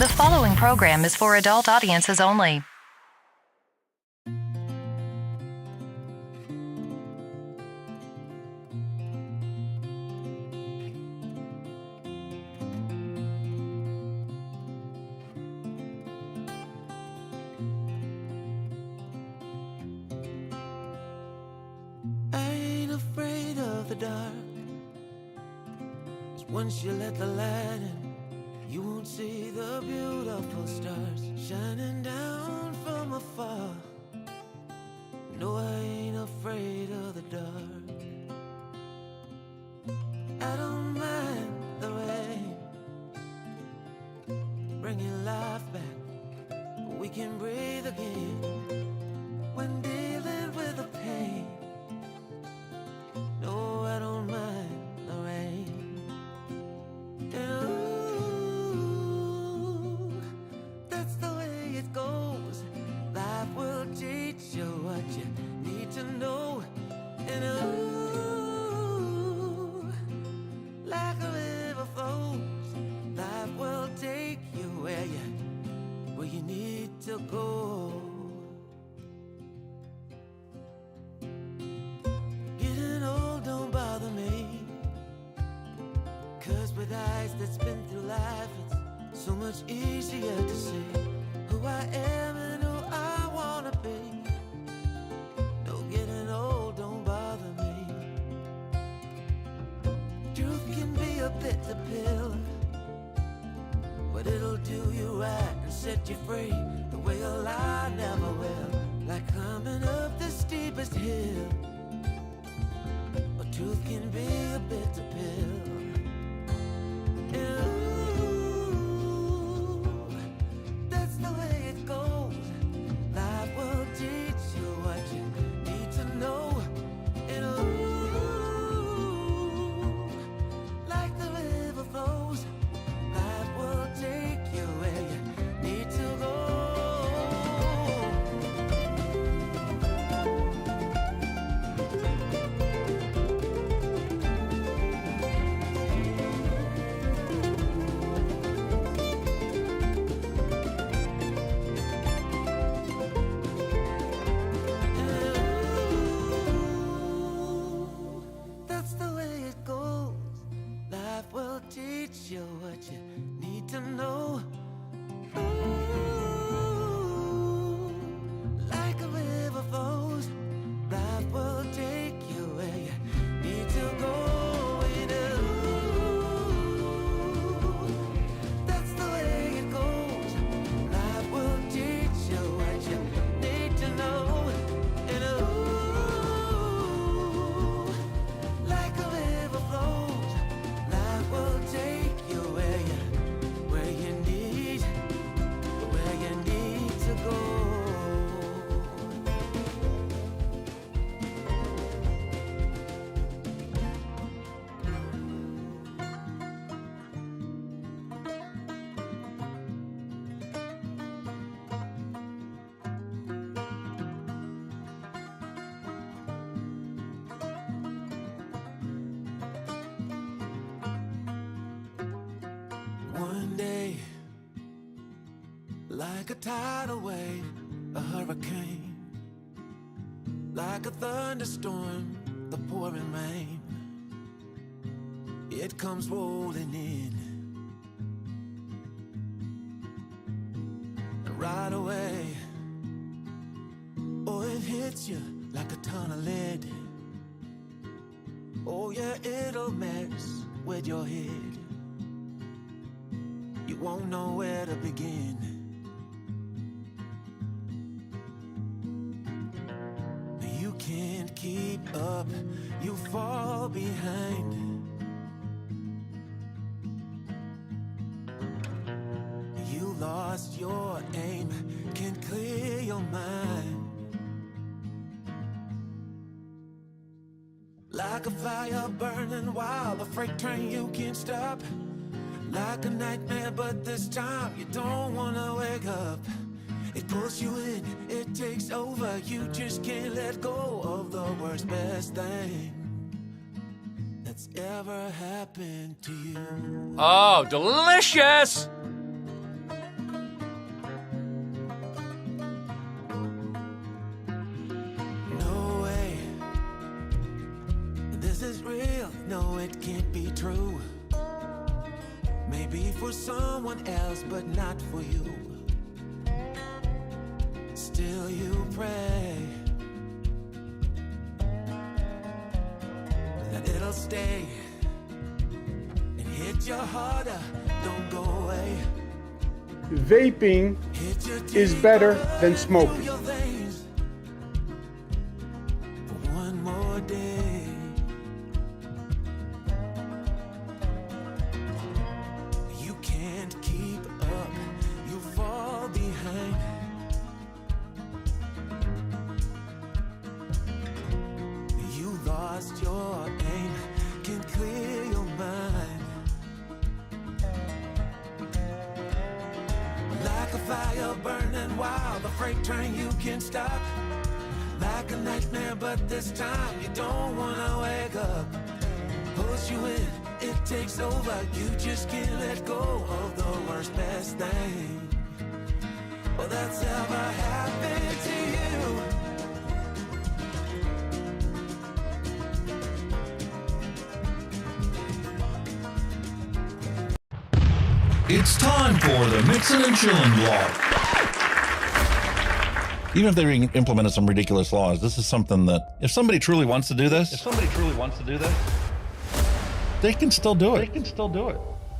The following program is for adult audiences only. Once you let the light in, you won't see the beautiful stars shining down from afar. No, I ain't afraid of the dark. I don't mind the rain, bringing life back. We can breathe again when dealing with the pain. No, I don't mind the rain. Ooh, that's the way it goes. Life will teach you what you need to know. And ooh, like a river flows, life will take you where you need to go. Getting old don't bother me, 'cause with eyes that's been through life, it's so much easier to see who I am and who I wanna be. No, getting old don't bother me. Truth can be a bitter pill, but it'll do you right and set you free the way a lie never will. Like climbing up the steepest hill. But truth can be a bitter pill. Ooh, that's the way it goes. Life will teach you what you need to know. And ooh, like the river flows, life will take you where you need to go. That's the way it goes. Life will teach you what you need to know. Ooh, like a river flows, life will take you where you need to go. And ooh, that's the way it goes. Life will teach you what you need to know. And ooh, like a river flows, life will take you where you need to go. One day, like a tidal wave, a hurricane, like a thunderstorm, the pouring rain, it comes rolling in. And right away, oh, it hits you like a ton of lead. Oh yeah, it'll mess with your head. You won't know where to begin. You can't keep up, you fall behind. You lost your aim, can't clear your mind. Like a fire burning wild, a freight train you can't stop. Like a nightmare, but this time you don't wanna wake up. It pulls you in, it takes over. You just can't let go of the worst, best thing that's ever happened to you. Oh, delicious! be for someone else, but not for you. Still you pray that it'll stay and hit you harder, don't go away. Vaping is better than smoking. For one more day. You can't keep up, you fall behind. You lost your aim, can't clear your mind. Like a fire burning wild, the freight train you can't stop. Like a nightmare, but this time you don't wanna wake up. Pulls you in, it takes over. You just can't let go of the worst, best thing, well, that's ever happened to you. It's time for the Mixin and Chillin blog. Even if they implemented some ridiculous laws, this is something that if somebody truly wants to do this, they can still do it.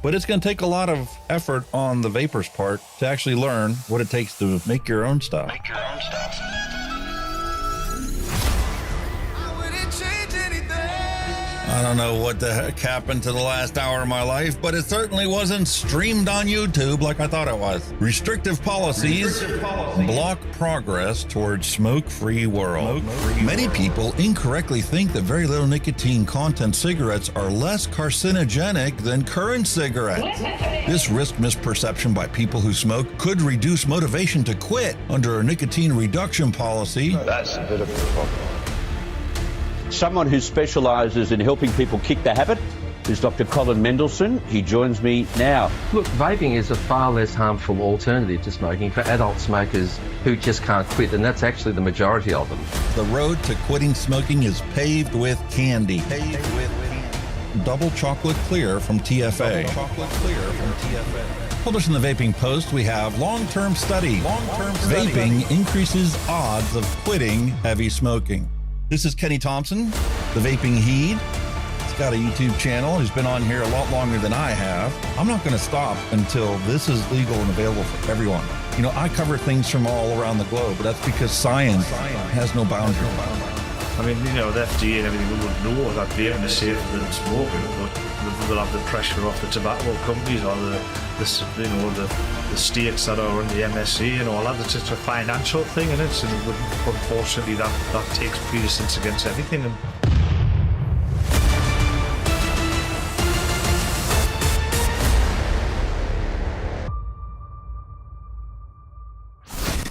But it's going to take a lot of effort on the vapors' part to actually learn what it takes to make your own stuff. I don't know what the heck happened to the last hour of my life, but it certainly wasn't streamed on YouTube like I thought it was. Restrictive policies block progress towards smoke-free world. Many people incorrectly think that very little nicotine content cigarettes are less carcinogenic than current cigarettes. This risk misperception by people who smoke could reduce motivation to quit under a nicotine reduction policy. That's a bit of a problem. Someone who specialises in helping people kick the habit is Dr. Colin Mendelsohn. He joins me now. Look, vaping is a far less harmful alternative to smoking for adult smokers who just can't quit, and that's actually the majority of them. The road to quitting smoking is paved with candy. Double chocolate clear from TFA. Published in the Vaping Post, we have long-term study. Vaping increases odds of quitting heavy smoking. This is Kenny Thompson, the Vaping Heed. He's got a YouTube channel. He's been on here a lot longer than I have. I'm not going to stop until this is legal and available for everyone. You know, I cover things from all around the globe, but that's because science has no boundaries. I mean, you know, the FDA and everything would know that vaping is safer than smoking, but they'll have the pressure off the tobacco companies or the states that are in the MnC and all that. It's just a financial thing, and unfortunately that takes precedence against everything. And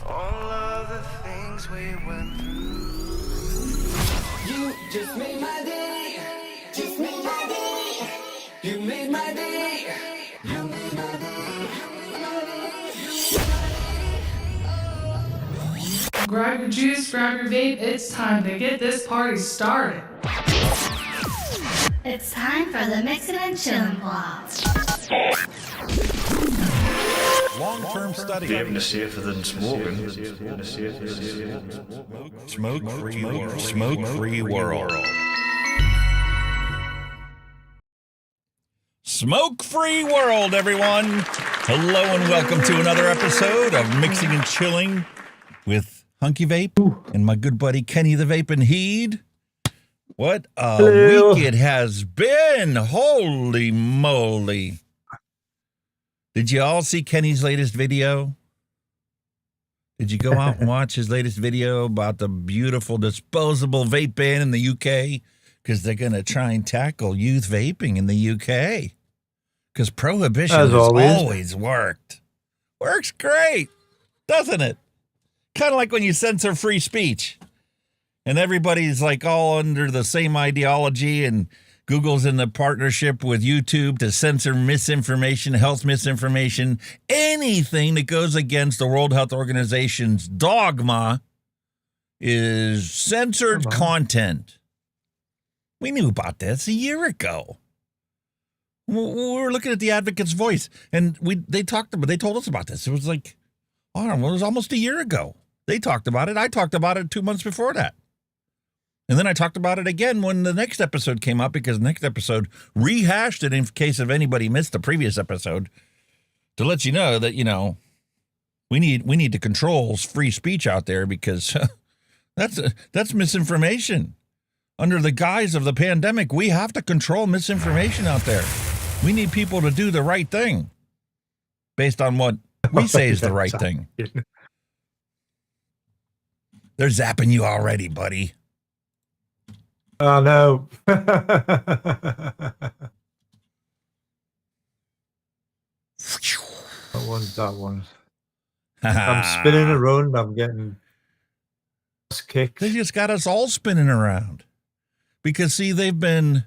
All of the things we went through. You just made my day. Just made my day. You made my day. You made my day. Grab your juice, grab your vape. It's time to get this party started. It's time for the Mixin and Chillin blog. Long-term study. vaping is safer than smoking. Smoke-free world. Smoke-free world, everyone. Hello and welcome to another episode of Mixing and Chilling with Hunky Vape and my good buddy Kenny the Vaping Heed. What a week it has been. Holy moly. Did you all see Kenny's latest video? Did you go out and watch his latest video about the beautiful disposable vape ban in the UK? Because they're going to try and tackle youth vaping in the UK. Because prohibition has always worked. Works great, doesn't it? Kind of like when you censor free speech. And everybody's like all under the same ideology, and Google's in the partnership with YouTube to censor misinformation, health misinformation, anything that goes against the World Health Organization's dogma is censored content. We knew about this a year ago. We were looking at the Advocate's voice, and they told us about this. It was like, I don't know, it was almost a year ago. They talked about it. I talked about it 2 months before that. And then I talked about it again when the next episode came up, because the next episode rehashed it in case of anybody missed the previous episode, to let you know that, we need to control free speech out there, because that's misinformation. Under the guise of the pandemic, we have to control misinformation out there. We need people to do the right thing based on what we say is the right thing. They're zapping you already, buddy. Oh, no. That one. I'm spinning around. I'm getting kicked. They just got us all spinning around. Because, see, they've been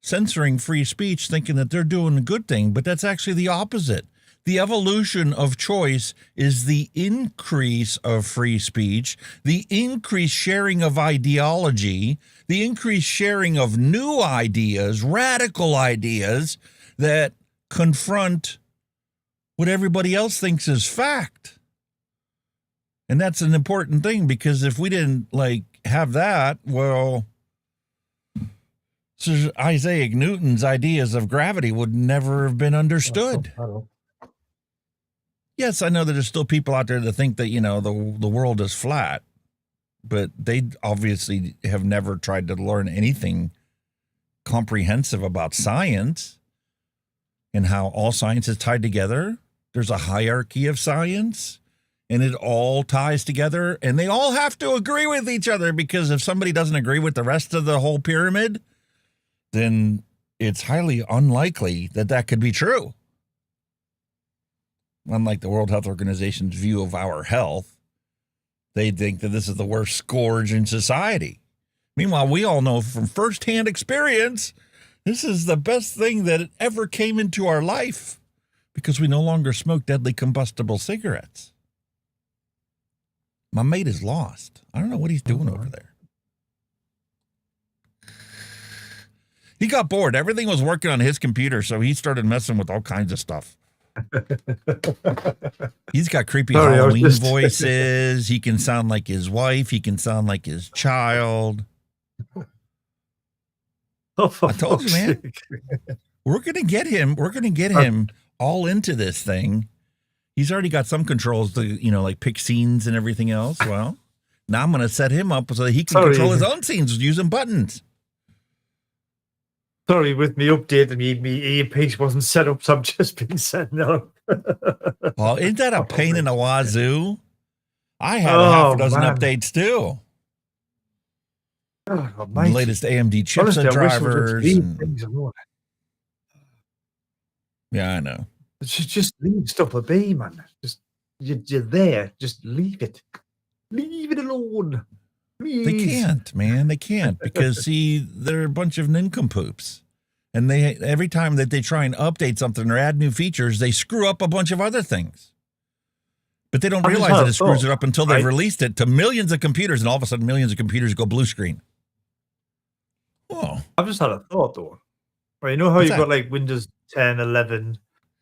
censoring free speech, thinking that they're doing a good thing, but that's actually the opposite. The evolution of choice is the increase of free speech, the increased sharing of ideology, the increased sharing of new ideas, radical ideas that confront what everybody else thinks is fact. And that's an important thing, because if we didn't have that, well, so Isaac Newton's ideas of gravity would never have been understood. Yes, I know that there's still people out there that think that, the world is flat, but they obviously have never tried to learn anything comprehensive about science and how all science is tied together. There's a hierarchy of science, and it all ties together, and they all have to agree with each other, because if somebody doesn't agree with the rest of the whole pyramid, then it's highly unlikely that could be true. Unlike the World Health Organization's view of our health, they think that this is the worst scourge in society. Meanwhile, we all know from firsthand experience, this is the best thing that ever came into our life, because we no longer smoke deadly combustible cigarettes. My mate is lost. I don't know what he's doing over there. He got bored. Everything was working on his computer, so he started messing with all kinds of stuff. He's got creepy Halloween voices. He can sound like his wife. He can sound like his child. I told you, man. We're gonna get him. We're gonna get him all into this thing. He's already got some controls to, like pick scenes and everything else. Well, now I'm gonna set him up so that he can control his own scenes using buttons. Sorry, with me updating me earpiece wasn't set up, so I've just been setting up. Well, isn't that a pain in the wazoo? I had half a dozen updates too. Oh, the latest AMD chipset drivers. Yeah, I know. Just leave stuff be, man. Just you're there. Just leave it. Leave it alone. Please. They can't, man. They can't, because see, they're a bunch of nincompoops, and every time that they try and update something or add new features, they screw up a bunch of other things. But they don't realize that it screws it up until they've released it to millions of computers, and all of a sudden, millions of computers go blue screen. Oh, I've just had a thought though. Right, you know how you've got like Windows 10, 11.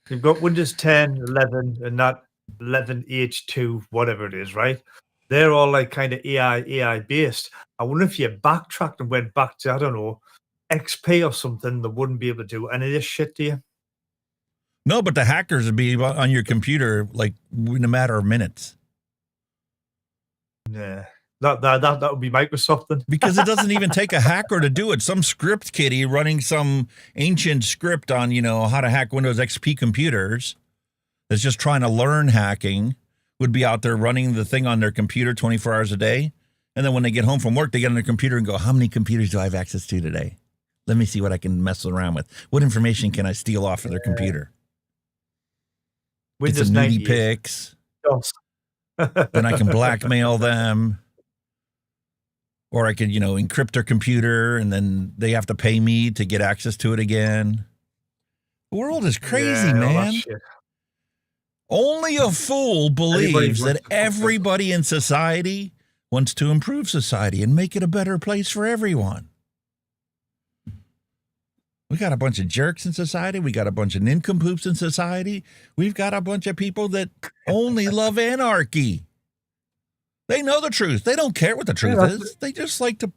You've got Windows 10, 11, and that 11H2, whatever it is, right? They're all like kind of AI based. I wonder if you backtracked and went back to, I don't know, XP or something that wouldn't be able to do any of this shit to you. No, but the hackers would be on your computer like in a matter of minutes. Yeah, that would be Microsoft then. Because it doesn't even take a hacker to do it. Some script kiddie running some ancient script on, how to hack Windows XP computers that's just trying to learn hacking would be out there running the thing on their computer 24 hours a day. And then when they get home from work, they get on their computer and go, how many computers do I have access to today? Let me see what I can mess around with. What information can I steal off of their computer? Windows Get some nudie pics. Then I can blackmail them. Or I could, encrypt their computer, and then they have to pay me to get access to it again. The world is crazy, man. Only a fool believes that everybody in society wants to improve society and make it a better place for everyone. We got a bunch of jerks in society. We got a bunch of nincompoops in society. We've got a bunch of people that only love anarchy. They know the truth. They don't care what the truth is. They just like to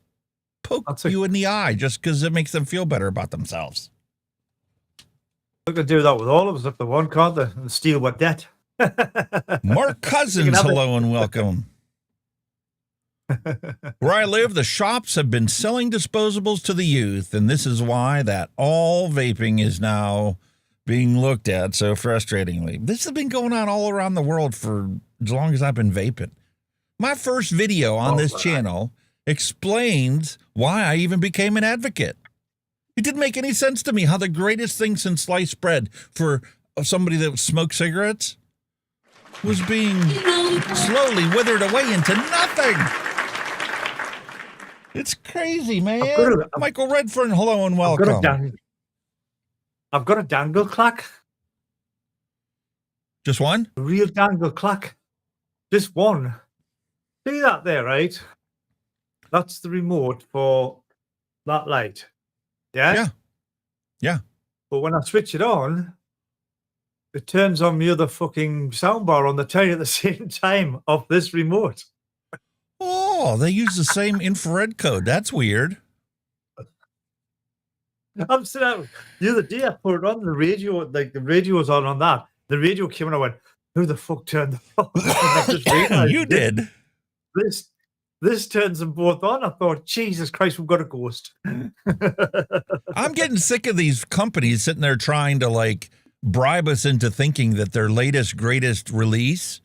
poke you in the eye just because it makes them feel better about themselves. They could do that with all of us if they want, can't they? And steal what debt. Mark Cousins, hello and welcome. Where I live, the shops have been selling disposables to the youth, and this is why that all vaping is now being looked at so frustratingly. This has been going on all around the world for as long as I've been vaping. My first video on this channel explains why I even became an advocate. It didn't make any sense to me how the greatest thing since sliced bread for somebody that smoked cigarettes was being slowly withered away into nothing. It's crazy, man. Michael Redfern, hello and welcome. I've got a dangle clack. Just one? A real dangle clack. Just one. See that there, right? That's the remote for that light. Yeah? Yeah. Yeah. But when I switch it on, it turns on the other fucking soundbar on the telly at the same time of this remote. Oh, they use the same infrared code. That's weird. I'm sitting out the other day. I put it on the radio, like the radio was on that. The radio came and I went, "Who the fuck turned the phone on?" I just realized You did. This turns them both on. I thought, Jesus Christ, we've got a ghost. I'm getting sick of these companies sitting there trying to like bribe us into thinking that their latest, greatest release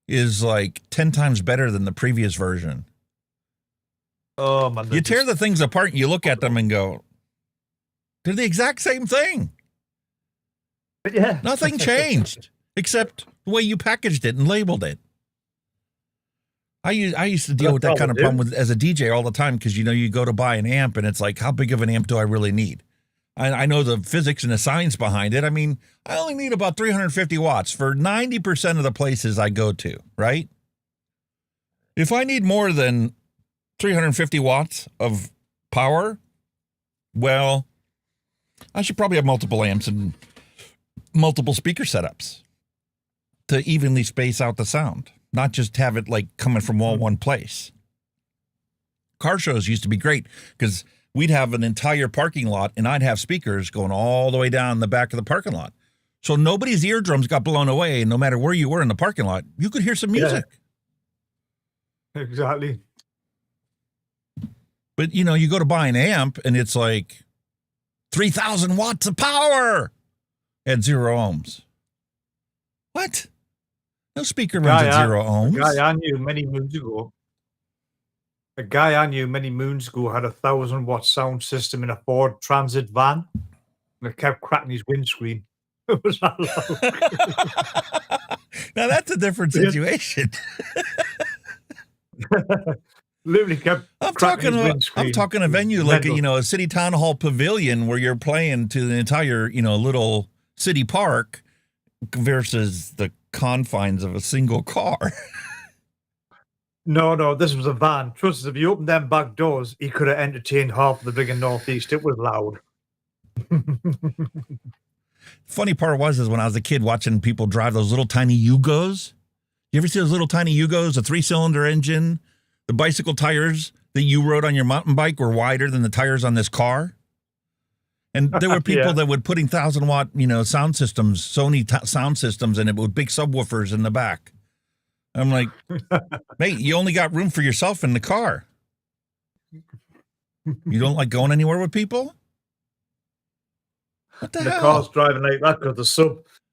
is like 10 times better than the previous version. Oh, man. You tear the things apart and you look at them and go, they're the exact same thing. Yeah. Nothing changed except the way you packaged it and labeled it. I used to deal with that kind of problem as a DJ all the time because, you know, you go to buy an amp and it's like, how big of an amp do I really need? I know the physics and the science behind it. I mean, I only need about 350 watts for 90% of the places I go to, right? If I need more than 350 watts of power, well, I should probably have multiple amps and multiple speaker setups to evenly space out the sound, not just have it like coming from all one place. Car shows used to be great because we'd have an entire parking lot and I'd have speakers going all the way down the back of the parking lot. So nobody's eardrums got blown away. And no matter where you were in the parking lot, you could hear some music. Yeah. Exactly. But, you know, you go to buy an amp and it's like 3,000 watts of power at 0 ohms. What? No speaker runs at 0 ohms. A guy I knew many moons ago had a 1,000-watt sound system in a Ford Transit van, and it kept cracking his windscreen. It was that loud. Now that's a different situation. Literally kept. I'm talking a venue like a city town hall pavilion where you're playing to the entire little city park versus the confines of a single car. No, this was a van. Trust us, if you opened them back doors, he could have entertained half of the big and northeast. It was loud. Funny part is when I was a kid watching people drive those little tiny Yugos. You ever see those little tiny Yugos, a 3-cylinder engine? The bicycle tires that you rode on your mountain bike were wider than the tires on this car. And there were people that would putting 1,000-watt, sound systems, Sony sound systems, and it with big subwoofers in the back. I'm like, mate, you only got room for yourself in the car. You don't like going anywhere with people? What the hell? Car's driving like that because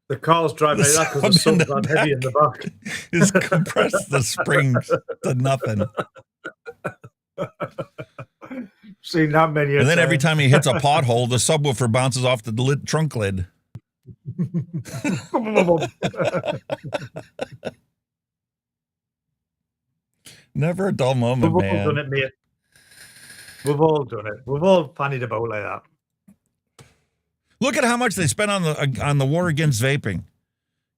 the car's driving like that because the sub's not heavy in the back. It's compressed the springs to nothing. Seen that many. And then every time he hits a pothole, the subwoofer bounces off the trunk lid. Never a dull moment, man. We've all done it, mate. We've all done it. We've all panicked about like that. Look at how much they spent on the war against vaping,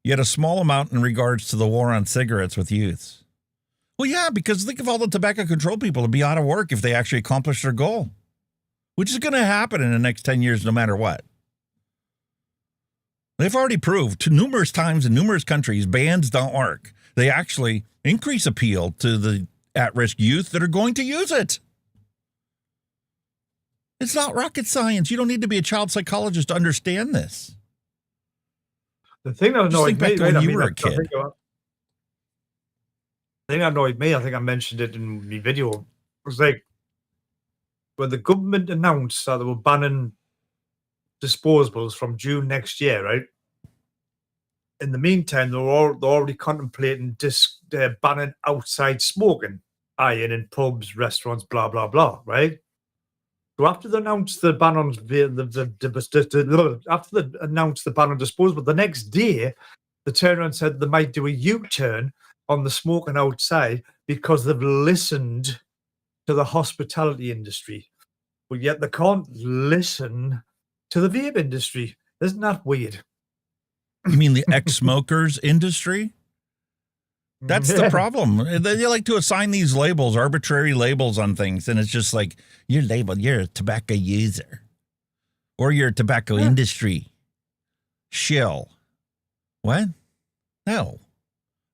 yet a small amount in regards to the war on cigarettes with youths. Well, yeah, because think of all the tobacco control people to be out of work if they actually accomplish their goal. which is going to happen in the next 10 years no matter what. They've already proved to numerous times in numerous countries bans don't work. They actually increase appeal to the at-risk youth that are going to use it. It's not rocket science. You don't need to be a child psychologist to understand this. The thing that annoyed me, when you were a kid. The thing that annoyed me, I think I mentioned it in the video, was like when the government announced that they were banning disposables from June next year, right? In the meantime, they're already contemplating banning outside smoking, i.e. in pubs, restaurants, blah, blah, blah, right? So after they announced the ban on disposable, the next day they turned around and said they might do a U-turn on the smoking outside because they've listened to the hospitality industry, but yet they can't listen to the vape industry. Isn't that weird? You mean the ex-smokers industry? That's the problem. They like to assign these labels, arbitrary labels on things, and it's just like, you're labeled, you're a tobacco user, or you're a tobacco industry shill. What? No.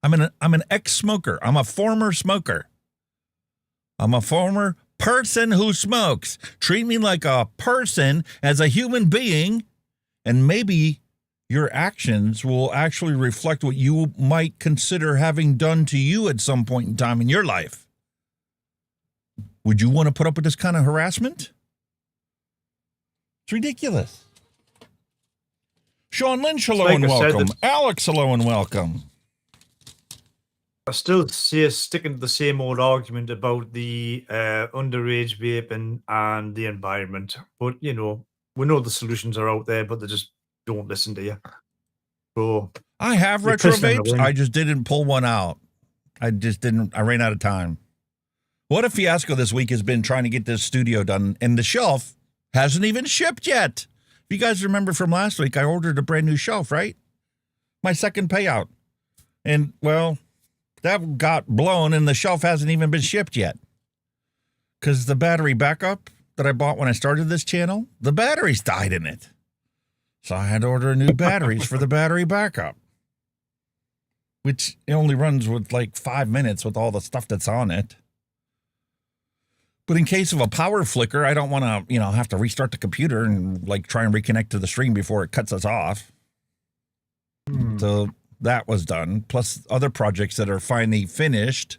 I'm an ex-smoker. I'm a former smoker. I'm a former person who smokes. Treat me like a person, as a human being, and maybe your actions will actually reflect what you might consider having done to you at some point in time in your life. Would you want to put up with this kind of harassment? It's ridiculous. Sean Lynch, hello and welcome. Alex, hello and welcome. I still see us sticking to the same old argument about the underage vaping and the environment. But, you know, we know the solutions are out there, but they just don't listen to you. So I have retro vapes. I just didn't pull one out. I ran out of time. What a fiasco this week has been trying to get this studio done, and the shelf hasn't even shipped yet. If you guys remember from last week, I ordered a brand new shelf, right? My second payout. And, well, that got blown, and the shelf hasn't even been shipped yet. Because the battery backup that I bought when I started this channel, the batteries died in it. So I had to order new batteries for the battery backup, which it only runs with like 5 minutes with all the stuff that's on it. But in case of a power flicker, I don't want to, have to restart the computer and like try and reconnect to the stream before it cuts us off. So that was done. Plus other projects that are finally finished.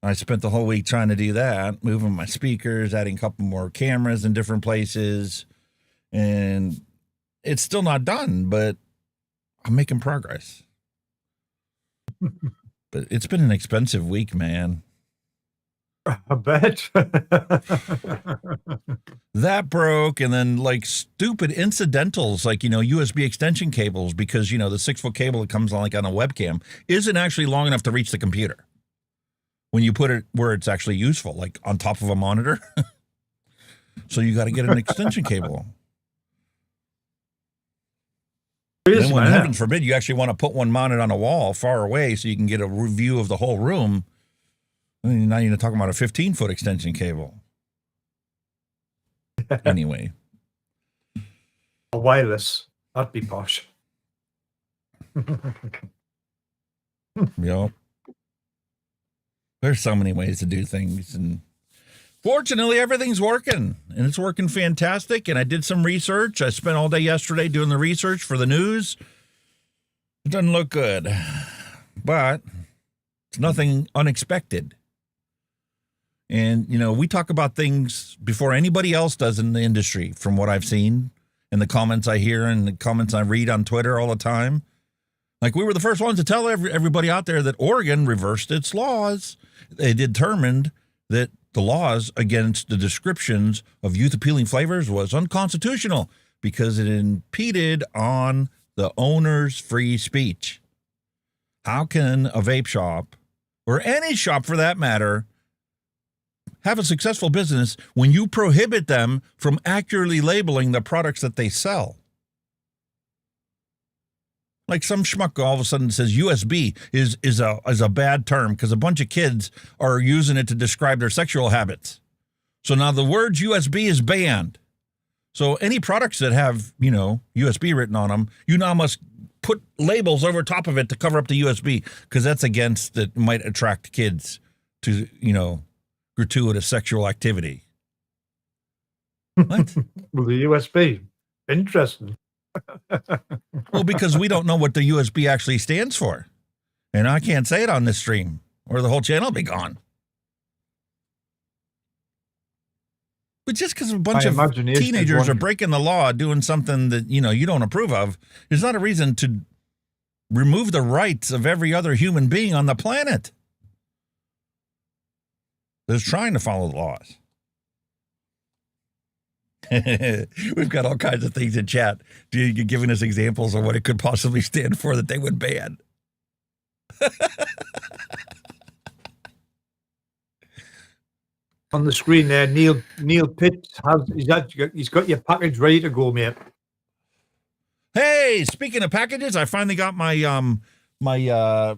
I spent the whole week trying to do that, moving my speakers, adding a couple more cameras in different places, and it's still not done, but I'm making progress. But it's been an expensive week, man. I bet. That broke, and then like stupid incidentals like, USB extension cables, because, the 6-foot cable that comes on like on a webcam isn't actually long enough to reach the computer when you put it where it's actually useful, like on top of a monitor. So you got to get an extension cable. Then when, heaven forbid, you actually want to put one mounted on a wall far away so you can get a view of the whole room, now you're talking about a 15-foot extension cable. Anyway. A wireless. That'd be posh. Yep. There's so many ways to do things, and fortunately, everything's working, and it's working fantastic. And I did some research. I spent all day yesterday doing the research for the news. It doesn't look good, but it's nothing unexpected. And, we talk about things before anybody else does in the industry, from what I've seen and the comments I hear and the comments I read on Twitter all the time. Like, we were the first ones to tell everybody out there that Oregon reversed its laws. They determined that the laws against the descriptions of youth-appealing flavors was unconstitutional because it impeded on the owner's free speech. How can a vape shop, or any shop for that matter, have a successful business when you prohibit them from accurately labeling the products that they sell? Like some schmuck all of a sudden says USB is a bad term because a bunch of kids are using it to describe their sexual habits. So now the word USB is banned. So any products that have, USB written on them, you now must put labels over top of it to cover up the USB, because that's against, it might attract kids to, gratuitous sexual activity. What? Well, the USB. Interesting. Well, because we don't know what the USB actually stands for. And I can't say it on this stream, or the whole channel will be gone. But just because a bunch of teenagers are breaking the law, doing something that, you don't approve of, is not a reason to remove the rights of every other human being on the planet that's trying to follow the laws. We've got all kinds of things in chat. You're giving us examples of what it could possibly stand for that they would ban. On the screen there, Neil Pitt he's got your package ready to go, mate. Hey, speaking of packages, I finally got my my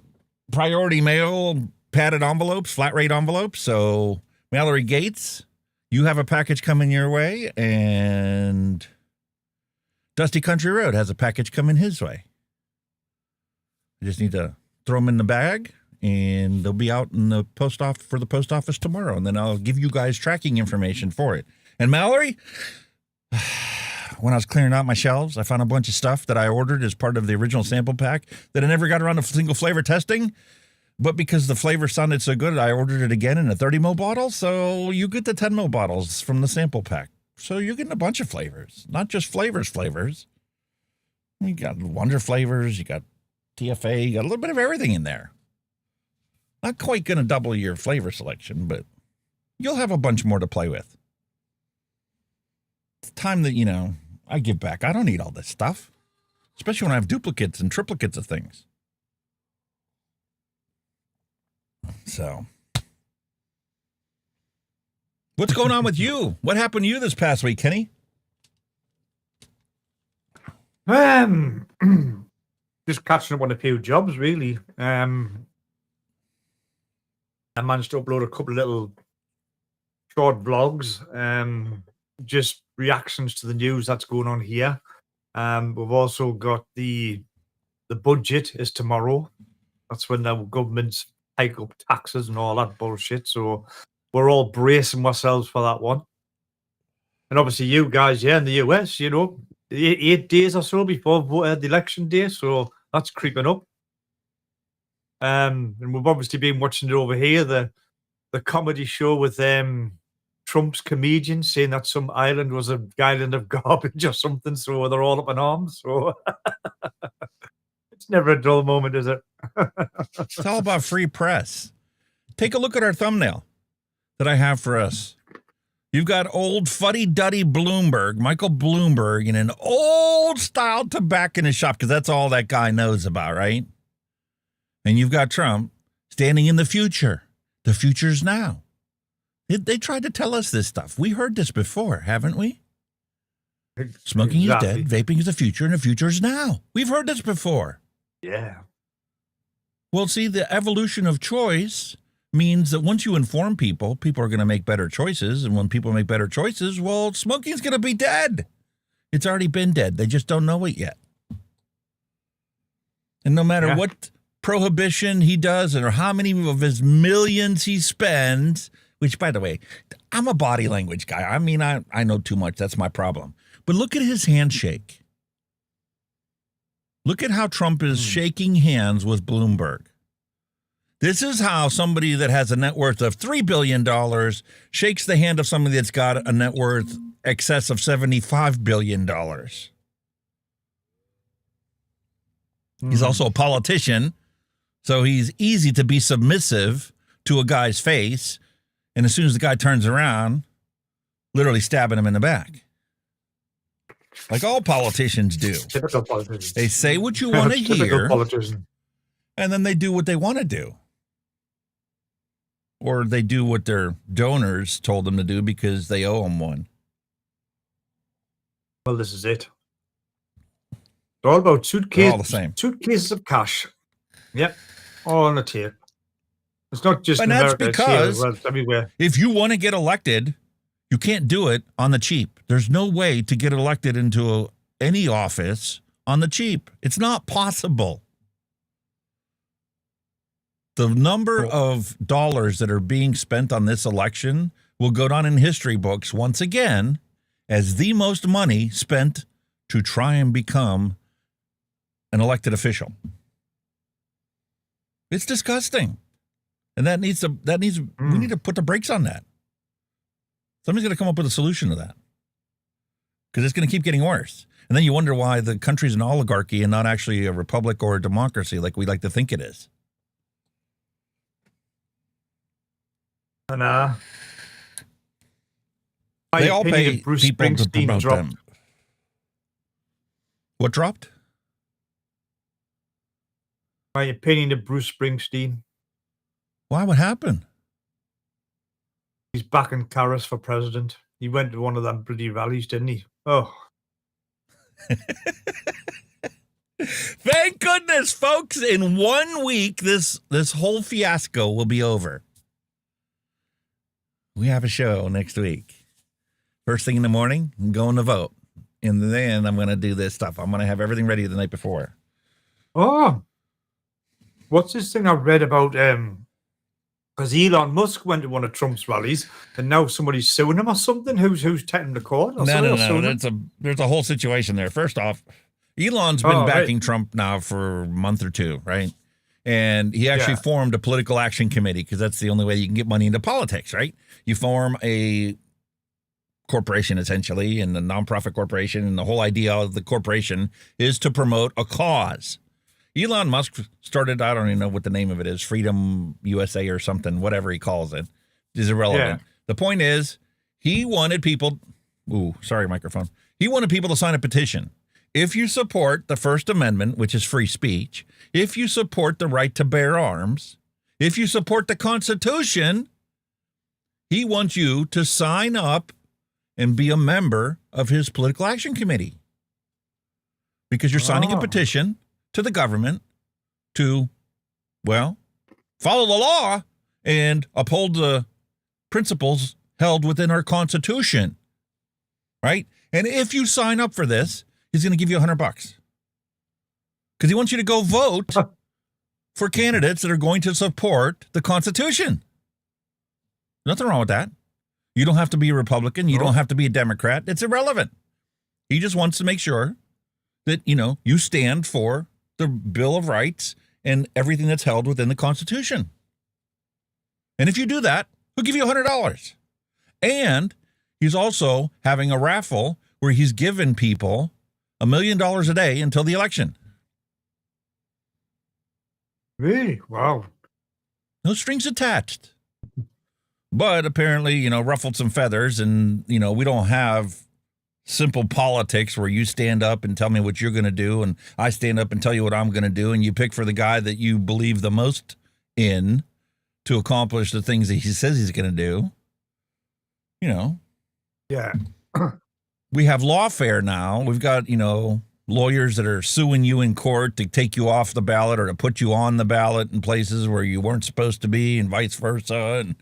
priority mail padded envelopes, flat rate envelopes. So Mallory Gates, you have a package coming your way, and Dusty Country Road has a package coming his way. I just need to throw them in the bag, and they'll be out in the post office tomorrow, and then I'll give you guys tracking information for it. And Mallory, when I was clearing out my shelves, I found a bunch of stuff that I ordered as part of the original sample pack that I never got around to single flavor testing. But because the flavor sounded so good, I ordered it again in a 30 ml bottle. So you get the 10 ml bottles from the sample pack. So you're getting a bunch of flavors, not just flavors. You got Wonder flavors, you got TFA, you got a little bit of everything in there. Not quite going to double your flavor selection, but you'll have a bunch more to play with. It's time that, I give back. I don't need all this stuff, especially when I have duplicates and triplicates of things. So, what's going on with you? What happened to you this past week, Kenny? Just catching up on a few jobs, really. I managed to upload a couple of little short vlogs, just reactions to the news that's going on here. We've also got the budget is tomorrow. That's when the government's hike up taxes and all that bullshit. So we're all bracing ourselves for that one. And obviously you guys, in the US, 8 days or so before the election day. So that's creeping up. And we've obviously been watching it over here, the comedy show with Trump's comedian saying that some island was an island of garbage or something. So they're all up in arms. So it's never a dull moment, is it? It's all about free press. Take a look at our thumbnail that I have for us. You've got old fuddy-duddy Bloomberg, Michael Bloomberg, in an old-style tobacconist shop, because that's all that guy knows about, right? And you've got Trump standing in the future. The future's now. They tried to tell us this stuff. We heard this before, haven't we? Smoking is dead, vaping is the future, and the future is now. We've heard this before. Yeah. Well, see, the evolution of choice means that once you inform people, people are going to make better choices. And when people make better choices, well, smoking's going to be dead. It's already been dead. They just don't know it yet. And no matter what prohibition he does or how many of his millions he spends, which, by the way, I'm a body language guy. I mean, I know too much. That's my problem. But look at his handshake. Look at how Trump is shaking hands with Bloomberg. This is how somebody that has a net worth of $3 billion shakes the hand of somebody that's got a net worth excess of $75 billion. He's also a politician, so he's easy to be submissive to a guy's face. And as soon as the guy turns around, literally stabbing him in the back. Like all politicians do. Typical politicians. They say what you want to hear, and then they do what they want to do. Or they do what their donors told them to do because they owe them one. Well, this is it. It's all about suitcases. All the same. Suitcases of cash. Yep. All on the tape. It's not just and in that's America, because it's everywhere. If you want to get elected, You can't do it on the cheap. There's no way to get elected into any office on the cheap. It's not possible. The number of dollars that are being spent on this election will go down in history books once again as the most money spent to try and become an elected official. It's disgusting. And we need to put the brakes on that. Somebody's going to come up with a solution to that. Because it's going to keep getting worse. And then you wonder why the country's an oligarchy and not actually a republic or a democracy like we like to think it is. And they all pay people to promote them. What dropped? My opinion of Bruce Springsteen. Why? What happened? He's backing Karras for president. He went to one of them bloody rallies, didn't he? Oh. Thank goodness, folks. In 1 week, this whole fiasco will be over. We have a show next week. First thing in the morning, I'm going to vote. And then I'm going to do this stuff. I'm going to have everything ready the night before. Oh. What's this thing I read about? Because Elon Musk went to one of Trump's rallies, and now somebody's suing him or something. Who's taking the court? No. There's a whole situation there. First off, Elon's been backing Trump now for a month or two, right? And he actually formed a political action committee because that's the only way you can get money into politics, right? You form a corporation, essentially, and a nonprofit corporation, and the whole idea of the corporation is to promote a cause. Elon Musk started, I don't even know what the name of it is, Freedom USA or something, whatever he calls it, is irrelevant. Yeah. The point is, he wanted people, microphone. He wanted people to sign a petition. If you support the First Amendment, which is free speech, if you support the right to bear arms, if you support the Constitution, he wants you to sign up and be a member of his political action committee. Because you're signing a petition to the government to, follow the law and uphold the principles held within our Constitution, right? And if you sign up for this, he's going to give you $100 because he wants you to go vote for candidates that are going to support the Constitution. Nothing wrong with that. You don't have to be a Republican. You don't have to be a Democrat. It's irrelevant. He just wants to make sure that, you stand for the Bill of Rights and everything that's held within the Constitution. And if you do that, he'll give you $100. And he's also having a raffle where he's giving people $1 million a day until the election. Really? Wow. No strings attached. But apparently, ruffled some feathers, and, we don't have simple politics where you stand up and tell me what you're going to do, and I stand up and tell you what I'm going to do, and you pick for the guy that you believe the most in to accomplish the things that he says he's going to do. Yeah. We have lawfare now. We've got, lawyers that are suing you in court to take you off the ballot or to put you on the ballot in places where you weren't supposed to be, and vice versa. And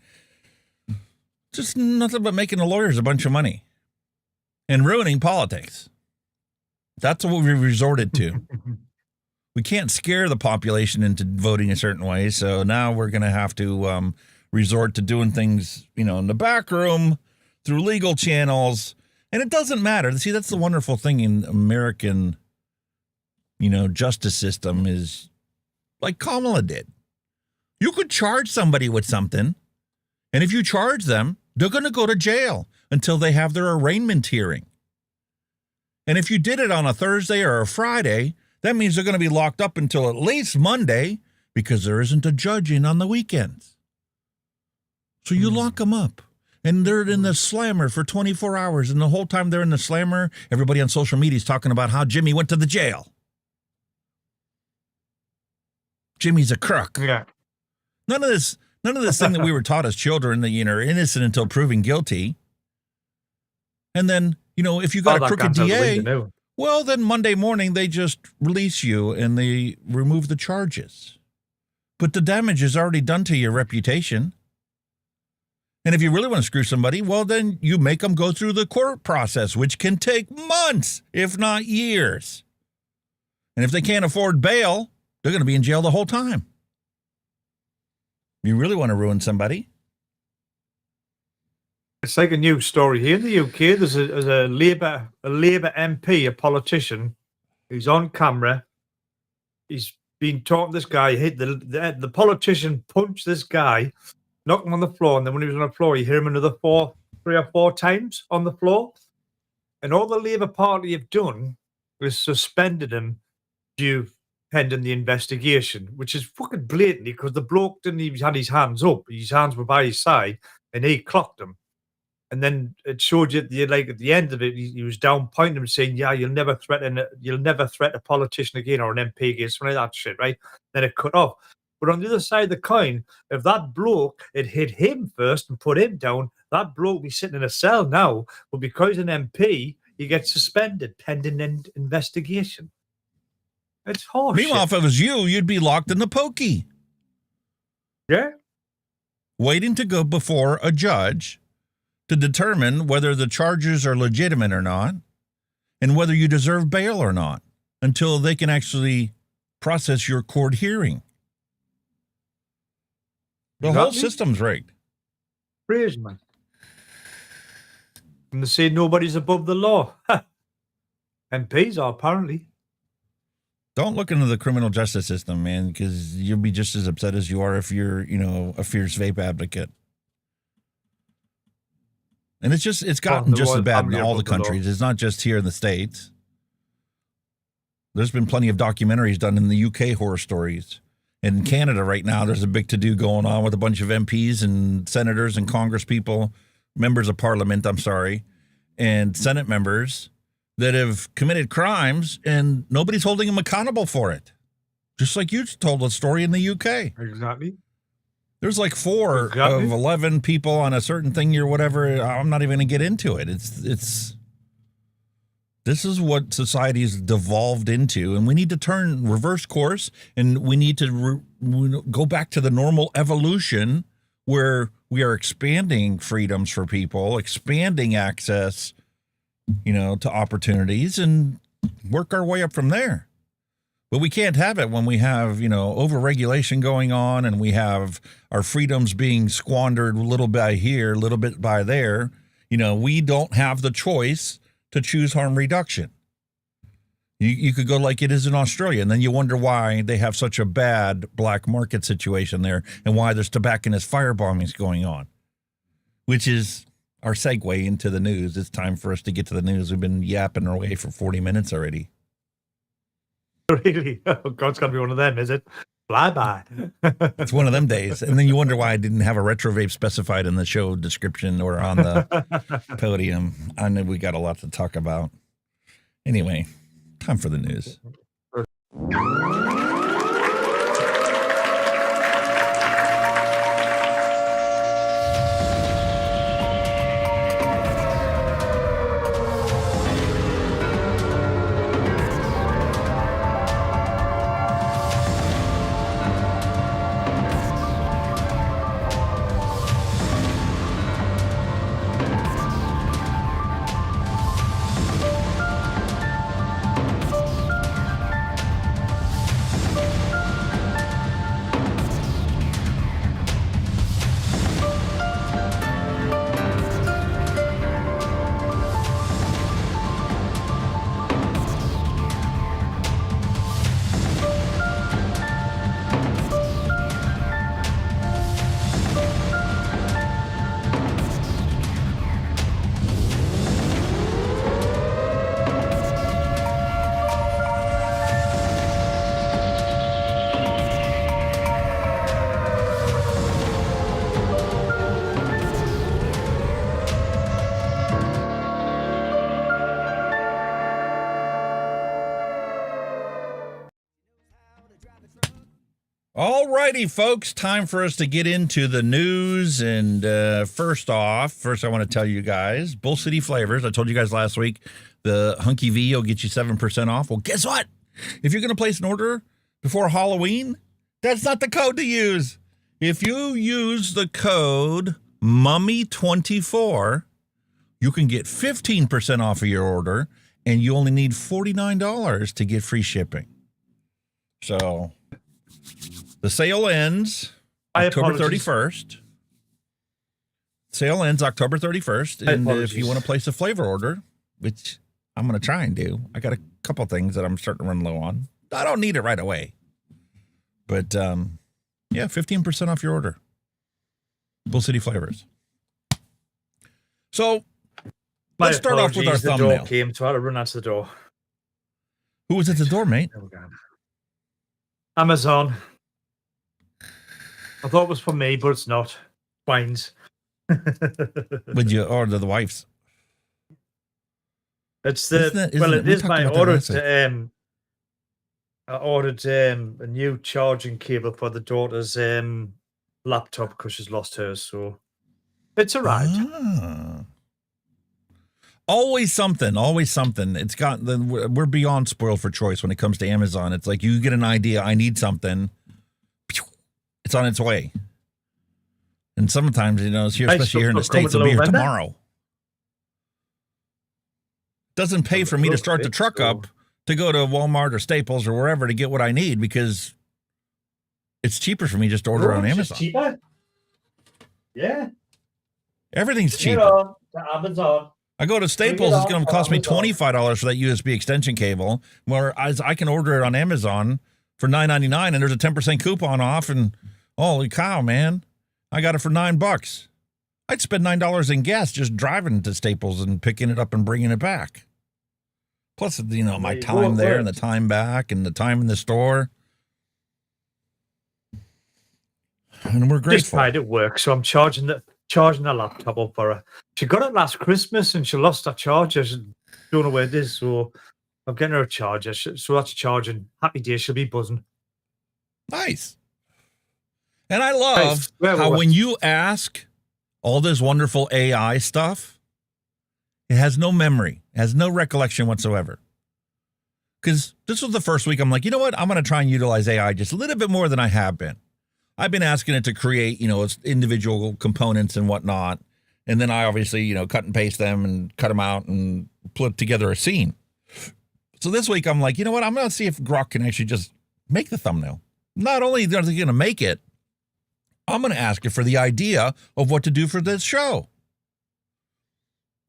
just nothing but making the lawyers a bunch of money and ruining politics. That's what we resorted to. We can't scare the population into voting a certain way, so now we're going to have to resort to doing things, in the back room through legal channels. And it doesn't matter. See, that's the wonderful thing in American, justice system is like Kamala did. You could charge somebody with something, and if you charge them, they're going to go to jail until they have their arraignment hearing. And if you did it on a Thursday or a Friday, that means they're going to be locked up until at least Monday because there isn't a judge in on the weekends. So you lock them up. And they're in the slammer for 24 hours. And the whole time they're in the slammer, everybody on social media is talking about how Jimmy went to the jail. Jimmy's a crook. Yeah. None of this thing that we were taught as children that you're innocent until proven guilty. And then, if you got a crooked DA, well, then Monday morning they just release you and they remove the charges. But the damage is already done to your reputation. And if you really want to screw somebody, well, then you make them go through the court process, which can take months, if not years. And if they can't afford bail, they're going to be in jail the whole time. You really want to ruin somebody? It's like a news story here in the UK. There's a Labour MP, a politician, who's on camera. He's been talking to this guy. The politician punched this guy, knocked him on the floor, and then when he was on the floor, you hear him another 3 or 4 times on the floor. And all the Labour Party have done is suspended him pending the investigation, which is fucking blatantly because the bloke didn't even had his hands up. His hands were by his side, and he clocked him. And then it showed you at the end of it, he was down pointing him, saying, "Yeah, you'll never threaten a politician again or an MP again," something like that shit, right? Then it cut off. But on the other side of the coin, if that bloke had hit him first and put him down, that bloke would be sitting in a cell now. But because an MP, he gets suspended pending an investigation. It's horseshit. Meanwhile, if it was you, you'd be locked in the pokey. Yeah. Waiting to go before a judge to determine whether the charges are legitimate or not and whether you deserve bail or not until they can actually process your court hearing. The whole system's rigged. Crazy, man. And they say nobody's above the law. MPs are, apparently. Don't look into the criminal justice system, man, because you'll be just as upset as you are if you're, a fierce vape advocate. And it's gotten just as bad in all the countries. It's not just here in the States. There's been plenty of documentaries done in the UK, horror stories. And in Canada right now, there's a big to-do going on with a bunch of MPs and senators and Congress people, members of parliament, and Senate members that have committed crimes, and nobody's holding them accountable for it. Just like you told a story in the UK. Exactly. There's like 4 of 11 people on a certain thing or whatever. I'm not even going to get into it. This is what society's devolved into, and we need to reverse course, and we need to go back to the normal evolution where we are expanding freedoms for people, expanding access, to opportunities, and work our way up from there. But we can't have it when we have, over-regulation going on and we have our freedoms being squandered a little by here, a little bit by there. We don't have the choice to choose harm reduction. You could go like it is in Australia, and then you wonder why they have such a bad black market situation there and why there's tobacconist firebombings going on, which is our segue into the news. It's time for us to get to the news. We've been yapping our way for 40 minutes already. Really? Oh, God, it's got to be one of them, is it? Bye-bye. It's one of them days. And then you wonder why I didn't have a retro vape specified in the show description or on the podium. I know we got a lot to talk about. Anyway, time for the news. All righty, folks, time for us to get into the news. And first I want to tell you guys, Bull City Flavors. I told you guys last week, the Hunky V will get you 7% off. Well, guess what? If you're going to place an order before Halloween, that's not the code to use. If you use the code Mummy24, you can get 15% off of your order, and you only need $49 to get free shipping. So the sale ends October 31st. Sale ends October 31st. And if you want to place a flavor order, which I'm going to try and do, I got a couple things that I'm starting to run low on. I don't need it right away. But, yeah, 15% off your order. Bull City Flavors. So let's start off with our thumbnail. The door came, so I had to run out to the door. Who was at the door, mate? Amazon. I thought it was for me, but it's not. Mine's. Would you order the wife's? It's the it is my order. I ordered a new charging cable for the daughter's laptop because she's lost hers, so it's arrived. Always something. It's got we're beyond spoiled for choice when it comes to Amazon. It's like you get an idea, I need something, it's on its way. And sometimes, it's here, especially here in the States, it'll be here tomorrow. Doesn't pay for me to start the truck up to go to Walmart or Staples or wherever to get what I need because it's cheaper for me just to order on Amazon. Cheaper? Yeah. Everything's cheaper. Amazon. I go to Staples, it's going to cost me $25 for that USB extension cable, whereas I can order it on Amazon for $9.99 and there's a 10% coupon off, and holy cow, man, I got it for $9. I'd spend $9 in gas just driving to Staples and picking it up and bringing it back. Plus, my time there and the time back and the time in the store. And we're grateful. Just tried it works, so I'm charging the laptop up for her. She got it last Christmas and she lost her charger. She don't know where it is, so I'm getting her a charger. So that's charging. Happy day, she'll be buzzing. Nice. And I love how when you ask all this wonderful AI stuff, it has no memory, has no recollection whatsoever. Because this was the first week I'm like, you know what? I'm going to try and utilize AI just a little bit more than I have been. I've been asking it to create, its individual components and whatnot. And then I obviously, cut and paste them and cut them out and put together a scene. So this week I'm like, you know what? I'm going to see if Grok can actually just make the thumbnail. Not only are they going to make it, I'm going to ask it for the idea of what to do for this show.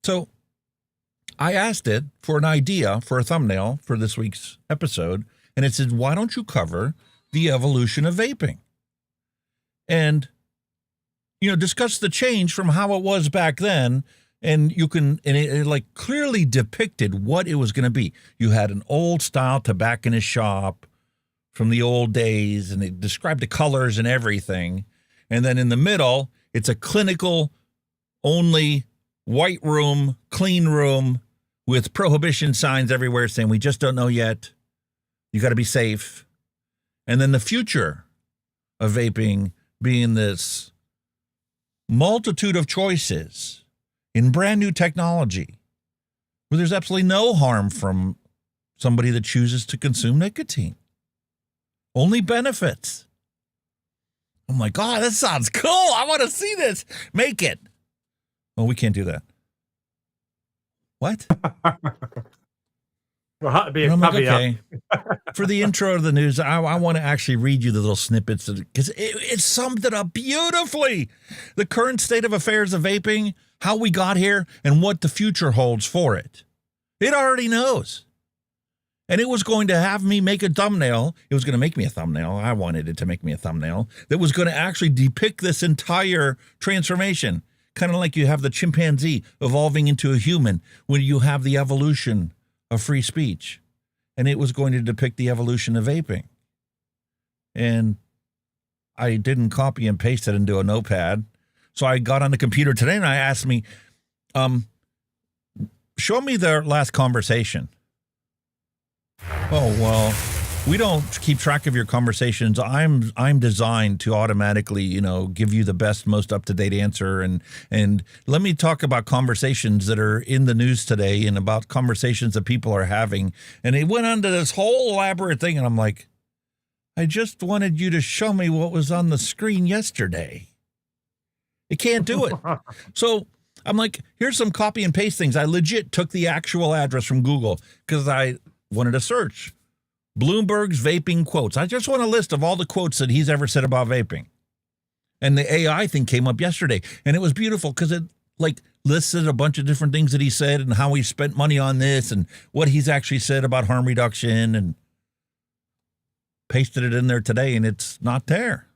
So I asked it for an idea for a thumbnail for this week's episode. And it said, why don't you cover the evolution of vaping? And, discuss the change from how it was back then. And it clearly depicted what it was going to be. You had an old style tobacconist shop from the old days, and it described the colors and everything. And then in the middle, it's a clinical only white room, clean room with prohibition signs everywhere saying, we just don't know yet. You got to be safe. And then the future of vaping being this multitude of choices in brand new technology where there's absolutely no harm from somebody that chooses to consume nicotine. Only benefits. I'm like, oh, that sounds cool. I want to see this. Make it. Well, we can't do that. What? Well, had to be okay. For the intro of the news, I want to actually read you the little snippets because it summed it up beautifully. The current state of affairs of vaping, how we got here, and what the future holds for it. It already knows. And it was going to have me make a thumbnail. It was going to make me a thumbnail. I wanted it to make me a thumbnail that was going to actually depict this entire transformation. Kind of like you have the chimpanzee evolving into a human when you have the evolution of free speech. And it was going to depict the evolution of vaping. And I didn't copy and paste it into a notepad. So I got on the computer today and I asked me, show me their last conversation. Oh, well, we don't keep track of your conversations. I'm designed to automatically, give you the best, most up-to-date answer. And let me talk about conversations that are in the news today and about conversations that people are having. And it went on to this whole elaborate thing. And I'm like, I just wanted you to show me what was on the screen yesterday. It can't do it. So I'm like, here's some copy and paste things. I legit took the actual address from Google because I wanted to search Bloomberg's vaping quotes. I just want a list of all the quotes that he's ever said about vaping. And the AI thing came up yesterday, and it was beautiful because it like listed a bunch of different things that he said and how he spent money on this and what he's actually said about harm reduction, and pasted it in there today, and it's not there.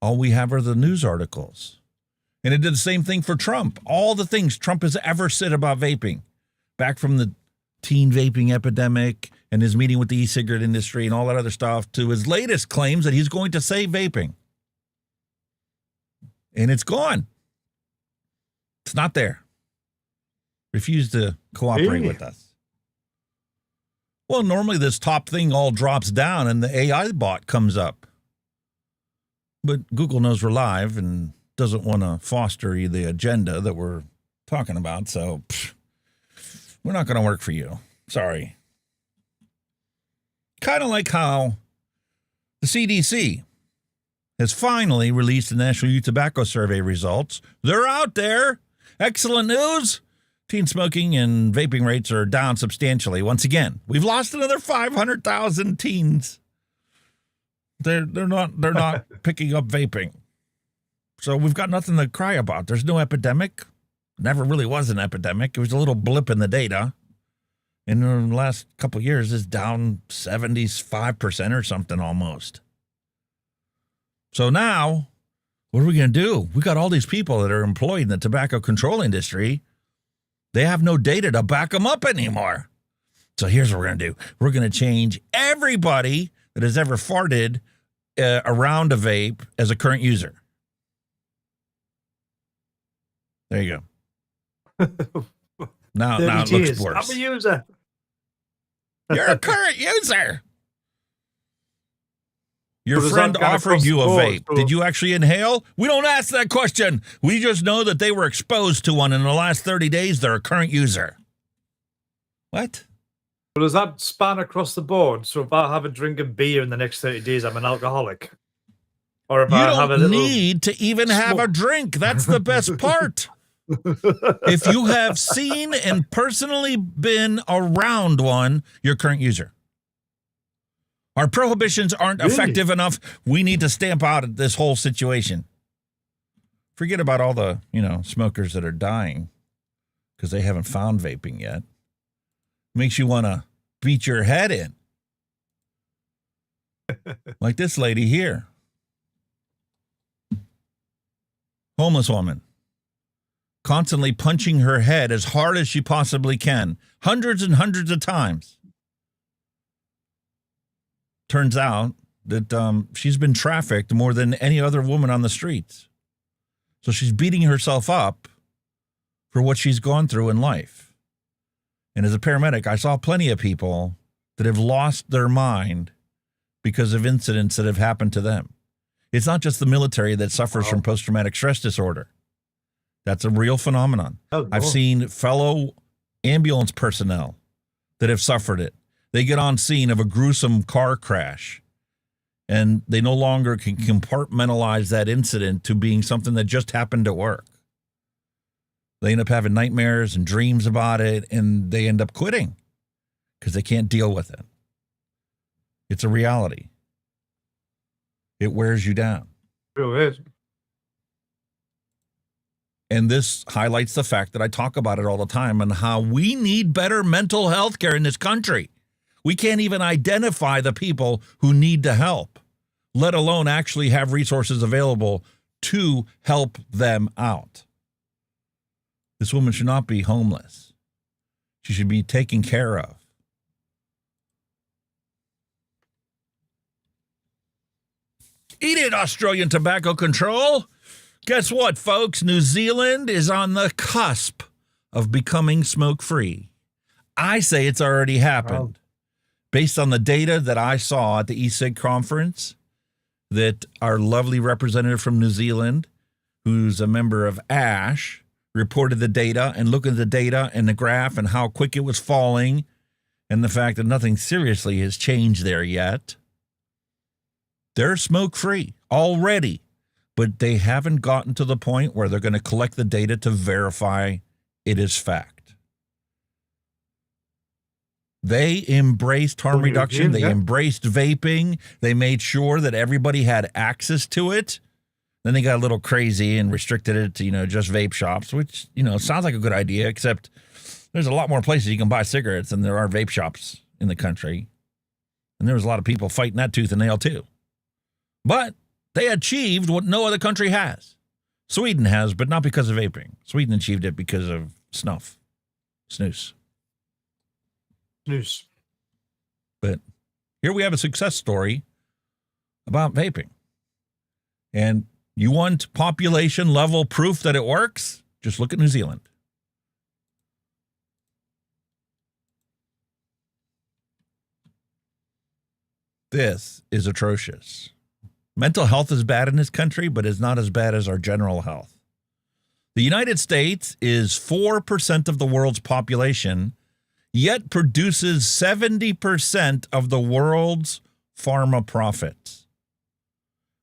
All we have are the news articles. And it did the same thing for Trump. All the things Trump has ever said about vaping, back from the teen vaping epidemic and his meeting with the e-cigarette industry and all that other stuff, to his latest claims that he's going to save vaping. And it's gone. It's not there. Refuse to cooperate with us. Well, normally this top thing all drops down and the AI bot comes up. But Google knows we're live and doesn't want to foster the agenda that we're talking about. So we're not going to work for you. Sorry. Kind of like how the CDC has finally released the National Youth Tobacco Survey results. They're out there. Excellent news. Teen smoking and vaping rates are down substantially. Once again, we've lost another 500,000 teens. They're not picking up vaping. So we've got nothing to cry about. There's no epidemic. Never really was an epidemic. It was a little blip in the data. In the last couple of years, it's down 75% or something almost. So now, what are we going to do? We got all these people that are employed in the tobacco control industry. They have no data to back them up anymore. So here's what we're going to do. We're going to change everybody that has ever farted around a vape as a current user. There you go. Now it looks worse. I'm a user. You're a current user. Your friend offered you a vape. Did you actually inhale? We don't ask that question. We just know that they were exposed to one in the last 30 days. They're a current user. What? But does that span across the board? So if I have a drink of beer in the next 30 days, I'm an alcoholic? Or if I have a little need to even have a drink. That's the best part. If you have seen and personally been around one, you're a current user. Our prohibitions aren't effective enough. We need to stamp out this whole situation. Forget about all the, smokers that are dying because they haven't found vaping yet. Makes you want to beat your head in. Like this lady here. Homeless woman. Constantly punching her head as hard as she possibly can. Hundreds and hundreds of times. Turns out that she's been trafficked more than any other woman on the streets. So she's beating herself up for what she's gone through in life. And as a paramedic, I saw plenty of people that have lost their mind because of incidents that have happened to them. It's not just the military that suffers from post-traumatic stress disorder. That's a real phenomenon. I've seen fellow ambulance personnel that have suffered it. They get on scene of a gruesome car crash, and they no longer can compartmentalize that incident to being something that just happened at work. They end up having nightmares and dreams about it, and they end up quitting because they can't deal with it. It's a reality. It wears you down. It really is. And this highlights the fact that I talk about it all the time and how we need better mental health care in this country. We can't even identify the people who need the help, let alone actually have resources available to help them out. This woman should not be homeless. She should be taken care of. Eat it, Australian tobacco control. Guess what, folks? New Zealand is on the cusp of becoming smoke-free. I say it's already happened. Based on the data that I saw at the e-cig conference, that our lovely representative from New Zealand, who's a member of ASH, reported the data and looked at the data and the graph and how quick it was falling and the fact that nothing seriously has changed there yet. They're smoke-free already. but they haven't gotten to the point where they're going to collect the data to verify it is fact. They embraced harm reduction. They embraced vaping. They made sure that everybody had access to it. Then they got a little crazy and restricted it to, just vape shops, which, sounds like a good idea, except there's a lot more places you can buy cigarettes than there are vape shops in the country. And there was a lot of people fighting that tooth and nail too. But they achieved what no other country has. Sweden has, but not because of vaping. Sweden achieved it because of snuff. Snus. Snus. But here we have a success story about vaping. And you want population level proof that it works? Just look at New Zealand. This is atrocious. Mental health is bad in this country, but it's not as bad as our general health. The United States is 4% of the world's population, yet produces 70% of the world's pharma profits.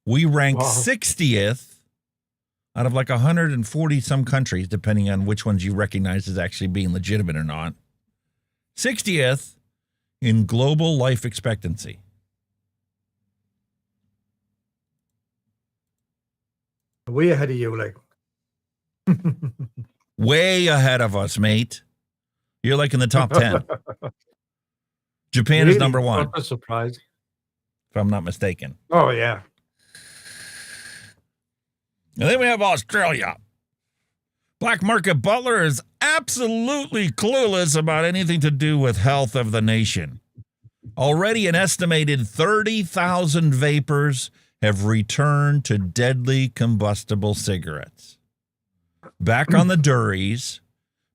We rank 60th out of like 140 some countries, depending on which ones you recognize as actually being legitimate or not. 60th in global life expectancy. Way ahead of you, like. Way ahead of us, mate. You're like in the top 10. Japan is number 1. That's a surprise. If I'm not mistaken. Oh, yeah. And then we have Australia. Black Market Butler is absolutely clueless about anything to do with health of the nation. Already an estimated 30,000 vapors have returned to deadly combustible cigarettes. Back on the durries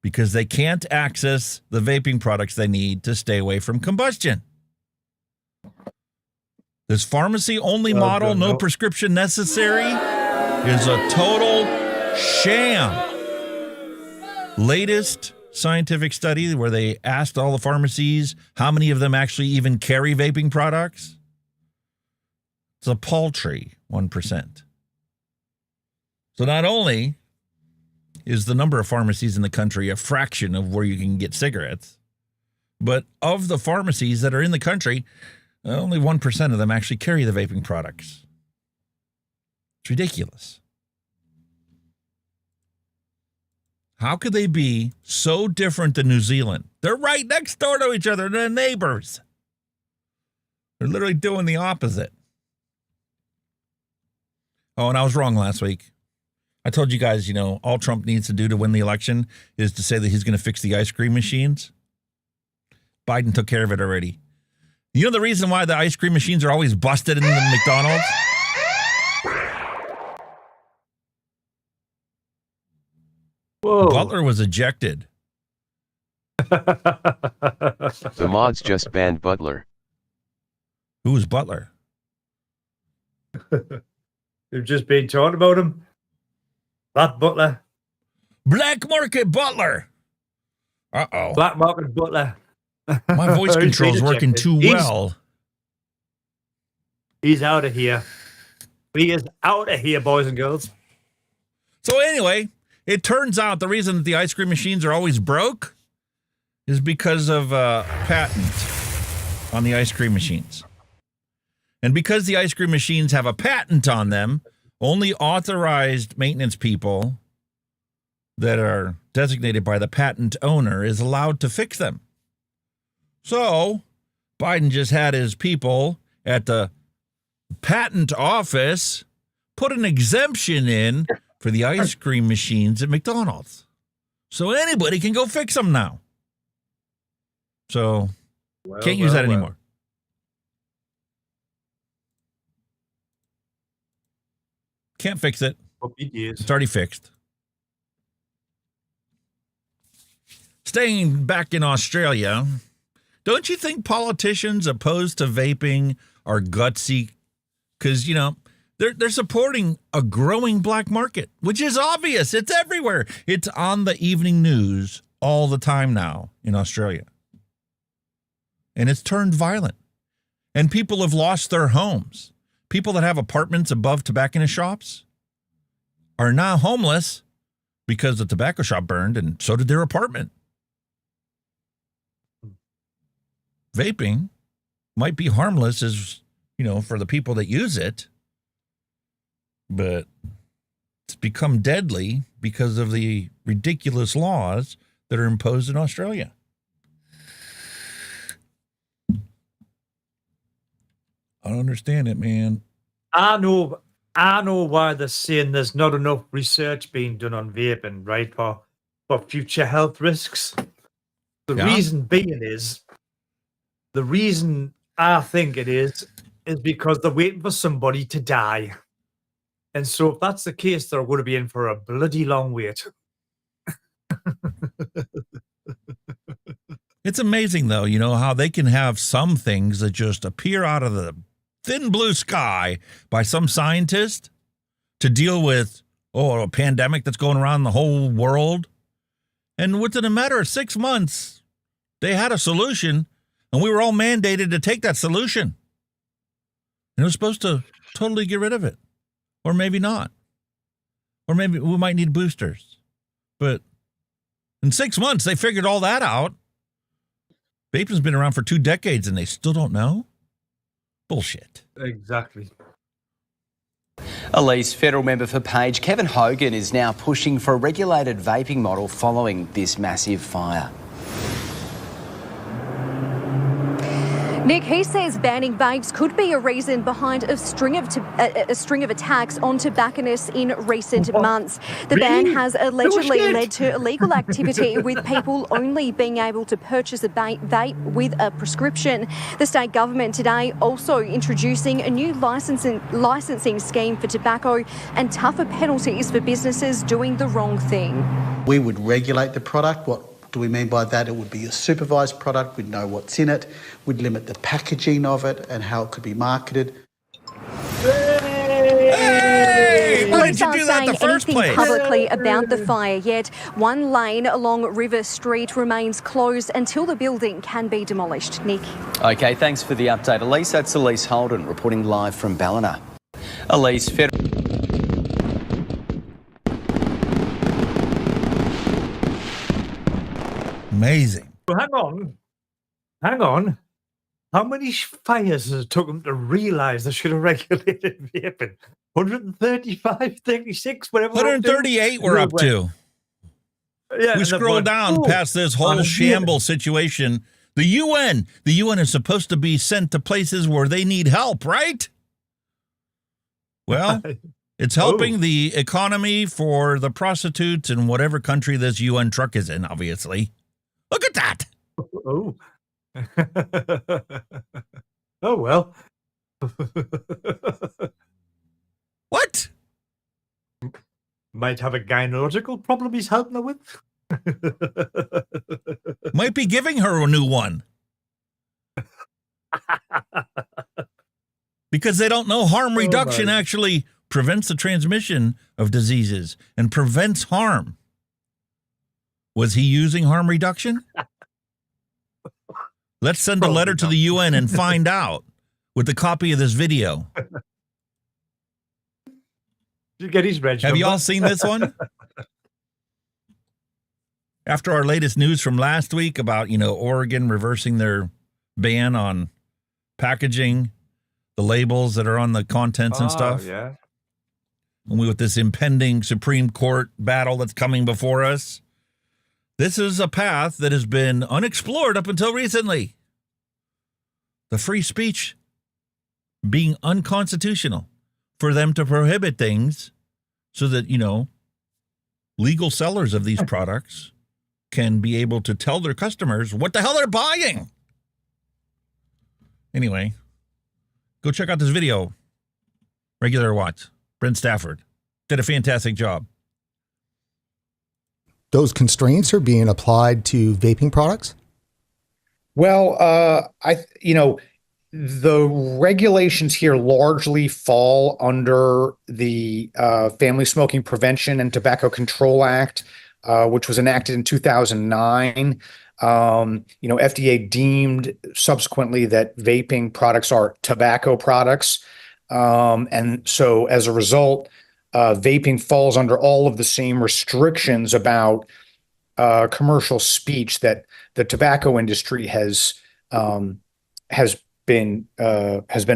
because they can't access the vaping products they need to stay away from combustion. This pharmacy-only model, no prescription necessary, is a total sham. Latest scientific study where they asked all the pharmacies how many of them actually even carry vaping products. It's a paltry 1%. So not only is the number of pharmacies in the country a fraction of where you can get cigarettes, but of the pharmacies that are in the country, only 1% of them actually carry the vaping products. It's ridiculous. How could they be so different than New Zealand? They're right next door to each other. They're neighbors. They're literally doing the opposite. Oh, and I was wrong last week. I told you guys, all Trump needs to do to win the election is to say that he's going to fix the ice cream machines. Biden took care of it already. You know the reason why the ice cream machines are always busted in the McDonald's? Whoa. Butler was ejected. The mods just banned Butler. Who was Butler? They've just been talking about him. That Butler. Black Market Butler. Uh-oh. Black Market Butler. My voice control is working too well. He's out of here. He is out of here, boys and girls. So anyway, it turns out the reason that the ice cream machines are always broke is because of a patent on the ice cream machines. And because the ice cream machines have a patent on them, only authorized maintenance people that are designated by the patent owner is allowed to fix them. So Biden just had his people at the patent office put an exemption in for the ice cream machines at McDonald's. So anybody can go fix them now. So can't use that anymore. Can't fix it. It's already fixed. Staying back in Australia, don't you think politicians opposed to vaping are gutsy? Because, they're supporting a growing black market, which is obvious. It's everywhere. It's on the evening news all the time now in Australia. And it's turned violent. And people have lost their homes. People that have apartments above tobacconist shops are now homeless because the tobacco shop burned, and so did their apartment. Vaping might be harmless as, for the people that use it, but it's become deadly because of the ridiculous laws that are imposed in Australia. I don't understand it, man. I know why they're saying there's not enough research being done on vaping, right, for future health risks. The reason I think it is because they're waiting for somebody to die. And so if that's the case, they're going to be in for a bloody long wait. It's amazing, though, how they can have some things that just appear out of the thin blue sky by some scientist to deal with, a pandemic that's going around the whole world. And within a matter of 6 months, they had a solution, and we were all mandated to take that solution. And it was supposed to totally get rid of it. Or maybe not. Or maybe we might need boosters. But in 6 months, they figured all that out. Vaping's been around for 2 decades, and they still don't know? Bullshit. Exactly. Elise, federal member for Page, Kevin Hogan is now pushing for a regulated vaping model following this massive fire. Nick, he says banning vapes could be a reason behind a string of attacks on tobacconists in recent months. The ban has allegedly led to illegal activity, with people only being able to purchase a vape with a prescription. The state government today also introducing a new licensing scheme for tobacco and tougher penalties for businesses doing the wrong thing. We would regulate the product. What do we mean by that? It would be a supervised product. We'd know what's in it. We'd limit the packaging of it and how it could be marketed. Hey! Why did you do that in the first place? Publicly about the fire yet. One lane along River Street remains closed until the building can be demolished. Nick. Okay, thanks for the update, Elise. That's Elise Holden reporting live from Ballina. Elise, Amazing. Well, hang on. How many fires has it took them to realise they should have regulated vaping? 135, 36, whatever. 138 we're up to. Yeah, we scroll down past this whole shambles situation. The UN is supposed to be sent to places where they need help, right? Well, it's helping the economy for the prostitutes in whatever country this UN truck is in, obviously. Look at that. Oh. Oh, well. What? Might have a gynecological problem he's helping her with. Might be giving her a new one. Because they don't know harm reduction actually prevents the transmission of diseases and prevents harm. Was he using harm reduction? Let's send a letter to the UN and find out with a copy of this video. Did you get his reg Have you all seen this one? After our latest news from last week about, Oregon reversing their ban on packaging, the labels that are on the contents and stuff. Yeah. And with this impending Supreme Court battle that's coming before us, this is a path that has been unexplored up until recently. The free speech being unconstitutional for them to prohibit things so that, legal sellers of these products can be able to tell their customers what the hell they're buying. Anyway, go check out this video. Regular Watts, Brent Stafford did a fantastic job. Those constraints are being applied to vaping products? Well, the regulations here largely fall under the Family Smoking Prevention and Tobacco Control Act, which was enacted in 2009. FDA deemed subsequently that vaping products are tobacco products. And so as a result, vaping falls under all of the same restrictions about commercial speech that the tobacco industry has been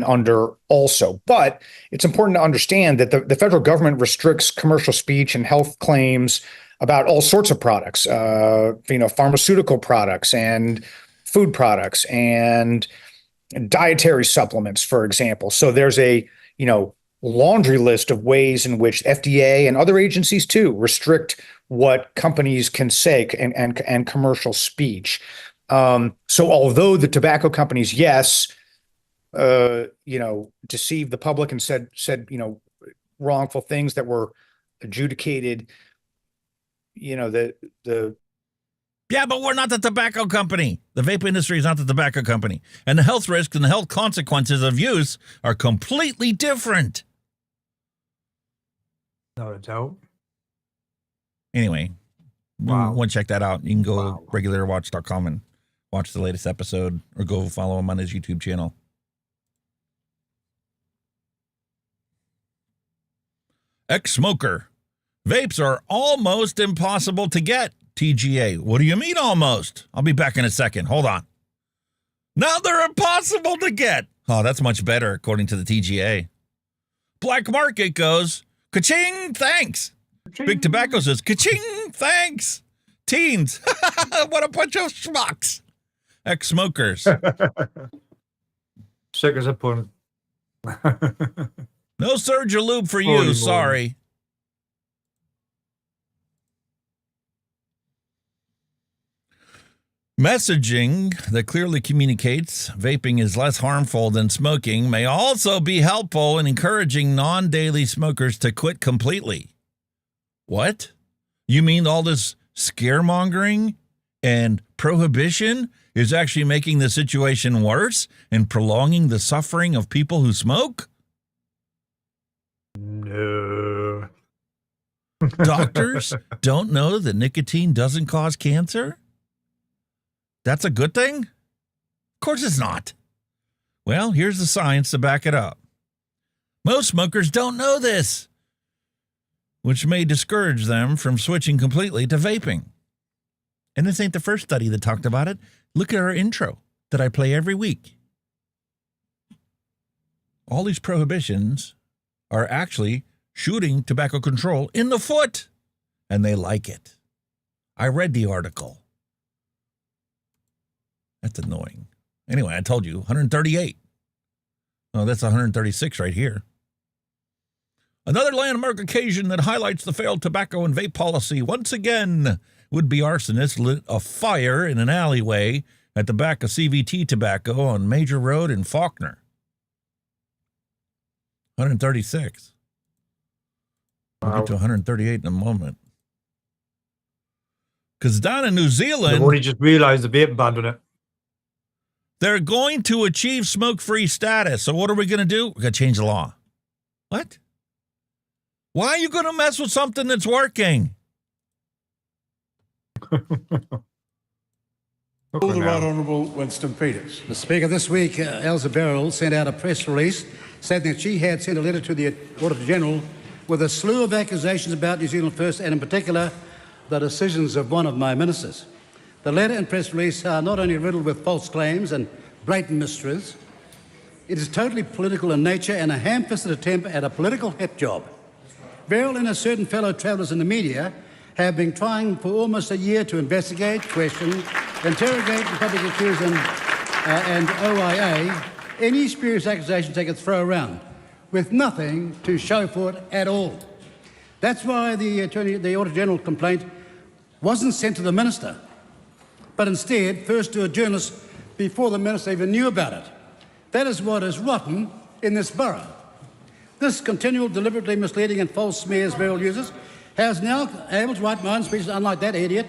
under also. But it's important to understand that the federal government restricts commercial speech and health claims about all sorts of products, pharmaceutical products and food products and dietary supplements, for example. So there's a laundry list of ways in which FDA and other agencies too restrict what companies can say and commercial speech. So although the tobacco companies, yes, deceived the public and said wrongful things that were adjudicated, Yeah, but we're not the tobacco company. The vape industry is not the tobacco company. And the health risks and the health consequences of use are completely different. No doubt. Anyway, you want to check that out. You can go regularwatch.com and watch the latest episode, or go follow him on his YouTube channel. Ex-smoker. Vapes are almost impossible to get. TGA. What do you mean almost? I'll be back in a second. Hold on. Now they're impossible to get. Oh, that's much better, according to the TGA. Black Market goes, ka-ching, thanks. Ka-ching. Big Tobacco says, ka-ching, thanks. Teens, what a bunch of schmucks. Ex-smokers. Sick as a pun. No Surge or Lube for you, sorry. Messaging that clearly communicates vaping is less harmful than smoking may also be helpful in encouraging non-daily smokers to quit completely. What? You mean all this scaremongering and prohibition is actually making the situation worse and prolonging the suffering of people who smoke? No. Doctors don't know that nicotine doesn't cause cancer? That's a good thing? Of course it's not. Well, here's the science to back it up. Most smokers don't know this, which may discourage them from switching completely to vaping. And this ain't the first study that talked about it. Look at our intro that I play every week. All these prohibitions are actually shooting tobacco control in the foot, and they like it. I read the article. That's annoying. Anyway, I told you, 138. Oh, that's 136 right here. Another landmark occasion that highlights the failed tobacco and vape policy. Once again, would-be arsonists lit a fire in an alleyway at the back of CVT Tobacco on Major Road in Faulkner. 136. We'll get to 138 in a moment. Because down in New Zealand... They've only just realized the vape ban on it. They're going to achieve smoke-free status. So what are we going to do? We're going to change the law. What? Why are you going to mess with something that's working? The Right Honourable Winston Peters. Mr. Speaker, this week, Elsa Beryl sent out a press release saying that she had sent a letter to the Auditor General with a slew of accusations about New Zealand First, and in particular, the decisions of one of my ministers. The letter and press release are not only riddled with false claims and blatant mistruths, it is totally political in nature and a ham-fisted attempt at a political hit job. Beryl and a certain fellow travellers in the media have been trying for almost a year to investigate, question, interrogate the public accused and OIA any spurious accusations they could throw around, with nothing to show for it at all. That's why the Auditor General complaint wasn't sent to the Minister, but instead first to a journalist before the Minister even knew about it. That is what is rotten in this borough. This continual, deliberately misleading and false smears Beryl uses has now able to write my own speeches, unlike that idiot.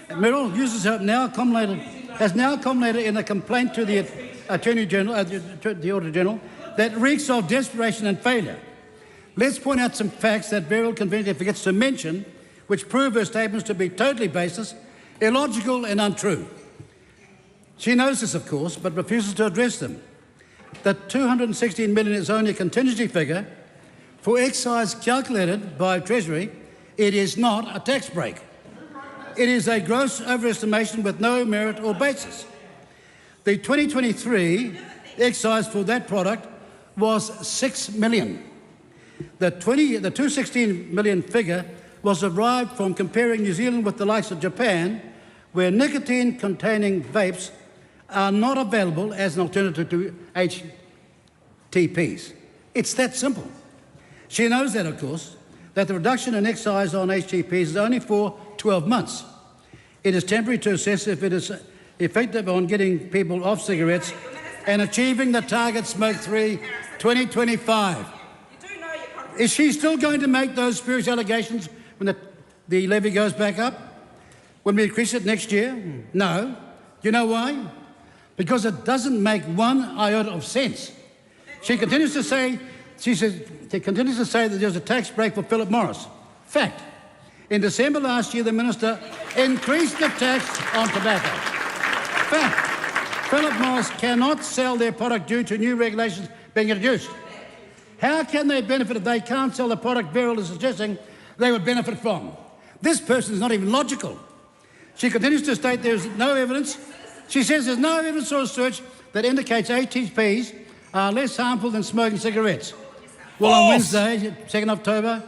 Beryl uses has now culminated in a complaint to the Attorney General, the Auditor General, that reeks of desperation and failure. Let's point out some facts that Beryl conveniently forgets to mention, which prove her statements to be totally baseless, illogical and untrue. She knows this, of course, but refuses to address them. That 216 million is only a contingency figure For excise calculated by Treasury, it is not a tax break. It is a gross overestimation with no merit or basis. The 2023 excise for that product was 6 million. The 216 million figure was derived from comparing New Zealand with the likes of Japan, where nicotine-containing vapes are not available as an alternative to HTPs. It's that simple. She knows that, of course, that the reduction in excise on HTPs is only for 12 months. It is temporary to assess if it is effective on getting people off cigarettes and achieving the target smoke-free 2025. Is she still going to make those spurious allegations when the levy goes back up? When we increase it next year? No. You know why? Because it doesn't make one iota of sense. She continues to say that there's a tax break for Philip Morris. Fact. In December last year, the minister increased the tax on tobacco. Fact. Philip Morris cannot sell their product due to new regulations being introduced. How can they benefit if they can't sell the product Beryl is suggesting they would benefit from? This person is not even logical. She continues to state there is no evidence. She says there's no evidence or research that indicates HTPs are less harmful than smoking cigarettes. Well, on Wednesday, 2nd October,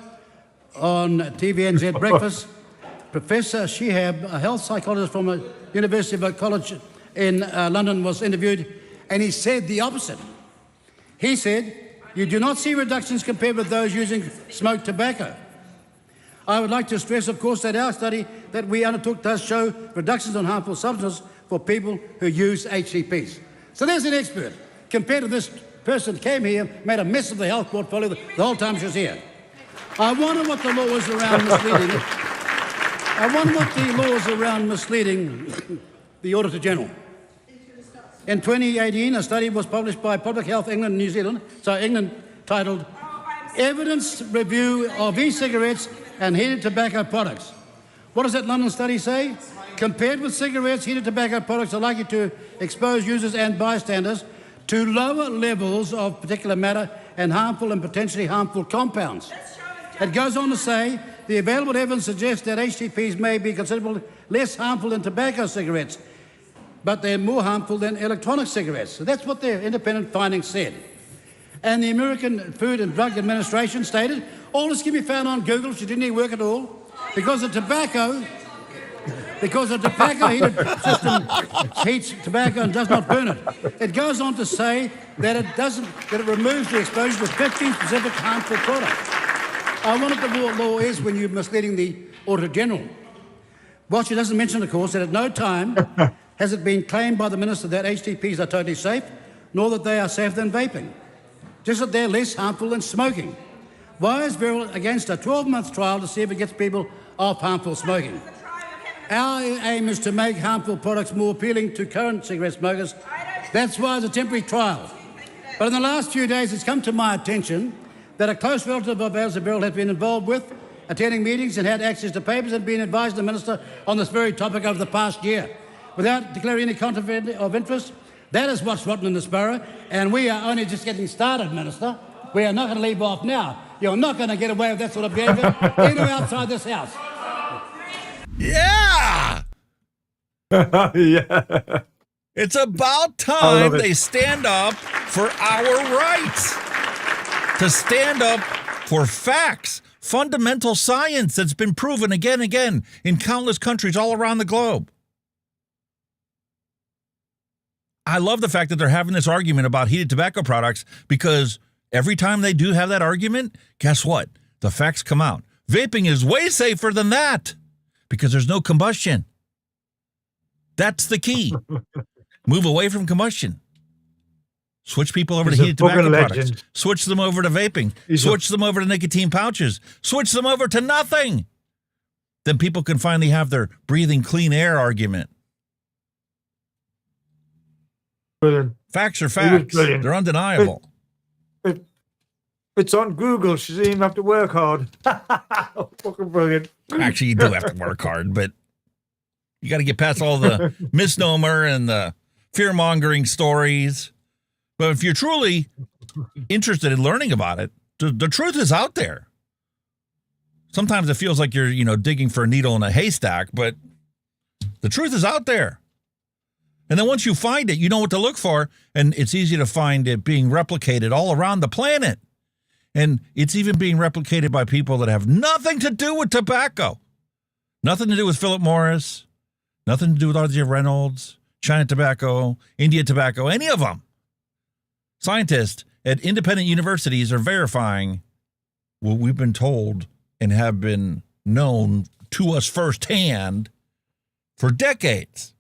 on TVNZ Breakfast, Professor Shihab, a health psychologist from the University of College in London, was interviewed, and he said the opposite. He said, you do not see reductions compared with those using smoked tobacco. I would like to stress, of course, that our study that we undertook does show reductions on harmful substances for people who use HCPs. So there's an expert compared to this person who came here, made a mess of the health portfolio the whole time she was here. I wonder what the law is around misleading. I wonder what the law is around misleading the Auditor General. In 2018, a study was published by Public Health England New Zealand, titled Evidence Review of E-Cigarettes and Heated Tobacco Products. What does that London study say? Compared with cigarettes, heated tobacco products are likely to expose users and bystanders to lower levels of particulate matter and harmful and potentially harmful compounds. It goes on to say, the available evidence suggests that HTPs may be considerably less harmful than tobacco cigarettes, but they're more harmful than electronic cigarettes. So that's what their independent findings said. And the American Food and Drug Administration stated, all this can be found on Google, she didn't even work at all, because the tobacco heated system heats tobacco and does not burn it. It goes on to say that it removes the exposure to 15 specific harmful products. I wonder what the law is when you're misleading the Auditor General. What she doesn't mention, of course, that at no time has it been claimed by the Minister that HTPs are totally safe, nor that they are safer than vaping, just that they're less harmful than smoking. Why is Beryl against a 12-month trial to see if it gets people off harmful smoking? Our aim is to make harmful products more appealing to current cigarette smokers. That's why it's a temporary trial. But in the last few days, it's come to my attention that a close relative of ours, Beryl, has been involved with, attending meetings and had access to papers and been advised the Minister on this very topic over the past year. Without declaring any conflict of interest, that is what's rotten in this borough, and we are only just getting started, Minister. We are not going to leave off now. You're not going to get away with that sort of behaviour in or outside this house. Yeah! Yeah. It's about time they stand up for our rights. To stand up for facts, fundamental science that's been proven again and again in countless countries all around the globe. I love the fact that they're having this argument about heated tobacco products because every time they do have that argument, guess what? The facts come out. Vaping is way safer than that because there's no combustion. That's the key. Move away from combustion. Switch people over to heated tobacco products. Switch them over to vaping. Switch them over to nicotine pouches. Switch them over to nothing. Then people can finally have their breathing clean air argument. Brilliant. Facts are facts. They're undeniable. It's on Google. She doesn't even have to work hard. Fucking brilliant. Actually, you do have to work hard, but you got to get past all the misnomer and the fear-mongering stories. But if you're truly interested in learning about it, The truth is out there. Sometimes it feels like you're, digging for a needle in a haystack, but the truth is out there. And then once you find it, you know what to look for, and it's easy to find it being replicated all around the planet. And it's even being replicated by people that have nothing to do with tobacco. Nothing to do with Philip Morris, nothing to do with R.J. Reynolds, China Tobacco, India Tobacco, any of them. Scientists at independent universities are verifying what we've been told and have been known to us firsthand for decades.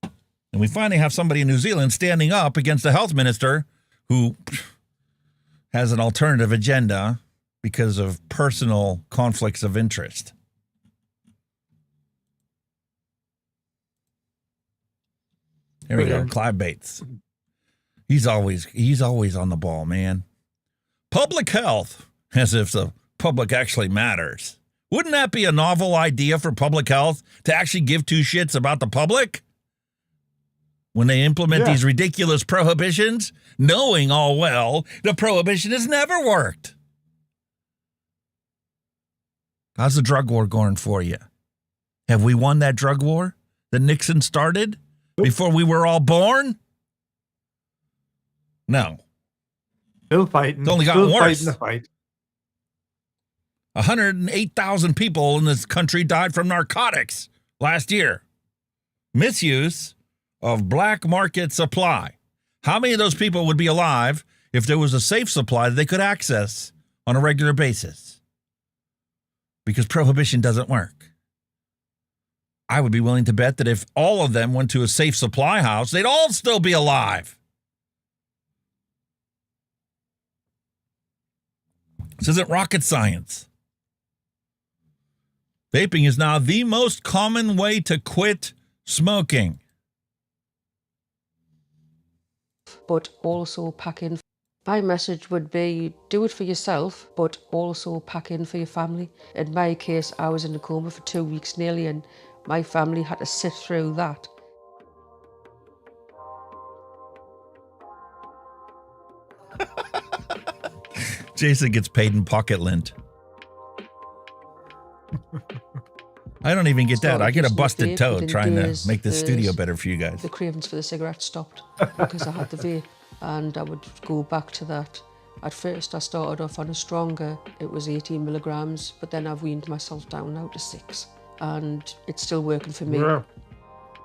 And we finally have somebody in New Zealand standing up against the health minister who has an alternative agenda because of personal conflicts of interest. There we go, Clive Bates. He's always on the ball, man. Public health, as if the public actually matters. Wouldn't that be a novel idea for public health, to actually give two shits about the public when they implement these ridiculous prohibitions, knowing all well the prohibition has never worked? How's the drug war going for you? Have we won that drug war that Nixon started before we were all born? No. Still fighting. It's only gotten worse. Fighting the fight. 108,000 people in this country died from narcotics last year. Misuse of black market supply. How many of those people would be alive if there was a safe supply that they could access on a regular basis? Because prohibition doesn't work. I would be willing to bet that if all of them went to a safe supply house, they'd all still be alive. This isn't rocket science. Vaping is now the most common way to quit smoking. But also pack in. My message would be, do it for yourself, but also pack in for your family. In my case, I was in a coma for 2 weeks nearly, and my family had to sit through that. Jason gets paid in pocket lint. I don't even get that. I get a busted toe trying to make this studio better for you guys. The cravings for the cigarette stopped because I had the vape, and I would go back to that. At first, I started off on a stronger. It was 18 milligrams, but then I've weaned myself down now to 6, and it's still working for me. Yeah.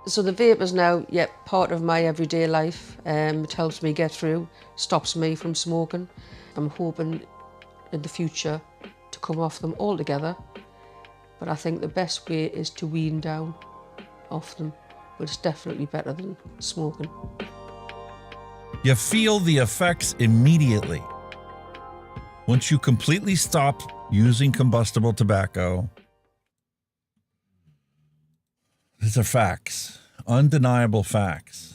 So the vape is now, part of my everyday life. It helps me get through, stops me from smoking. I'm hoping in the future to come off them altogether. But I think the best way is to wean down off them. But it's definitely better than smoking. You feel the effects immediately. Once you completely stop using combustible tobacco, these are facts, undeniable facts.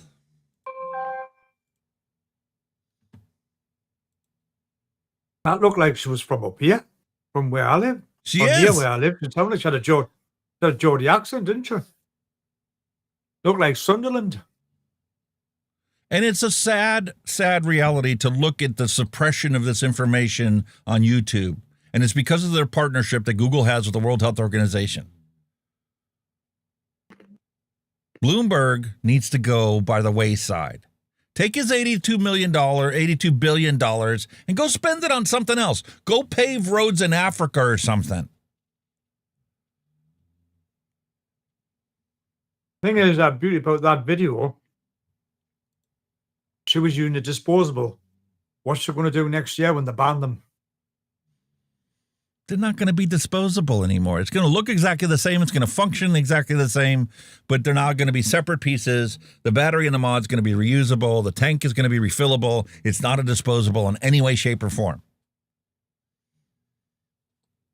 That looked like she was from up here, from where I live. She from is. Here where I live. She sounded like she had a Geordie accent, didn't she? Looked like Sunderland. And it's a sad, sad reality to look at the suppression of this information on YouTube. And it's because of their partnership that Google has with the World Health Organization. Bloomberg needs to go by the wayside. Take his $82 billion, and go spend it on something else. Go pave roads in Africa or something. Thing is, that beauty about that video, she was using a disposable. What's she going to do next year when they ban them? They're not going to be disposable anymore. It's going to look exactly the same. It's going to function exactly the same, but they're now going to be separate pieces. The battery in the mod is going to be reusable. The tank is going to be refillable. It's not a disposable in any way, shape, or form.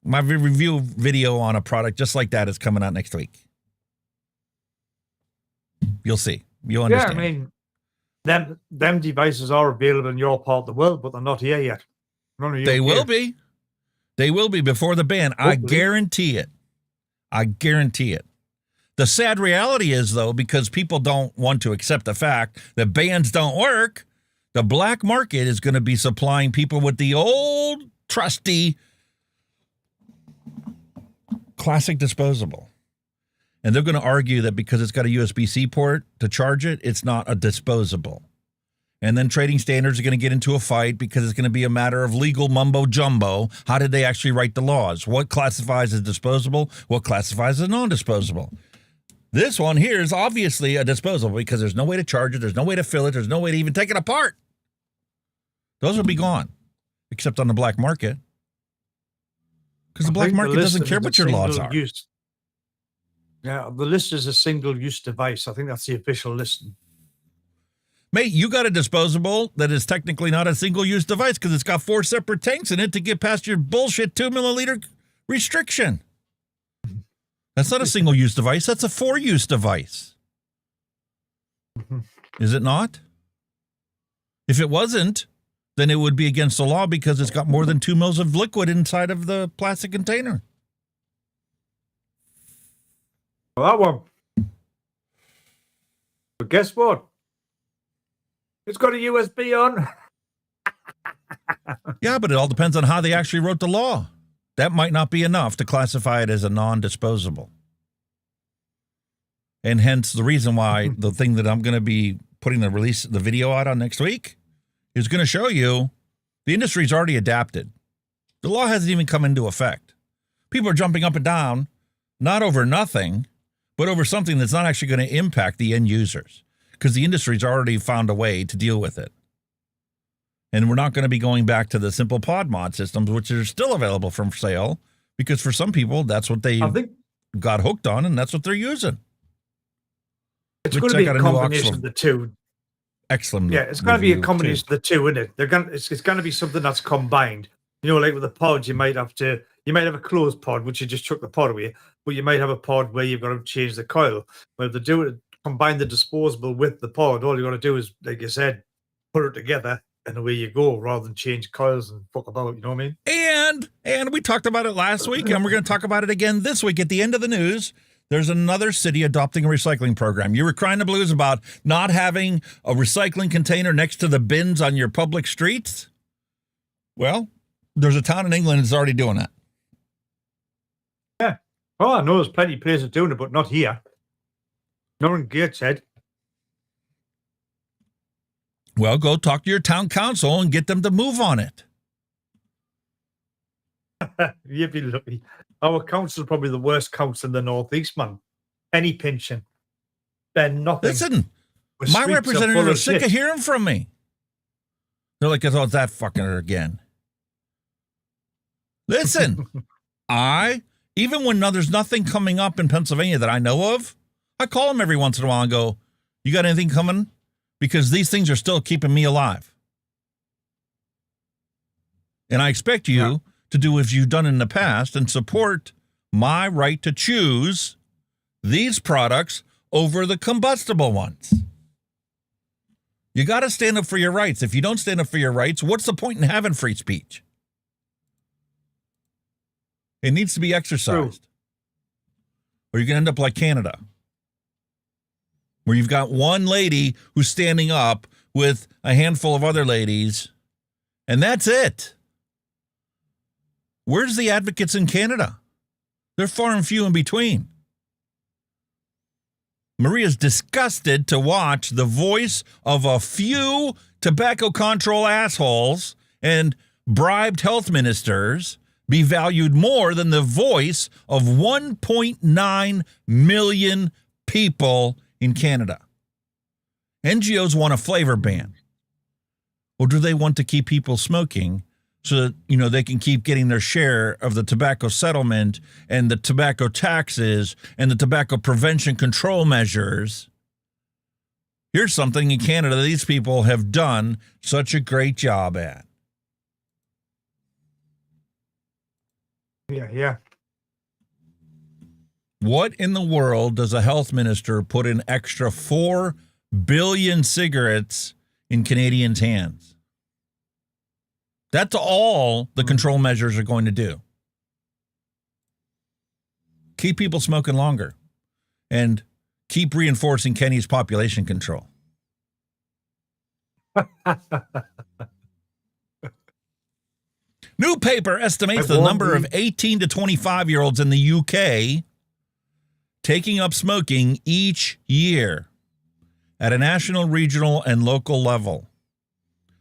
My review video on a product just like that is coming out next week. You'll see. You'll understand. Yeah, I mean, them devices are available in your part of the world, but they're not here yet. They will be. They will be before the ban. Hopefully. I guarantee it. I guarantee it. The sad reality is, though, because people don't want to accept the fact that bans don't work, The black market is going to be supplying people with the old trusty classic disposable. And they're going to argue that because it's got a USB-C port to charge it, it's not a disposable. And then trading standards are going to get into a fight because it's going to be a matter of legal mumbo jumbo. How did they actually write the laws? What classifies as disposable? What classifies as non-disposable? This one here is obviously a disposable because there's no way to charge it. There's no way to fill it. There's no way to even take it apart. Those will be gone, except on the black market. Because the black market doesn't care what your laws are. Yeah, the list is a single-use device. I think that's the official listing. Mate, you got a disposable that is technically not a single-use device because it's got 4 separate tanks in it to get past your bullshit 2 milliliter restriction. That's not a single-use device. That's a 4-use device. Is it not? If it wasn't, then it would be against the law because it's got more than 2 mils of liquid inside of the plastic container. Well, that one. But guess what? It's got a USB on. Yeah, but it all depends on how they actually wrote the law. That might not be enough to classify it as a non-disposable. And hence the reason why the thing that I'm going to be putting the video out on next week is going to show you the industry's already adapted. The law hasn't even come into effect. People are jumping up and down, not over nothing, but over something that's not actually going to impact the end users because the industry's already found a way to deal with it. And we're not going to be going back to the simple pod mod systems, which are still available for sale, because for some people, that's what they got hooked on, and that's what they're using. It's going to be a combination of the two. Excellent. Yeah, it's going to be a combination of the two, isn't it? It's going to be something that's combined. You know, like with the pods, you might have a closed pod, which you just chuck the pod away, but you might have a pod where you've got to change the coil. But if they do it, combine the disposable with the pod, all you got to do is, like you said, put it together and away you go, rather than change coils and fuck about, you know what I mean? And we talked about it last week, and we're going to talk about it again this week. At the end of the news, there's another city adopting a recycling program. You were crying the blues about not having a recycling container next to the bins on your public streets. Well, there's a town in England that's already doing that. Yeah. Oh, I know there's plenty of places doing it, but not here. Not in Gateshead. Well, go talk to your town council and get them to move on it. You'd be lucky. Our council is probably the worst council in the Northeast, man. Any pension. They're nothing. Listen, my representatives are sick of hearing from me. They're like, oh, it's that fucker again. Listen, even when there's nothing coming up in Pennsylvania that I know of, I call them every once in a while and go, you got anything coming? Because these things are still keeping me alive. And I expect you to do as you've done in the past and support my right to choose these products over the combustible ones. You got to stand up for your rights. If you don't stand up for your rights, what's the point in having free speech? It needs to be exercised. Or you're going to end up like Canada, where you've got one lady who's standing up with a handful of other ladies, and that's it. Where's the advocates in Canada? They're far and few in between. Maria's disgusted to watch the voice of a few tobacco control assholes and bribed health ministers be valued more than the voice of 1.9 million people in Canada. NGOs want a flavor ban. Or do they want to keep people smoking so that, they can keep getting their share of the tobacco settlement and the tobacco taxes and the tobacco prevention control measures? Here's something in Canada that these people have done such a great job at. Yeah. What in the world does a health minister put an extra 4 billion cigarettes in Canadians' hands? That's all the control measures are going to do. Keep people smoking longer and keep reinforcing Kenny's population control. New paper estimates the number of 18 to 25-year-olds in the UK taking up smoking each year at a national, regional, and local level.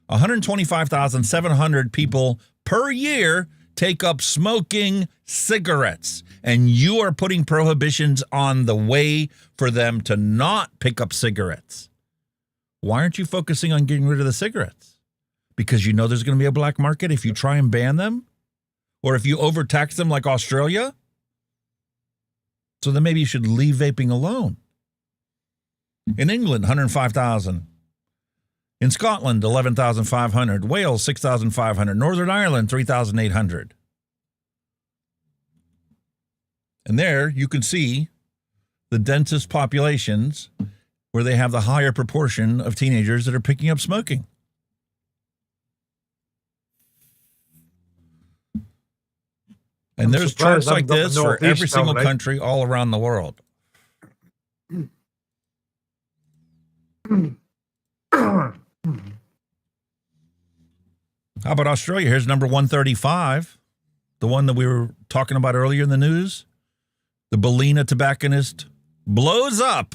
125,700 people per year take up smoking cigarettes, and you are putting prohibitions on the way for them to not pick up cigarettes. Why aren't you focusing on getting rid of the cigarettes? Because you know there's going to be a black market if you try and ban them? Or if you overtax them like Australia? So then maybe you should leave vaping alone. In England, 105,000. In Scotland, 11,500. Wales, 6,500. Northern Ireland, 3,800. And there you can see the densest populations where they have the higher proportion of teenagers that are picking up smoking. And there's charts like this for every single country all around the world. How about Australia? Here's number 135, the one that we were talking about earlier in the news. The Ballina Tobacconist blows up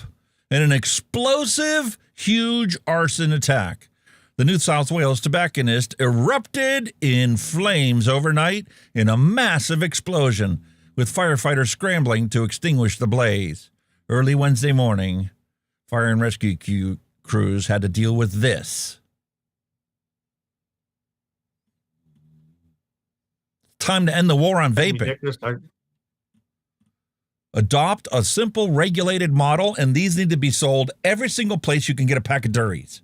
in an explosive, huge arson attack. The New South Wales Tobacconist erupted in flames overnight in a massive explosion, with firefighters scrambling to extinguish the blaze. Early Wednesday morning, fire and rescue crews had to deal with this. Time to end the war on vaping. Adopt a simple regulated model, and these need to be sold every single place you can get a pack of Duries.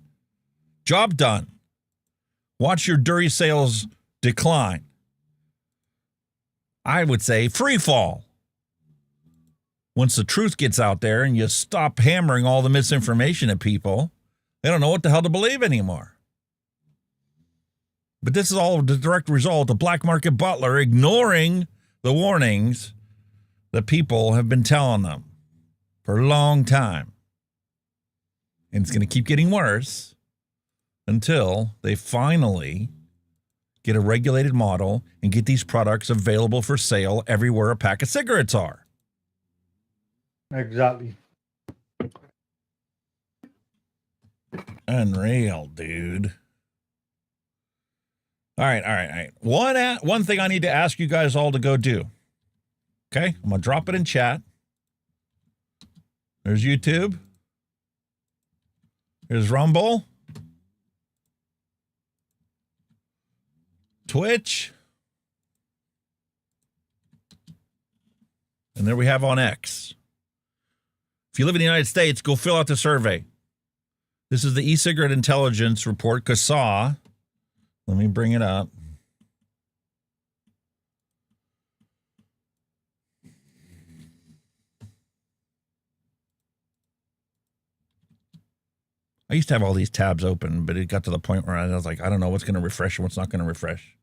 Job done. Watch your Dury sales decline. I would say free fall. Once the truth gets out there and you stop hammering all the misinformation at people, they don't know what the hell to believe anymore. But this is all the direct result of Black Market Butler ignoring the warnings that people have been telling them for a long time. And it's going to keep getting worse until they finally get a regulated model and get these products available for sale everywhere a pack of cigarettes are. Exactly. Unreal, dude. All right. One thing I need to ask you guys all to go do. Okay? I'm going to drop it in chat. There's YouTube. There's Rumble. Twitch. And there we have on X. If you live in the United States, go fill out the survey. This is the e-cigarette intelligence report, CASA. Let me bring it up. I used to have all these tabs open, but it got to the point where I was like, I don't know what's going to refresh and what's not going to refresh.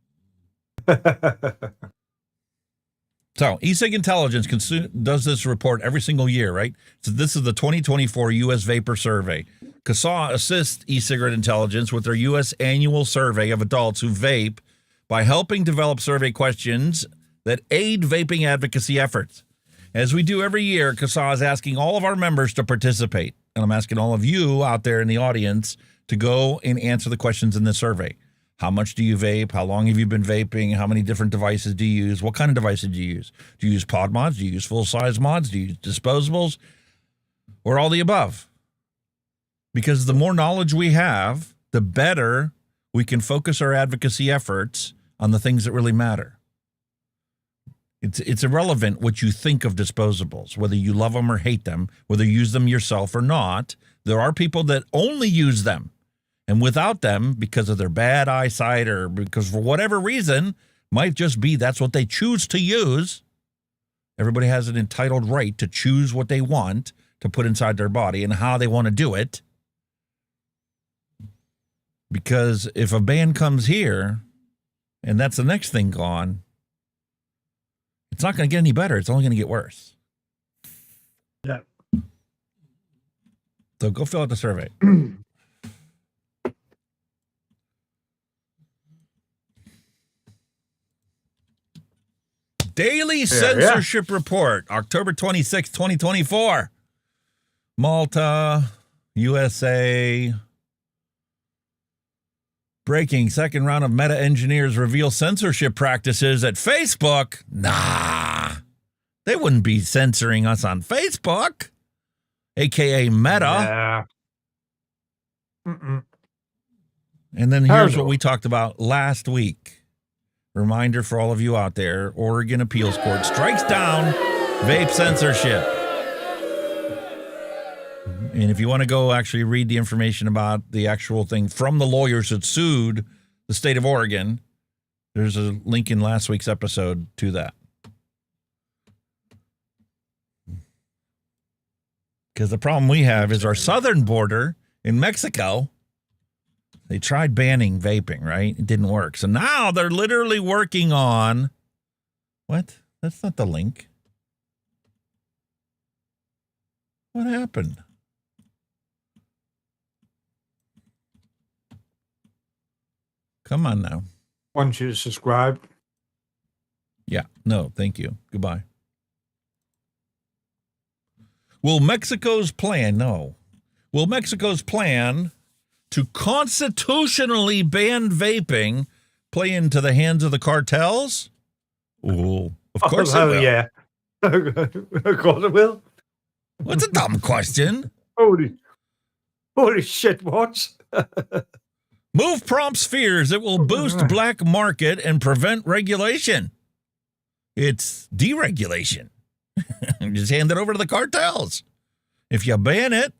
So, eSig Intelligence does this report every single year, right? So this is the 2024 U.S. Vapor Survey. CASA assists e-cigarette intelligence with their U.S. annual survey of adults who vape by helping develop survey questions that aid vaping advocacy efforts. As we do every year, CASA is asking all of our members to participate. And I'm asking all of you out there in the audience to go and answer the questions in this survey. How much do you vape? How long have you been vaping? How many different devices do you use? What kind of devices do you use? Do you use pod mods? Do you use full-size mods? Do you use disposables? Or all the above? Because the more knowledge we have, the better we can focus our advocacy efforts on the things that really matter. It's irrelevant what you think of disposables, whether you love them or hate them, whether you use them yourself or not. There are people that only use them. And without them, because of their bad eyesight or because for whatever reason, might just be that's what they choose to use. Everybody has an entitled right to choose what they want to put inside their body and how they want to do it. Because if a ban comes here and that's the next thing gone, it's not going to get any better. It's only going to get worse. Yeah. So go fill out the survey. Daily Censorship Report, October 26, 2024. Malta, USA. Breaking, second round of Meta engineers reveal censorship practices at Facebook. Nah, they wouldn't be censoring us on Facebook, a.k.a. Meta. Yeah. And then here's what we talked about last week. Reminder for all of you out there, Oregon Appeals Court strikes down vape censorship. And if you want to go actually read the information about the actual thing from the lawyers that sued the state of Oregon, there's a link in last week's episode to that. Because the problem we have is our southern border in Mexico. They tried banning vaping, right? It didn't work. So now they're literally working on... What? That's not the link. What happened? Come on now. Want you to subscribe? Yeah. No, thank you. Goodbye. Will Mexico's plan to constitutionally ban vaping play into the hands of the cartels? Oh, of course it will. Yeah. Of course it will. What's a dumb question? Holy shit, what? Move prompts fears it will boost black market and prevent regulation. It's deregulation. Just hand it over to the cartels. If you ban it,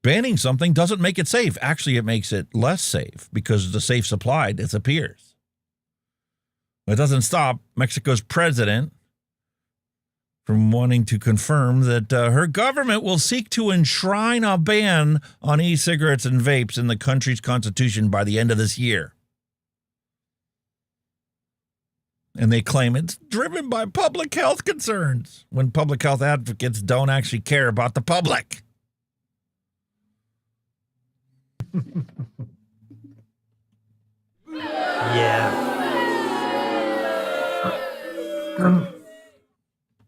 banning something doesn't make it safe. Actually, it makes it less safe because the safe supply disappears. It doesn't stop Mexico's president from wanting to confirm that her government will seek to enshrine a ban on e-cigarettes and vapes in the country's constitution by the end of this year. And they claim it's driven by public health concerns when public health advocates don't actually care about the public.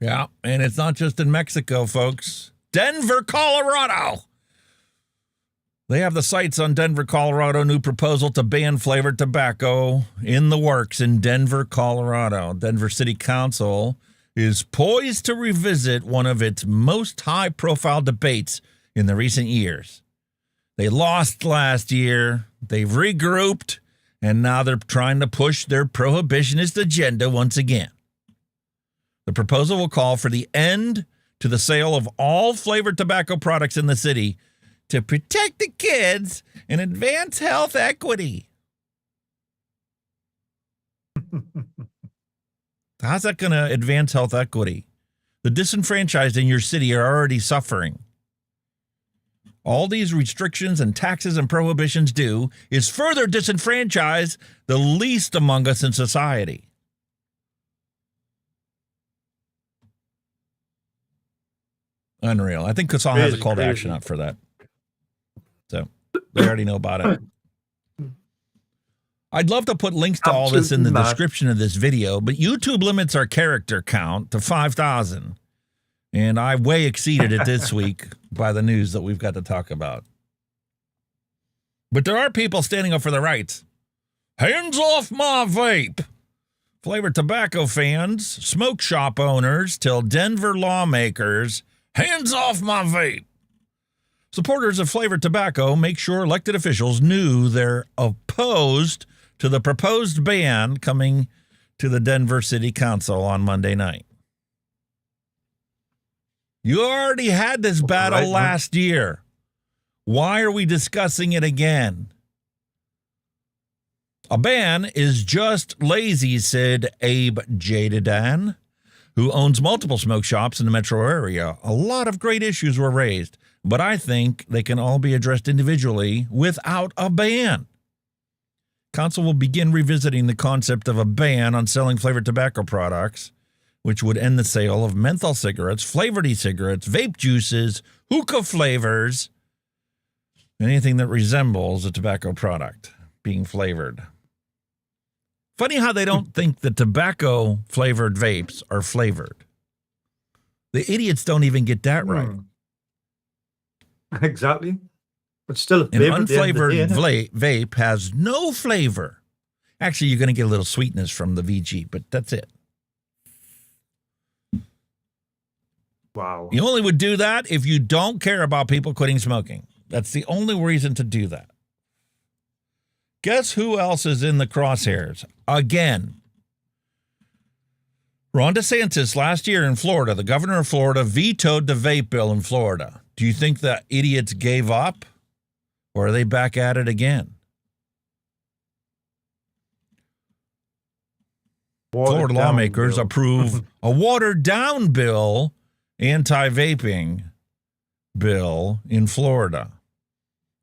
Yeah, and it's not just in Mexico, folks. Denver, Colorado. They have the sights on Denver, Colorado. New proposal to ban flavored tobacco in the works in Denver, Colorado. Denver City Council is poised to revisit one of its most high-profile debates in the recent years. They lost last year. They've regrouped, and now they're trying to push their prohibitionist agenda once again. The proposal will call for the end to the sale of all flavored tobacco products in the city to protect the kids and advance health equity. How's that going to advance health equity? The disenfranchised in your city are already suffering. All these restrictions and taxes and prohibitions do is further disenfranchise the least among us in society. Unreal. I think Casal has a call to action up for that. So they already know about it. I'd love to put links to all this in the description of this video, but YouTube limits our character count to 5,000. And I way exceeded it this week by the news that we've got to talk about. But there are people standing up for their rights. Hands off my vape. Flavored tobacco fans, smoke shop owners, till Denver lawmakers, hands off my vape. Supporters of flavored tobacco make sure elected officials knew they're opposed to the proposed ban coming to the Denver City Council on Monday night. You already had this battle last year. Why are we discussing it again? A ban is just lazy, said Abe Jadadan, who owns multiple smoke shops in the metro area. A lot of great issues were raised, but I think they can all be addressed individually without a ban. Council will begin revisiting the concept of a ban on selling flavored tobacco products, which would end the sale of menthol cigarettes, flavored e-cigarettes, vape juices, hookah flavors, anything that resembles a tobacco product being flavored. Funny how they don't think the tobacco-flavored vapes are flavored. The idiots don't even get that right. Exactly. But still, An unflavored vape has no flavor. Actually, you're going to get a little sweetness from the VG, but that's it. Wow. You only would do that if you don't care about people quitting smoking. That's the only reason to do that. Guess who else is in the crosshairs? Again. Ron DeSantis last year in Florida, the governor of Florida, vetoed the vape bill in Florida. Do you think the idiots gave up? Or are they back at it again? Florida lawmakers approve a watered-down bill, anti-vaping bill in Florida.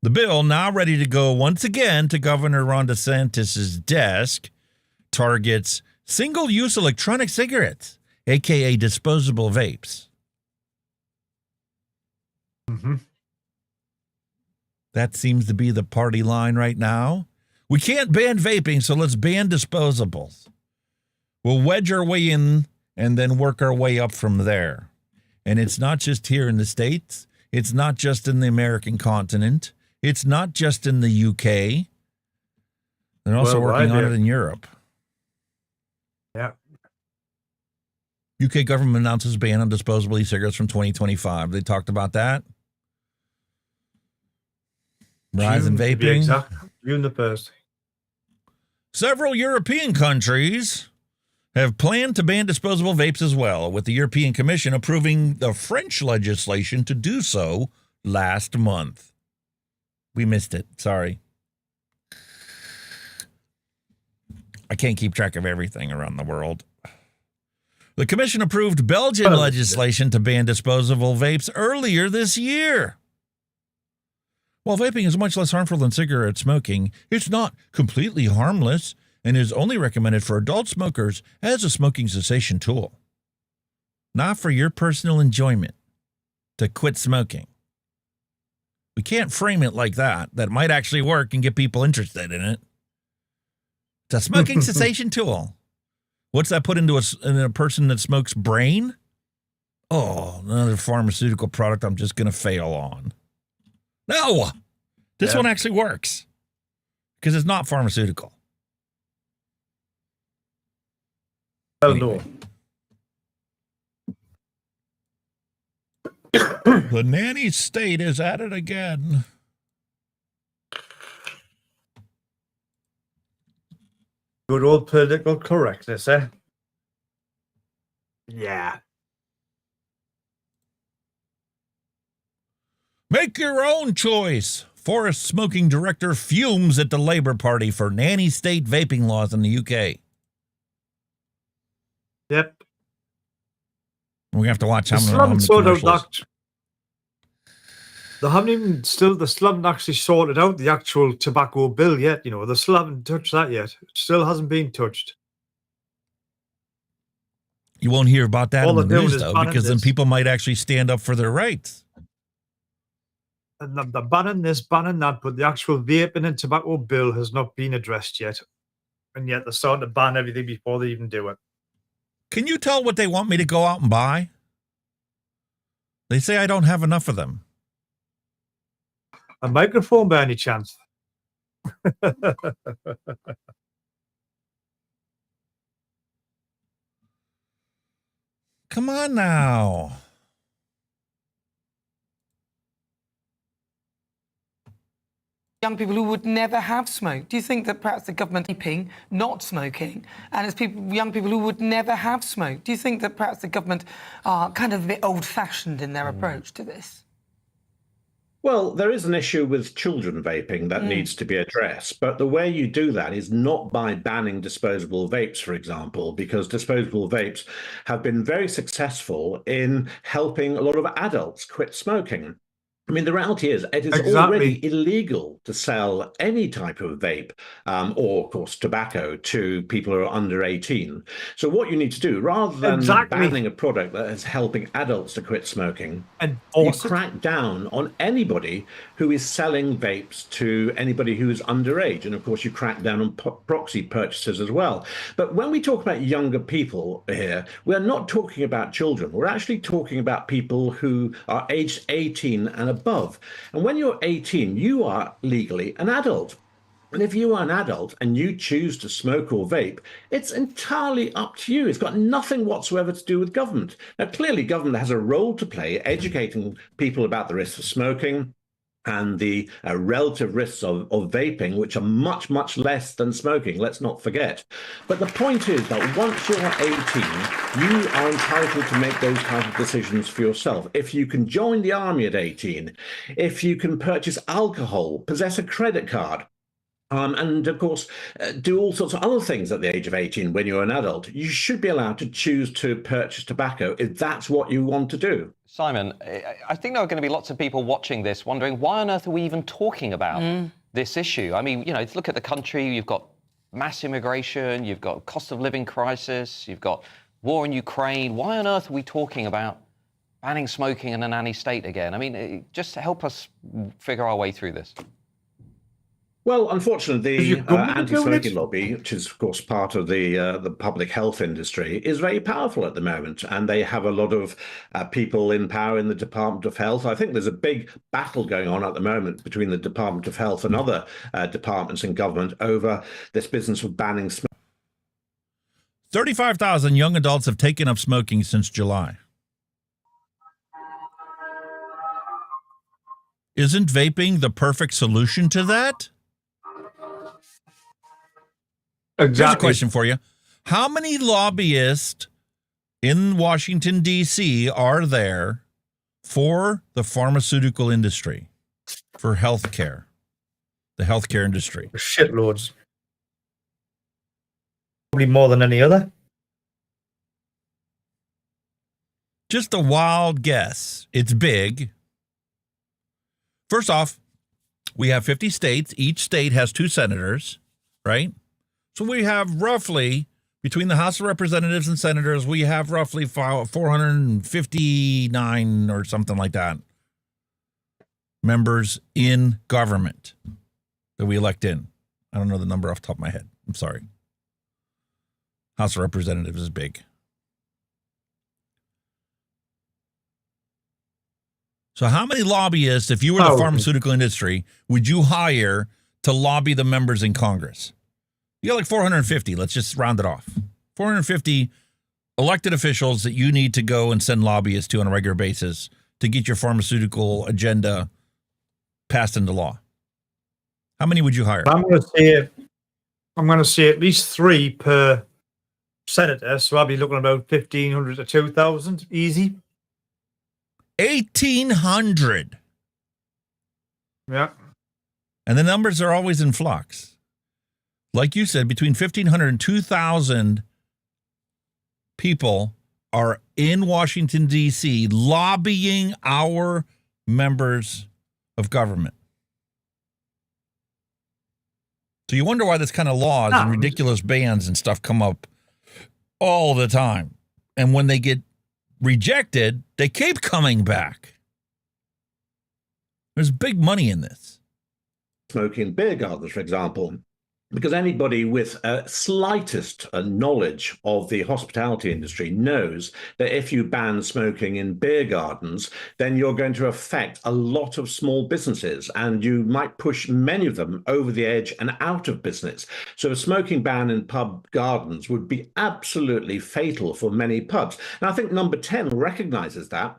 The bill, now ready to go once again to Governor Ron DeSantis' desk, targets single-use electronic cigarettes, a.k.a. disposable vapes. Mm-hmm. That seems to be the party line right now. We can't ban vaping, so let's ban disposables. We'll wedge our way in and then work our way up from there. And it's not just here in the States. It's not just in the American continent. It's not just in the UK. They're also working on it in Europe. Yeah. UK government announces a ban on disposable e-cigarettes from 2025. They talked about that. Rise in vaping. June the 1st. Several European countries have planned to ban disposable vapes as well, with the European Commission approving the French legislation to do so last month. We missed it. Sorry. I can't keep track of everything around the world. The Commission approved Belgian legislation to ban disposable vapes earlier this year. While vaping is much less harmful than cigarette smoking, it's not completely harmless and is only recommended for adult smokers as a smoking cessation tool, not for your personal enjoyment to quit smoking. We can't frame it like that. That might actually work and get people interested in it. It's a smoking cessation tool. What's that put into a person that smokes brain? Oh, another pharmaceutical product I'm just going to fail on. No, this one actually works because it's not pharmaceutical. Oh, anyway. The nanny state is at it again. Good old political correctness, eh? Yeah. Make your own choice. Forest smoking director fumes at the Labour Party for nanny state vaping laws in the UK. Yep. We're going to have to watch how many commercials. They still haven't actually sorted out the actual tobacco bill yet. You know, they still haven't touched that yet. It still hasn't been touched. You won't hear about that in the news, though, because then people might actually stand up for their rights. And they're banning this, banning that, but the actual vaping and tobacco bill has not been addressed yet. And yet they're starting to ban everything before they even do it. Can you tell what they want me to go out and buy? They say I don't have enough of them. A microphone by any chance? Come on now. Young people who would never have smoked. Do you think that perhaps the government vaping, not smoking, and it's young people who would never have smoked? Do you think that perhaps the government are kind of a bit old-fashioned in their approach to this? Well, there is an issue with children vaping that needs to be addressed, but the way you do that is not by banning disposable vapes, for example, because disposable vapes have been very successful in helping a lot of adults quit smoking. I mean, the reality is it is already illegal to sell any type of vape or, of course, tobacco to people who are under 18. So what you need to do, rather than banning a product that is helping adults to quit smoking, you crack down on anybody who is selling vapes to anybody who is underage. And, of course, you crack down on proxy purchases as well. But when we talk about younger people here, we're not talking about children. We're actually talking about people who are aged 18 and above. And when you're 18, you are legally an adult. And if you are an adult and you choose to smoke or vape, it's entirely up to you. It's got nothing whatsoever to do with government. Now, clearly, government has a role to play educating people about the risks of smoking and the relative risks of vaping, which are much, much less than smoking, let's not forget. But the point is that once you're 18, you are entitled to make those kinds of decisions for yourself. If you can join the army at 18, if you can purchase alcohol, possess a credit card, and, of course, do all sorts of other things at the age of 18 when you're an adult, you should be allowed to choose to purchase tobacco if that's what you want to do. Simon, I think there are going to be lots of people watching this wondering, why on earth are we even talking about this issue? I mean, you know, look at the country. You've got mass immigration, you've got cost of living crisis, you've got war in Ukraine. Why on earth are we talking about banning smoking in a nanny state again? I mean, just to help us figure our way through this. Well, unfortunately, the anti-smoking lobby, which is, of course, part of the public health industry, is very powerful at the moment, and they have a lot of people in power in the Department of Health. I think there's a big battle going on at the moment between the Department of Health and other departments in government over this business of banning smoking. 35,000 young adults have taken up smoking since July. Isn't vaping the perfect solution to that? Exactly. Here's a question for you. How many lobbyists in Washington, D.C. are there for the pharmaceutical industry, for healthcare, the healthcare industry? Shitloads. Probably more than any other. Just a wild guess. It's big. First off, we have 50 states. Each state has 2 senators, right? So we have roughly, between the House of Representatives and Senators, we have roughly 459 or something like that members in government that we elect in. I don't know the number off the top of my head. I'm sorry. House of Representatives is big. So how many lobbyists, if you were the pharmaceutical industry, would you hire to lobby the members in Congress? You got like 450. Let's just round it off. 450 elected officials that you need to go and send lobbyists to on a regular basis to get your pharmaceutical agenda passed into law. How many would you hire? I'm going to say at least 3 per senator. So I'll be looking about 1,500 to 2,000, easy. 1,800. Yeah. And the numbers are always in flux. Like you said, between 1,500 and 2,000 people are in Washington, D.C., lobbying our members of government. So you wonder why this kind of laws and ridiculous bans and stuff come up all the time. And when they get rejected, they keep coming back. There's big money in this. Smoking beer gardens, for example. Because anybody with slightest knowledge of the hospitality industry knows that if you ban smoking in beer gardens, then you're going to affect a lot of small businesses, and you might push many of them over the edge and out of business. So a smoking ban in pub gardens would be absolutely fatal for many pubs. And I think number 10 recognizes that.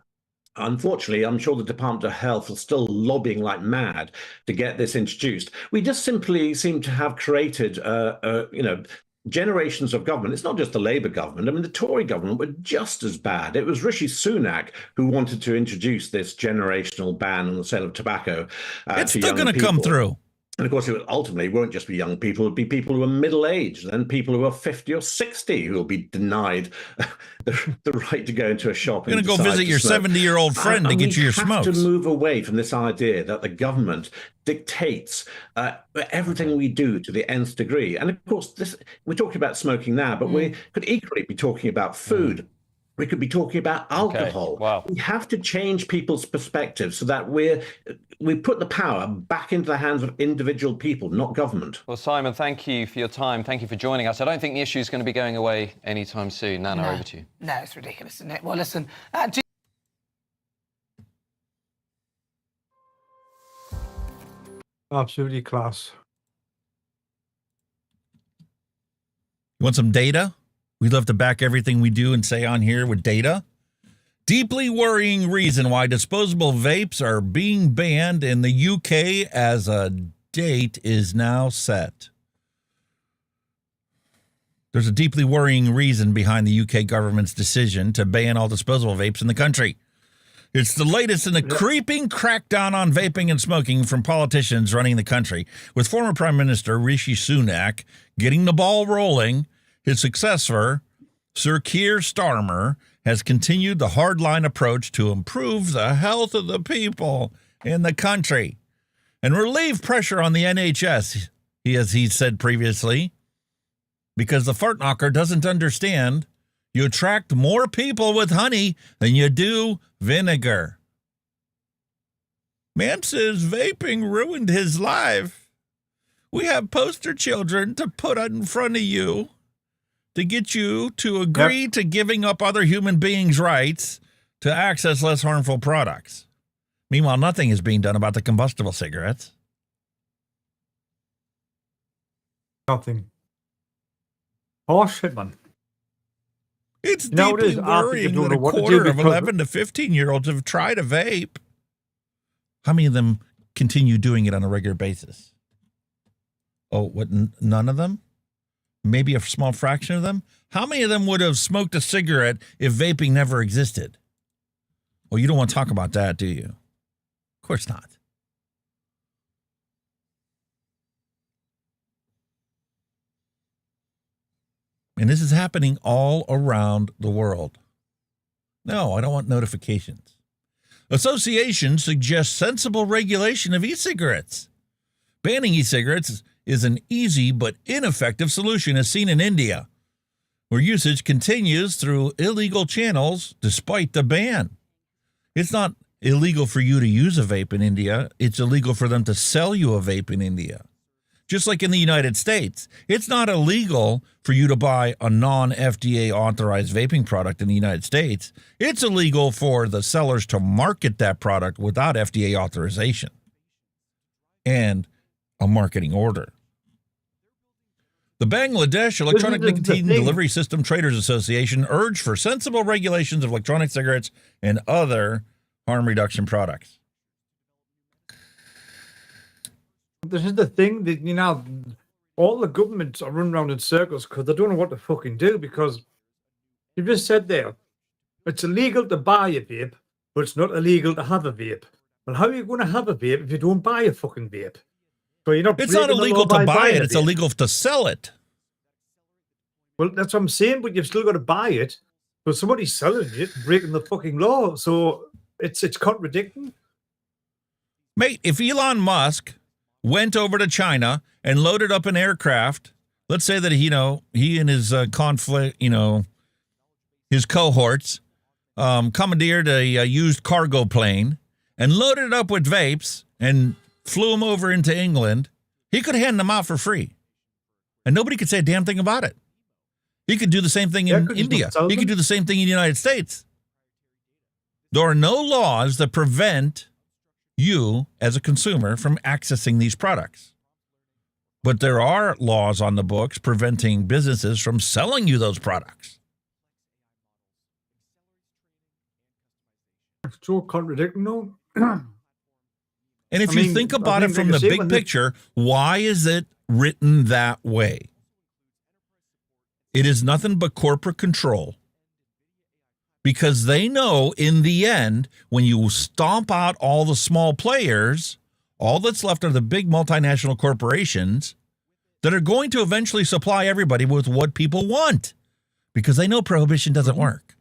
Unfortunately, I'm sure the Department of Health is still lobbying like mad to get this introduced. We just simply seem to have created, generations of government. It's not just the Labour government. I mean, the Tory government were just as bad. It was Rishi Sunak who wanted to introduce this generational ban on the sale of tobacco. It's still going to come through. And of course, it ultimately won't just be young people, it'll be people who are middle-aged, and people who are 50 or 60 who will be denied the right to go into a shop. You're going to go visit your 70-year-old friend to get you your smokes. We have to move away from this idea that the government dictates everything we do to the nth degree. And of course, we're talking about smoking now, but we could equally be talking about food. We could be talking about alcohol. Okay. Wow. We have to change people's perspectives so that we put the power back into the hands of individual people, not government. Well, Simon, thank you for your time. Thank you for joining us. I don't think the issue is going to be going away anytime soon. Nana, over to you. No, it's ridiculous, isn't it? Well, listen. Absolutely class. You want some data? We love to back everything we do and say on here with data. Deeply worrying reason why disposable vapes are being banned in the UK as a date is now set. There's a deeply worrying reason behind the UK government's decision to ban all disposable vapes in the country. It's the latest in a creeping crackdown on vaping and smoking from politicians running the country, with former Prime Minister Rishi Sunak getting the ball rolling. His successor, Sir Keir Starmer, has continued the hardline approach to improve the health of the people in the country and relieve pressure on the NHS, as he said previously, because the fart knocker doesn't understand you attract more people with honey than you do vinegar. Man says vaping ruined his life. We have poster children to put in front of you to get you to agree to giving up other human beings' rights to access less harmful products. Meanwhile, nothing is being done about the combustible cigarettes. Nothing. Oh, shit, man. It's deeply worrying that a quarter of 11 to 15-year-olds have tried a vape. How many of them continue doing it on a regular basis? Oh, what, none of them? Maybe a small fraction of them? How many of them would have smoked a cigarette if vaping never existed? Well, you don't want to talk about that, do you? Of course not. And this is happening all around the world. No, I don't want notifications. Associations suggest sensible regulation of e-cigarettes. Banning e-cigarettes is an easy but ineffective solution, as seen in India, where usage continues through illegal channels despite the ban. It's not illegal for you to use a vape in India. It's illegal for them to sell you a vape in India. Just like in the United States, it's not illegal for you to buy a non-FDA authorized vaping product in the United States. It's illegal for the sellers to market that product without FDA authorization and a marketing order. The Bangladesh Electronic Nicotine Delivery System Traders Association urged for sensible regulations of electronic cigarettes and other harm reduction products. This is the thing that, you know, all the governments are running around in circles because they don't know what to fucking do, because you just said there, it's illegal to buy a vape, but it's not illegal to have a vape. Well, how are you going to have a vape if you don't buy a fucking vape? So you're not. It's not illegal to buy it. It's illegal to sell it. Well, that's what I'm saying, but you've still got to buy it. But somebody's selling it, breaking the fucking law. So it's contradicting. Mate, if Elon Musk went over to China and loaded up an aircraft, let's say that, you know, he and his his cohorts commandeered a used cargo plane and loaded it up with vapes and flew them over into England, he could hand them out for free. And nobody could say a damn thing about it. He could do the same thing in India. He could do the same thing in the United States. There are no laws that prevent you as a consumer from accessing these products. But there are laws on the books preventing businesses from selling you those products. It's so contradicting, no? And if you think about it from the big picture, why is it written that way? It is nothing but corporate control. Because they know in the end, when you stomp out all the small players, All that's left are the big multinational corporations that are going to eventually supply everybody with what people want because they know prohibition doesn't work.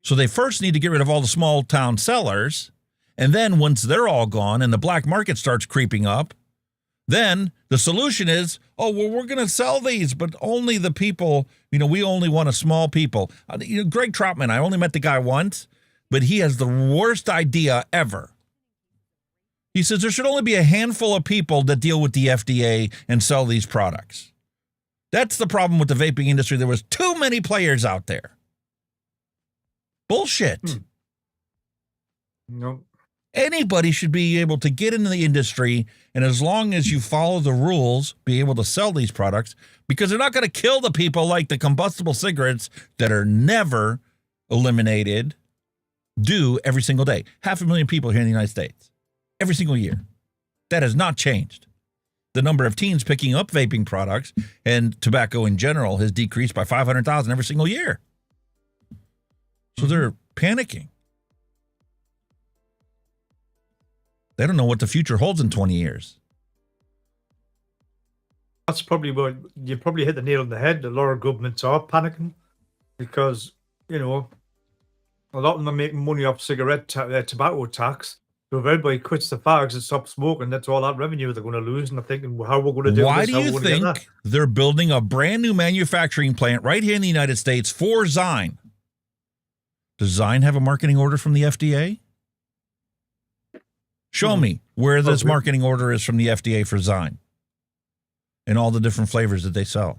So they first need to get rid of all the small town sellers. And then once they're all gone and the black market starts creeping up, then the solution is, oh, well, we're going to sell these, but only the people, we only want a small people. Greg Troutman, I only met the guy once, but he has the worst idea ever. He says there should only be a handful of people that deal with the FDA and sell these products. That's the problem with the vaping industry. There was too many players out there. Bullshit. No. Anybody should be able to get into the industry, and as long as you follow the rules, be able to sell these products, because they're not going to kill the people like the combustible cigarettes that are never eliminated do every single day. 500,000 people here in the United States. Every single year. That has not changed. The number of teens picking up vaping products and tobacco in general has decreased by 500,000 every single year. So they're panicking. They don't know what the future holds in 20 years. That's probably what you probably hit the nail on the head. A lot of governments are panicking because, a lot of them are making money off tobacco tax. So if everybody quits the fags and stops smoking, that's all that revenue they're going to lose. And they're thinking, how we're going to do Why this? do you think they're building a brand new manufacturing plant right here in the United States for Zyme? Does Zyme have a marketing order from the FDA? Show me where this marketing order is from the FDA for Zyme and all the different flavors that they sell.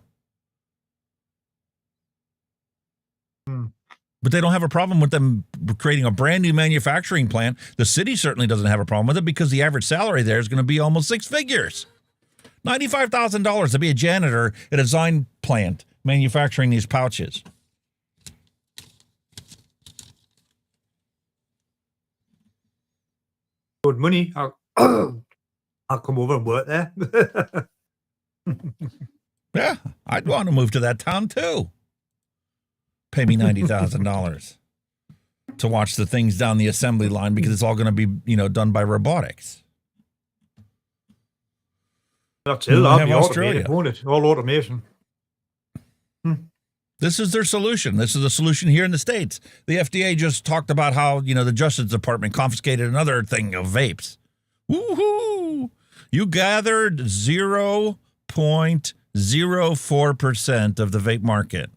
But they don't have a problem with them creating a brand new manufacturing plant. The city certainly doesn't have a problem with it because the average salary there is going to be almost six figures. $95,000 to be a janitor at a Zyme plant manufacturing these pouches. Good money. I'll come over and work there. Yeah, I'd want to move to that town too. Pay me $90,000 to watch the things down the assembly line because it's all going to be, done by robotics. That's it. That'll be automated, won't it? All automation. This is their solution. This is the solution here in the States. The FDA just talked about how, the Justice Department confiscated another thing of vapes. Woohoo! You gathered 0.04% of the vape market.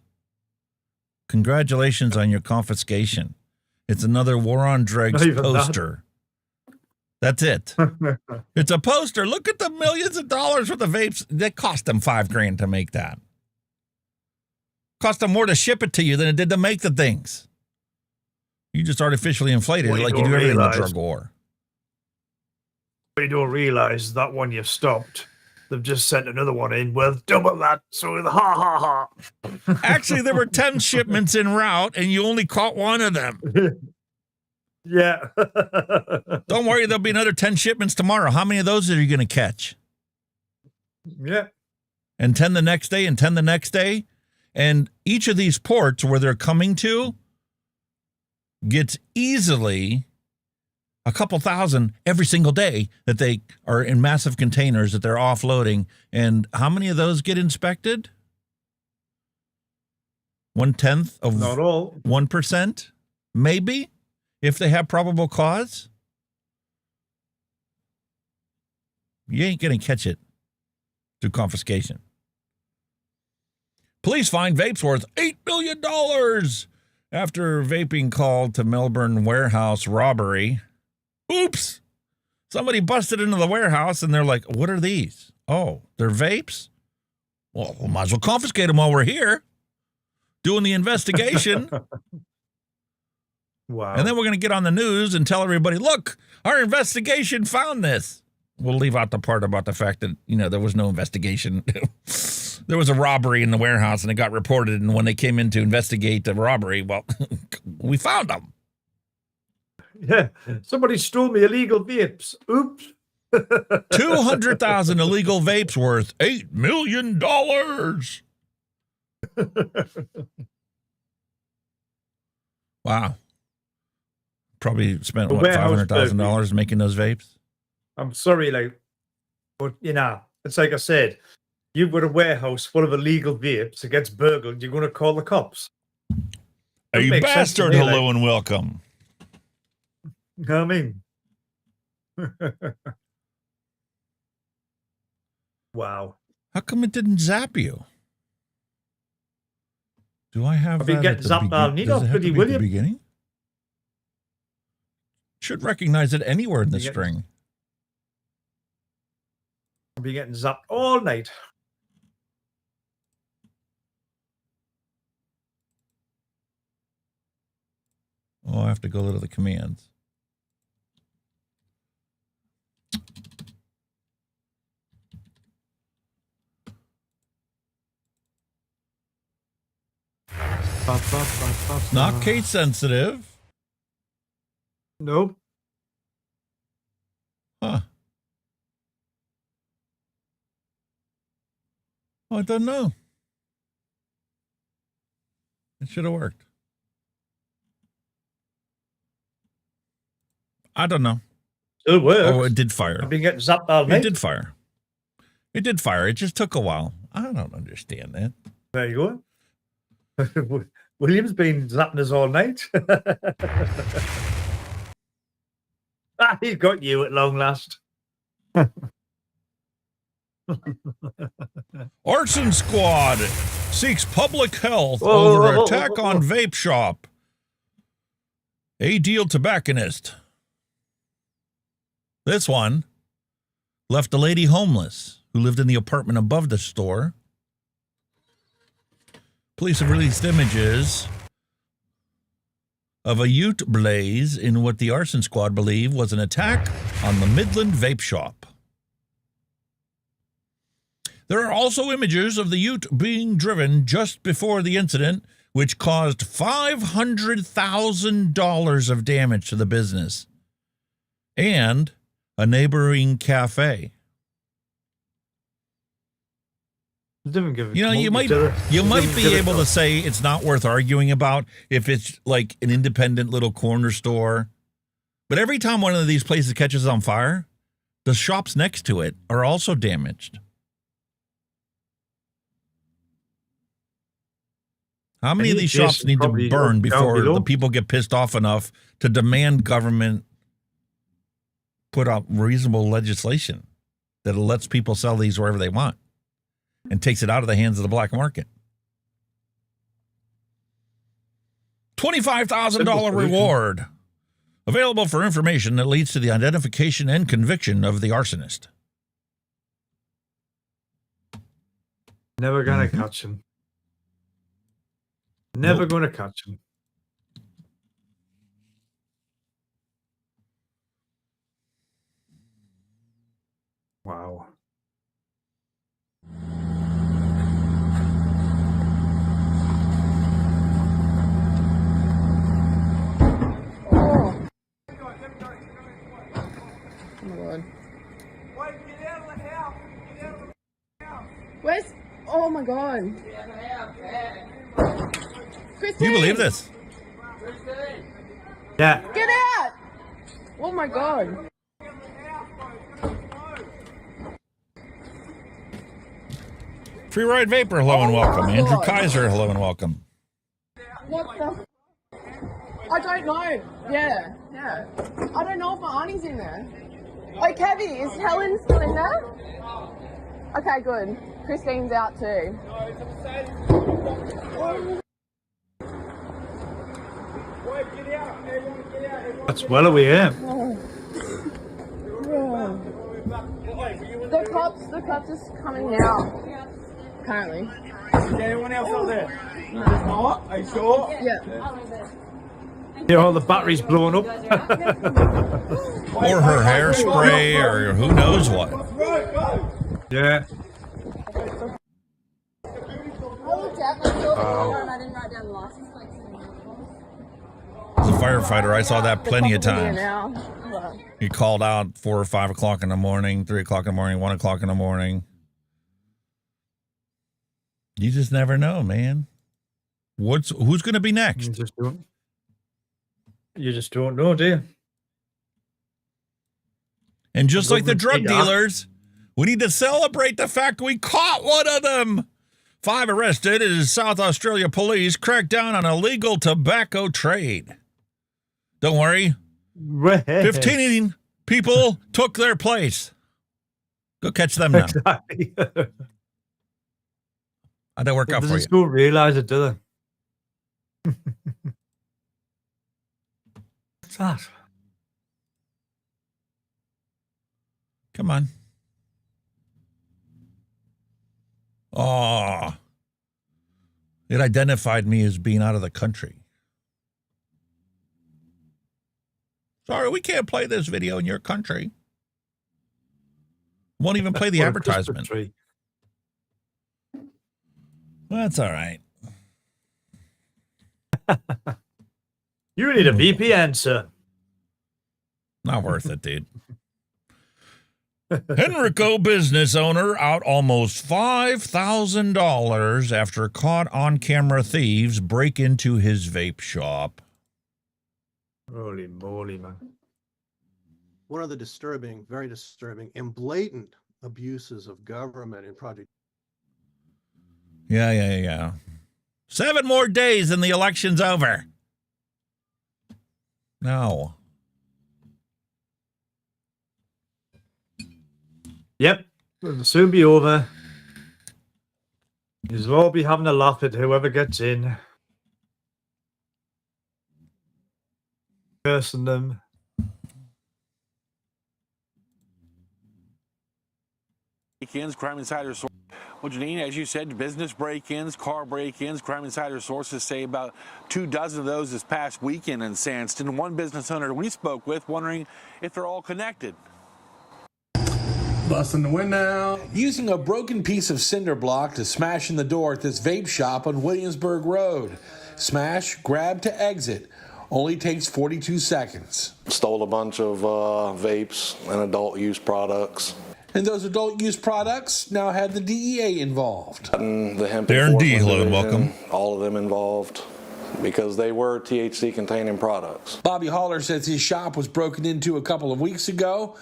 Congratulations on your confiscation. It's another War on Drugs poster. That's it. It's a poster. Look at the millions of dollars worth of vapes. That cost them $5,000 to make that. Cost them more to ship it to you than it did to make the things. You just artificially inflated it like you do everything in the drug war. What you don't realize that one you've stopped, they've just sent another one in with double that. So with ha. Actually, there were 10 shipments en route, and you only caught one of them. Yeah. Don't worry, there'll be another 10 shipments tomorrow. How many of those are you going to catch? Yeah. And 10 the next day, and 10 the next day. And each of these ports where they're coming to gets easily a couple thousand every single day that they are in massive containers that they're offloading. And how many of those get inspected? 1/10 of not all 1%, maybe, if they have probable cause. You ain't going to catch it through confiscation. Police find vapes worth $8 million after vaping called to Melbourne warehouse robbery. Oops! Somebody busted into the warehouse and they're like, what are these? Oh, they're vapes? Well, we might as well confiscate them while we're here doing the investigation. Wow. And then we're going to get on the news and tell everybody, look, our investigation found this. We'll leave out the part about the fact that, there was no investigation. There was a robbery in the warehouse and it got reported. And when they came in to investigate the robbery, well, we found them. Yeah. Somebody stole me illegal vapes. Oops. 200,000 illegal vapes worth $8 million. Wow. Probably spent, what, $500,000 making those vapes? I'm sorry, like, but you know, it's like I said, you've got a warehouse full of illegal vapes. It gets burgled. You're going to call the cops. A bastard, me, hello and welcome. You know what I mean? Wow. How come it didn't zap you? Do I have I've been that getting at the zapped all beginning? night Does it off have to Pretty be at the William. beginning? Should recognize it anywhere in the string. I've been getting zapped all night. Oh, I have to go to the commands. It's not case sensitive. Nope. Huh. Oh, I don't know. It should have worked. I don't know. It works. Oh, it did fire. I've been getting zapped all night. It did fire. It did fire. It just took a while. I don't understand that. There you go. William's been zapping us all night. He's got you at long last. Arson Squad seeks public health over attack on vape shop. A deal tobacconist. This one left a lady homeless who lived in the apartment above the store. Police have released images of a ute blaze in what the arson squad believe was an attack on the Midland vape shop. There are also images of the ute being driven just before the incident, which caused $500,000 of damage to the business and a neighboring cafe. You know, you might be able to say it's not worth arguing about if it's like an independent little corner store. But every time one of these places catches on fire, the shops next to it are also damaged. How many of these shops need to burn before the people get pissed off enough to demand government put out reasonable legislation that lets people sell these wherever they want and takes it out of the hands of the black market? $25,000 reward available for information that leads to the identification and conviction of the arsonist. Never gonna catch him. Never gonna catch him. Wow. Where's? Oh my god. Do you believe this? Yeah. Get out! Oh my god. Free Ride Vapor, hello and welcome. Andrew Kaiser, hello and welcome. What the? I don't know. Yeah. I don't know if my auntie's in there. Oh, Kevy, is Helen still in there? Okay, good. Christine's out too. That's well away, yeah. The cops is coming now. Apparently. Is there anyone else up there? No. There's not? Are you sure? Yeah. Yeah, all the batteries blowing up. Or her hairspray, or who knows what. Yeah. As a firefighter, I saw that plenty of times. He called out 4 or 5 o'clock in the morning, 3 o'clock in the morning, 1 o'clock in the morning. You just never know, man. Who's going to be next? You just don't know, do you? And just like the drug dealers, we need to celebrate the fact we caught one of them. 5 arrested as South Australia police crack down on illegal tobacco trade. Don't worry. 15 people took their place. Go catch them now. Exactly. How'd that work out for you? Doesn't school realize it, do they? What's that? Come on. Oh. It identified me as being out of the country. Sorry, we can't play this video in your country. Won't even play the advertisement. That's all right. You need a VPN, sir. Not worth it, dude. Henrico business owner out almost $5,000 after caught on-camera thieves break into his vape shop. Holy moly, man. One of the disturbing, very disturbing, and blatant abuses of government in Project. Yeah. 7 more days and the election's over. No. Yep, it'll soon be over. You'll all be having a laugh at whoever gets in. Cursing them. Break-ins, Crime Insider source. Well, Janine, as you said, business break-ins, car break-ins. Crime Insider sources say about 24 of those this past weekend in Sandston. One business owner we spoke with wondering if they're all connected. Busting the window. Using a broken piece of cinder block to smash in the door at this vape shop on Williamsburg Road. Smash, grab to exit. Only takes 42 seconds. Stole a bunch of vapes and adult use products. And those adult use products now had the DEA involved. And the hemp Darren D. enforcement Hello and division, welcome. all of them involved because they were THC containing products. Bobby Haller says his shop was broken into a couple of weeks ago.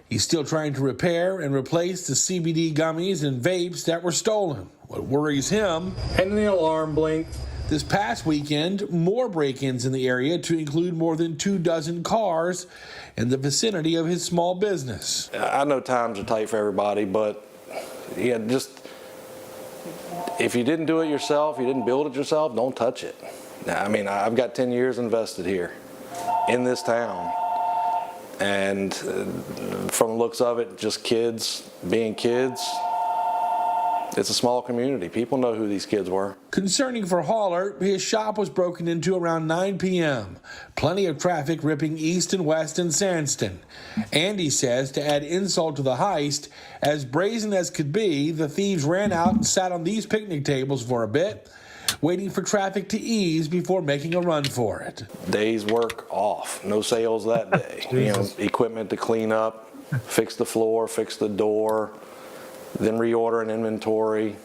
He's still trying to repair and replace the CBD gummies and vapes that were stolen. What worries him, And the alarm blinked. this past weekend, more break-ins in the area to include more than 24 cars in the vicinity of his small business. I know times are tight for everybody, but yeah, just if you didn't do it yourself, you didn't build it yourself, don't touch it. I mean, I've got 10 years invested here in this town. And from the looks of it, just kids being kids. It's a small community. People know who these kids were. Concerning for Haller, his shop was broken into around 9 p.m. Plenty of traffic ripping east and west in Sandston. Andy says to add insult to the heist, as brazen as could be, the thieves ran out and sat on these picnic tables for a bit, waiting for traffic to ease before making a run for it. Day's work off. No sales that day. You know, equipment to clean up, fix the floor, fix the door, then reorder an inventory.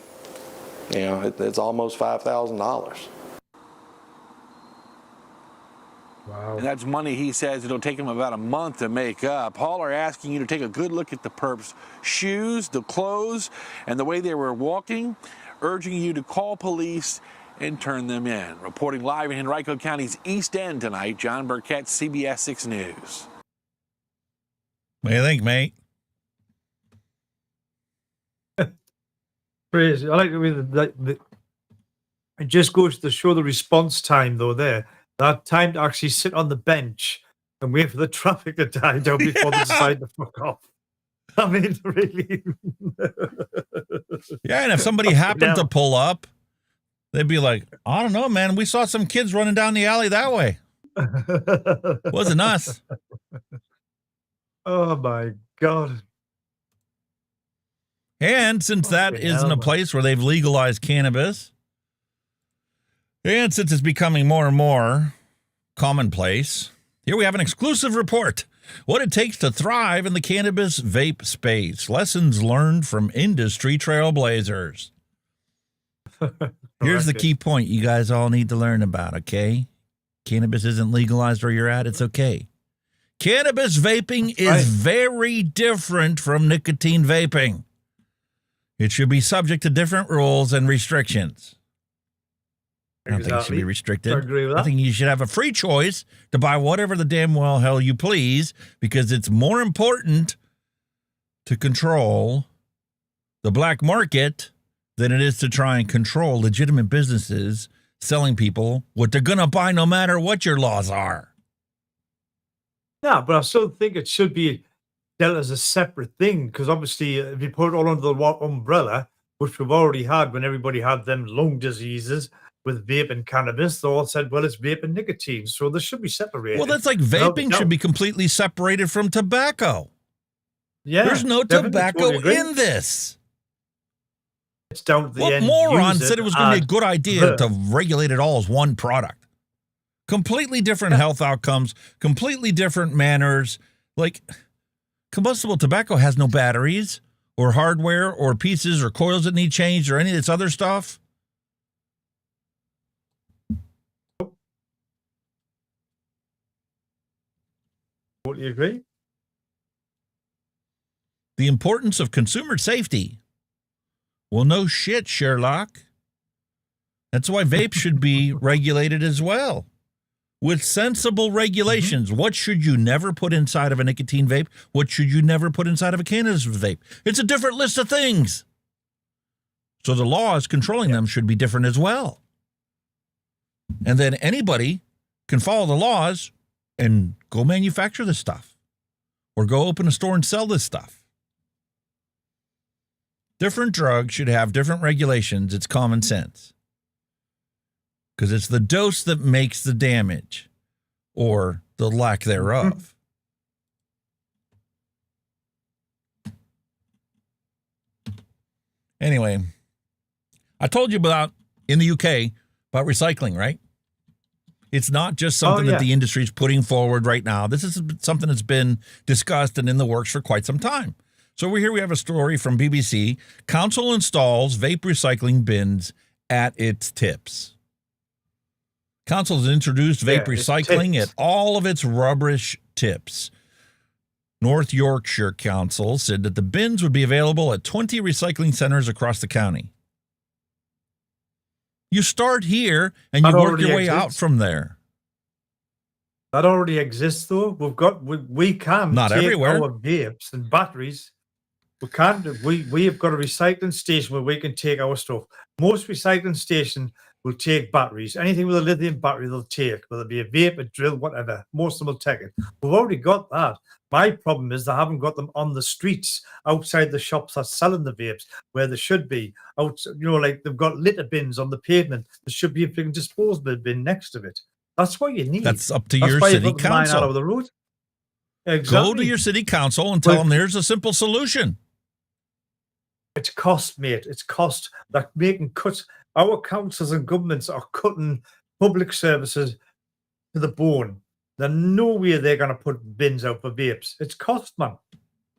You know, it's almost $5,000. Wow. And that's money he says it'll take him about a month to make up. Haller asking you to take a good look at the perps' shoes, the clothes, and the way they were walking, urging you to call police and turn them in. Reporting live in Henrico County's East End tonight, John Burkett, CBS 6 News. What do you think, mate? Crazy. I like the way that it just goes to show the response time, though, there. That time to actually sit on the bench and wait for the traffic to die down before they decide to fuck off. I mean, really. Yeah, and if somebody happened to pull up, they'd be like, I don't know, man. We saw some kids running down the alley that way. Wasn't us. Oh, my God. And since that isn't a place where they've legalized cannabis, and since it's becoming more and more commonplace, here we have an exclusive report. What it takes to thrive in the cannabis vape space. Lessons learned from industry trailblazers. Here's the key point you guys all need to learn about, okay? Cannabis isn't legalized where you're at. It's okay. Cannabis vaping is very different from nicotine vaping. It should be subject to different rules and restrictions. I don't think it should be restricted. I agree with I that. think you should have a free choice to buy whatever the damn well hell you please, because it's more important to control the black market than it is to try and control legitimate businesses selling people what they're going to buy no matter what your laws are. Yeah, but I still think it should be dealt as a separate thing, because obviously if you put it all under the umbrella, which we've already had when everybody had them lung diseases with vape and cannabis, they all said, well, it's vape and nicotine, so they should be separated. Well, that's like vaping should be completely separated from tobacco. Yeah, there's no definitely, tobacco totally agree. in this. It's down to the What end moron user said it was going to be a good idea the- to regulate it all as one product? Completely different health outcomes, completely different manners. Like, combustible tobacco has no batteries or hardware or pieces or coils that need changed or any of this other stuff. Totally agree. The importance of consumer safety. Well, no shit, Sherlock. That's why vape should be regulated as well. With sensible regulations. What should you never put inside of a nicotine vape? What should you never put inside of a cannabis vape? It's a different list of things. So the laws controlling them should be different as well. And then anybody can follow the laws and go manufacture this stuff or go open a store and sell this stuff. Different drugs should have different regulations. It's common sense. Because it's the dose that makes the damage or the lack thereof. Anyway, I told you about, in the UK, about recycling, right? It's not just something that the industry is putting forward right now. This is something that's been discussed and in the works for quite some time. So we have a story from BBC. Council installs vape recycling bins at its tips. Council has introduced vape recycling at all of its rubbish tips. North Yorkshire Council said that the bins would be available at 20 recycling centres across the county. You start here and you work your way out from there. That already exists, though. We can not take everywhere. Our vapes and batteries. We can't. We have got a recycling station where we can take our stuff. Most recycling stations will take batteries. Anything with a lithium battery, they'll take. Whether it be a vape, a drill, whatever. Most of them will take it. We've already got that. My problem is they haven't got them on the streets outside the shops that's selling the vapes where they should be. Out, like they've got litter bins on the pavement. There should be a big disposable bin next to it. That's what you need. That's up to your city council. Out of the road. Exactly. Go to your city council and tell them there's a simple solution. It's cost, mate. It's cost. They're making cuts. Our councils and governments are cutting public services to the bone. There's no way they're going to put bins out for vapes. It's cost, man.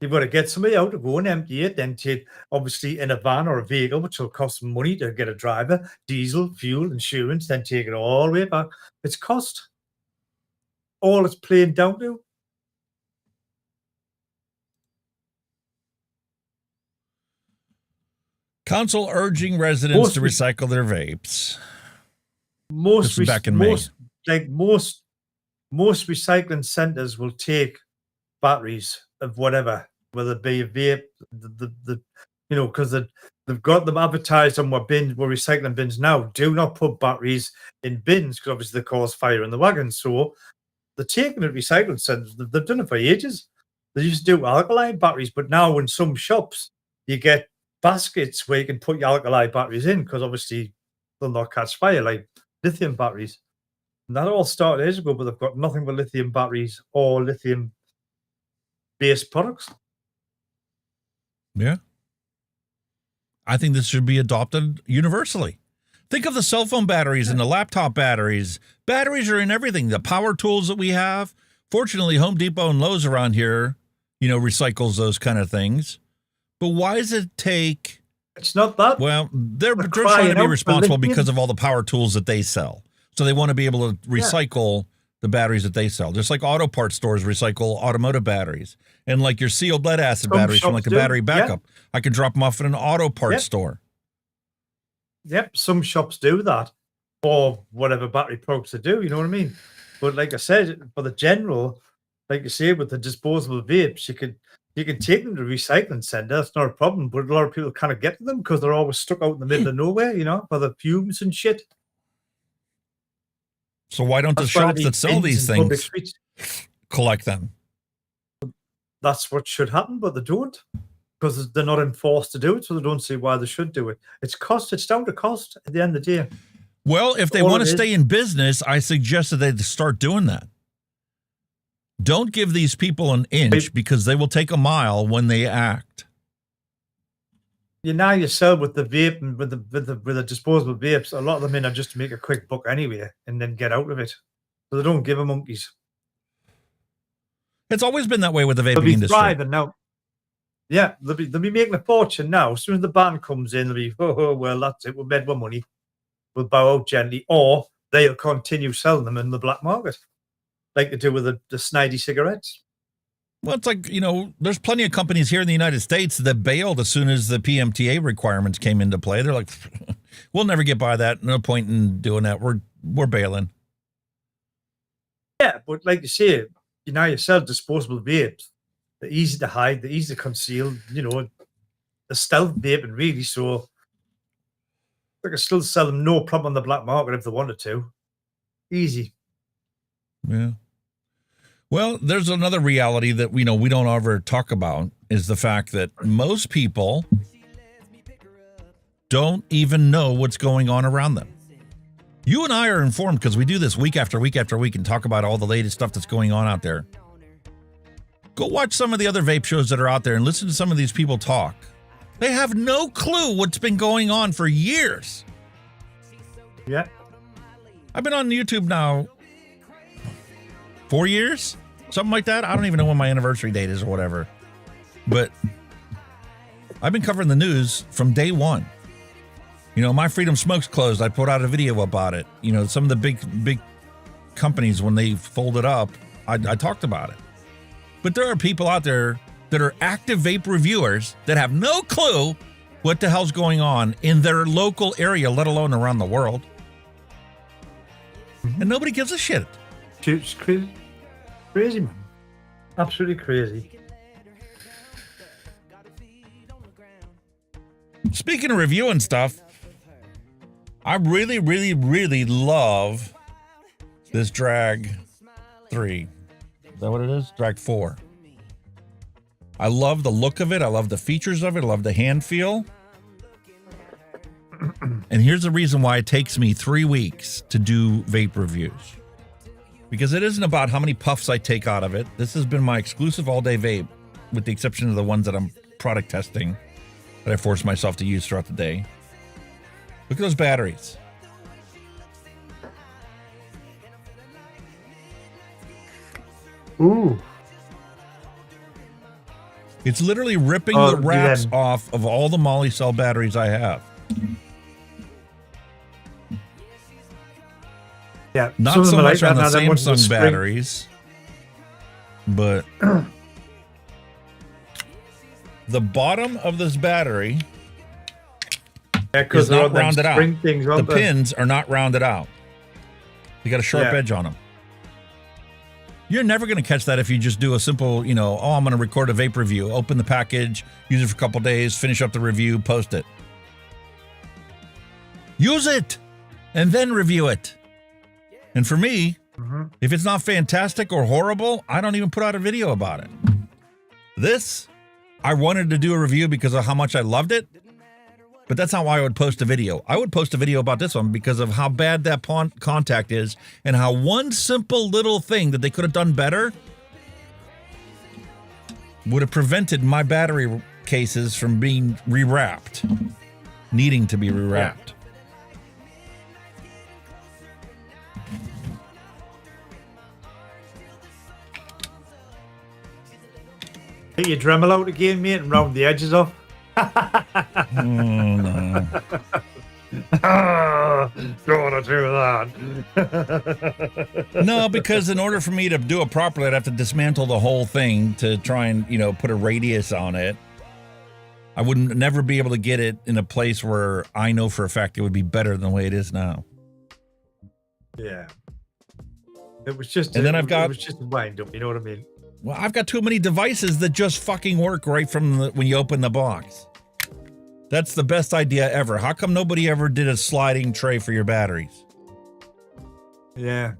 You've got to get somebody out to go and empty it, then take, obviously, in a van or a vehicle, which will cost money to get a driver, diesel, fuel, insurance, then take it all the way back. It's cost. All it's playing down to. Council urging residents to recycle their vapes. Most recycling centres will take batteries of whatever, whether it be a vape, because they've got them advertised on what recycling bins now. Do not put batteries in bins because obviously they cause fire in the wagons. So they're taking it at recycling centres. They've done it for ages. They used to do alkaline batteries, but now in some shops you get baskets where you can put your alkali batteries in because obviously they'll not catch fire like lithium batteries. And that all started ages ago, but they've got nothing but lithium batteries or lithium-based products. Yeah. I think this should be adopted universally. Think of the cell phone batteries and the laptop batteries. Batteries are in everything. The power tools that we have. Fortunately, Home Depot and Lowe's around here, recycles those kind of things. But why does it take... It's not that. Well, they're trying to be responsible because of all the power tools that they sell. So they want to be able to recycle the batteries that they sell. Just like auto parts stores recycle automotive batteries. And like your sealed lead acid batteries from like a battery backup. Yeah. I can drop them off in an auto parts store. Yep, some shops do that. Or whatever battery products they do, you know what I mean? But like I said, for the general, like you say, with the disposable vapes, you can take them to recycling centre. That's not a problem. But a lot of people kind of get to them because they're always stuck out in the middle of nowhere, you know, for the fumes and shit. So why don't the shops that sell these things collect them? That's what should happen, but they don't because they're not enforced to do it. So they don't see why they should do it. It's cost. It's down to cost at the end of the day. Well, if they want to stay in business, I suggest that they start doing that. Don't give these people an inch because they will take a mile when they act. You know yourself with the vape and with the disposable vapes, a lot of them in are just to make a quick buck anyway and then get out of it. So they don't give them monkeys. It's always been that way with the vaping they'll be industry. Thriving now. Yeah, they'll be making a fortune now. As soon as the ban comes in, they'll be, oh, well, that's it. We'll made more money. We'll bow out gently, or they'll continue selling them in the black market, like they do with the snidey cigarettes. Well, it's like, you know, there's plenty of companies here in the United States that bailed as soon as the PMTA requirements came into play. They're like, we'll never get by that. No point in doing that. We're bailing. Yeah, but like you say, you know yourself, disposable vapes, they're easy to hide, they're easy to conceal, you know, the stealth vaping really, so they can still sell them no problem on the black market if they wanted to. Easy. Yeah. Well, there's another reality that we don't ever talk about is the fact that most people don't even know what's going on around them. You and I are informed because we do this week after week after week and talk about all the latest stuff that's going on out there. Go watch some of the other vape shows that are out there and listen to some of these people talk. They have no clue what's been going on for years. Yeah. I've been on YouTube now 4 years, something like that. I don't even know when my anniversary date is or whatever. But I've been covering the news from day one. You know, My Freedom Smoke's closed. I put out a video about it. You know, some of the big companies, when they folded up, I talked about it. But there are people out there that are active vape reviewers that have no clue what the hell's going on in their local area, let alone around the world. And nobody gives a shit. It's crazy. Crazy, man. Absolutely crazy. Speaking of reviewing stuff, I really, really, really love this Drag 3. Is that what it is? Drag 4. I love the look of it. I love the features of it. I love the hand feel. And here's the reason why it takes me 3 weeks to do vape reviews. Because it isn't about how many puffs I take out of it. This has been my exclusive all-day vape, with the exception of the ones that I'm product testing that I force myself to use throughout the day. Look at those batteries. Ooh. It's literally ripping the wraps off of all the Molly cell batteries I have. Yeah, not so much on the Samsung batteries, but the bottom of this battery is not rounded out. The pins are not rounded out. You got a sharp edge on them. You're never going to catch that if you just do a simple, you know, oh, I'm going to record a vape review, open the package, use it for a couple days, finish up the review, post it. Use it and then review it. And for me, if it's not fantastic or horrible, I don't even put out a video about it. This, I wanted to do a review because of how much I loved it, but that's not why I would post a video. I would post a video about this one because of how bad that contact is and how one simple little thing that they could have done better would have prevented my battery cases from being rewrapped, needing to be rewrapped. Take your Dremel out again, mate, and round the edges off. No. Don't want to do that. No, because in order for me to do it properly, I'd have to dismantle the whole thing to try and, put a radius on it. I wouldn't never be able to get it in a place where I know for a fact it would be better than the way it is now. Yeah. It was just, and then it was just a wind up, you know what I mean? Well, I've got too many devices that just fucking work right from when you open the box. That's the best idea ever. How come nobody ever did a sliding tray for your batteries? Yeah.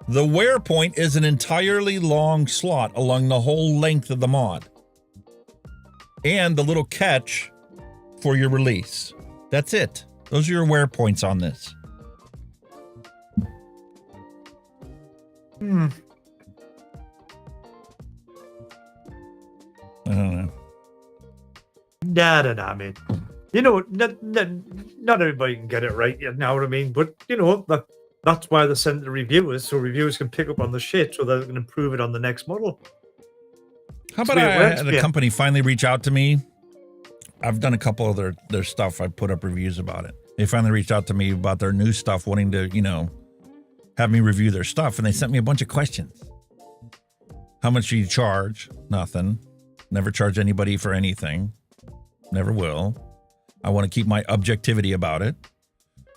The wear point is an entirely long slot along the whole length of the mod. And the little catch for your release. That's it. Those are your wear points on this. Hmm. I don't know. Nah, man. Not everybody can get it right, you know what I mean? But, that's why they send the reviewers, so reviewers can pick up on the shit so they can improve it on the next model. How about I had a company finally reach out to me? I've done a couple of their stuff. I put up reviews about it. They finally reached out to me about their new stuff, wanting to, have me review their stuff. And they sent me a bunch of questions. How much do you charge? Nothing. Never charge anybody for anything. Never will. I want to keep my objectivity about it.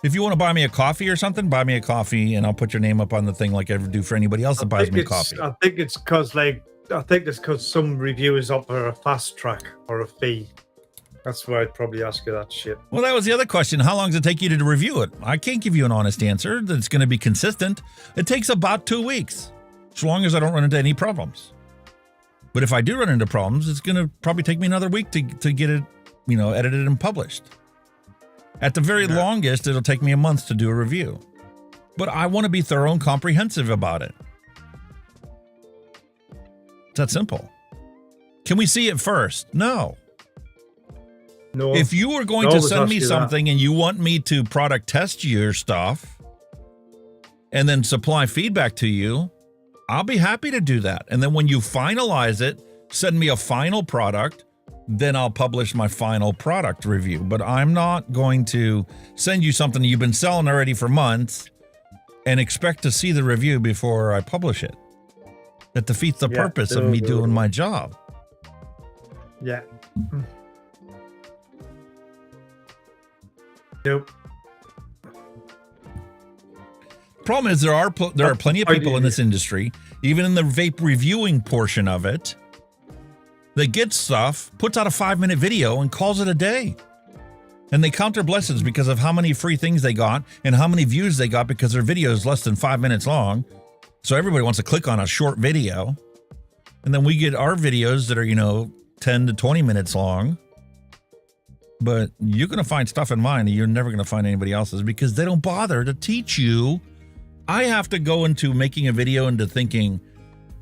If you want to buy me a coffee or something, buy me a coffee and I'll put your name up on the thing like I ever do for anybody else that buys me a coffee. I think it's because some reviewers offer a fast track or a fee. That's why I'd probably ask you that shit. Well, that was the other question. How long does it take you to review it? I can't give you an honest answer that's going to be consistent. It takes about 2 weeks, as long as I don't run into any problems. But if I do run into problems, it's going to probably take me another week to get it, edited and published. At the very longest, it'll take me a month to do a review. But I want to be thorough and comprehensive about it. It's that simple. Can we see it first? No. No. If you were going to send me something and you want me to product test your stuff and then supply feedback to you, I'll be happy to do that. And then when you finalize it, send me a final product, then I'll publish my final product review. But I'm not going to send you something you've been selling already for months and expect to see the review before I publish it. That defeats the purpose of me doing my job. Yeah. Nope. Problem is there are plenty of people in this industry, even in the vape reviewing portion of it, that get stuff, puts out a 5-minute video and calls it a day. And they count their blessings because of how many free things they got and how many views they got because their video is less than 5 minutes long. So everybody wants to click on a short video. And then we get our videos that are, 10 to 20 minutes long. But you're going to find stuff in mine that you're never going to find anybody else's because they don't bother to teach you. I have to go into making a video into thinking,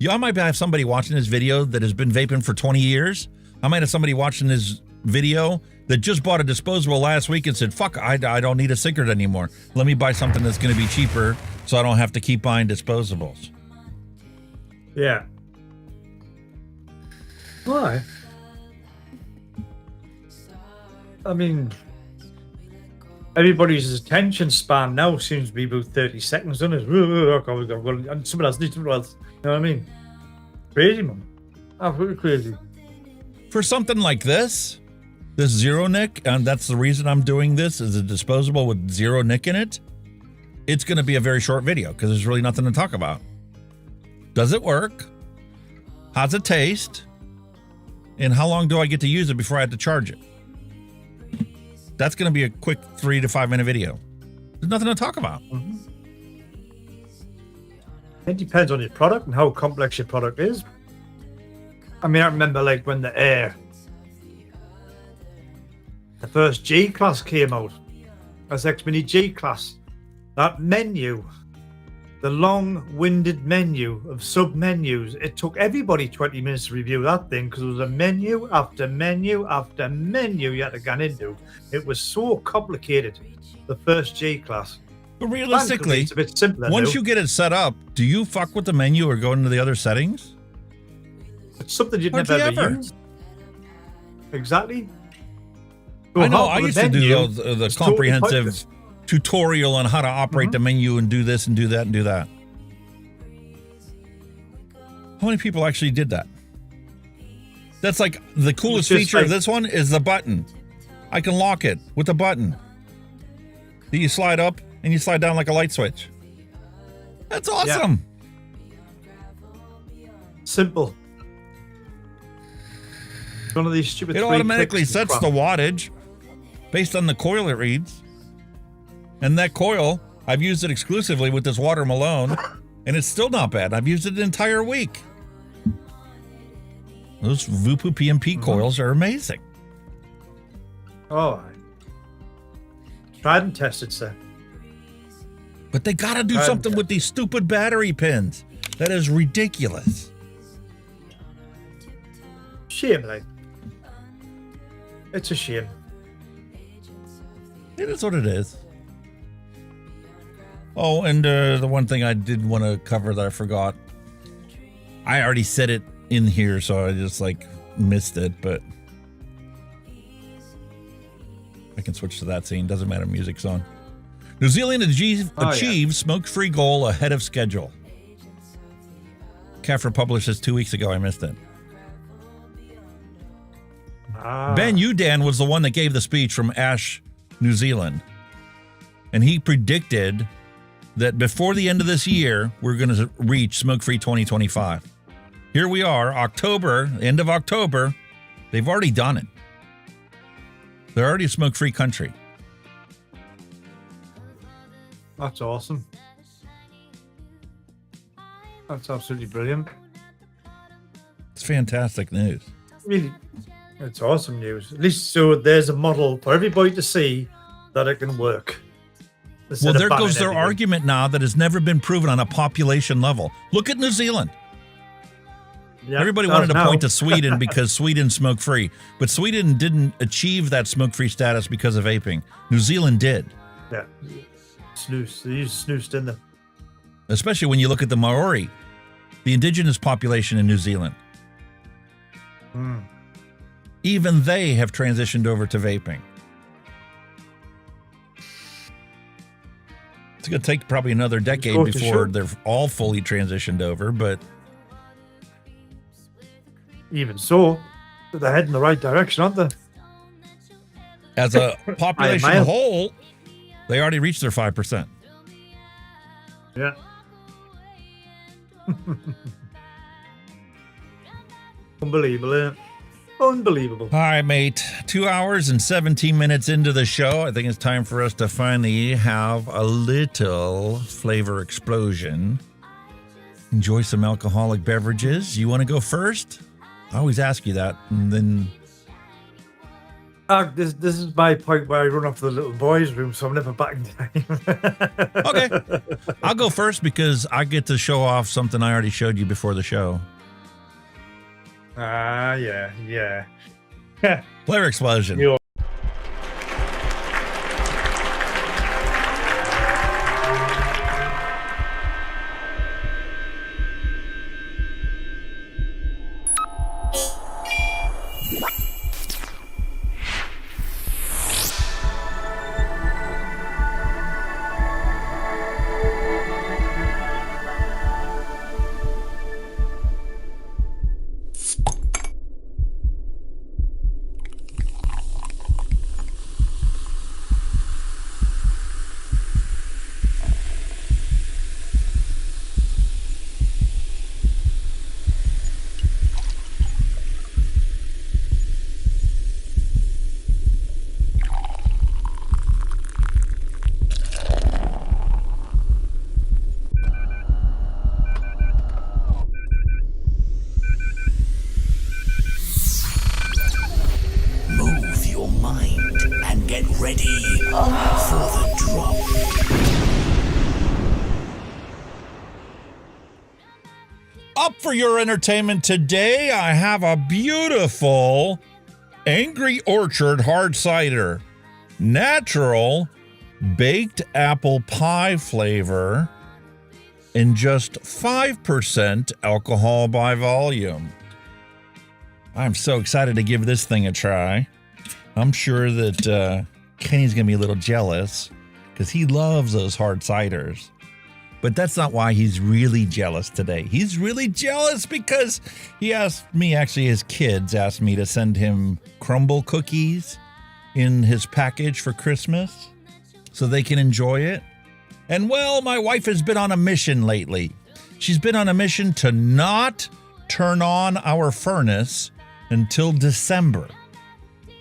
I might have somebody watching this video that has been vaping for 20 years. I might have somebody watching this video that just bought a disposable last week and said, fuck, I don't need a cigarette anymore. Let me buy something that's going to be cheaper so I don't have to keep buying disposables. Yeah. Why? I mean, everybody's attention span now seems to be about 30 seconds, doesn't it? And someone else needs something else. You know what I mean? Crazy, man. Absolutely crazy. For something like this zero nick, and that's the reason I'm doing this, is a disposable with zero nick in it. It's going to be a very short video because there's really nothing to talk about. Does it work? How's it taste? And how long do I get to use it before I have to charge it? That's going to be a quick 3 to 5 minute video. There's nothing to talk about. Mm-hmm. It depends on your product and how complex your product is. I mean, I remember when the first G class came out, SX Mini G class, that menu, the long-winded menu of sub-menus, it took everybody 20 minutes to review that thing because it was a menu after menu after menu you had to get into. It was so complicated, the first G class. But realistically, it's a bit simpler once now. you get it set up, do you fuck with the menu or go into the other settings? It's something you'd never ever use. Exactly. I know. I used to do the comprehensive tutorial on how to operate the menu and do this and do that and do that. How many people actually did that? That's like the coolest feature of this one is the button. I can lock it with the button. You slide up and you slide down like a light switch. That's awesome. Yeah. Simple. One of these stupid. It automatically sets the wattage based on the coil it reads. And that coil, I've used it exclusively with this Water Malone, and it's still not bad. I've used it an entire week. Those Vupu PMP coils are amazing. Oh, tried and tested, sir. But they got to do something with these stupid battery pins. That is ridiculous. Shame, like. It's a shame. It is what it is. Oh, and the one thing I did want to cover that I forgot. I already said it in here, so I just like missed it, but I can switch to that scene. Doesn't matter, music's on. New Zealand achieved smoke-free goal ahead of schedule. CAFRA published this 2 weeks ago. I missed it. Ben Udan was the one that gave the speech from Ash, New Zealand. And he predicted that before the end of this year, we're going to reach smoke-free 2025. Here we are, October, end of October. They've already done it. They're already a smoke-free country. That's awesome. That's absolutely brilliant. It's fantastic news. Really, it's awesome news. At least so there's a model for everybody to see that it can work. Well, there goes their argument now that has never been proven on a population level. Look at New Zealand. Yeah, everybody wanted to point to Sweden because Sweden's smoke-free. But Sweden didn't achieve that smoke-free status because of vaping. New Zealand did. Yeah. Snooze. They used snooze, didn't they? Especially when you look at the Maori, the indigenous population in New Zealand. Even they have transitioned over to vaping. It's going to take probably another decade before they're all fully transitioned over, but even so, they're heading in the right direction, aren't they? As a population whole, they already reached their 5%. Yeah. Unbelievable, eh? Unbelievable. All right, mate. 2 hours and 17 minutes into the show. I think it's time for us to finally have a little flavor explosion. Enjoy some alcoholic beverages. You want to go first? I always ask you that, and then... This is my point where I run off to the little boys' room, so I'm never back in time. Okay. I'll go first because I get to show off something I already showed you before the show. Yeah. Flavor explosion. For your entertainment today, I have a beautiful Angry Orchard hard cider, natural baked apple pie flavor, and just 5% alcohol by volume. I'm so excited to give this thing a try. I'm sure that Kenny's going to be a little jealous because he loves those hard ciders. But that's not why he's really jealous today. He's really jealous because he asked me, actually his kids asked me to send him crumble cookies in his package for Christmas so they can enjoy it. And well, my wife has been on a mission lately. She's been on a mission to not turn on our furnace until December.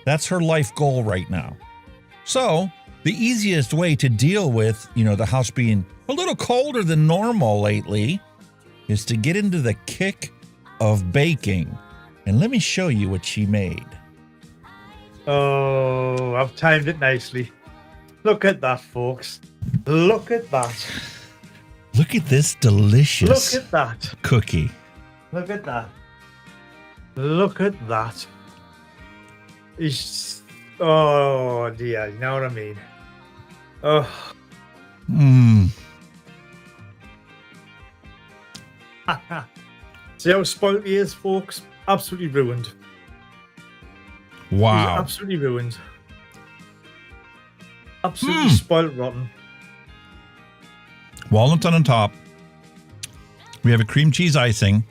That's her life goal right now. So the easiest way to deal with, the house being a little colder than normal lately is to get into the kick of baking. And let me show you what she made. Oh, I've timed it nicely. Look at that, folks. Look at that. Look at this delicious Look at that cookie. Look at that. Look at that. Oh dear, you know what I mean? Oh. See how spoiled he is, folks? Absolutely ruined. Wow. He's absolutely ruined. Absolutely spoiled rotten. Walnuts on top. We have a cream cheese icing,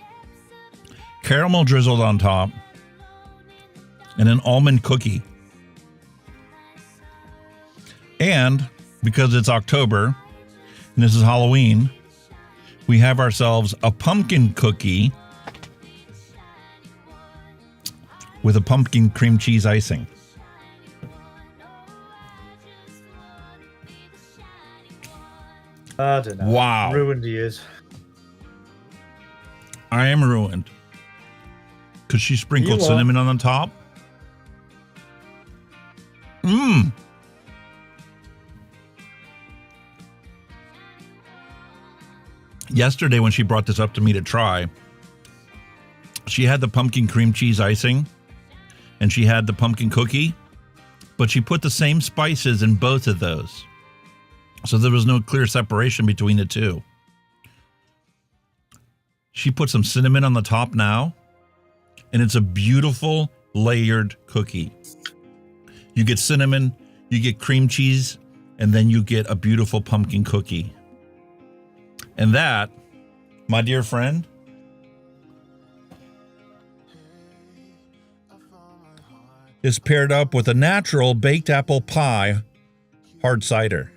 caramel drizzled on top, and an almond cookie. And because it's October and this is Halloween, we have ourselves a pumpkin cookie with a pumpkin cream cheese icing. I don't know. Wow. Ruined he is. I am ruined. Because she sprinkled cinnamon on the top. Yesterday when she brought this up to me to try, she had the pumpkin cream cheese icing and she had the pumpkin cookie, but she put the same spices in both of those. So there was no clear separation between the two. She put some cinnamon on the top now, and it's a beautiful layered cookie. You get cinnamon, you get cream cheese, and then you get a beautiful pumpkin cookie. And that, my dear friend, is paired up with a natural baked apple pie hard cider.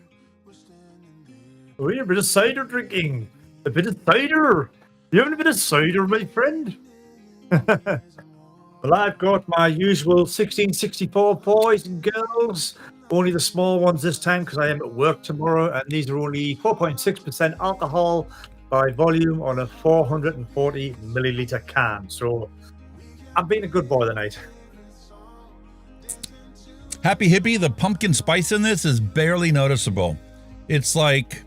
Oh, yeah, a bit of cider drinking. A bit of cider. You having a bit of cider, my friend? Well, I've got my usual 1664 boys and girls. Only the small ones this time because I am at work tomorrow, and these are only 4.6% alcohol by volume on a 440 milliliter can. So I'm being a good boy tonight. Happy Hippie, the pumpkin spice in this is barely noticeable. It's like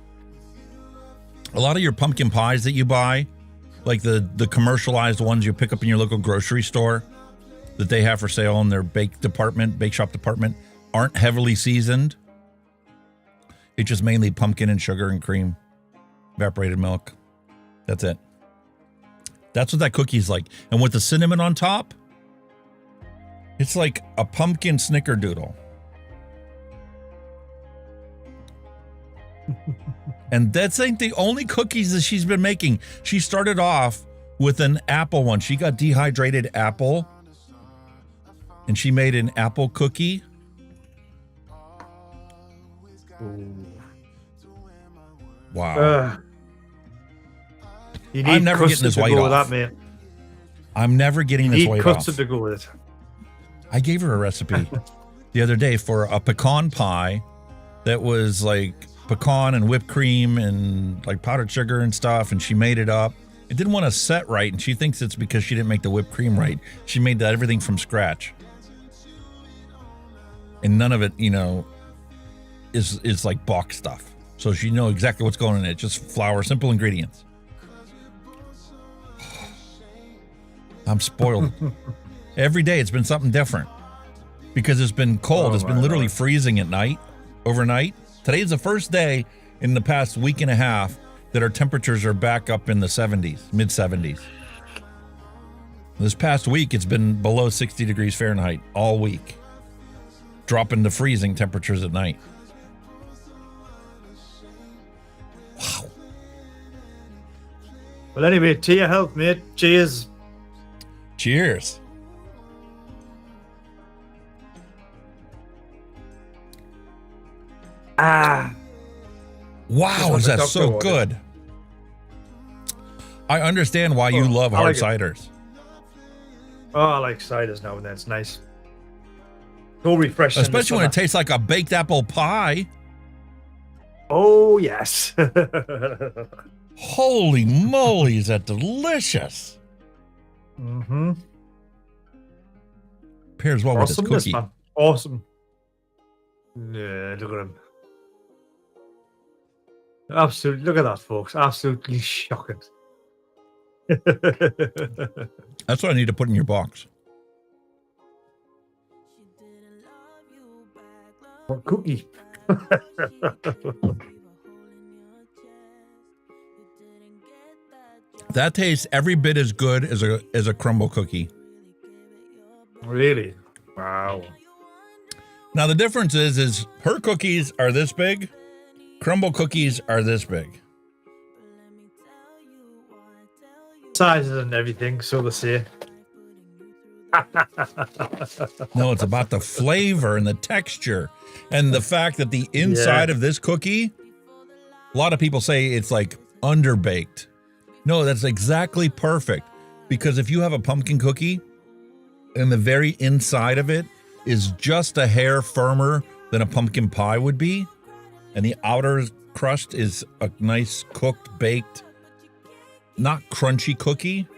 a lot of your pumpkin pies that you buy, like the commercialized ones you pick up in your local grocery store that they have for sale in their bake shop department, aren't heavily seasoned. It's just mainly pumpkin and sugar and cream, evaporated milk. That's it. That's what that cookie's like. And with the cinnamon on top, it's like a pumpkin snickerdoodle. And that's ain't the only cookies that she's been making. She started off with an apple one. She got dehydrated apple, and she made an apple cookie. Wow. You need I'm never getting this white off. That, man. I'm never getting this white off. Custard to go with it. I gave her a recipe the other day for a pecan pie that was like pecan and whipped cream and like powdered sugar and stuff, and she made it up. It didn't want to set right, and she thinks it's because she didn't make the whipped cream right. She made everything from scratch. And none of it, is like box stuff. So she knows exactly what's going in it. Just flour, simple ingredients. I'm spoiled. Every day it's been something different because it's been cold. It's been literally freezing at night, overnight. Today is the first day in the past week and a half that our temperatures are back up in the 70s, mid 70s. This past week, it's been below 60 degrees Fahrenheit all week. drop into freezing temperatures at night. Wow. Well, anyway, to your health, mate. Cheers. Cheers. Ah. Wow, is that so good? I understand why you love hard ciders. Oh, I like ciders now and then. It's nice. So refreshing. Especially when it tastes like a baked apple pie. Oh, yes. Holy moly, is that delicious? Mm-hmm. Pairs well with this cookie. Man. Awesome. Yeah, look at him. Absolutely. Look at that, folks. Absolutely shocking. That's what I need to put in your box. What cookie? That tastes every bit as good as a crumble cookie. Really? Wow. Now the difference is her cookies are this big, crumble cookies are this big. Sizes and everything, so to say. No, it's about the flavor and the texture and the fact that the inside of this cookie, a lot of people say it's like underbaked. No, that's exactly perfect, because if you have a pumpkin cookie and the very inside of it is just a hair firmer than a pumpkin pie would be, and the outer crust is a nice cooked, baked, not crunchy cookie,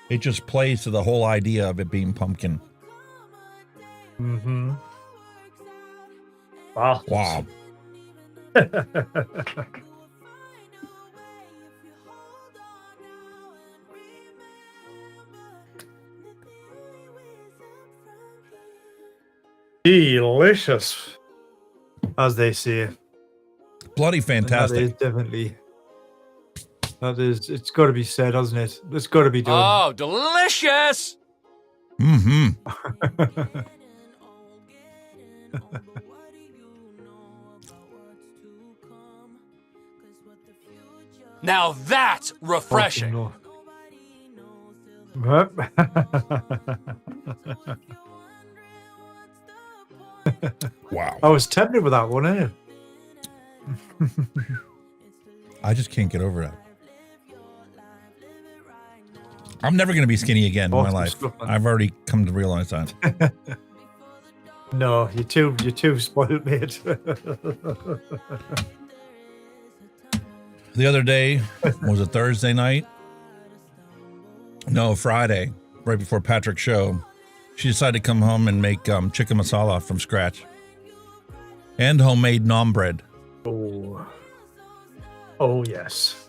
it just plays to the whole idea of it being pumpkin. Mm-hmm. Wow. Wow. Delicious, as they say. Bloody fantastic. That is definitely. That is. It's got to be said, hasn't it? It's got to be done. Oh, delicious! Mm-hmm. Now that's refreshing. Wow. I was tempted with that one, eh? I just can't get over that. I'm never going to be skinny again in my life. I've already come to realize that. No, you're too spoiled, mate. The other day, was it Thursday night? No, Friday, right before Patrick's show. She decided to come home and make chicken masala from scratch. And homemade naan bread. Oh. Oh, yes.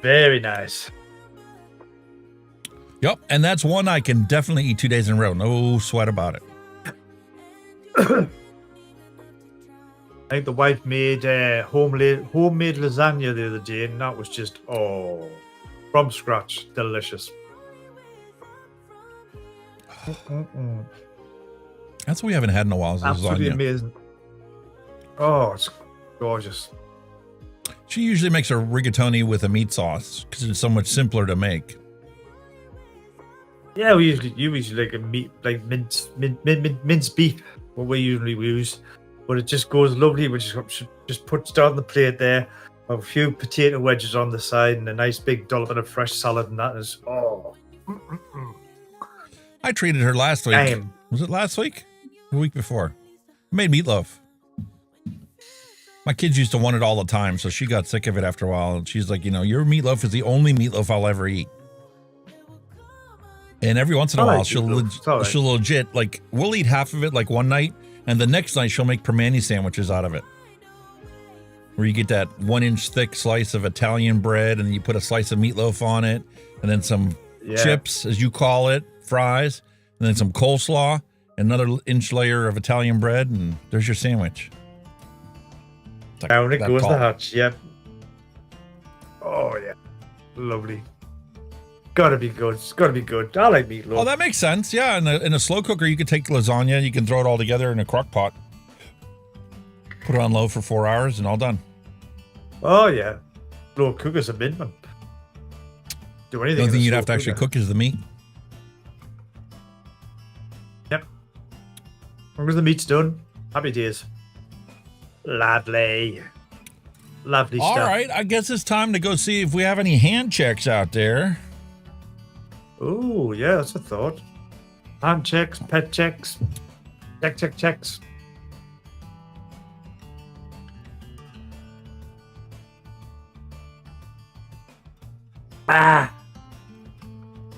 Very nice. Yep, and that's one I can definitely eat 2 days in a row. No sweat about it. I think the wife made homemade lasagna the other day, and that was just, from scratch. Delicious. That's what we haven't had in a while. Is absolutely lasagna. Amazing. Oh, it's gorgeous. She usually makes a rigatoni with a meat sauce because it's so much simpler to make. Yeah, you usually like a meat, like minced beef, what we usually use, but it just goes lovely. We just puts it on the plate there, a few potato wedges on the side, and a nice big dollop of fresh salad, and that is I treated her last week. Was it last week? The week before? I made meatloaf. My kids used to want it all the time, so she got sick of it after a while. And she's like, your meatloaf is the only meatloaf I'll ever eat. And every once in a while, she'll legit, like, we'll eat half of it like one night, and the next night she'll make permani sandwiches out of it. Where you get that 1-inch thick slice of Italian bread, and then you put a slice of meatloaf on it, and then some chips, as you call it, fries, and then some coleslaw, another inch layer of Italian bread, and there's your sandwich. Down it goes the hatch, yep. Oh, yeah. Lovely. Gotta be good. It's gotta be good. I like meatloaf. Oh, that makes sense. Yeah, in a slow cooker, you could take lasagna, you can throw it all together in a crock pot, put it on low for 4 hours, and all done. Oh yeah, slow cookers are mint, man. Do anything. The only thing in a you'd slow have to actually cooker. cook is the meat. Yep. As long as the meat's done, happy days. Lovely. Lovely All stuff. right, I guess it's time to go see if we have any hand checks out there. Oh, yeah, that's a thought. Hand checks, pet checks, checks. Ah,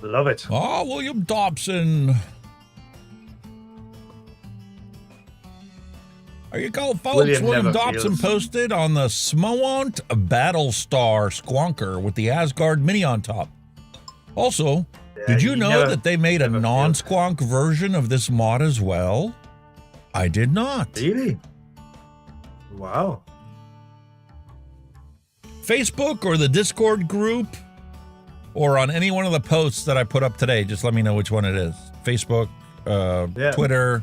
love it. Oh, William Dobson. There you go, folks. William never Dobson fails. posted on the Smoant Battlestar Squonker with the Asgard Mini on top. Also, did you know that they made a non-squonk version of this mod as well? I did not. Really? Wow. Facebook or the Discord group or on any one of the posts that I put up today, just let me know which one it is. Facebook, Twitter.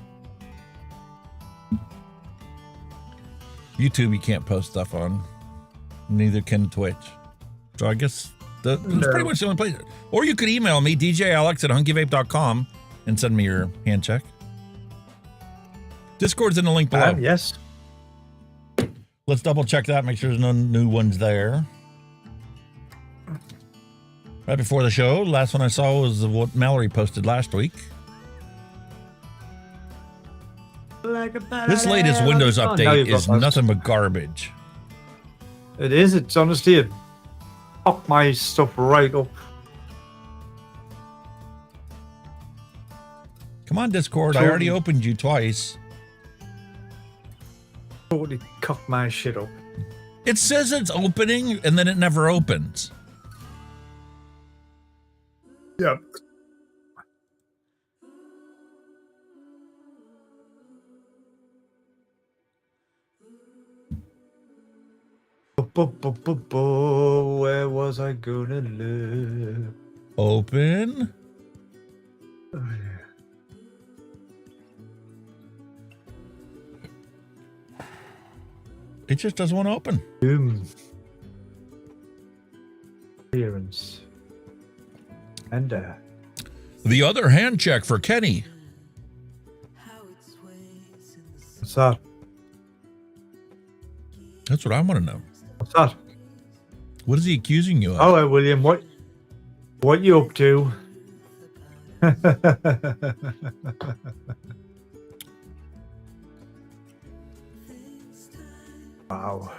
YouTube, you can't post stuff on. Neither can Twitch. So I guess that's pretty much the only place. Or you could email me, djalex@hunkyvape.com, and send me your hand check. Discord's in the link below. Yes. Let's double check that, make sure there's no new ones there. Right before the show, last one I saw was what Mallory posted last week. This latest Windows update is nothing but garbage. It is. It's honestly it fucked my stuff right up. Come on, Discord. I already opened you twice. Totally cocked my shit up. It says it's opening, and then it never opens. Yep. Where was I gonna live? Open. Oh, yeah. It just doesn't want to open. Clearance. And the other hand check for Kenny. What's that? That's what I want to know. What's that? What is he accusing you of? All right, William. What you up to? Wow.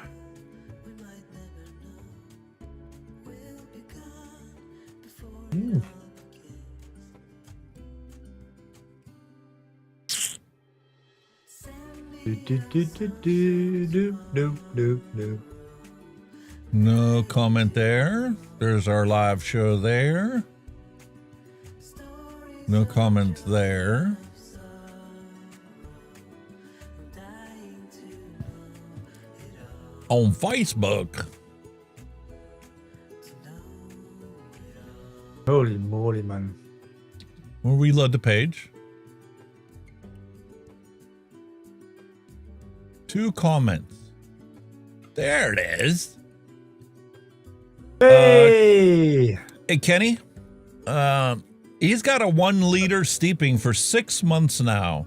No comment there. There's our live show there. No comment there. On Facebook. Holy moly, man. We'll reload the page. 2 comments. There it is. Hey! Hey, Kenny. He's got a 1 liter steeping for 6 months now.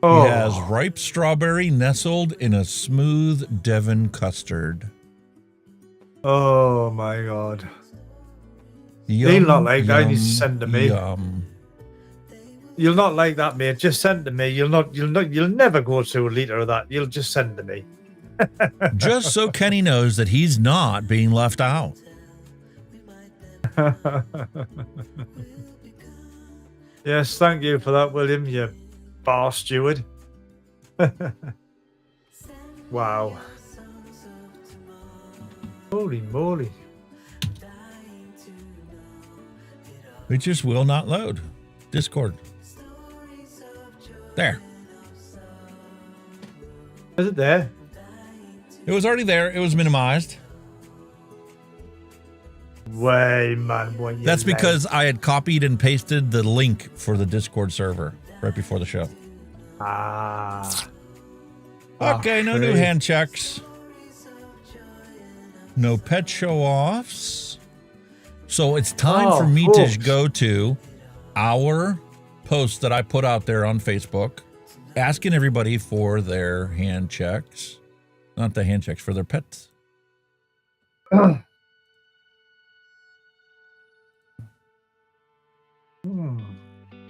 Oh. He has ripe strawberry nestled in a smooth Devon custard. Oh my god. Yum, You'll not like that. yum, You send to me. Yum. You'll not like that, mate. Just send to me. You'll never go through a liter of that. You'll just send to me. Just so Kenny knows that he's not being left out. Yes, thank you for that, William, you bar steward. Wow. Holy moly. It just will not load. Discord. There. Is it there? It was already there. It was minimized. way, man. That's because I had copied and pasted the link for the Discord server right before the show. Ah. Okay, no new hand checks. No pet show-offs. So it's time for me to go to our post that I put out there on Facebook, asking everybody for their hand checks. Not the hand checks, for their pets.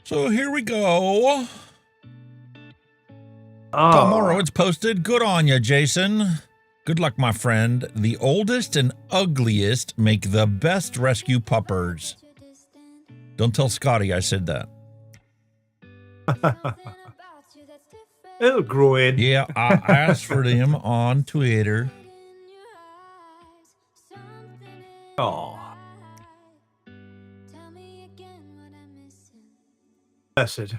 So here we go. Tomorrow it's posted. Good on you, Jason. Good luck, my friend. The oldest and ugliest make the best rescue puppers. Don't tell Scotty I said that. It'll grow in. Yeah, I asked for them on Twitter. Oh. Blessed.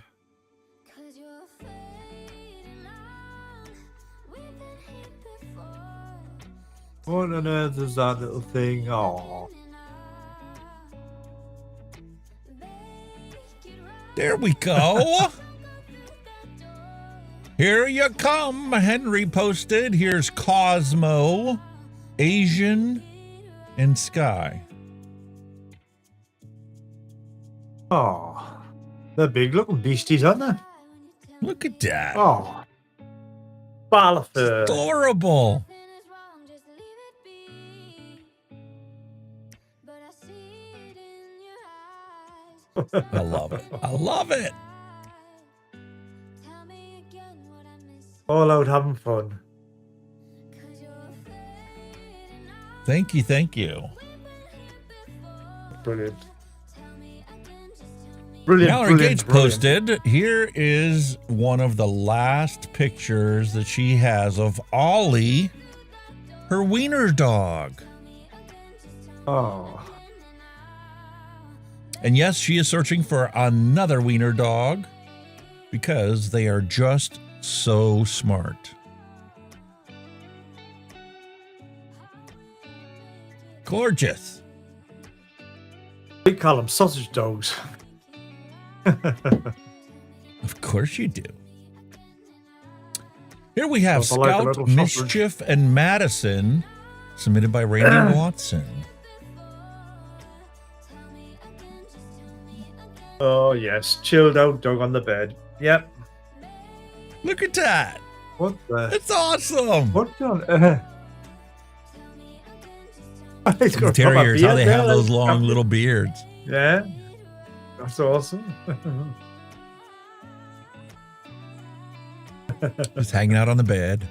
What on earth is that little thing? Oh. There we go. Here you come, Henry posted. Here's Cosmo, Asian, and Sky. Oh. They're big looking beasties, aren't they? Look at that. Oh. Balafur. Adorable. I love it. I love it. All out having fun. Thank you. Thank you. Brilliant. Brilliant. Mallory Gates posted, here is one of the last pictures that she has of Ollie, her wiener dog. Oh. And yes, she is searching for another wiener dog because they are just so smart. Gorgeous. We call them sausage dogs. Of course you do. Here we have I like Scout, Mischief, and Madison, submitted by Randy Watson. Oh, yes. Chilled out dog on the bed. Yep. Look at that. What the? It's awesome. What the? Terriers, how they have those long little beards. Yeah. That's awesome. Just hanging out on the bed.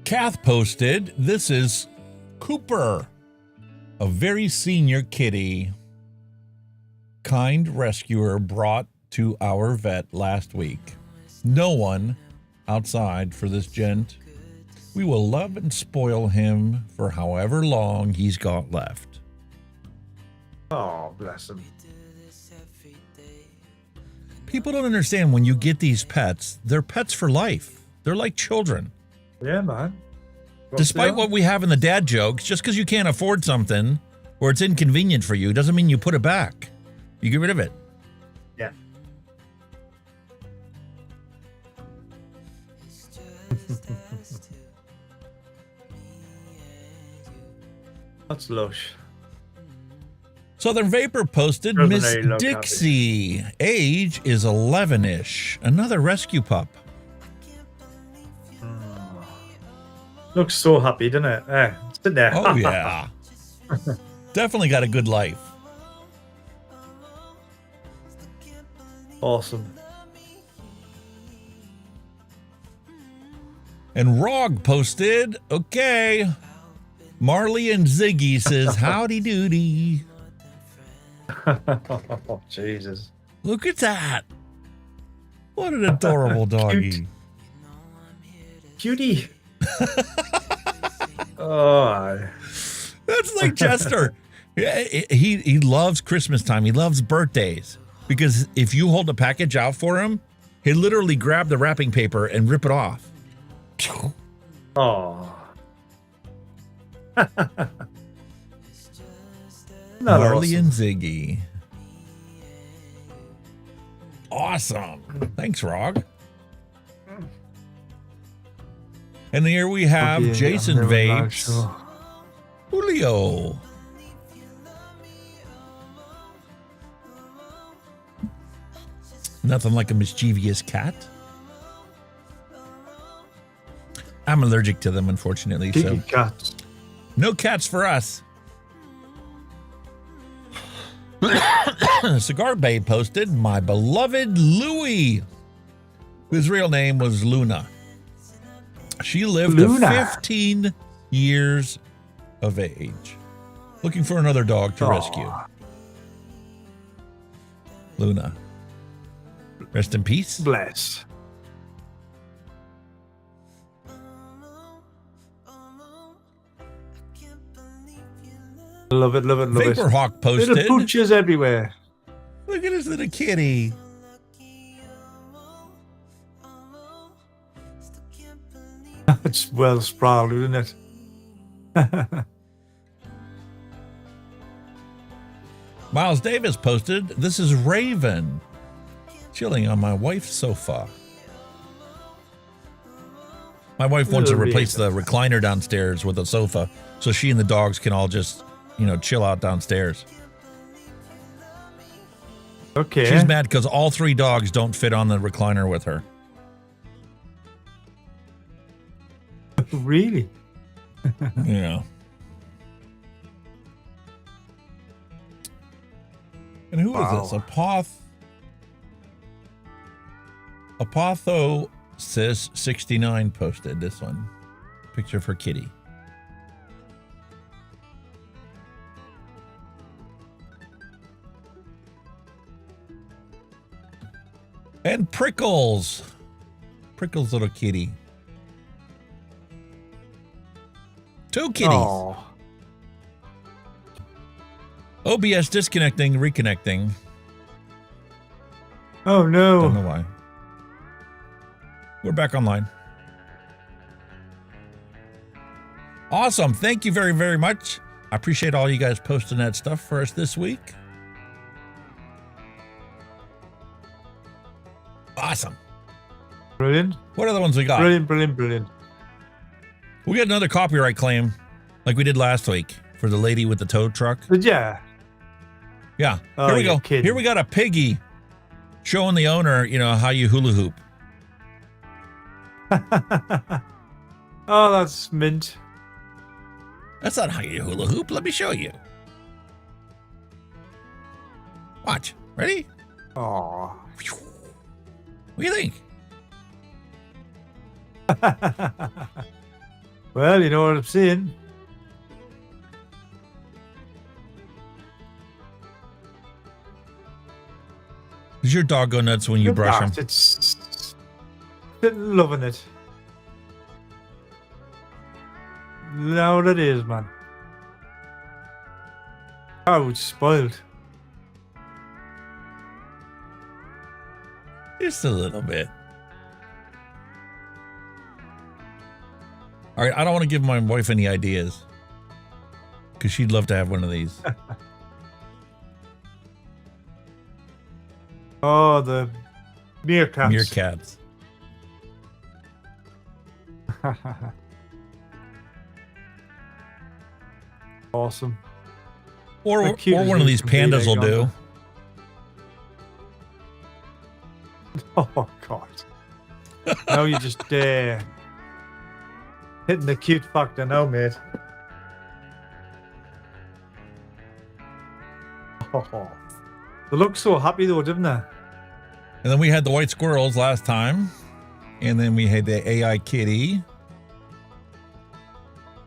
Kath posted, this is Cooper, a very senior kitty. Kind rescuer brought to our vet last week. No one outside for this gent. We will love and spoil him for however long he's got left. Oh, bless him. People don't understand when you get these pets, they're pets for life. They're like children. Yeah, man. Despite what we have in the dad jokes, just because you can't afford something or it's inconvenient for you doesn't mean you put it back. You get rid of it. Yeah. That's lush. Southern Vapor posted, Doesn't Miss he look Dixie, age is 11-ish. Another rescue pup. Looks so happy, doesn't it? Sit there. Oh, yeah. Definitely got a good life. Awesome. And Rog posted, okay. Marley and Ziggy says, howdy doody. Oh, Jesus. Look at that. What an adorable doggy. Cutie. Oh, that's like Chester. He loves Christmas time. He loves birthdays because if you hold a package out for him, He literally grabbed the wrapping paper and rip it off. Oh. Marley and Ziggy. Awesome. Thanks, Rog. And here we have Jason Vapes. Julio. Nothing like a mischievous cat. I'm allergic to them, unfortunately. So cats. No cats for us. Cigar Bay posted, my beloved Louie, whose real name was Luna. She lived to 15 years of age, looking for another dog to rescue. Luna. Rest in peace. Bless. Love it, love it, love it. Vaporhawk posted. Little pooches everywhere. Look at this little kitty. It's well sprawled, isn't it? Miles Davis posted, this is Raven, chilling on my wife's sofa. My wife wants to replace the recliner downstairs with a sofa so she and the dogs can all just, chill out downstairs. Okay. She's mad because all 3 dogs don't fit on the recliner with her. Really? Yeah. And who is this? Apothosis 69 posted this one. Picture of her kitty. And Prickles. Prickles' little kitty. 2 kitties. Aww. OBS disconnecting, reconnecting. Oh no. Don't know why. We're back online. Awesome. Thank you very, very much. I appreciate all you guys posting that stuff for us this week. Awesome. Brilliant. What other ones we got? Brilliant, brilliant, brilliant. We got another copyright claim like we did last week for the lady with the tow truck. Yeah. Yeah. Oh, Here we go. kidding. Here we got a piggy showing the owner, how you hula hoop. Oh, that's mint. That's not how you hula hoop. Let me show you. Watch. Ready? Oh. What do you think? Well, you know what I'm saying. Does your dog go nuts when you brush him? It's loving it. Now it is, man. Oh, it's spoiled. Just a little bit. All right, I don't want to give my wife any ideas because she'd love to have one of these. Oh, the meerkats. Meerkats. Awesome. Or one of these pandas will do. Oh, God. No, you just hitting the cute factor now, mate. Oh, they look so happy though, didn't they? And then we had the white squirrels last time. And then we had the AI kitty.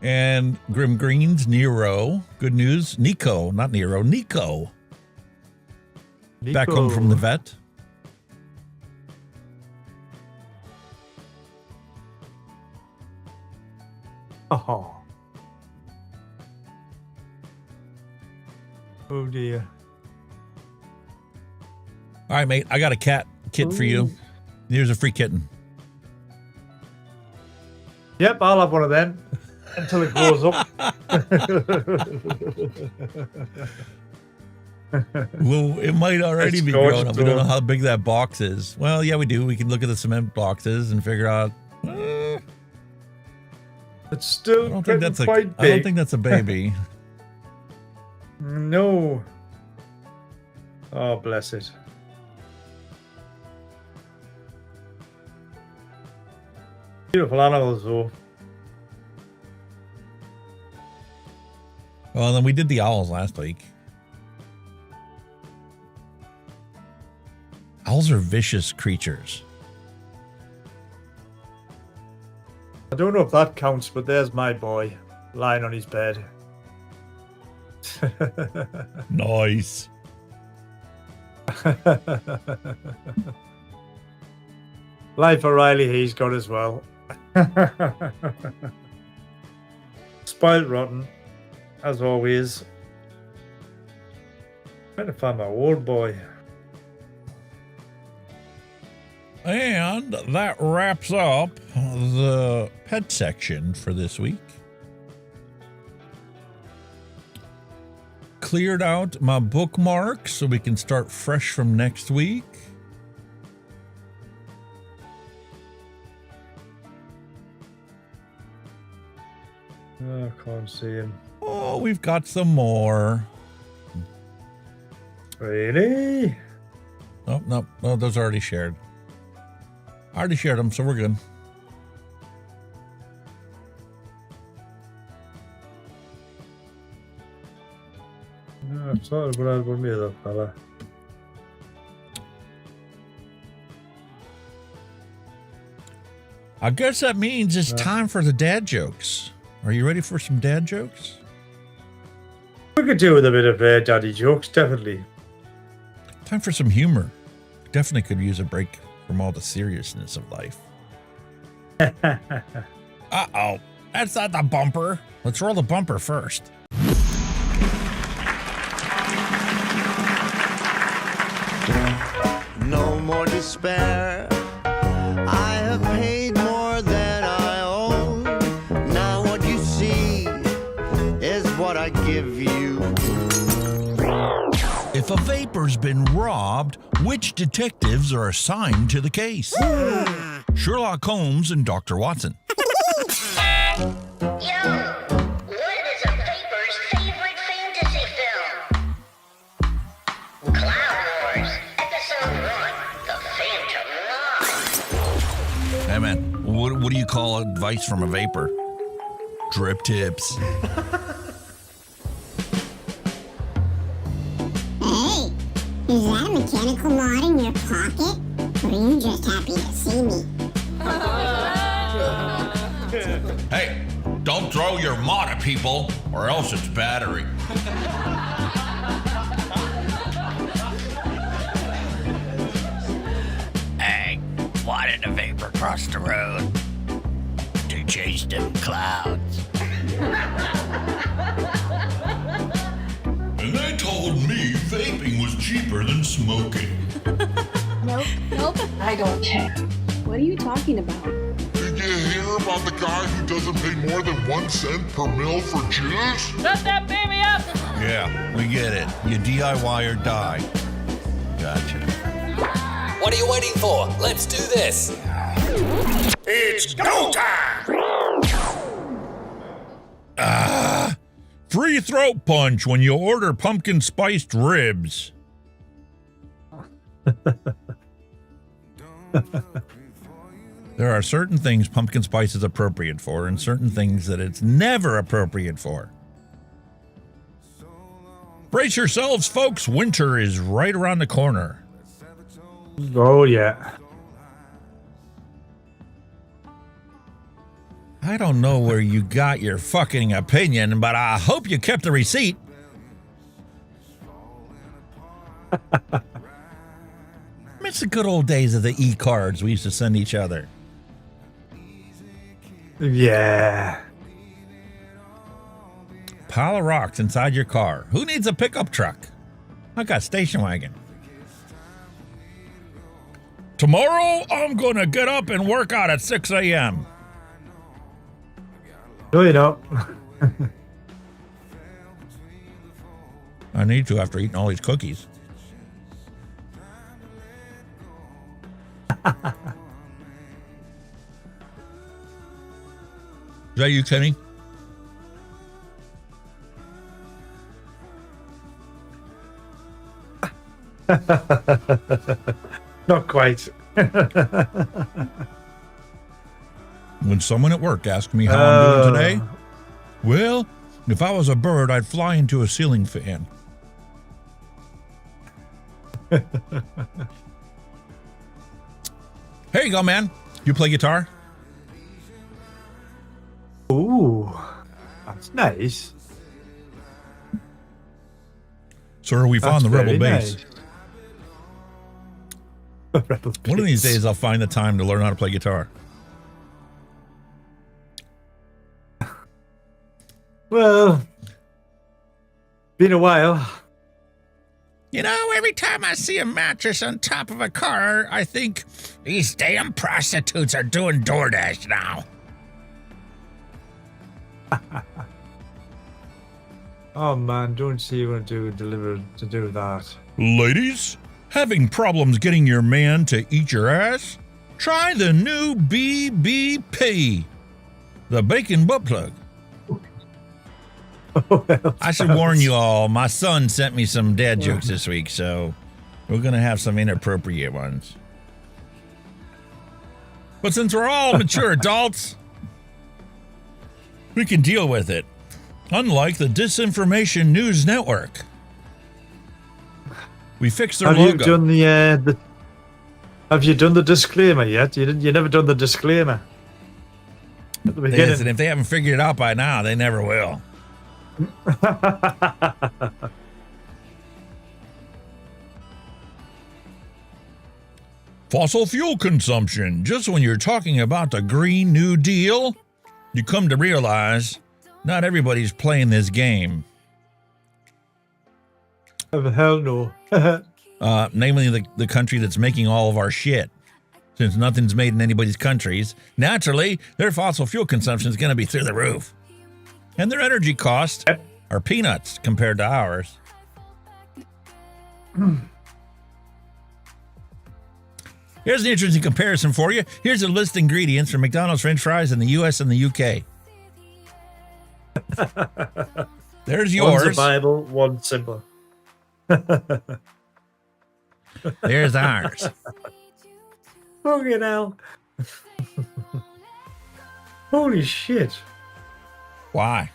And Grim Green's Nero. Good news. Nico, not Nero, Nico. Back home from the vet. Oh. Oh dear. All right, mate. I got a cat kit for you. Here's a free kitten. Yep, I'll have one of them until it grows up. Well, it might already be grown up. We don't know how big that box is. Well, yeah, we do. We can look at the cement boxes and figure out. It's still I don't think that's quite I don't think that's a baby. No. Oh, bless it. Beautiful animals, though. Well, then we did the owls last week. Owls are vicious creatures. I don't know if that counts, but there's my boy lying on his bed. Nice. Life O'Reilly he's got as well. Spoiled rotten, as always. Trying to find my old boy. And that wraps up the pet section for this week. Cleared out my bookmarks so we can start fresh from next week. Oh, I can't see him. Oh, we've got some more. Really? Oh, no, those are already shared. I already shared them, so we're good. No, I'm sorry, but I'll me though, fella. I guess that means it's time for the dad jokes. Are you ready for some dad jokes? We could do with a bit of daddy jokes, definitely. Time for some humor. Definitely could use a break from all the seriousness of life. Uh-oh. That's not the bumper. Let's roll the bumper first. No more despair. I have paid more than I owe. Now what you see is what I give you. If a vapor's been robbed, which detectives are assigned to the case? Sherlock Holmes and Dr. Watson. Yo, what is a vapor's favorite fantasy film? Cloud Wars, Episode 1, The Phantom Line. Hey man, what do you call advice from a vapor? Drip tips. Hey, is that a mechanical mod in your pocket? Or are you just happy to see me? Hey, don't throw your mod at people, or else it's battery. Hey, why did a vapor cross the road? To chase them clouds. And they told me vaping was cheaper than smoking. Nope, I don't care. What are you talking about? Did you hear about the guy who doesn't pay more than 1 cent per mil for juice? Shut that baby up! Yeah, we get it. You DIY or die. Gotcha. What are you waiting for? Let's do this. It's go time! Free throat punch when you order pumpkin spiced ribs. There are certain things pumpkin spice is appropriate for and certain things that it's never appropriate for. Brace yourselves, folks. Winter is right around the corner. Oh, yeah. I don't know where you got your fucking opinion, but I hope you kept the receipt. I miss the good old days of the e-cards we used to send each other. Yeah. Pile of rocks inside your car. Who needs a pickup truck? I got a station wagon. Tomorrow, I'm going to get up and work out at 6 a.m. No, you're not. I need to after eating all these cookies. Is that you, Kenny? Not quite. When someone at work asked me how I'm doing today, well, if I was a bird, I'd fly into a ceiling fan. Here you go, man. You play guitar? Ooh, that's nice. Sir, we found the Rebel Bass. Rebel One of these days, I'll find the time to learn how to play guitar. Well, been a while. You know, every time I see a mattress on top of a car, I think, these damn prostitutes are doing DoorDash now. Oh man, don't see you want to do that. Ladies, having problems getting your man to eat your ass? Try the new BBP, the bacon butt plug. I should warn you all, my son sent me some dad jokes this week, so we're going to have some inappropriate ones. But since we're all mature adults, we can deal with it. Unlike the Disinformation News Network. We fixed their logo. Have you done the disclaimer yet? You never done the disclaimer. At the beginning. Yes, and if they haven't figured it out by now, they never will. Fossil fuel consumption. Just when you're talking about the Green New Deal, you come to realize not everybody's playing this game. Oh, hell no. Namely the country that's making all of our shit. Since nothing's made in anybody's countries, naturally, their fossil fuel consumption is going to be through the roof. And their energy costs are peanuts compared to ours. Here's an interesting comparison for you. Here's a list of ingredients for McDonald's French fries in the US and the UK. There's yours. One's a Bible, one's simple. There's ours. Fucking hell. Holy shit. Why?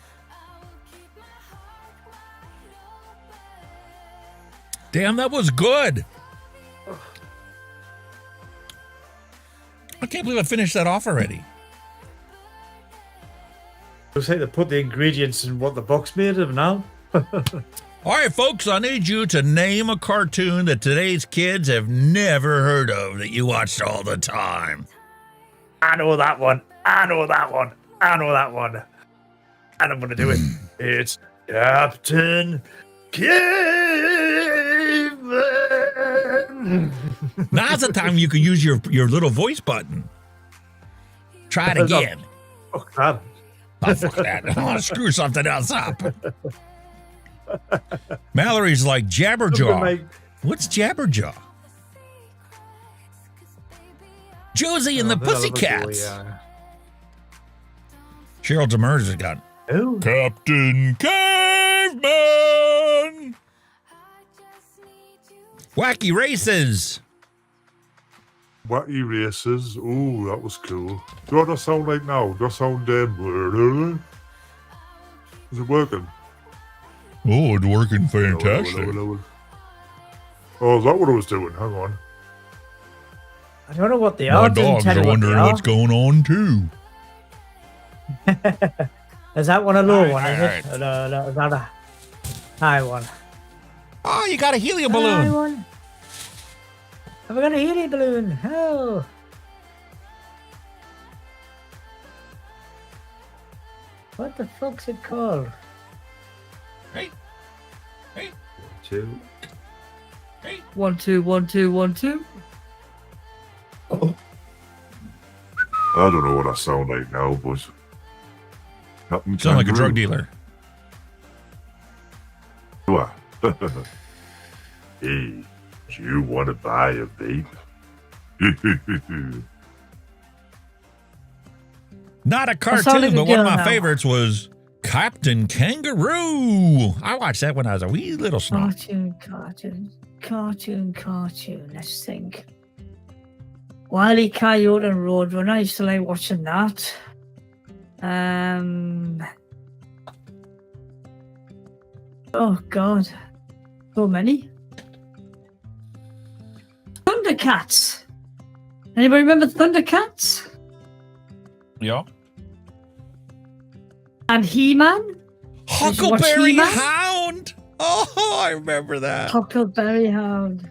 Damn, that was good. I can't believe I finished that off already. I was saying to put the ingredients in what the box made of now. All right, folks, I need you to name a cartoon that today's kids have never heard of that you watched all the time. I know that one. I know that one. I know that one. And I'm going to do it. It's Captain Caveman. Now's the time you can use your little voice button. Try it again. Fuck that. Oh, fuck that. I want to screw something else up. Mallory's like Jabberjaw. What's Jabberjaw? Josie and the Pussycats. Cheryl Demers has got Captain Caveman. Wacky Races. Wacky Races. Oh, that was cool. Do what that sound like now? Does that sound is it working? Oh, it's working fantastic. Oh, is that what I was doing? Hang on. I don't know what they My are. dogs are wondering what's going on too. Is that one a low All one? right, Is it? No, is that a high one? Oh, you got a helium High balloon. one. Have I got a helium balloon? Oh. What the fuck's it called? Hey. Hey. 2. Hey. 1 2 1 2 1 2. I don't know what I sound like now, but Captain Sound like a Kangaroo. drug dealer. Do I? Hey, do you want to buy a vape? Not a sound cartoon, like a but one of girl my now. favorites was Captain Kangaroo. I watched that when I was a wee little snob. Cartoon. Let's think. Wile E. Coyote and Roadrunner. I used to like watching that. Oh God, so many. Thundercats. Anybody remember Thundercats? Yeah. And He-Man? Huckleberry He-Man? Hound. Oh, I remember that. Huckleberry Hound.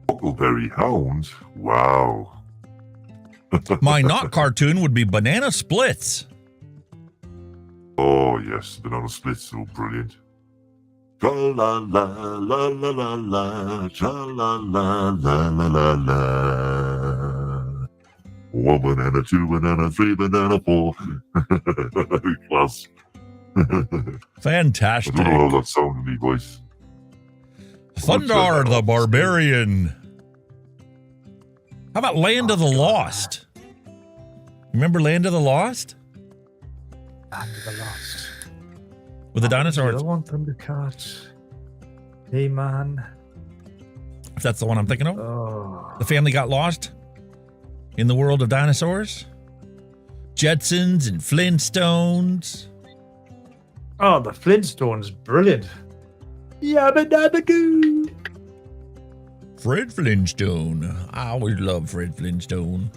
Huckleberry Hounds? Wow. My not cartoon would be Banana Splits. Oh, yes, Banana Splits, so brilliant. Tra-la-la-la-la-la-la, tra-la-la-la-la-la-la. 1 banana, 2 banana, 3 banana, 4. Class. Fantastic. I don't know how that sounded in my voice. Thunder the Barbarian. How about Land of the Lost? Remember Land of the Lost? Land of the Lost. With the dinosaurs. I want Thundercats. He-Man. If that's the one I'm thinking of. Oh. The family got lost in the world of dinosaurs. Jetsons and Flintstones. Oh, the Flintstones, brilliant. Yabba dabba doo. Fred Flintstone. I always love Fred Flintstone.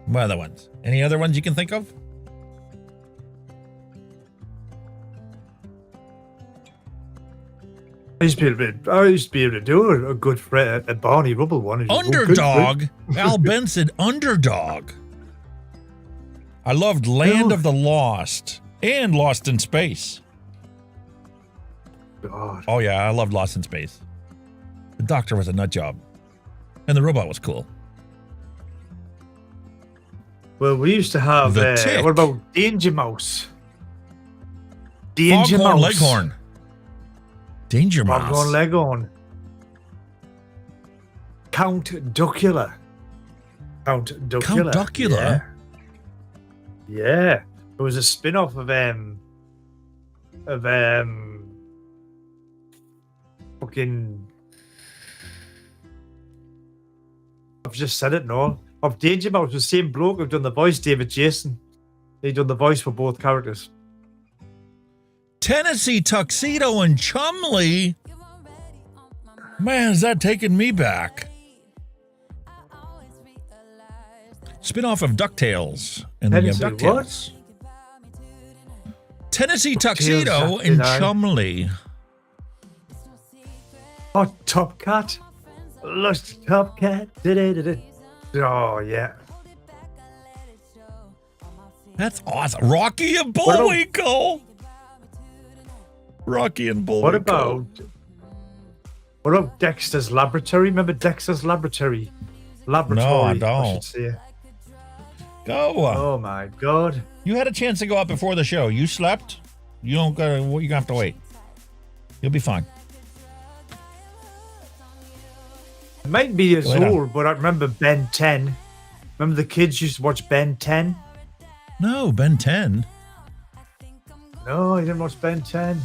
What other ones? Any other ones you can think of? I used to be able to do a good a Barney Rubble one. Underdog. Al Ben said Underdog. I loved Land of the Lost and Lost in Space. God. Oh yeah, I loved Lost in Space. The doctor was a nut job. And the robot was cool. Well, we used to have The Tick. what about Danger Mouse? Danger Foghorn Mouse. Leghorn. Danger Mouse. Foghorn Leghorn. Count Duckula. Count Duckula. Count Duckula? Yeah. It was a spin-off of fucking I've just said it now. Of Danger Mouse, the same bloke who done the voice, David Jason. He done the voice for both characters. Tennessee Tuxedo and Chumley. Man, is that taking me back? Spin-off of DuckTales and the Tennessee DuckTales. Tennessee DuckTales, Tuxedo and Saturday Night. Chumley. Oh, Top Cat. Lost Top Cat. Oh, yeah. That's awesome. Rocky and What about- Bullwinkle. Rocky and Bullwinkle. What about Dexter's Laboratory? Remember Dexter's Laboratory? Laboratory, No, I I don't. should say. Go. Oh my God. You had a chance to go out before the show. You slept. You don't gotta. You're gonna have to wait. You'll be fine. It might be as Go ahead. old, but I remember Ben 10. Remember the kids used to watch Ben 10? No, Ben 10. No, I didn't watch Ben 10.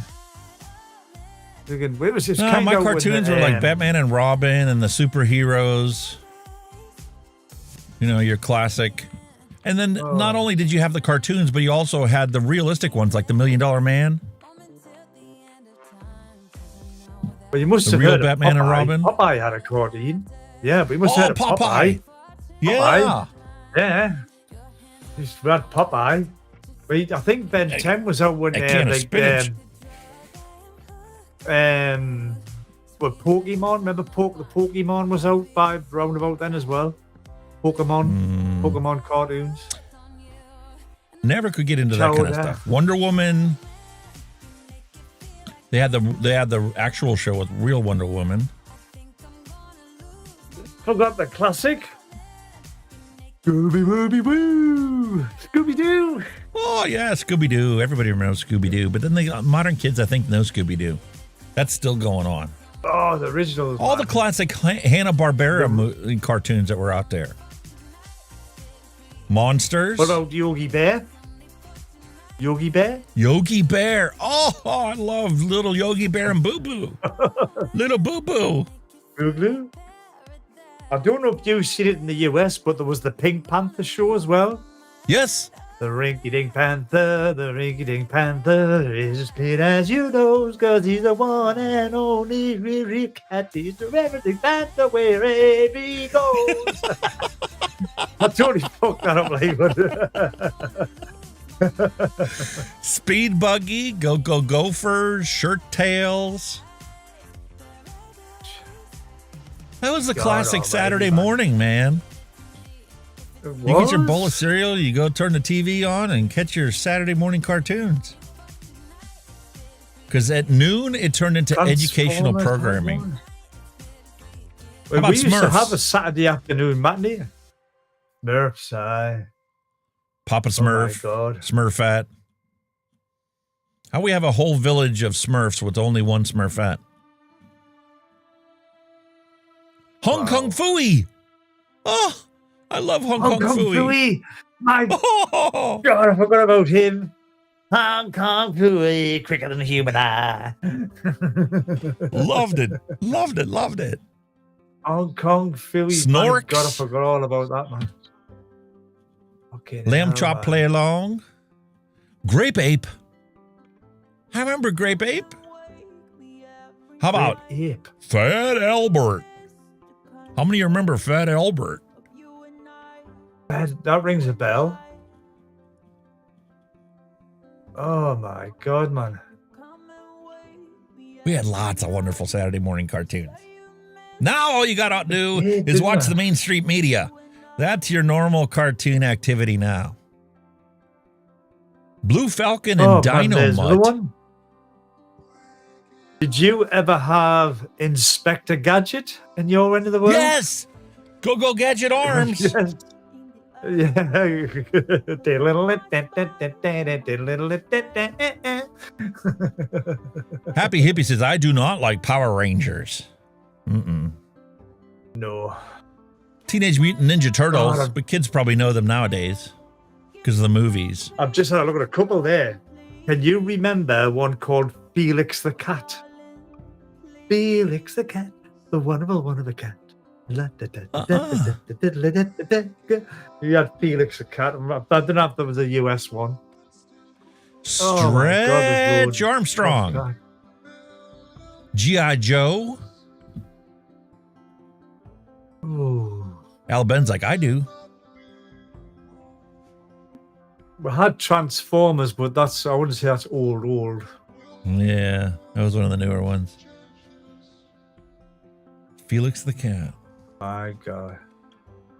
It was just No, kind my of cartoons were like Batman and Robin and the superheroes. You know, your classic. And then not only did you have the cartoons, but you also had the realistic ones like the $1 Million Man. But you must The have real heard of Batman and Popeye. Robin? Popeye had a cartoon. Yeah, but you must have heard of Popeye. Yeah. Popeye. Yeah. You had Popeye. Wait, I think Ben 10 was out when a can of spinach. with Pokemon. Remember the Pokemon was out by roundabout then as well. Pokemon cartoons. Never could get into that kind of Chowder. stuff. Wonder Woman. They had the actual show with real Wonder Woman. Forgot the classic. Scooby-Wooby-Woo! Scooby-Doo! Oh, yeah, Scooby-Doo. Everybody remembers Scooby-Doo. But then modern kids, I think, know Scooby-Doo. That's still going on. Oh, the originals. All the classic Hanna-Barbera cartoons that were out there. Monsters. What about Yogi Bear? Yogi Bear? Yogi Bear. Oh, I love little Yogi Bear and Boo Boo. Little Boo Boo. Boo Boo. I don't know if you've seen it in the US, but there was the Pink Panther show as well. Yes. The Rinky-Dink Panther is as clear as you know, because he's the one and only real cat. He's the everything Panther wherever he goes. I totally fucked that up, like. Speed Buggy, Go Gophers, Shirt Tails. That was the classic Saturday morning, man. You get your bowl of cereal, you go turn the TV on and catch your Saturday morning cartoons. Because at noon, it turned into educational programming. How about we used to have a Saturday afternoon matinee. Smurfs, aye. Papa Smurf, Smurfette. How we have a whole village of Smurfs with only one Smurfette? Hong Kong Phooey. Oh, I love Hong Kong Phooey. My God, I forgot about him. Hong Kong Phooey, quicker than a human eye. Loved it. Hong Kong Phooey. Snorks. God, I forgot all about that, man. Okay. Lamb Chop Play Along. Grape Ape. I remember Grape Ape. How about Fat Albert? How many remember Fat Albert? That rings a bell. Oh my God, man. We had lots of wonderful Saturday morning cartoons. Now all you got to do is watch the mainstream media. That's your normal cartoon activity now. Blue Falcon and Dynamite. Did you ever have Inspector Gadget in your end of the world? Yes! Go Gadget Arms! Yes. Yeah. Happy Hippie says, I do not like Power Rangers. No. Teenage Mutant Ninja Turtles, but kids probably know them nowadays because of the movies. I've just had a look at a couple there. Can you remember one called Felix the Cat? Felix the Cat, the wonderful one of a cat. You had Felix the Cat. I don't know if there was a US one. Stretch Armstrong. G.I. Joe. Ooh. Al Ben's like, I do. We had Transformers, but I wouldn't say that's old. Yeah, that was one of the newer ones. Felix the Cat. My God.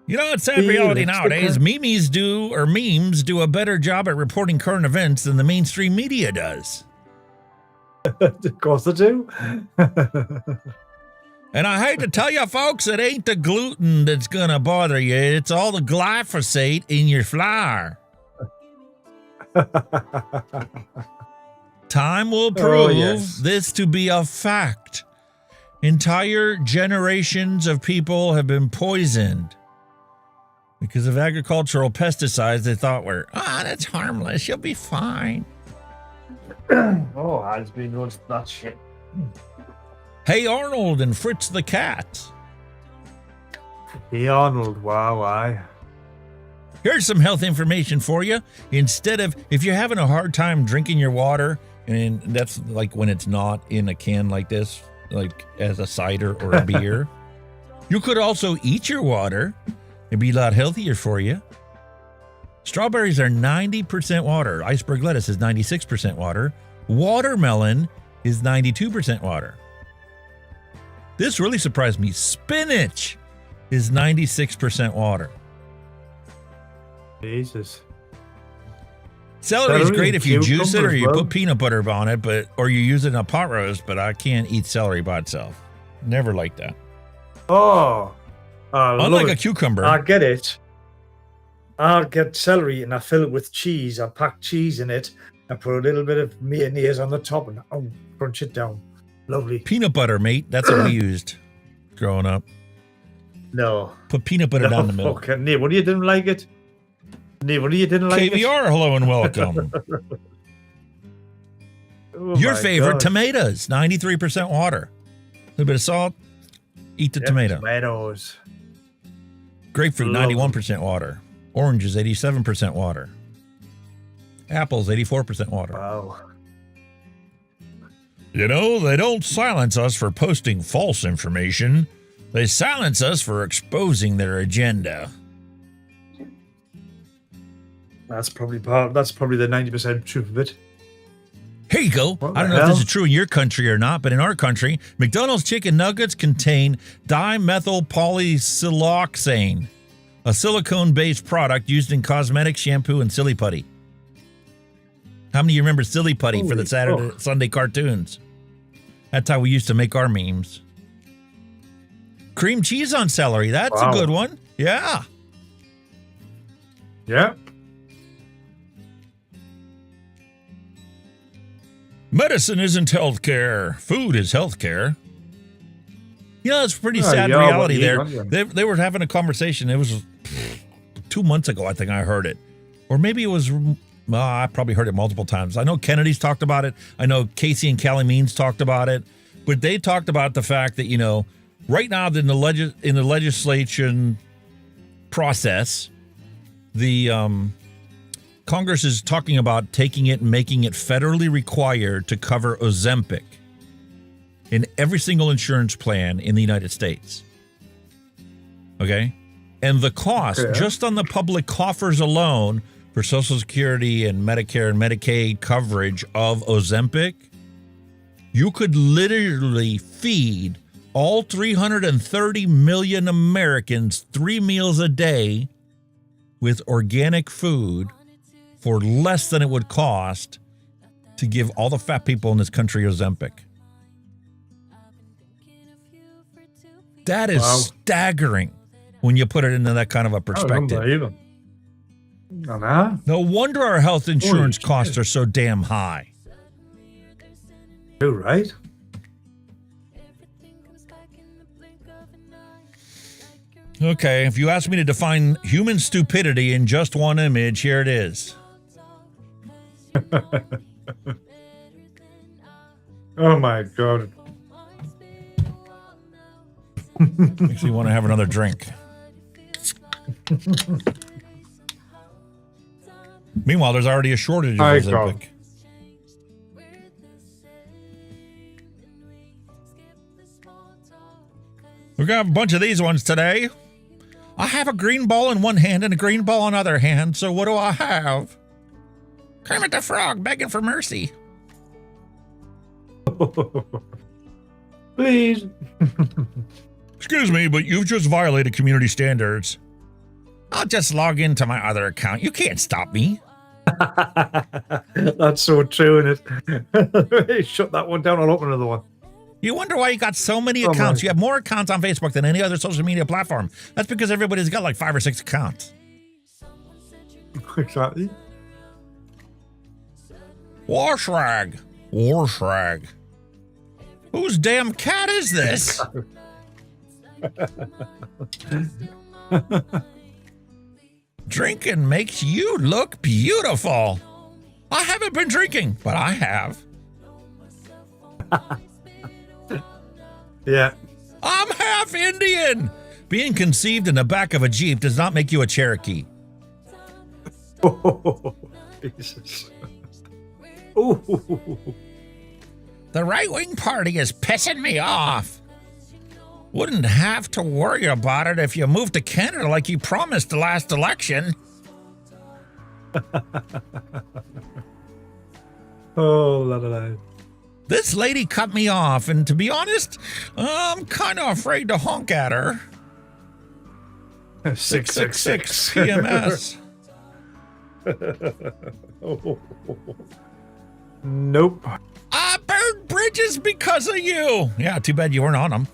You know, it's sad reality nowadays. Memes do a better job at reporting current events than the mainstream media does. Of course they do. And I hate to tell you, folks, it ain't the gluten that's going to bother you. It's all the glyphosate in your flour. Time will prove this to be a fact. Entire generations of people have been poisoned because of agricultural pesticides they thought were, that's harmless. You'll be fine. Has been noticed that shit. Hey Arnold and Fritz the Cat. Hey Arnold, wow. Here's some health information for you. If you're having a hard time drinking your water, and that's like when it's not in a can like this, like as a cider or a beer, you could also eat your water. It'd be a lot healthier for you. Strawberries are 90% water. Iceberg lettuce is 96% water. Watermelon is 92% water. This really surprised me. Spinach is 96% water. Jesus. Celery is great if you juice it or you well. put peanut butter on it, or you use it in a pot roast, but I can't eat celery by itself. Never like that. Oh. Unlike a cucumber. I get it. I'll get celery and I fill it with cheese. I pack cheese in it and put a little bit of mayonnaise on the top and crunch it down. Lovely. Peanut butter, mate. That's what we used growing up. No. Put peanut butter down the middle. Okay, Nate, what do you didn't like it? Nate, what do you didn't like KVR, hello and welcome. Your favorite, tomatoes, 93% water. A little bit of salt, eat the tomato. Tomatoes. Grapefruit, 91% water. Oranges, 87% water. Apples, 84% water. Wow. You know, they don't silence us for posting false information. They silence us for exposing their agenda. That's probably the 90% truth of it. Here you go. I don't know if this is true in your country or not, but in our country, McDonald's chicken nuggets contain dimethylpolysiloxane, a silicone-based product used in cosmetics, shampoo, and silly putty. How many of you remember silly putty for the Sunday cartoons? That's how we used to make our memes. Cream cheese on celery. That's a good one. Yeah. Yeah. Medicine isn't healthcare. Food is healthcare. You know, it's a pretty sad reality there. They were having a conversation. It was 2 months ago, I think I heard it. Or maybe it was, I probably heard it multiple times. I know Kennedy's talked about it. I know Casey and Callie Means talked about it. But they talked about the fact that, you know, right now in the legislation process, the Congress is talking about taking it and making it federally required to cover Ozempic in every single insurance plan in the United States. Okay? And the cost, just on the public coffers alone, for Social Security and Medicare and Medicaid coverage of Ozempic, you could literally feed all 330 million Americans 3 meals a day with organic food for less than it would cost to give all the fat people in this country Ozempic. That is staggering when you put it into that kind of a perspective. No wonder our health insurance costs are so damn high. You're right. Okay, if you ask me to define human stupidity in just one image, here it is. Oh my God. Makes me want to have another drink. Meanwhile, there's already a shortage of Ozempic. We're going to have a bunch of these ones today. I have a green ball in one hand and a green ball in the other hand, so what do I have? Kermit the Frog begging for mercy. Please. Excuse me, but you've just violated community standards. I'll just log into my other account. You can't stop me. That's so true, isn't it? Shut that one down. I'll open another one. You wonder why you got so many accounts. You have more accounts on Facebook than any other social media platform. That's because everybody's got like 5 or 6 accounts. Exactly. Wash rag. Wash rag. Whose damn cat is this? Drinking makes you look beautiful. I haven't been drinking, but I have. Yeah. I'm half Indian. Being conceived in the back of a Jeep does not make you a Cherokee. Oh, Jesus. Ooh. The right-wing party is pissing me off. Wouldn't have to worry about it if you moved to Canada like you promised the last election. Oh, la la la. This lady cut me off, and to be honest, I'm kind of afraid to honk at her. 666 PMS. Nope. I burned bridges because of you. Yeah, too bad you weren't on them.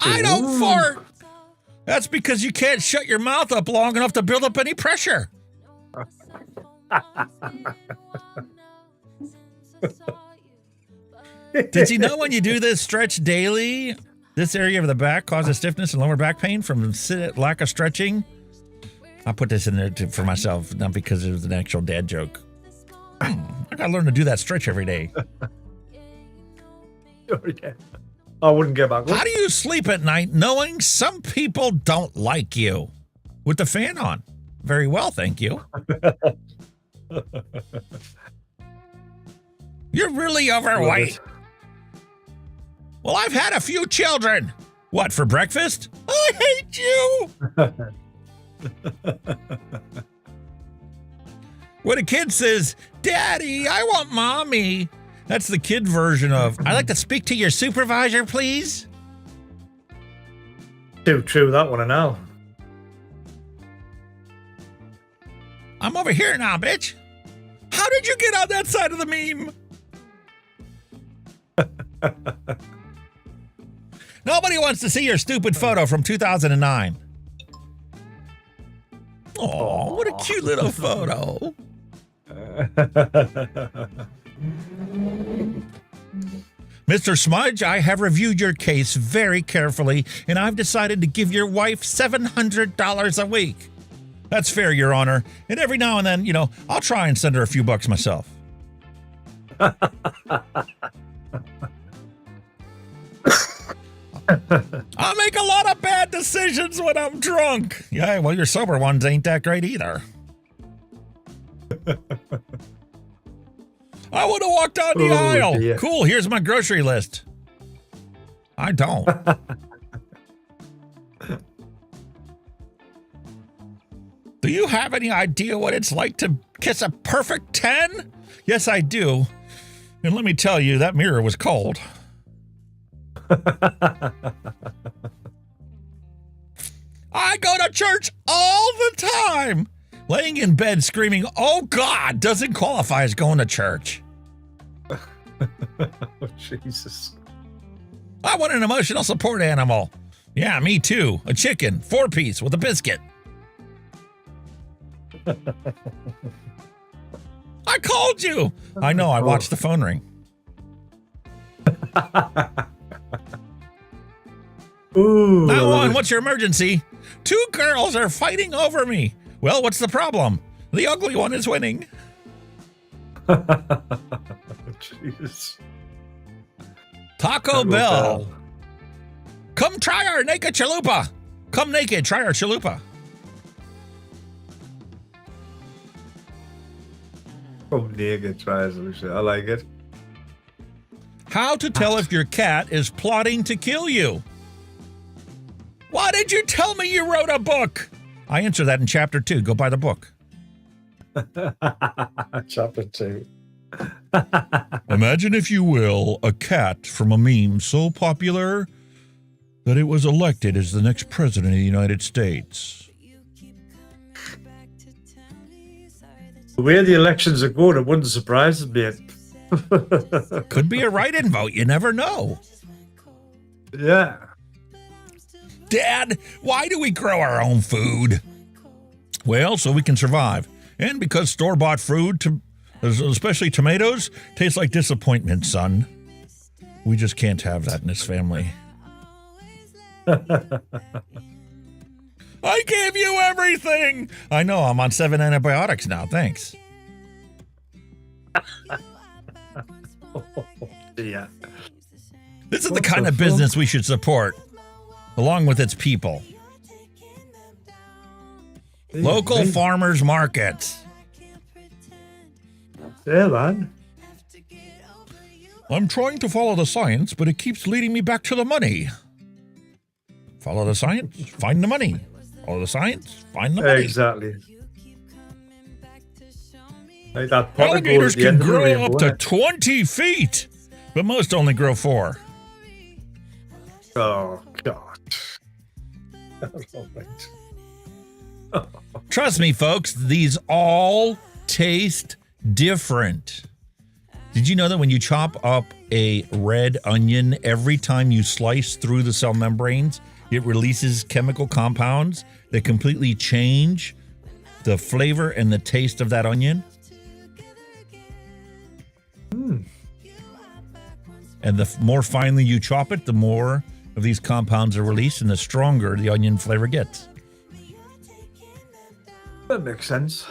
I don't fart. That's because you can't shut your mouth up long enough to build up any pressure. Did you know when you do this stretch daily, this area of the back causes stiffness and lower back pain from lack of stretching? I put this in there for myself, not because it was an actual dad joke. I gotta learn to do that stretch every day. I wouldn't get back. How do you sleep at night knowing some people don't like you? With the fan on. Very well, thank you. You're really overweight. Well, I've had a few children. What, for breakfast? I hate you. When a kid says, Daddy, I want mommy, that's the kid version of, I'd like to speak to your supervisor, please. Too true, that one I know. I'm over here now, bitch. How did you get on that side of the meme? Nobody wants to see your stupid photo from 2009. Oh, what a cute little photo. Mr. Smudge, I have reviewed your case very carefully, and I've decided to give your wife $700 a week. That's fair, Your Honor. And every now and then, I'll try and send her a few bucks myself. I make a lot of bad decisions when I'm drunk. Yeah, well, your sober ones ain't that great either. I would have walked down the aisle. Dear. Cool, here's my grocery list. I don't. Do you have any idea what it's like to kiss a perfect 10? Yes, I do. And let me tell you, that mirror was cold. I go to church all the time. Laying in bed screaming, oh God, doesn't qualify as going to church. Oh, Jesus. I want an emotional support animal. Yeah, me too. A chicken, 4-piece with a biscuit. I called you. I know, I watched the phone ring. Ooh, 911, what's your emergency? 2 girls are fighting over me. Well, what's the problem? The ugly one is winning. Jesus. Taco Bell. Come try our naked chalupa. Come naked, try our chalupa. Come naked, try our chalupa. I like it. How to tell if your cat is plotting to kill you. Why did you tell me you wrote a book? I answer that in chapter 2. Go buy the book. Chapter 2. Imagine, if you will, a cat from a meme so popular that it was elected as the next president of the United States. The way the elections are going, it wouldn't surprise me. Could be a write-in vote. You never know. Yeah. Dad, why do we grow our own food? Well, so we can survive. And because store-bought food, especially tomatoes, tastes like disappointment, son. We just can't have that in this family. I gave you everything. I know, I'm on 7 antibiotics now. Thanks. Yeah. This is the kind of business we should support, along with its people. Local farmers markets. Yeah, man. I'm trying to follow the science, but it keeps leading me back to the money. Follow the science, find the money. Follow the science, find the money. Exactly. Like that alligators can grow up to 20 feet, but most only grow 4. Oh, God. Trust me, folks, these all taste different. Did you know that when you chop up a red onion, every time you slice through the cell membranes, it releases chemical compounds that completely change the flavor and the taste of that onion? And the more finely you chop it, the more of these compounds are released and the stronger the onion flavor gets. That makes sense.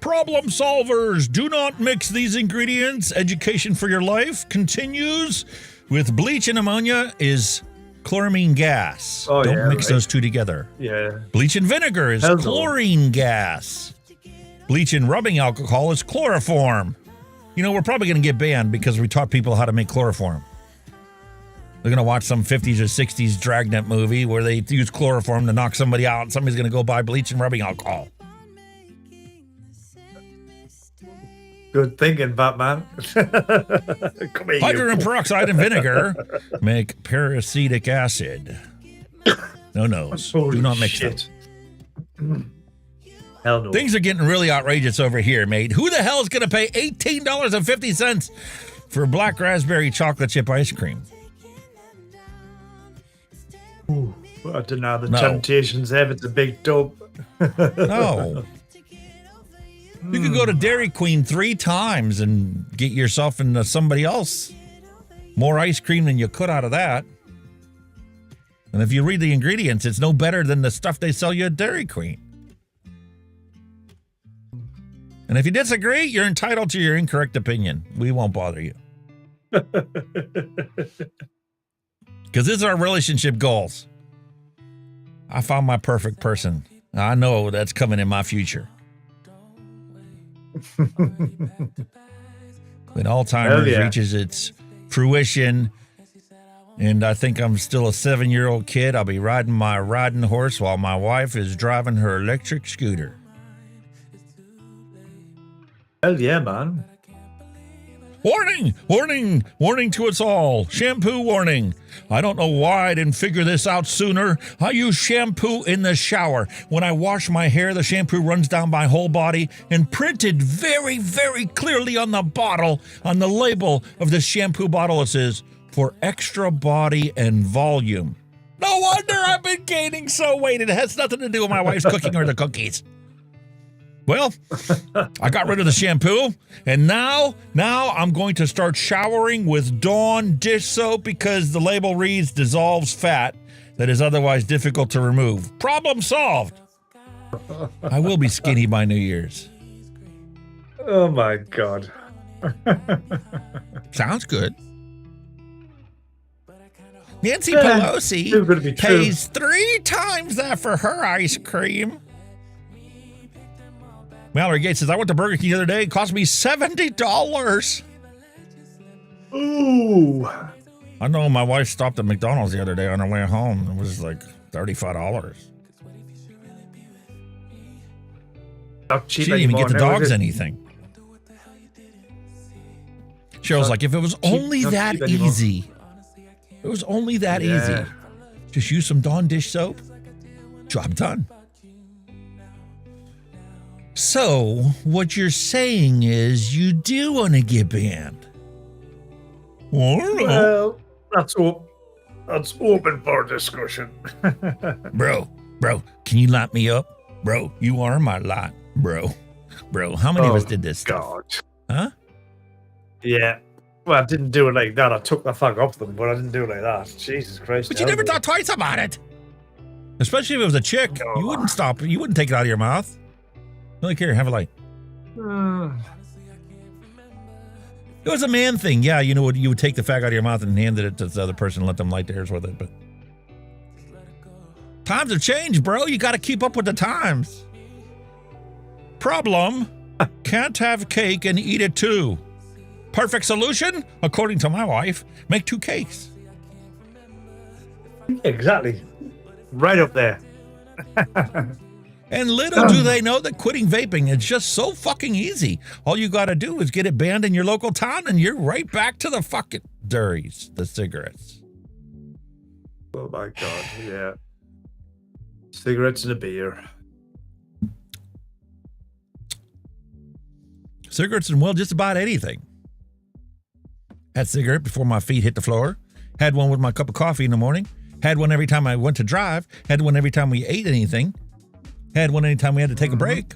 Problem solvers, do not mix these ingredients. Education for your life continues with bleach and ammonia is chloramine gas. Oh, Don't yeah, mix right. those two together. Yeah. Bleach and vinegar is Hell no. chlorine gas. Bleach and rubbing alcohol is chloroform. You know, we're probably going to get banned because we taught people how to make chloroform. They're going to watch some 50s or 60s dragnet movie where they use chloroform to knock somebody out, and somebody's going to go buy bleach and rubbing alcohol. Good thinking, Batman. Come here, Hydrogen you- peroxide and vinegar make peracetic acid. No. Do not mix shit. them. Hell no. Things are getting really outrageous over here, mate. Who the hell is going to pay $18.50 for black raspberry chocolate chip ice cream? Ooh, I don't know the No. temptations there. It's a big dope. No. You could go to Dairy Queen 3 times and get yourself into somebody else more ice cream than you could out of that. And if you read the ingredients, it's no better than the stuff they sell you at Dairy Queen. And if you disagree, you're entitled to your incorrect opinion. We won't bother you. Because this is our relationship goals. I found my perfect person. I know that's coming in my future. When Alzheimer's reaches its fruition, and I think I'm still a 7-year-old kid, I'll be riding my riding horse while my wife is driving her electric scooter. Hell yeah, man. Warning! Warning! Warning to us all. Shampoo warning. I don't know why I didn't figure this out sooner. I use shampoo in the shower. When I wash my hair, the shampoo runs down my whole body, and printed very, very clearly on the bottle, on the label of the shampoo bottle, it says, for extra body and volume. No wonder I've been gaining so weight. It has nothing to do with my wife's cooking or the cookies. Well, I got rid of the shampoo, and now I'm going to start showering with Dawn dish soap because the label reads dissolves fat that is otherwise difficult to remove. Problem solved. I will be skinny by New Year's. Oh my God. Sounds good. Nancy Too good to Pelosi be true. pays 3 times that for her ice cream. Mallory Gates says, I went to Burger King the other day. It cost me $70. Ooh. I know my wife stopped at McDonald's the other day on her way home. It was like $35. Not cheap She didn't even anymore get the now, dogs is it? anything. Cheryl's like, if it was only not that cheap anymore. easy. If it was only that Yeah. easy. Just use some Dawn dish soap. Job done. So, what you're saying is you do want to get banned. Well, I don't know. Well, that's open for discussion. Bro, can you light me up? Bro, you are my light, bro. Bro, how many of us did this stuff? Huh? Yeah. Well, I didn't do it like that. I took the fuck off them, but I didn't do it like that. Jesus Christ. But you never thought twice about it. Especially if it was a chick. You wouldn't stop. You wouldn't take it out of your mouth. Like, here, have a light. It was a man thing. Yeah, you know what? You would take the fag out of your mouth and hand it to the other person and let them light theirs with it. But times have changed, bro. You got to keep up with the times. Problem, can't have cake and eat it too. Perfect solution, according to my wife, make 2 cakes. Exactly. Right up there. And little do they know that quitting vaping is just so fucking easy. All you got to do is get it banned in your local town and you're right back to the fucking dirties, the cigarettes. Oh my God, yeah. Cigarettes and a beer. Cigarettes and, well, just about anything. Had a cigarette before my feet hit the floor. Had one with my cup of coffee in the morning. Had one every time I went to drive. Had one every time we ate anything. Had one anytime we had to take a break.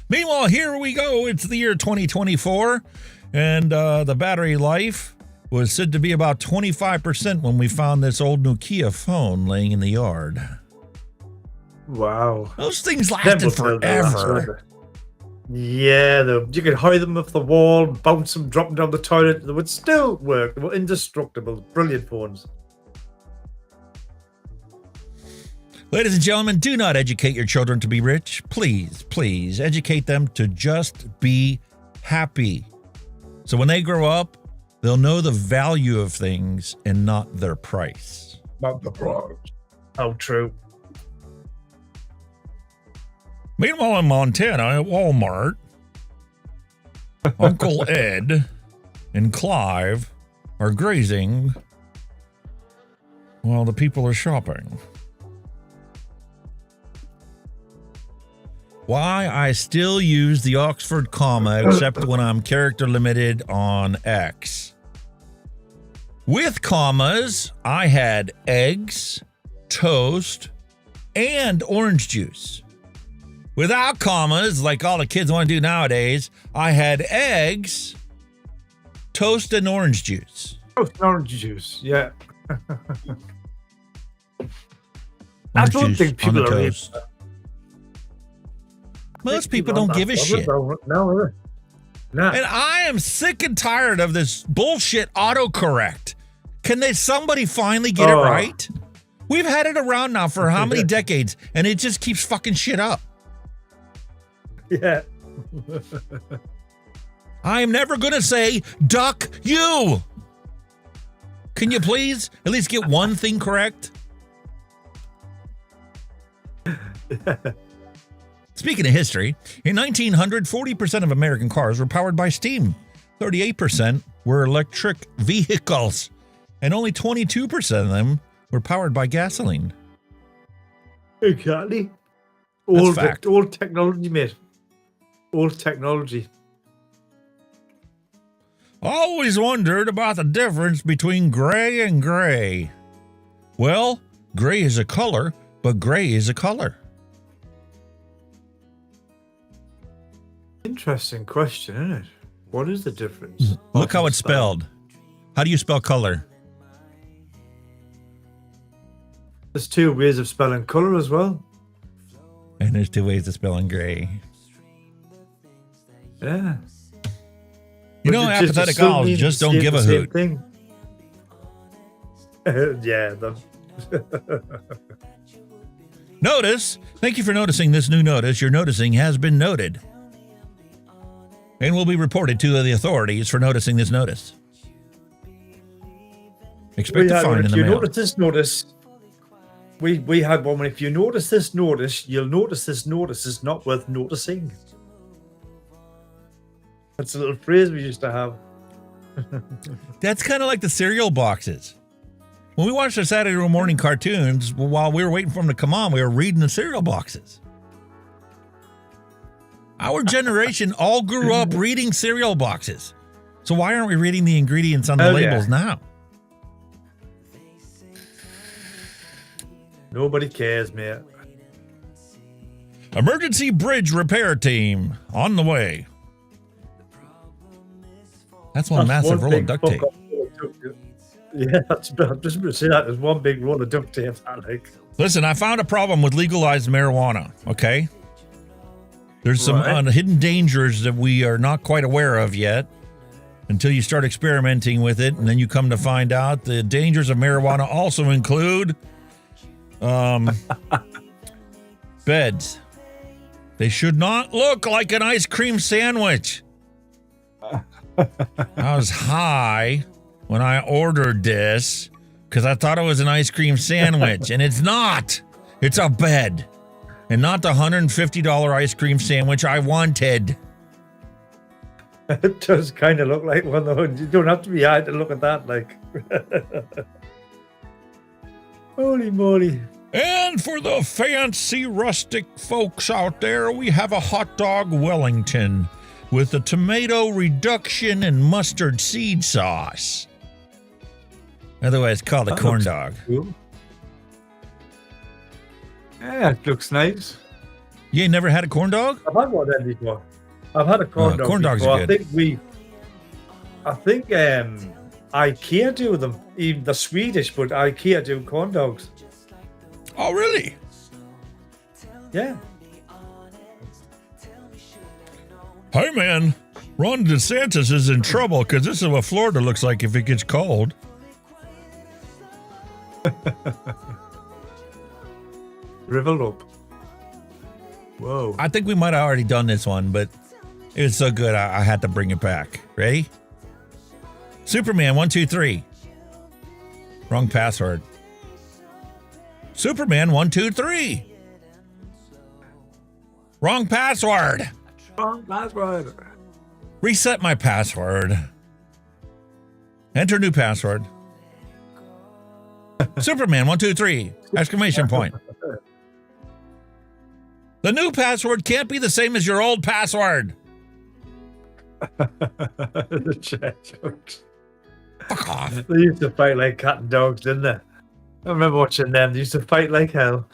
Meanwhile, here we go. It's the year 2024, and the battery life was said to be about 25% when we found this old Nokia phone laying in the yard. Wow. Those things lasted forever. Yeah, you could hide them off the wall, bounce them, drop them down the toilet. They would still work. They were indestructible. Brilliant phones. Ladies and gentlemen, do not educate your children to be rich. Please, please educate them to just be happy. So when they grow up, they'll know the value of things and not their price. Not the price. How true. Meanwhile, in Montana, at Walmart, Uncle Ed and Clive are grazing while the people are shopping. Why I still use the Oxford comma except when I'm character limited on X. With commas, I had eggs, toast, and orange juice. Without commas, like all the kids want to do nowadays, I had eggs, toast, and orange juice. Toast and orange juice, yeah. I don't think people are toast. Most people don't give a shit. No. And I am sick and tired of this bullshit autocorrect. Can somebody finally get it right? We've had it around now for how many decades, and it just keeps fucking shit up. Yeah. I'm never going to say, duck you. Can you please at least get one thing correct? Speaking of history, in 1900, 40% of American cars were powered by steam. 38% were electric vehicles, and only 22% of them were powered by gasoline. Exactly. Fact. Old technology, mate. Old technology. Always wondered about the difference between gray and gray. Well, gray is a color, but gray is a color. Interesting question, isn't it? What is the difference? Look how it's spelled. How do you spell color? There's two ways of spelling color as well. And there's two ways of spelling gray. Yeah. You know, apathetic owls just don't give a hoot. Yeah. Notice. Thank you for noticing this new notice. Your noticing has been noted. And will be reported to the authorities for noticing this notice. Expect a fine in the mail. If you notice this notice, we had one. If you notice this notice, you'll notice this notice is not worth noticing. That's a little phrase we used to have. That's kind of like the cereal boxes. When we watched the Saturday morning cartoons, while we were waiting for them to come on, we were reading the cereal boxes. Our generation all grew up reading cereal boxes. So why aren't we reading the ingredients on the labels now? Nobody cares, mate. Emergency bridge repair team on the way. That's one massive roll of duct tape. Yeah, I'm just going to say that. There's one big roll of duct tape. Listen, I found a problem with legalized marijuana, okay? There's some hidden dangers that we are not quite aware of yet until you start experimenting with it, and then you come to find out the dangers of marijuana also include beds. They should not look like an ice cream sandwich. I was high when I ordered this because I thought it was an ice cream sandwich, and it's not. It's a bed. And not the $150 ice cream sandwich I wanted. It does kind of look like one, though. You don't have to be high to look at that, like. Holy moly. And for the fancy rustic folks out there, we have a hot dog Wellington with a tomato reduction and mustard seed sauce. Otherwise called a corn dog. Cool. Yeah, it looks nice. You ain't never had a corn dog? I've had one of them before. I've had a corn dog corn dogs before. are good. I think IKEA do them. Even the Swedish, but IKEA do corn dogs. Oh, really? Yeah. Hey, man. Ron DeSantis is in trouble because this is what Florida looks like if it gets cold. Rivel up. Whoa. I think we might have already done this one, but it was so good I had to bring it back. Ready? Superman 123. Wrong password. Superman 123. Wrong password. Wrong password. Reset my password. Enter new password. Superman 123. Exclamation point. The new password can't be the same as your old password. The chat jokes. Fuck off. They used to fight like cat and dogs, didn't they? I remember watching them. They used to fight like hell.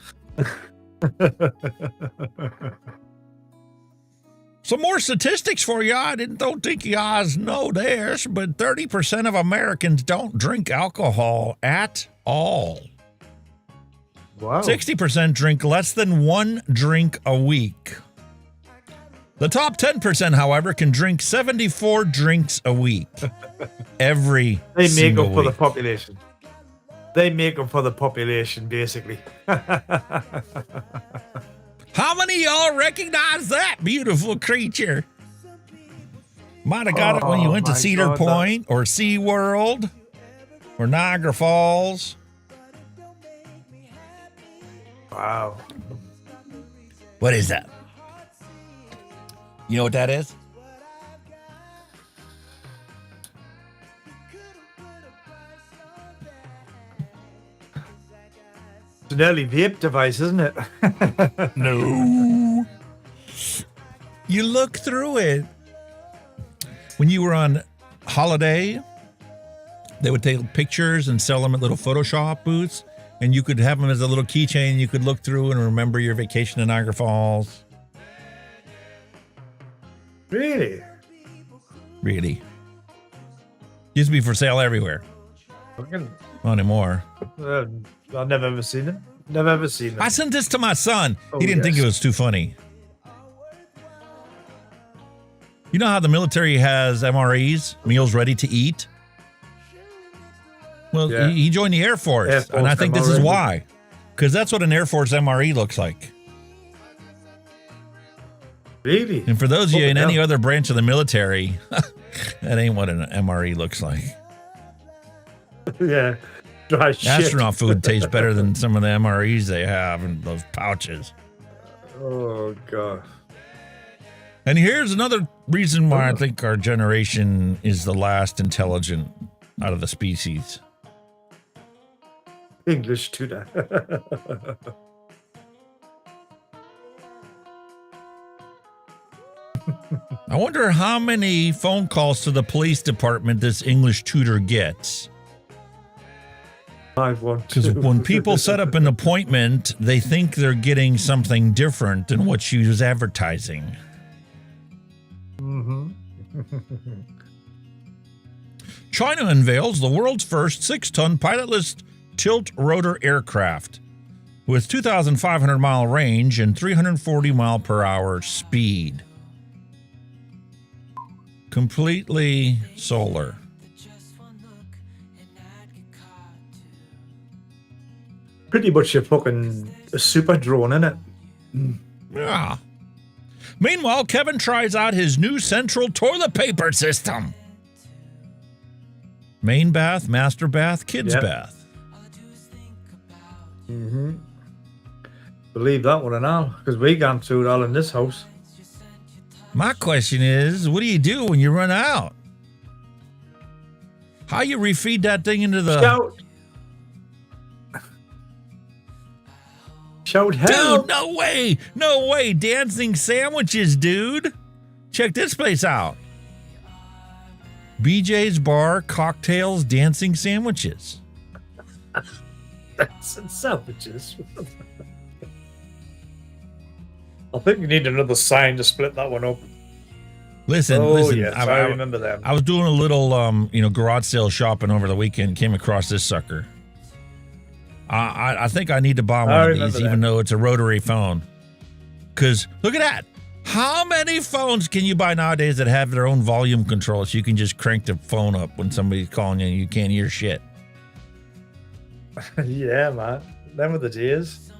Some more statistics for you. I don't think you guys know this, but 30% of Americans don't drink alcohol at all. Wow. 60% drink less than one drink a week. The top 10%, however, can drink 74 drinks a week. They make up for the population. They make up for the population, basically. How many of y'all recognize that beautiful creature? Might have got it when you went to Cedar Point or SeaWorld or Niagara Falls. Wow. What is that? You know what that is? It's an early vape device, isn't it? No. You look through it. When you were on holiday, they would take pictures and sell them at little Photoshop booths, and you could have them as a little keychain. You could look through and remember your vacation in Niagara Falls. Really? Really. Used to be for sale everywhere. Not anymore. I've never ever seen it. Never ever seen it. I sent this to my son. He didn't think it was too funny. You know how the military has MREs, meals ready to eat? Well, he joined the Air Force, and I think this is why. Because that's what an Air Force MRE looks like. Really? And for those of you in any other branch of the military, that ain't what an MRE looks like. Yeah. Dry shit. Astronaut food tastes better than some of the MREs they have in those pouches. Oh, God. And here's another reason why I think our generation is the last intelligent out of the species. English tuna. I wonder how many phone calls to the police department this English tutor gets. Because when people set up an appointment, they think they're getting something different than what she was advertising. Mm-hmm. China unveils the world's first 6-ton pilotless tilt-rotor aircraft with 2,500-mile range and 340-mile-per-hour speed. Completely solar. Pretty much a fucking super drone, isn't it? Yeah. Meanwhile, Kevin tries out his new central toilet paper system. Main bath, master bath, kids bath. Mm-hmm. Believe that one and all, because we gone through it all in this house. My question is, what do you do when you run out? How you refeed that thing into the... Scout. Shout help. Dude, no way. No way. Dancing sandwiches, dude. Check this place out. BJ's Bar, cocktails, dancing sandwiches. Dancing sandwiches. I think you need another sign to split that one up. Listen, Yes, I remember that. I was doing a little, garage sale shopping over the weekend. Came across this sucker. I think I need to buy one of these, even though it's a rotary phone. Because look at that. How many phones can you buy nowadays that have their own volume control so you can just crank the phone up when somebody's calling you and you can't hear shit? Yeah, man. Them were the days.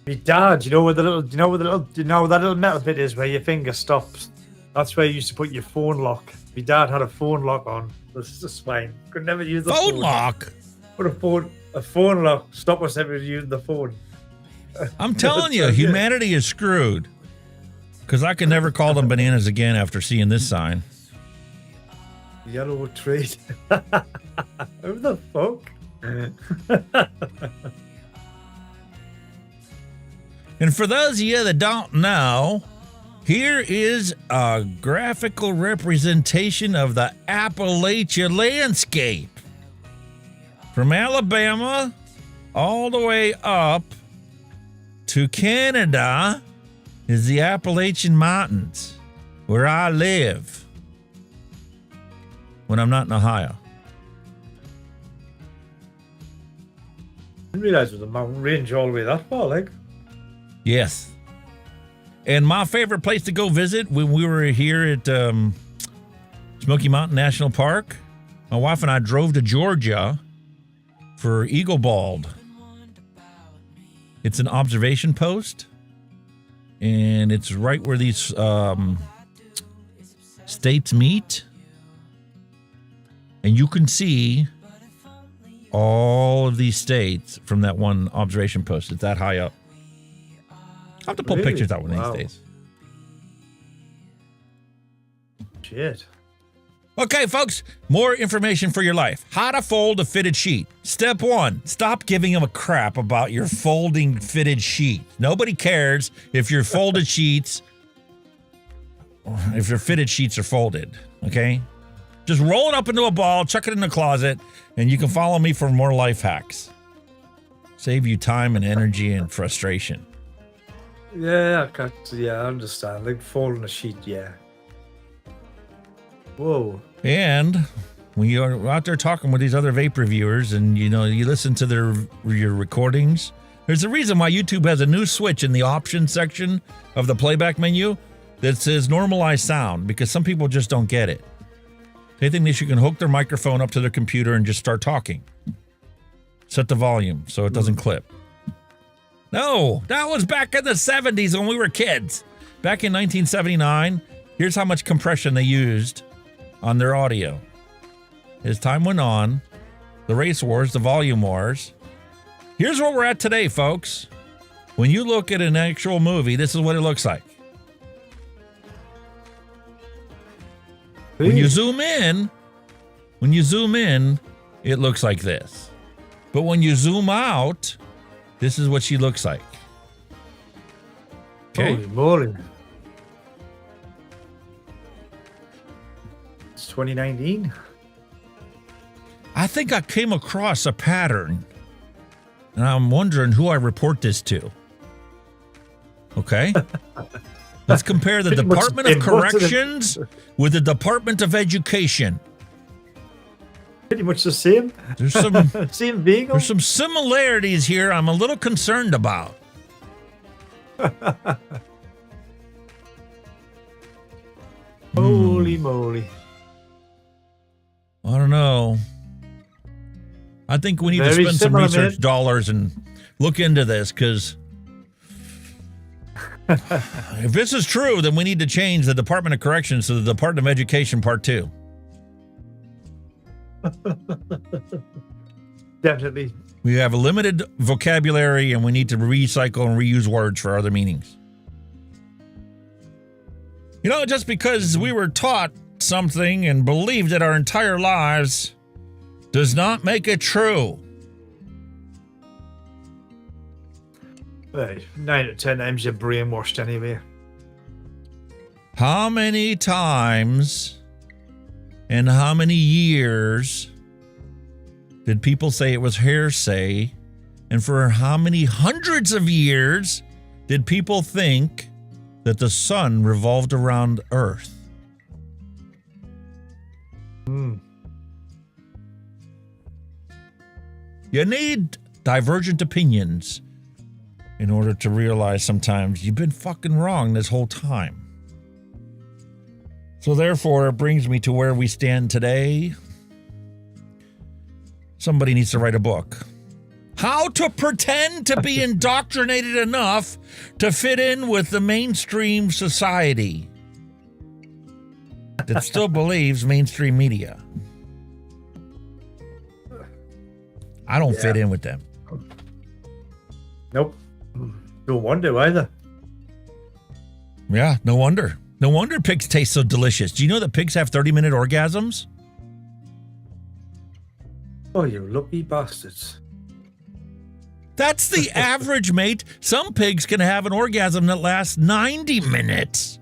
Me dad, you know where that little metal bit is where your finger stops? That's where you used to put your phone lock. Me dad had a phone lock on. This is just fine. Could never use the phone lock. Put a phone lock. Stop us ever using the phone. I'm telling you, humanity is screwed. Because I can never call them bananas again after seeing this sign. Yellow tree. Who the fuck? And for those of you that don't know, here is a graphical representation of the Appalachia landscape. From Alabama all the way up to Canada is the Appalachian Mountains, where I live when I'm not in Ohio. I didn't realize it was a mountain range all the way that far, like. Yes. And my favorite place to go visit when we were here at Smoky Mountain National Park, my wife and I drove to Georgia for Eagle Bald. It's an observation post, and it's right where these states meet. And you can see all of these states from that one observation post. It's that high up. I'll have to pull pictures out one of these days. Shit. Okay, folks, more information for your life. How to fold a fitted sheet. Step 1, stop giving them a crap about your folding fitted sheet. Nobody cares if your folded sheets, if your fitted sheets are folded, okay? Just roll it up into a ball, chuck it in the closet, and you can follow me for more life hacks. Save you time and energy and frustration. Yeah, I understand. Like folding a sheet, yeah. Whoa. And when you're out there talking with these other vape reviewers and, you listen to your recordings, there's a reason why YouTube has a new switch in the options section of the playback menu that says normalize sound, because some people just don't get it. They think they can hook their microphone up to their computer and just start talking. Set the volume so it doesn't clip. No, that was back in the 70s when we were kids. Back in 1979, here's how much compression they used on their audio. As time went on, the race wars, the volume wars. Here's where we're at today, folks. When you look at an actual movie, this is what it looks like. When you zoom in, it looks like this. But when you zoom out, this is what she looks like. Okay. Holy moly. It's 2019. I think I came across a pattern, and I'm wondering who I report this to. Okay. Let's compare the Department of Corrections with the Department of Education. Pretty much the same. There's some same vehicle. There's some similarities here I'm a little concerned about. Holy moly. I don't know. I think we need to spend some research dollars and look into this, because if this is true, then we need to change the Department of Corrections to the Department of Education Part 2. Definitely. We have a limited vocabulary, and we need to recycle and reuse words for other meanings. Just because we were taught something and believed it our entire lives does not make it true. Right. 9 to 10 times you're brainwashed anyway. How many times and how many years did people say it was hearsay? And for how many hundreds of years did people think that the sun revolved around Earth? You need divergent opinions in order to realize sometimes you've been fucking wrong this whole time. So therefore, it brings me to where we stand today. Somebody needs to write a book. How to pretend to be indoctrinated enough to fit in with the mainstream society that still believes mainstream media. I don't fit in with them. Nope. Don't want to either. Yeah, no wonder. No wonder pigs taste so delicious. Do you know that pigs have 30-minute orgasms? Oh, you lucky bastards. That's the average, mate. Some pigs can have an orgasm that lasts 90 minutes.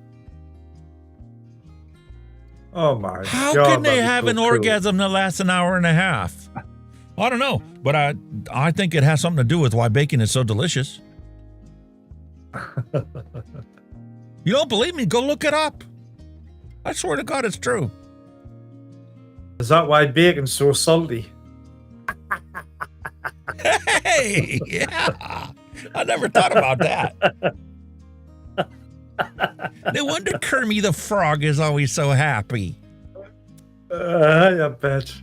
Oh my God. How can they have an orgasm that lasts an hour and a half? I don't know, but I think it has something to do with why bacon is so delicious. You don't believe me? Go look it up. I swear to God, it's true. Is that why bacon's so salty? Hey, yeah. I never thought about that. No wonder Kermie the Frog is always so happy. I bet.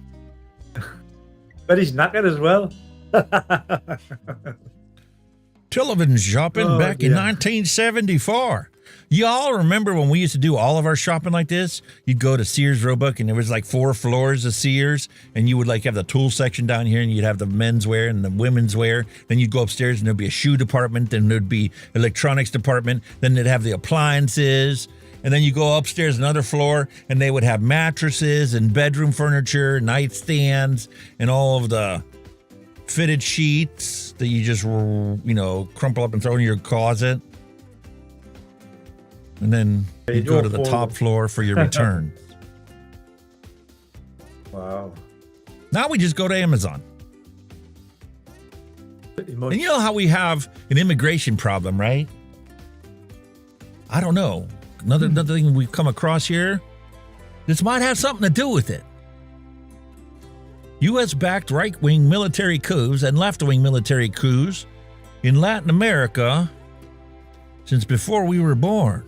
But he's knackered as well. Television shopping back in 1974. Y'all remember when we used to do all of our shopping like this? You'd go to Sears Roebuck and there was like 4 floors of Sears, and you would like have the tool section down here, and you'd have the men's wear and the women's wear. Then you'd go upstairs and there'd be a shoe department, then there'd be electronics department, then they'd have the appliances, and then you go upstairs another floor and they would have mattresses and bedroom furniture, nightstands, and all of the fitted sheets that you just, crumple up and throw in your closet. And then you go to the top floor for your return. Wow. Now we just go to Amazon. And you know how we have an immigration problem, right? I don't know. Another thing we've come across here. This might have something to do with it. U.S.-backed right-wing military coups and left-wing military coups in Latin America since before we were born.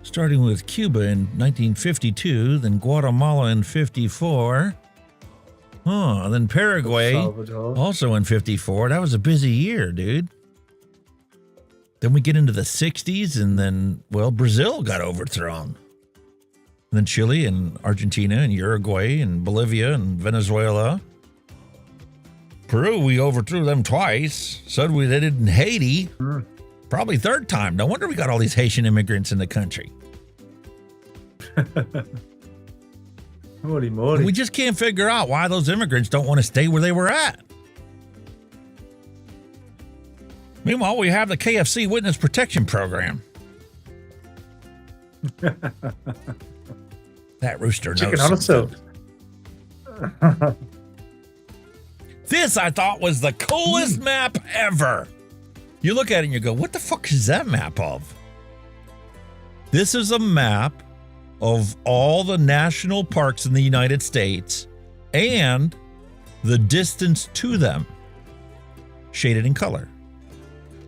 Starting with Cuba in 1952, then Guatemala in 54. Then Paraguay, also in 54. That was a busy year, dude. Then we get into the 60s, and then, Brazil got overthrown. And then Chile and Argentina and Uruguay and Bolivia and Venezuela. Peru, we overthrew them twice. So did we did it in Haiti. Probably third time. No wonder we got all these Haitian immigrants in the country. Holy moly. We just can't figure out why those immigrants don't want to stay where they were at. Meanwhile, we have the KFC Witness Protection Program. That rooster knows something. This, I thought, was the coolest map ever. You look at it and you go, what the fuck is that map of? This is a map of all the national parks in the United States and the distance to them, shaded in color.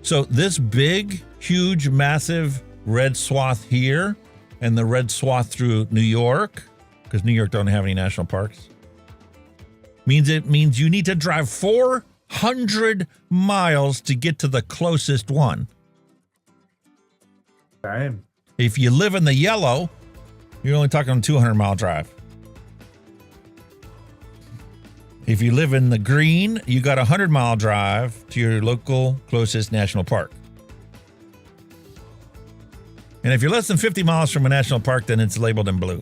So this big, huge, massive red swath here and the red swath through New York, because New York don't have any national parks, means you need to drive 400 miles to get to the closest one. Damn. If you live in the yellow, you're only talking a 200-mile drive. If you live in the green, you got a 100-mile drive to your local closest national park. And if you're less than 50 miles from a national park, then it's labeled in blue.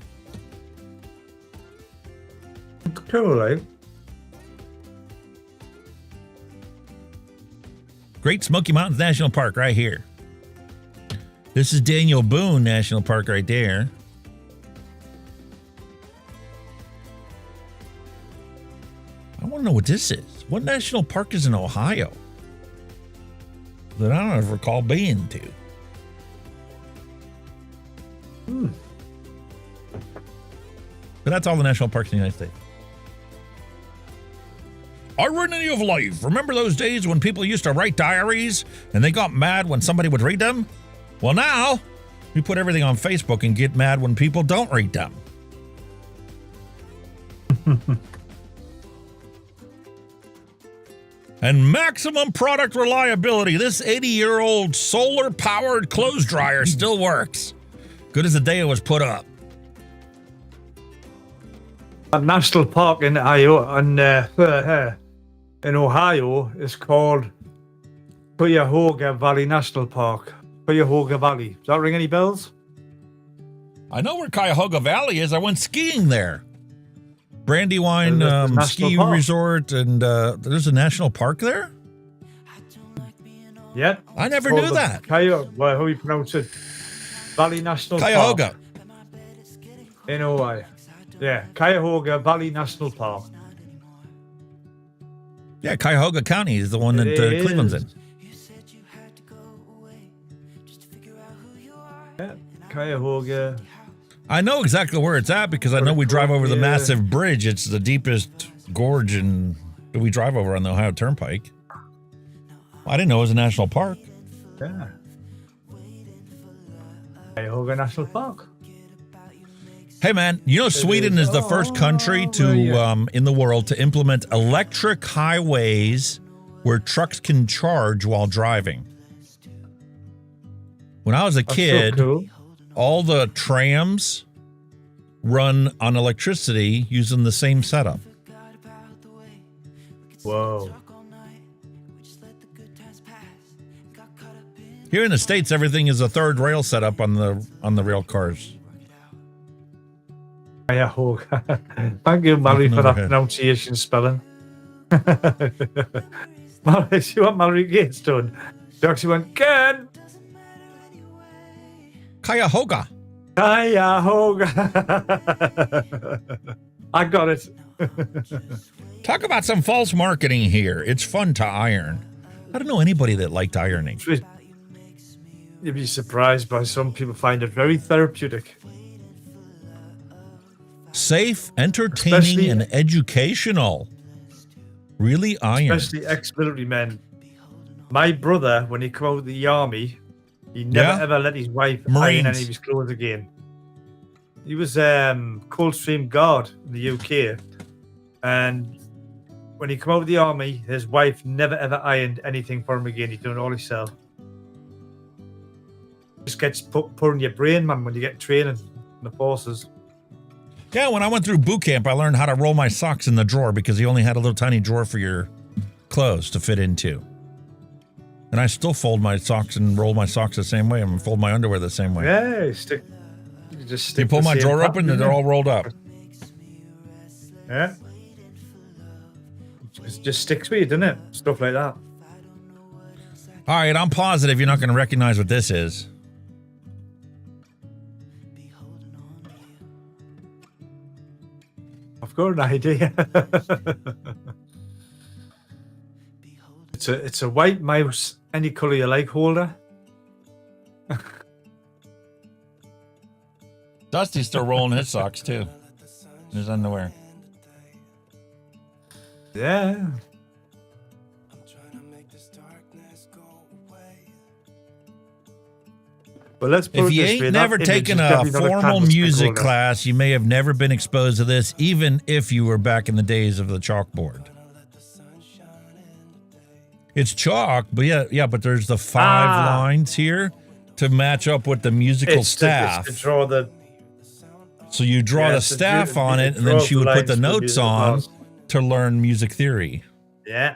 Cool, right? Great Smoky Mountains National Park right here. This is Daniel Boone National Park right there. I want to know what this is. What national park is in Ohio that I don't recall being to? But that's all the national parks in the United States. Irony of life. Remember those days when people used to write diaries and they got mad when somebody would read them? Well, now we put everything on Facebook and get mad when people don't read them. And maximum product reliability. This 80-year-old solar-powered clothes dryer still works. Good as the day it was put up. A national park in Ohio is called Cuyahoga Valley National Park. Cuyahoga Valley. Does that ring any bells? I know where Cuyahoga Valley is. I went skiing there. Brandywine ski resort, and there's a national park there? Yeah. I never knew that. Well, how you pronounce it? Valley National Cuyahoga. Park. In Ohio. Yeah, Cuyahoga Valley National Park. Yeah, Cuyahoga County is the one that Cleveland's in. Yeah, Cuyahoga. I know exactly where it's at because I know we drive over the massive bridge. It's the deepest gorge that we drive over on the Ohio Turnpike. I didn't know it was a national park. Yeah. Cuyahoga National Park. Hey man, you know Sweden is the first country to in the world to implement electric highways where trucks can charge while driving. When I was a kid, all the trams run on electricity using the same setup. Whoa. Here in the States, everything is a third rail setup on the rail cars. Cuyahoga. Thank you, Mary, for that pronunciation spelling. Mary, she went Mary Gates done. She actually went, Ken! Cuyahoga. Cuyahoga. I got it. Talk about some false marketing here. It's fun to iron. I don't know anybody that liked ironing. You'd be surprised by some people find it very therapeutic. Safe, entertaining, and educational. Really iron. Especially ex-military men. My brother, when he came out of the army, he never ever let his wife iron any of his clothes again. He was Coldstream Guard in the UK, and when he came out of the army, his wife never ever ironed anything for him again. He's doing it all himself. Just gets put in your brain, man, when you get training in the forces. Yeah, when I went through boot camp, I learned how to roll my socks in the drawer because you only had a little tiny drawer for your clothes to fit into. And I still fold my socks and roll my socks the same way and fold my underwear the same way. Yeah, you pull my drawer open and they're all rolled up. Yeah. It just sticks with you, doesn't it? Stuff like that. All right, I'm positive you're not going to recognize what this is. I've got an idea. It's a white mouse, any colour you like holder. Dusty's still rolling his socks too. His underwear. Yeah. But let's put if you ain't never taken a formal music class, you may have never been exposed to this, even if you were back in the days of the chalkboard. It's chalk, but but there's the 5 lines here to match up with the musical staff. To draw the. So you draw the staff on it, and then she would put the notes on to learn music theory. Yeah.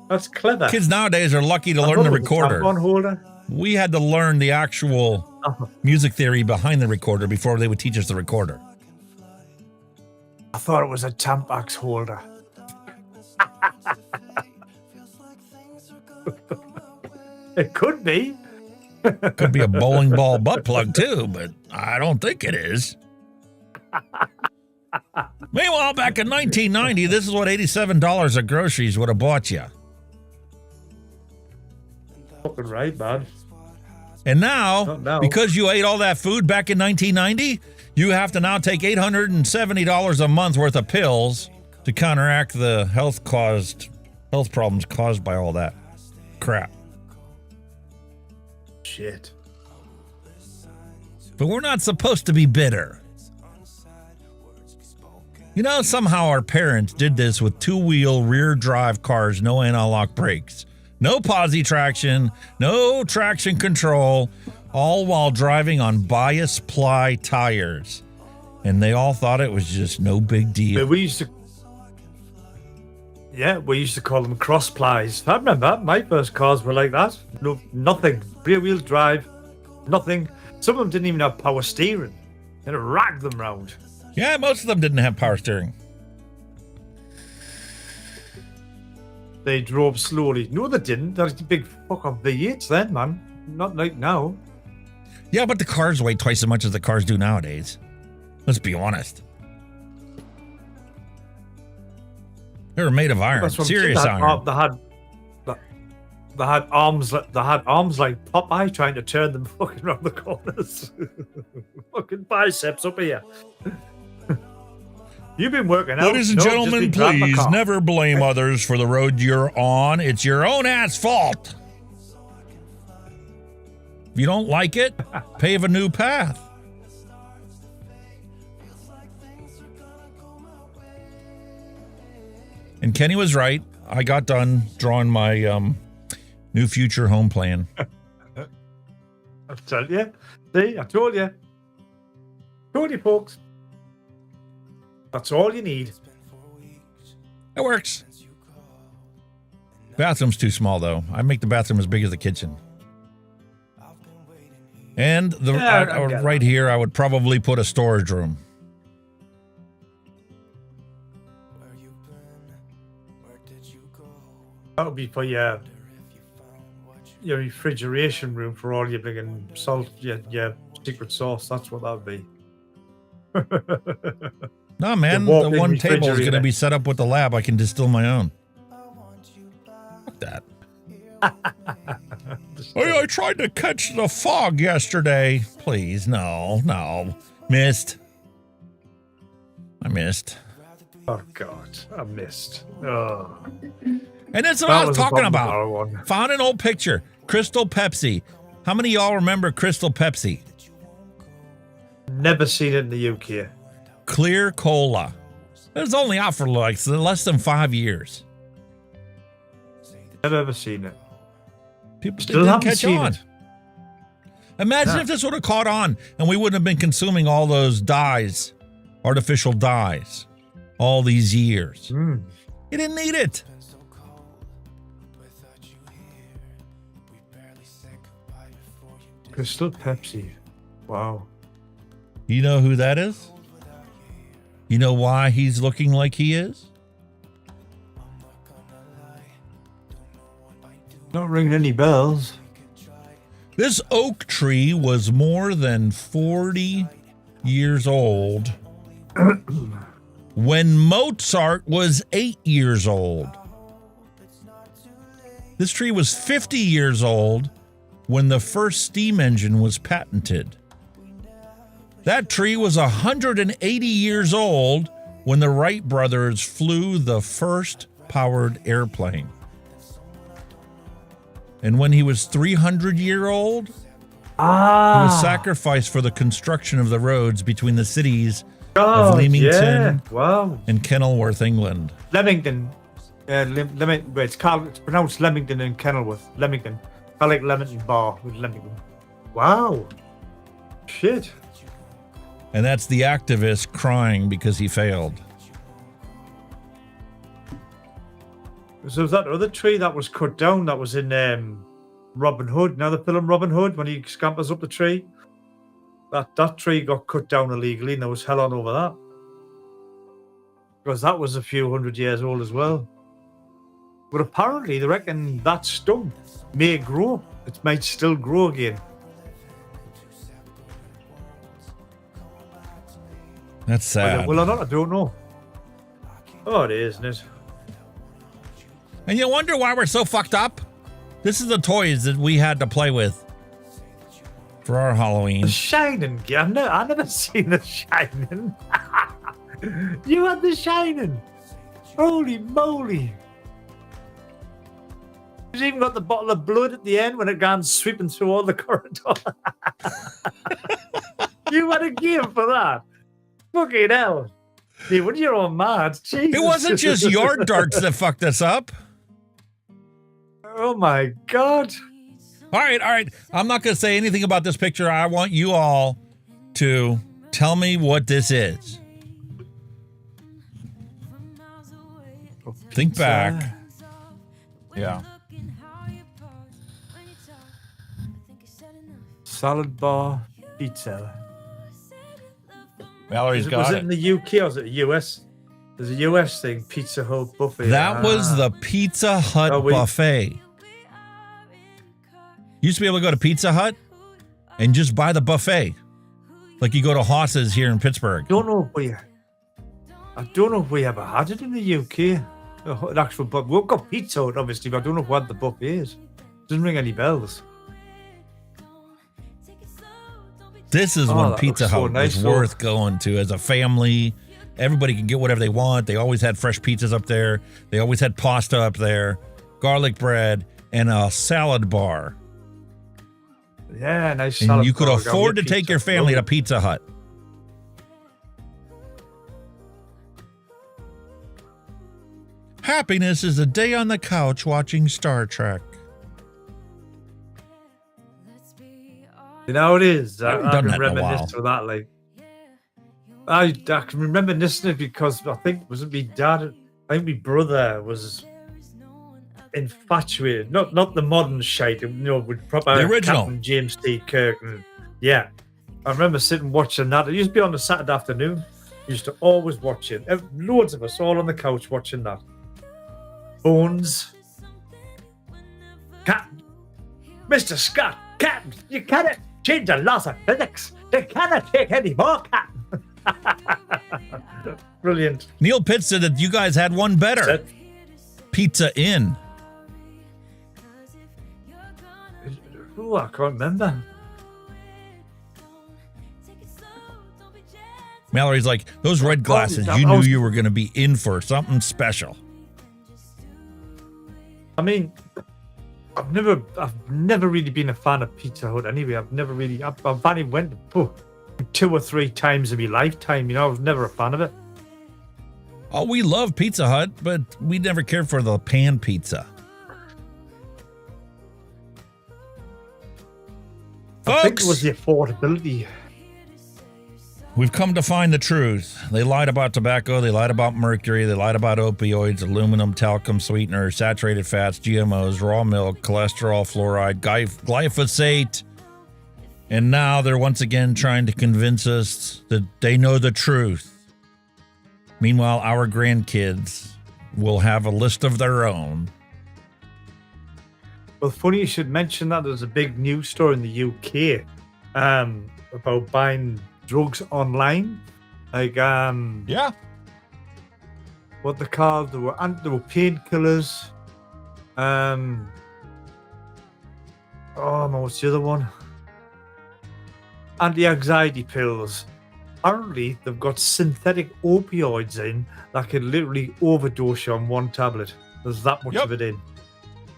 That's clever. Kids nowadays are lucky to learn the recorder. Holder. We had to learn the actual music theory behind the recorder before they would teach us the recorder. I thought it was a Tampax holder. It could be. Could be a bowling ball butt plug too, but I don't think it is. Meanwhile, back in 1990, this is what $87 of groceries would have bought you. Fucking right, man. And now, because you ate all that food back in 1990, you have to now take $870 a month worth of pills to counteract the health problems caused by all that crap. Shit. But we're not supposed to be bitter. You know, somehow our parents did this with two-wheel rear drive cars, no anti-lock brakes, no posi traction, no traction control, all while driving on bias ply tires. And they all thought it was just no big deal. But we used to call them cross plies. I remember my first cars were like that. No, nothing. Rear wheel drive, nothing. Some of them didn't even have power steering. You had to rag them round. Yeah, most of them didn't have power steering. They drove slowly. No, they didn't. That was the big fucking V8s then, man. Not like now. Yeah, but the cars weigh twice as much as the cars do nowadays. Let's be honest. They were made of iron, serious iron. They had arms like Popeye trying to turn them fucking around the corners. Fucking biceps up here. You've been working out. Ladies and gentlemen, please never blame others for the road you're on. It's your own ass fault. If you don't like it, pave a new path. And Kenny was right. I got done drawing my new future home plan. I told you. See, I told you. Told you, folks. That's all you need. It works. Bathroom's too small, though. I make the bathroom as big as the kitchen. And right here, I would probably put a storage room. That would be for your refrigeration room for all your bringing salt, your secret sauce. That's what that would be. No, man, the one table is going to be set up with the lab. I can distill my own. Fuck that. I tried to catch the fog yesterday. Please, no. Missed. I missed. Oh, God. I missed. Oh. And that's what I was talking about. Found an old picture. Crystal Pepsi. How many of y'all remember Crystal Pepsi? Never seen it in the UK. Clear Cola. It was only out for like less than 5 years. Never ever seen it. People still didn't catch on. Imagine if this would have caught on and we wouldn't have been consuming all those dyes, artificial dyes, all these years. You didn't need it. Crystal Pepsi. Wow. You know who that is? You know why he's looking like he is? Not ringing any bells. This oak tree was more than 40 years old when Mozart was 8 years old. This tree was 50 years old when the first steam engine was patented. That tree was 180 years old when the Wright brothers flew the first powered airplane. And when he was 300-year-old, he was sacrificed for the construction of the roads between the cities of Leamington and Kenilworth, England. Leamington. It's pronounced Leamington and Kenilworth. Leamington. I like Leamington Bar with Leamington. Wow. Shit. And that's the activist crying because he failed. So was that other tree that was cut down that was in Robin Hood? Now the film Robin Hood, when he scampers up the tree, that tree got cut down illegally and there was hell on over that. Because that was a few hundred years old as well. But apparently they reckon that stump may grow. It might still grow again. That's sad. Well, or not, I don't know. Oh, it is, isn't it? And you wonder why we're so fucked up? This is the toys that we had to play with for our Halloween. The Shining. I never seen The Shining. You had The Shining. Holy moly. He's even got the bottle of blood at the end when it goes sweeping through all the corridor. You had a game for that. Fucking hell. Dude, when you're all mad, Jesus. It wasn't just yard darts that fucked us up. Oh my God. All right. I'm not going to say anything about this picture. I want you all to tell me what this is. Think back. Yeah. Salad bar pizza. Valerie's got Was it. it in the UK or was it US? There's a US thing, Pizza Hut buffet. That was the Pizza Hut buffet. You used to be able to go to Pizza Hut and just buy the buffet. Like you go to Haas's here in Pittsburgh. I don't know if we ever had it in the UK. An actual buffet. We've got Pizza Hut, obviously, but I don't know what the buffet is. Doesn't ring any bells. This is when Pizza Hut was worth going to as a family. Everybody can get whatever they want. They always had fresh pizzas up there. They always had pasta up there, garlic bread, and a salad bar. Yeah, nice and salad you could bar. afford to take your family to Pizza Hut. Happiness is a day on the couch watching Star Trek. You know it is. I done can that in a reminisce while. for that. Like, I can reminisce it because I think was it me dad? I think my brother was infatuated. Not the modern shite. You know, with proper The original. Captain James T. Kirk. And, yeah, I remember sitting watching that. It used to be on a Saturday afternoon. Used to always watch it. Loads of us all on the couch watching that. Bones. Captain. Mr. Scott. Captain, you cannot change the laws of physics. They cannot take any more, Captain. Brilliant. Neil Pitt said that you guys had one better. Pizza Inn. Ooh, I can't remember. Mallory's like, those red glasses, you knew you were going to be in for something special. I mean, I've never really been a fan of Pizza Hut anyway. I've only went 2 or 3 times in my lifetime. You know, I was never a fan of it. Oh, we love Pizza Hut, but we never cared for the pan pizza. I think it was the affordability. We've come to find the truth. They lied about tobacco. They lied about mercury. They lied about opioids, aluminum, talcum, sweeteners, saturated fats, GMOs, raw milk, cholesterol, fluoride, glyphosate. And now they're once again trying to convince us that they know the truth. Meanwhile, our grandkids will have a list of their own. Well, funny you should mention that. There's a big news story in the UK about buying drugs online. Like, yeah. What they called? There were painkillers. What's the other one? Anti-anxiety pills. Apparently, they've got synthetic opioids in that can literally overdose you on one tablet. There's that much of it in.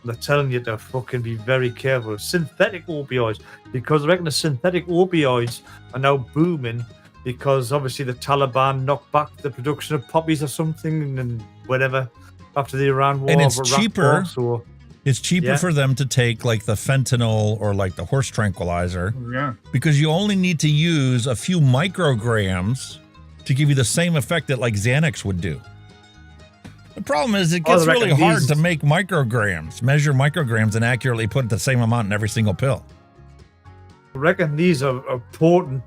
They're telling you to fucking be very careful. Synthetic opioids, because I reckon the synthetic opioids are now booming because obviously the Taliban knocked back the production of poppies or something and whatever after the Iran war. And it's Iraq cheaper. war, so, It's cheaper for them to take like the fentanyl or like the horse tranquilizer. Yeah. Because you only need to use a few micrograms to give you the same effect that like Xanax would do. The problem is it gets really hard to make micrograms, measure micrograms and accurately put the same amount in every single pill. I reckon these are potent.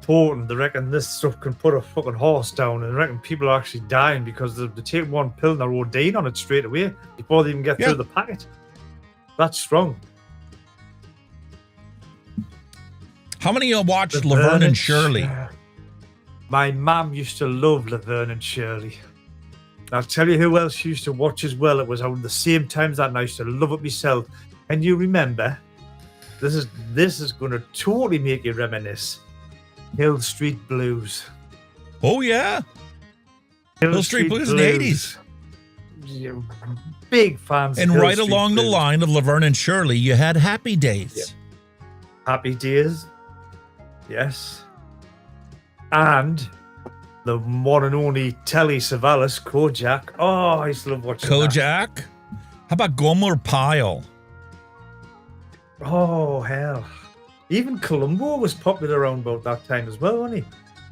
They reckon this stuff can put a fucking horse down, and I reckon people are actually dying because they take one pill and they're ordained on it straight away before they even get through the packet. That's strong. How many of you watched Laverne and Shirley? My mum used to love Laverne and Shirley. I'll tell you who else she used to watch as well. It was on the same times that, and I used to love it myself. And you remember, this is going to totally make you reminisce. Hill Street Blues. Oh yeah, Hill Street Blues in the 80s. Big fans. And right along the line of Laverne and Shirley, you had Happy Days. Yeah. Happy Days. Yes. And the one and only Telly Savalas, Kojak. Oh, I used to love watching Kojak? that. How about Gomer Pyle? Oh, hell. Even Columbo was popular around about that time as well, wasn't he?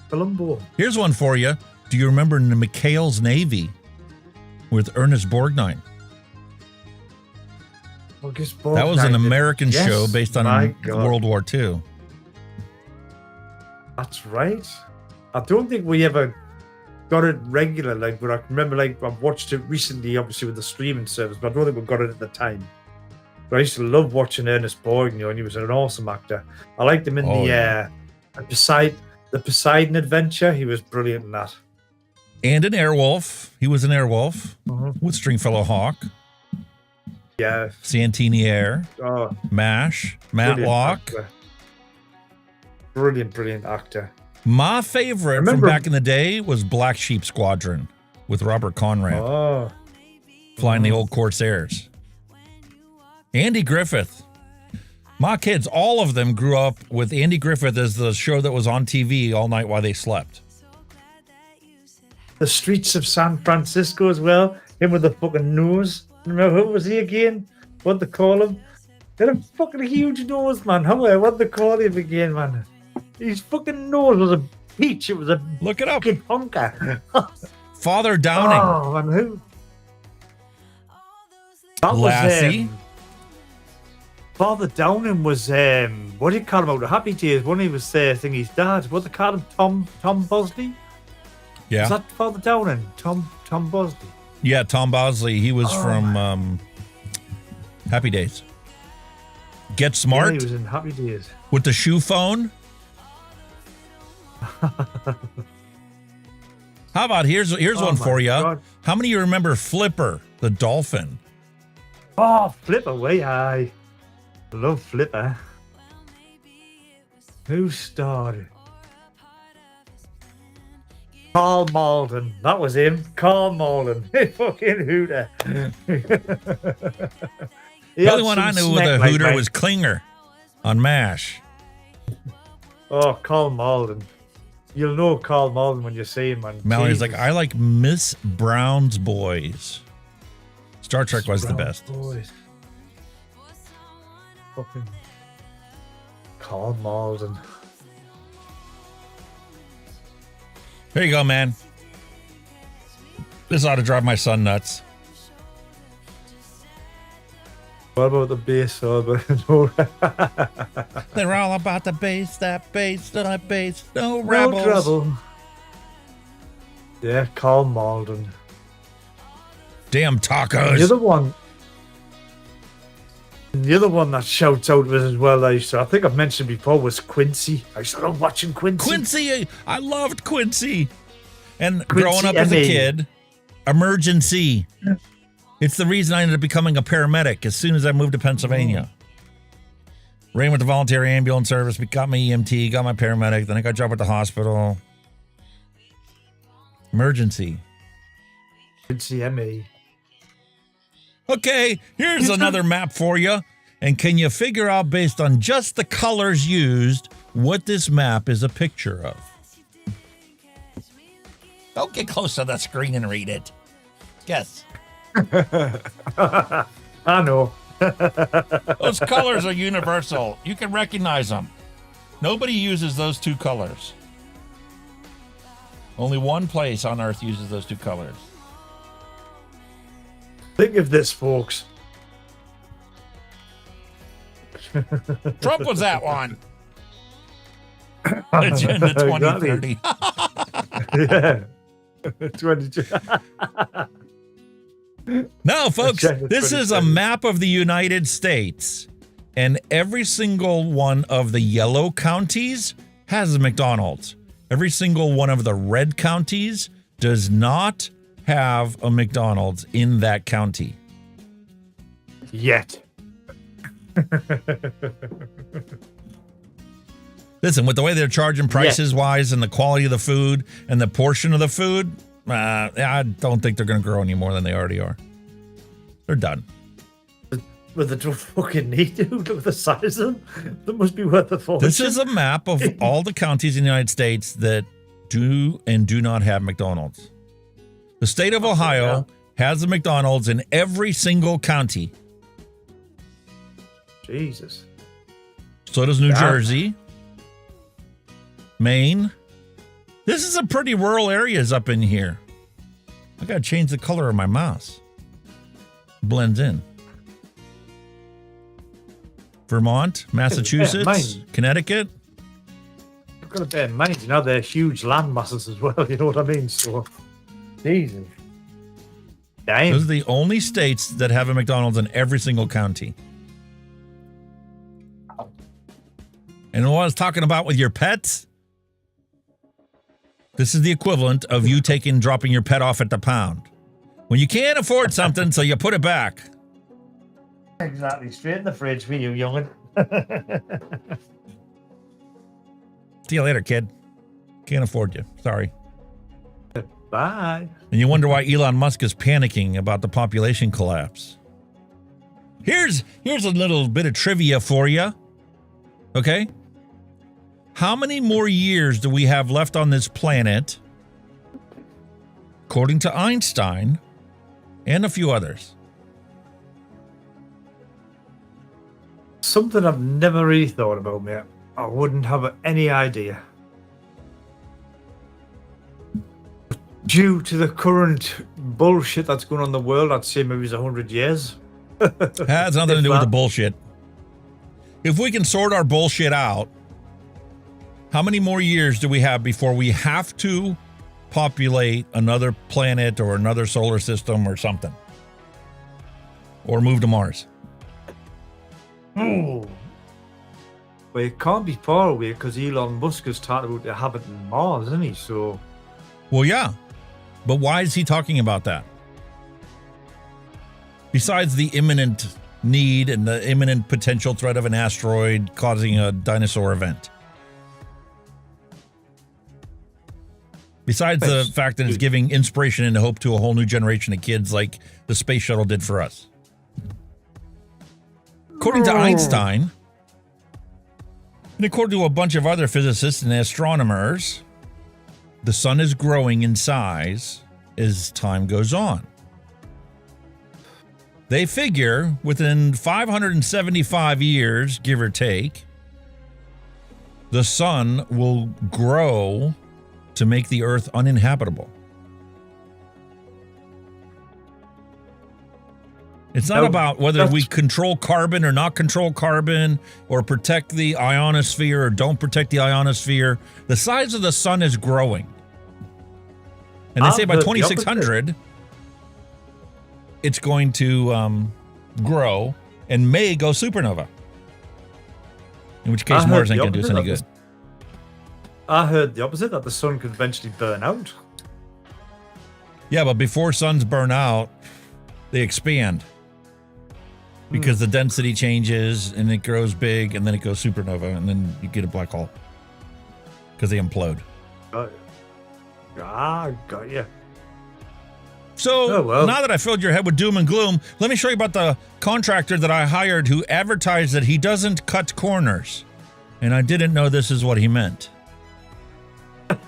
Columbo. Here's one for you. Do you remember the McHale's Navy with Ernest Borgnine? That was an American show based on World War II. That's right. I don't think we ever got it regular, but I remember, I've watched it recently, obviously with the streaming service, but I don't think we got it at the time. But I used to love watching Ernest Borgnine, and he was an awesome actor. I liked him in the Poseidon Adventure. He was brilliant in that. And an Airwolf. He was an Airwolf with Stringfellow Hawk. Yeah. Santini Air. Oh. MASH. Matlock. Brilliant actor. My favorite from back in the day was Black Sheep Squadron with Robert Conrad. Flying the old Corsairs. Andy Griffith. My kids, all of them grew up with Andy Griffith as the show that was on TV all night while they slept. The Streets of San Francisco as well. Him with the fucking nose. Remember, who was he again? What'd they call him? He had a fucking huge nose, man. What'd they call him again, man? His fucking nose was a peach. It was a look it up. Honker. Father Downing. Oh, man, who? That Lassie. Was, Father Downing was what do you call him out of Happy Days? When he was thingy's dad. What they call him? Tom Bosley? Yeah. Is that Father Downing? Tom Bosley. Yeah, Tom Bosley. He was from Happy Days. Get Smart. Yeah, he was in Happy Days. With the shoe phone. How about here's one for you. God. How many of you remember Flipper, the dolphin? Oh, Flipper, way I love Flipper. Who started? Carl Malden. That was him. Carl Malden. Fucking hooter. The only one I knew with a hooter was Klinger on MASH. Oh, Carl Malden. You'll know Carl Malden when you see him. Man. Mallory's like, I like Miss Brown's Boys. Star Trek was the best. Boys. Fucking Carl Malden. There you go, man. This ought to drive my son nuts. What about the bass? They're all about the bass, that bass, no rebels. No trouble. Yeah, Carl Malden. Damn tacos. The other one that shouts out with as well, I think I've mentioned before, was Quincy. I used to love watching Quincy. Quincy, I loved Quincy. And growing up as a kid, MnC. It's the reason I ended up becoming a paramedic as soon as I moved to Pennsylvania. Ran with the volunteer ambulance service, got my EMT, got my paramedic, then I got a job at the hospital. MnC. Quincy MA. Okay, here's another map for you. And can you figure out, based on just the colors used, what this map is a picture of? Don't get close to the screen and read it. Guess. I know. Those colors are universal. You can recognize them. Nobody uses those two colors. Only one place on Earth uses those two colors. Think of this, folks. Trump was that one. Agenda 2030. Yeah. 22. No, folks, Agenda this is a 2030. map of the United States, and every single one of the yellow counties has a McDonald's. Every single one of the red counties does not have a McDonald's in that county. Yet. Listen, with the way they're charging prices wise and the quality of the food and the portion of the food, I don't think they're going to grow any more than they already are. They're done. But they don't fucking need to. Look at the size of them. That must be worth a fortune. This is a map of all the counties in the United States that do and do not have McDonald's. The state of Ohio has a McDonald's in every single county. Jesus. So does New Jersey, Maine. This is a pretty rural areas up in here. I got to change the color of my mouse. Blends in. Vermont, Massachusetts, Connecticut. You've got to bear in mind, you know, they're huge land masses as well. You know what I mean? So, Jesus. Damn. Those are the only states that have a McDonald's in every single county. And what I was talking about with your pets, this is the equivalent of you dropping your pet off at the pound. When you can't afford something, so you put it back. Exactly. Straight in the fridge for you, young'un. See you later, kid. Can't afford you. Sorry. Bye. And you wonder why Elon Musk is panicking about the population collapse. Here's a little bit of trivia for you. Okay? How many more years do we have left on this planet, according to Einstein and a few others? Something I've never really thought about, mate. I wouldn't have any idea. Due to the current bullshit that's going on in the world, I'd say maybe it's 100 years. Has nothing to do with the bullshit. If we can sort our bullshit out, how many more years do we have before we have to populate another planet or another solar system or something? Or move to Mars? Oh. Well, it can't be far away because Elon Musk is talking about the habit in Mars, isn't he? So, well, yeah. But why is he talking about that? Besides the imminent need and the imminent potential threat of an asteroid causing a dinosaur event. Besides the fact that it's giving inspiration and hope to a whole new generation of kids like the space shuttle did for us. According to Einstein, and according to a bunch of other physicists and astronomers, the sun is growing in size as time goes on. They figure within 575 years, give or take, the sun will grow to make the earth uninhabitable. It's not about whether we control carbon or not control carbon or protect the ionosphere or don't protect the ionosphere. The size of the sun is growing. And they say by 2600, it's going to grow and may go supernova. In which case Mars ain't going to do us any good. I heard the opposite, that the sun could eventually burn out. Yeah, but before suns burn out, they expand. Because the density changes and it grows big and then it goes supernova and then you get a black hole. Because they implode. Got you. So now that I filled your head with doom and gloom, let me show you about the contractor that I hired who advertised that he doesn't cut corners. And I didn't know this is what he meant.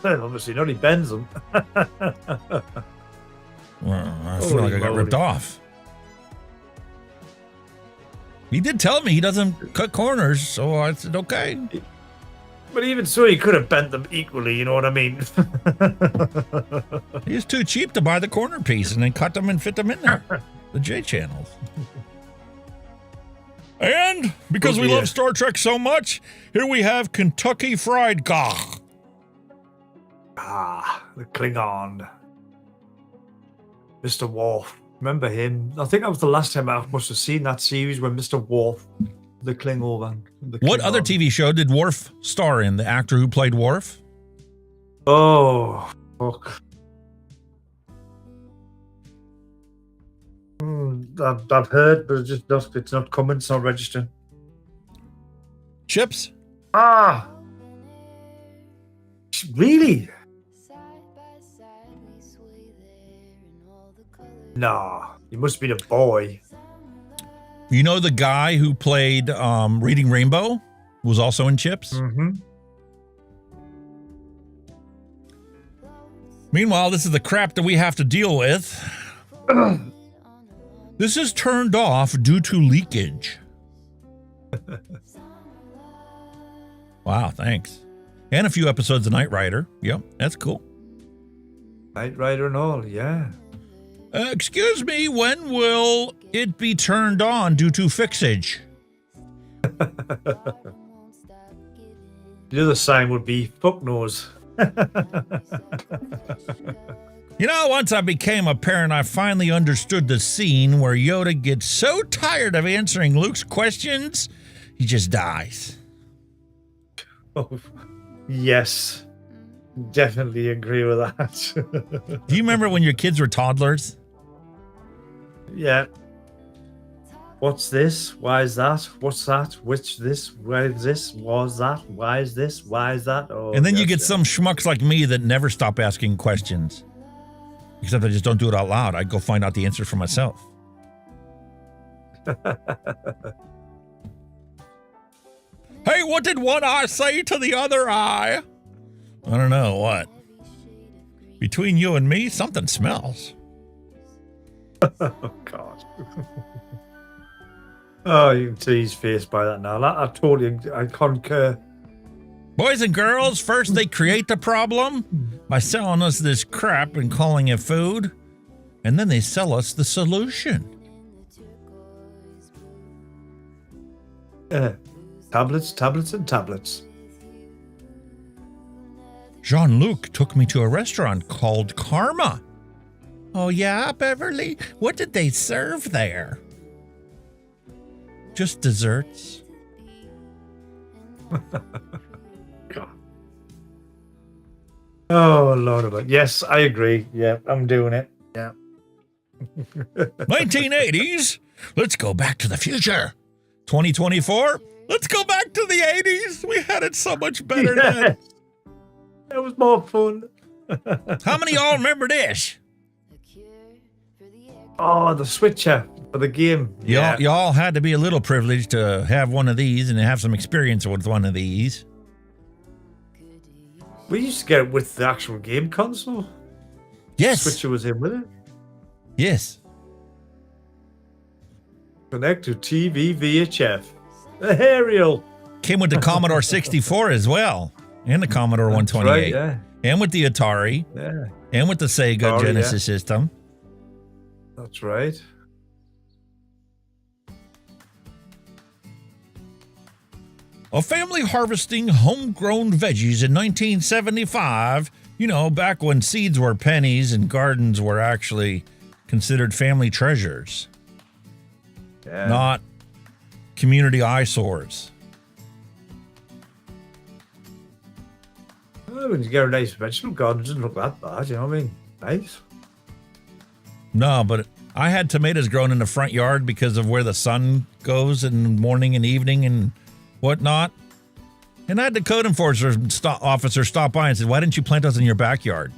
Obviously, not he bends them. Well, I feel like I got ripped off. He did tell me he doesn't cut corners, so I said, okay. But even so, he could have bent them equally, you know what I mean? He's too cheap to buy the corner piece and then cut them and fit them in there. The J channels. And because we love Star Trek so much, here we have Kentucky Fried Cock. The Klingon. Mr. Worf. Remember him? I think that was the last time I must have seen that series when Mr. Worf, the Klingon. What other TV show did Worf star in? The actor who played Worf? Oh, fuck. I've heard, but it's not coming. It's not registering. Chips? Really? Nah, he must be the boy. You know the guy who played Reading Rainbow was also in Chips? Mm-hmm. Meanwhile, this is the crap that we have to deal with. This is turned off due to leakage. Wow, thanks. And a few episodes of Knight Rider. Yep, that's cool. Knight Rider and all, yeah. Excuse me, when will it be turned on due to fixage? The other sign would be fuck knows. You know, once I became a parent, I finally understood the scene where Yoda gets so tired of answering Luke's questions, he just dies. Oh, yes. Definitely agree with that. Do you remember when your kids were toddlers? Yeah. What's this? Why is that? What's that? Which this? Why is this? Was that? Why is this? Why is that? Oh, and then you get some schmucks like me that never stop asking questions. Except I just don't do it out loud. I go find out the answer for myself. Hey, what did one eye say to the other eye? I don't know what. Between you and me, something smells. Oh, God. Oh, you can see his face by that now. I concur. Boys and girls, first they create the problem by selling us this crap and calling it food, and then they sell us the solution. Tablets, tablets, and tablets. Jean-Luc took me to a restaurant called Karma. Oh yeah, Beverly? What did they serve there? Just desserts. God. Oh, Lord of it. Yes, I agree. Yeah, I'm doing it. Yeah. 1980s? Let's go back to the future. 2024? Let's go back to the 80s. We had it so much better then. It was more fun. How many of y'all remember this? Oh, the switcher for the game. Yeah. Y'all had to be a little privileged to have one of these and have some experience with one of these. We used to get it with the actual game console. Yes. The switcher was in with it. Yes. Connect to TV VHF. The aerial. Came with the Commodore 64 as well. And the Commodore 128. Right, yeah. And with the Atari. Yeah. And with the Sega Genesis system. That's right. A family harvesting homegrown veggies in 1975. You know, back when seeds were pennies and gardens were actually considered family treasures. Yeah. Not community eyesores. Well, when you get a nice vegetable garden, it doesn't look that bad, you know what I mean? Nice. No, but I had tomatoes grown in the front yard because of where the sun goes in morning and evening and whatnot. And I had the code enforcement officer stop by and said, why didn't you plant those in your backyard?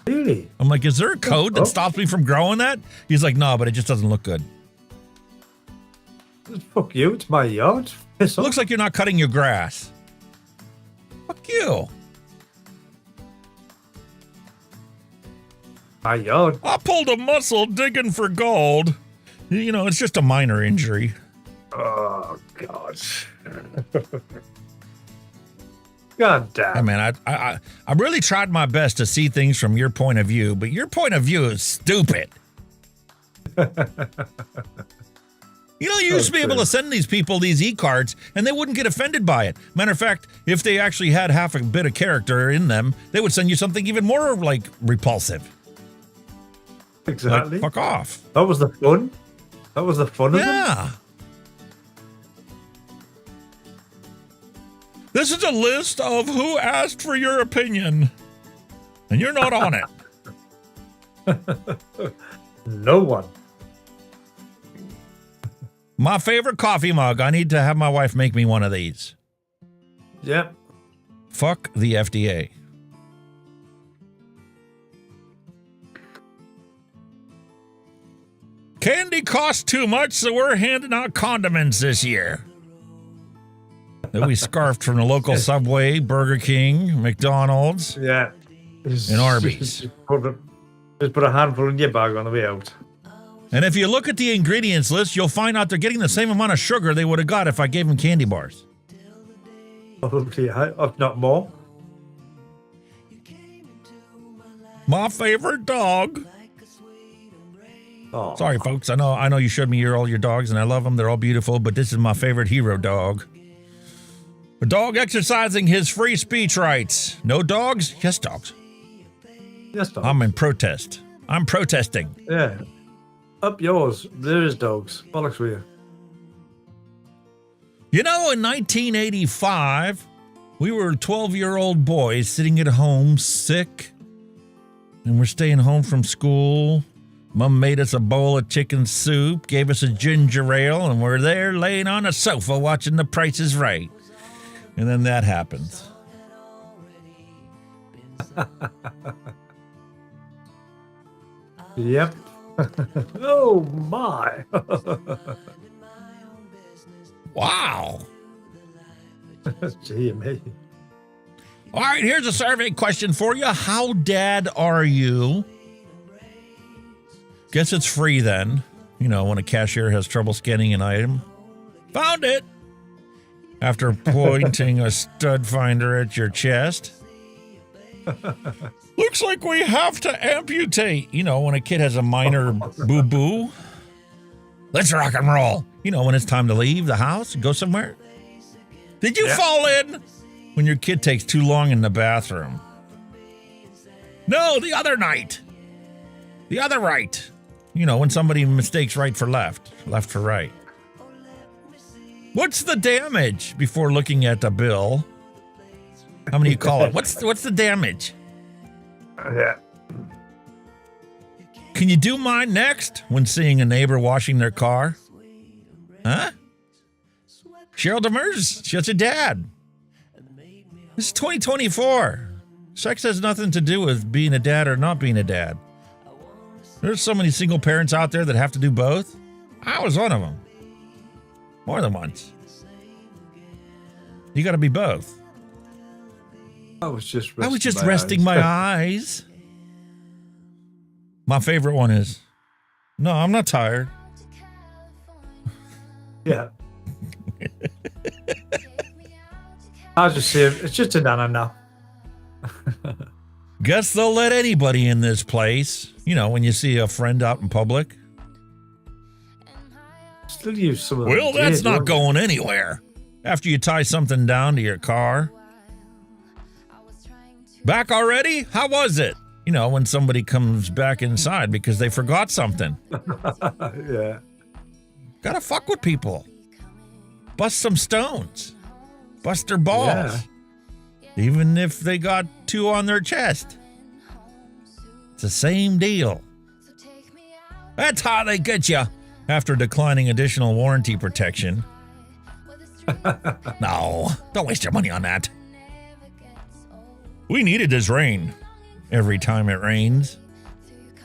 Really? I'm like, is there a code that stops me from growing that? He's like, no, but it just doesn't look good. Fuck you, it's my yard. It looks like you're not cutting your grass. Fuck you. My yard. I pulled a muscle digging for gold. You know, it's just a minor injury. Oh, God. God damn. I mean, I really tried my best to see things from your point of view, but your point of view is stupid. You know, you used to be able to send these people these e-cards, and they wouldn't get offended by it. Matter of fact, if they actually had half a bit of character in them, they would send you something even more, like, repulsive. Exactly. Like, fuck off. That was the fun. That was the fun of them. Yeah. This is a list of who asked for your opinion, and you're not on it. No one. My favorite coffee mug. I need to have my wife make me one of these. Yep. Fuck the FDA. Candy costs too much, so we're handing out condiments this year. That we scarfed from the local Subway, Burger King, McDonald's, yeah, and Arby's. Just put a handful in your bag on the way out. And if you look at the ingredients list, you'll find out they're getting the same amount of sugar they would have got if I gave them candy bars. Probably, if not more. My favorite dog. Oh. Sorry, folks. I know you showed me all your dogs, and I love them. They're all beautiful, but this is my favorite hero dog. A dog exercising his free speech rights. No dogs? Yes, dogs. Yes, dogs. I'm in protest. I'm protesting. Yeah. Up yours. There is dogs. Bollocks with you. You know, in 1985, we were 12-year-old boys sitting at home sick, and we're staying home from school. Mom made us a bowl of chicken soup, gave us a ginger ale, and we're there laying on a sofa watching The Price is Right. And then that happens. Yep. Oh, my. Wow. Gee, me. All right, here's a survey question for you. How dad are you? Guess it's free then. You know, when a cashier has trouble scanning an item. Found it. After pointing a stud finder at your chest. Looks like we have to amputate. You know, when a kid has a minor boo-boo. Let's rock and roll. You know, when it's time to leave the house and go somewhere. Did you fall in? When your kid takes too long in the bathroom. No, the other night. The other right. You know, when somebody mistakes right for left, left for right. What's the damage before looking at the bill? How many you call it? What's the damage? Yeah. Can you do mine next when seeing a neighbor washing their car? Huh? Cheryl Demers, she's a dad. This is 2024. Sex has nothing to do with being a dad or not being a dad. There's so many single parents out there that have to do both. I was one of them. More than once. You got to be both. I was just resting my eyes. My favorite one is, no, I'm not tired. Yeah. I was just saying, it's just a na-na-na. Guess they'll let anybody in this place. You know, when you see a friend out in public. Still use some of Well, that's not going anywhere. After you tie something down to your car. Back already? How was it? You know, when somebody comes back inside because they forgot something. Yeah. Gotta fuck with people. Bust some stones. Bust their balls. Yeah. Even if they got two on their chest. It's the same deal. That's how they get you after declining additional warranty protection. No, don't waste your money on that. We needed this rain every time it rains.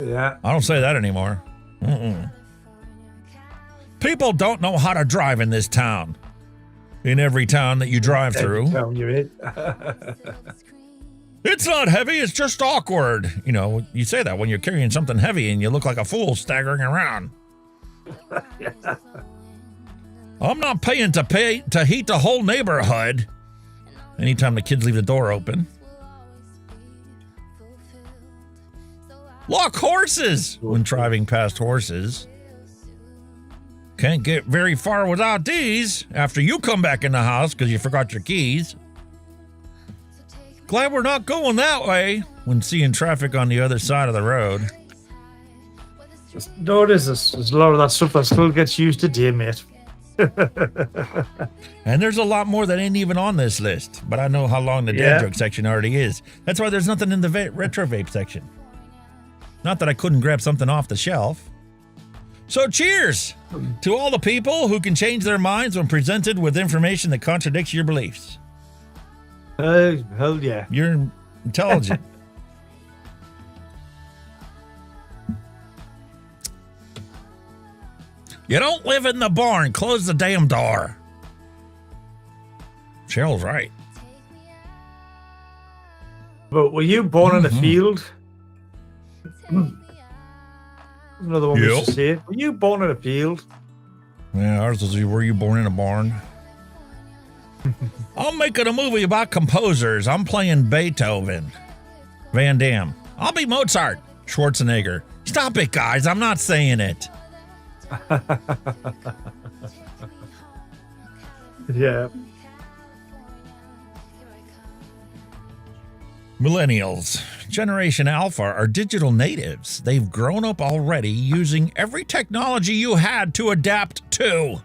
Yeah. I don't say that anymore. Mm-mm. People don't know how to drive in this town. In every town that you drive through. Town you're in. It's not heavy, it's just awkward. You know, you say that when you're carrying something heavy and you look like a fool staggering around. Yeah. I'm not paying to heat the whole neighborhood. Anytime the kids leave the door open. Lock horses when driving past horses. Can't get very far without these after you come back in the house because you forgot your keys. Glad we're not going that way when seeing traffic on the other side of the road. Just notice there's a lot of that stuff that still gets used today, mate. And there's a lot more that ain't even on this list, but I know how long the dad joke section already is. That's why there's nothing in the retro vape section. Not that I couldn't grab something off the shelf. So cheers to all the people who can change their minds when presented with information that contradicts your beliefs. Hell yeah. You're intelligent. You don't live in the barn. Close the damn door. Cheryl's right. But were you born in a field? Another one we should say. Were you born in a field? Yeah, ours was, were you born in a barn? I'm making a movie about composers. I'm playing Beethoven. Van Damme. I'll be Mozart. Schwarzenegger. Stop it, guys. I'm not saying it. Yeah. Millennials, Generation Alpha are digital natives. They've grown up already using every technology you had to adapt to.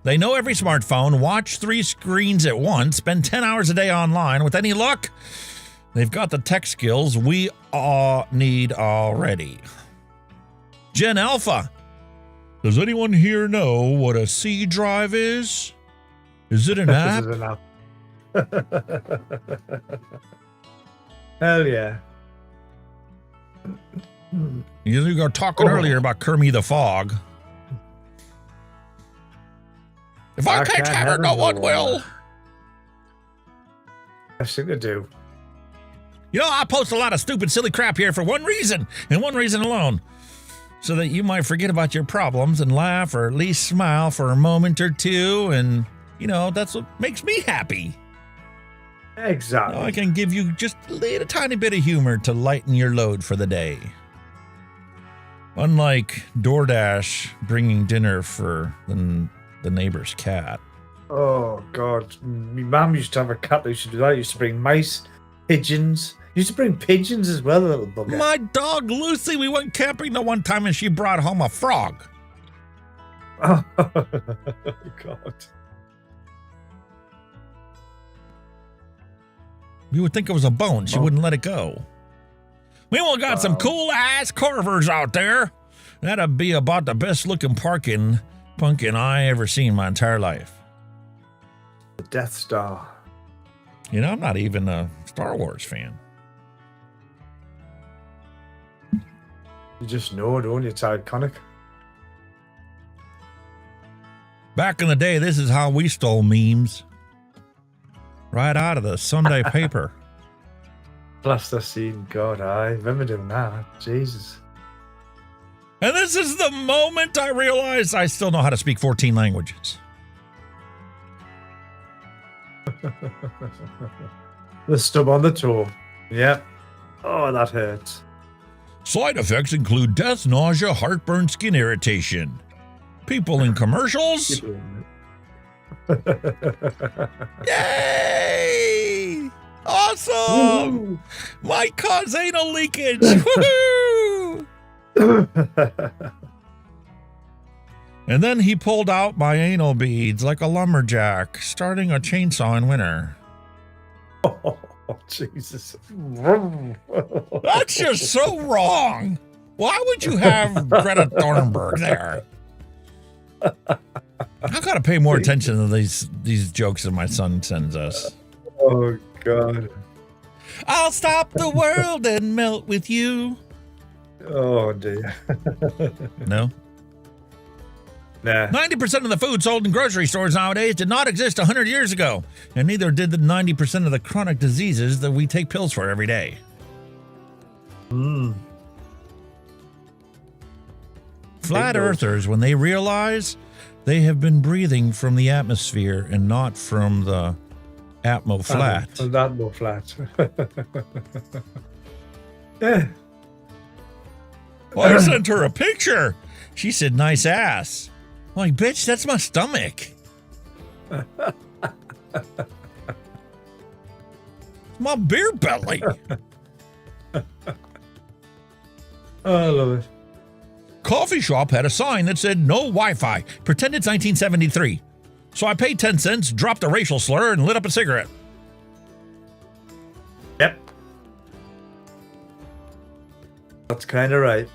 They know every smartphone, watch 3 screens at once, spend 10 hours a day online. With any luck, they've got the tech skills we all need already. Gen Alpha. Does anyone here know what a C drive is? Is it an app? Hell yeah. You were talking earlier about Kermie the Frog. If I can't have her, no one will. I think I do. You know, I post a lot of stupid, silly crap here for one reason, and one reason alone. So that you might forget about your problems and laugh or at least smile for a moment or two. And, you know, that's what makes me happy. Exactly. I can give you just a little tiny bit of humor to lighten your load for the day. Unlike DoorDash bringing dinner for the neighbor's cat. Oh, God. My mum used to have a cat that used to do that. Used to bring mice, pigeons. Used to bring pigeons as well, little bugger. My dog, Lucy, we went camping the one time and she brought home a frog. Oh, God. You would think it was a bone. She wouldn't let it go. We all got some cool-ass carvers out there. That'd be about the best-looking pumpkin I ever seen in my entire life. The Death Star. You know, I'm not even a Star Wars fan. You just know, don't you? It's iconic. Back in the day, this is how we stole memes. Right out of the Sunday paper. Plasticine, God, I remember doing that. Jesus. And this is the moment I realized I still know how to speak 14 languages. The stub on the toe. Yep. Oh, that hurts. Side effects include death, nausea, heartburn, skin irritation. People in commercials. Yay! Awesome! Woo! Might cause anal leakage. Woohoo! And then he pulled out my anal beads like a lumberjack, starting a chainsaw in winter. Oh, Jesus. That's just so wrong. Why would you have Greta Thunberg there? I gotta pay more attention to these jokes that my son sends us. Oh, God. I'll stop the world and melt with you. Oh, dear. No? Nah. 90% of the food sold in grocery stores nowadays did not exist 100 years ago, and neither did the 90% of the chronic diseases that we take pills for every day. Flat earthers, when they realize they have been breathing from the atmosphere and not from the atmo flat. The atmo flat. Yeah. Well, I sent her a picture. She said, nice ass. Like, bitch, that's my stomach. My beer belly. I love it. Coffee shop had a sign that said no Wi-Fi. Pretend it's 1973. So I paid 10 cents, dropped a racial slur, and lit up a cigarette. Yep. That's kind of right.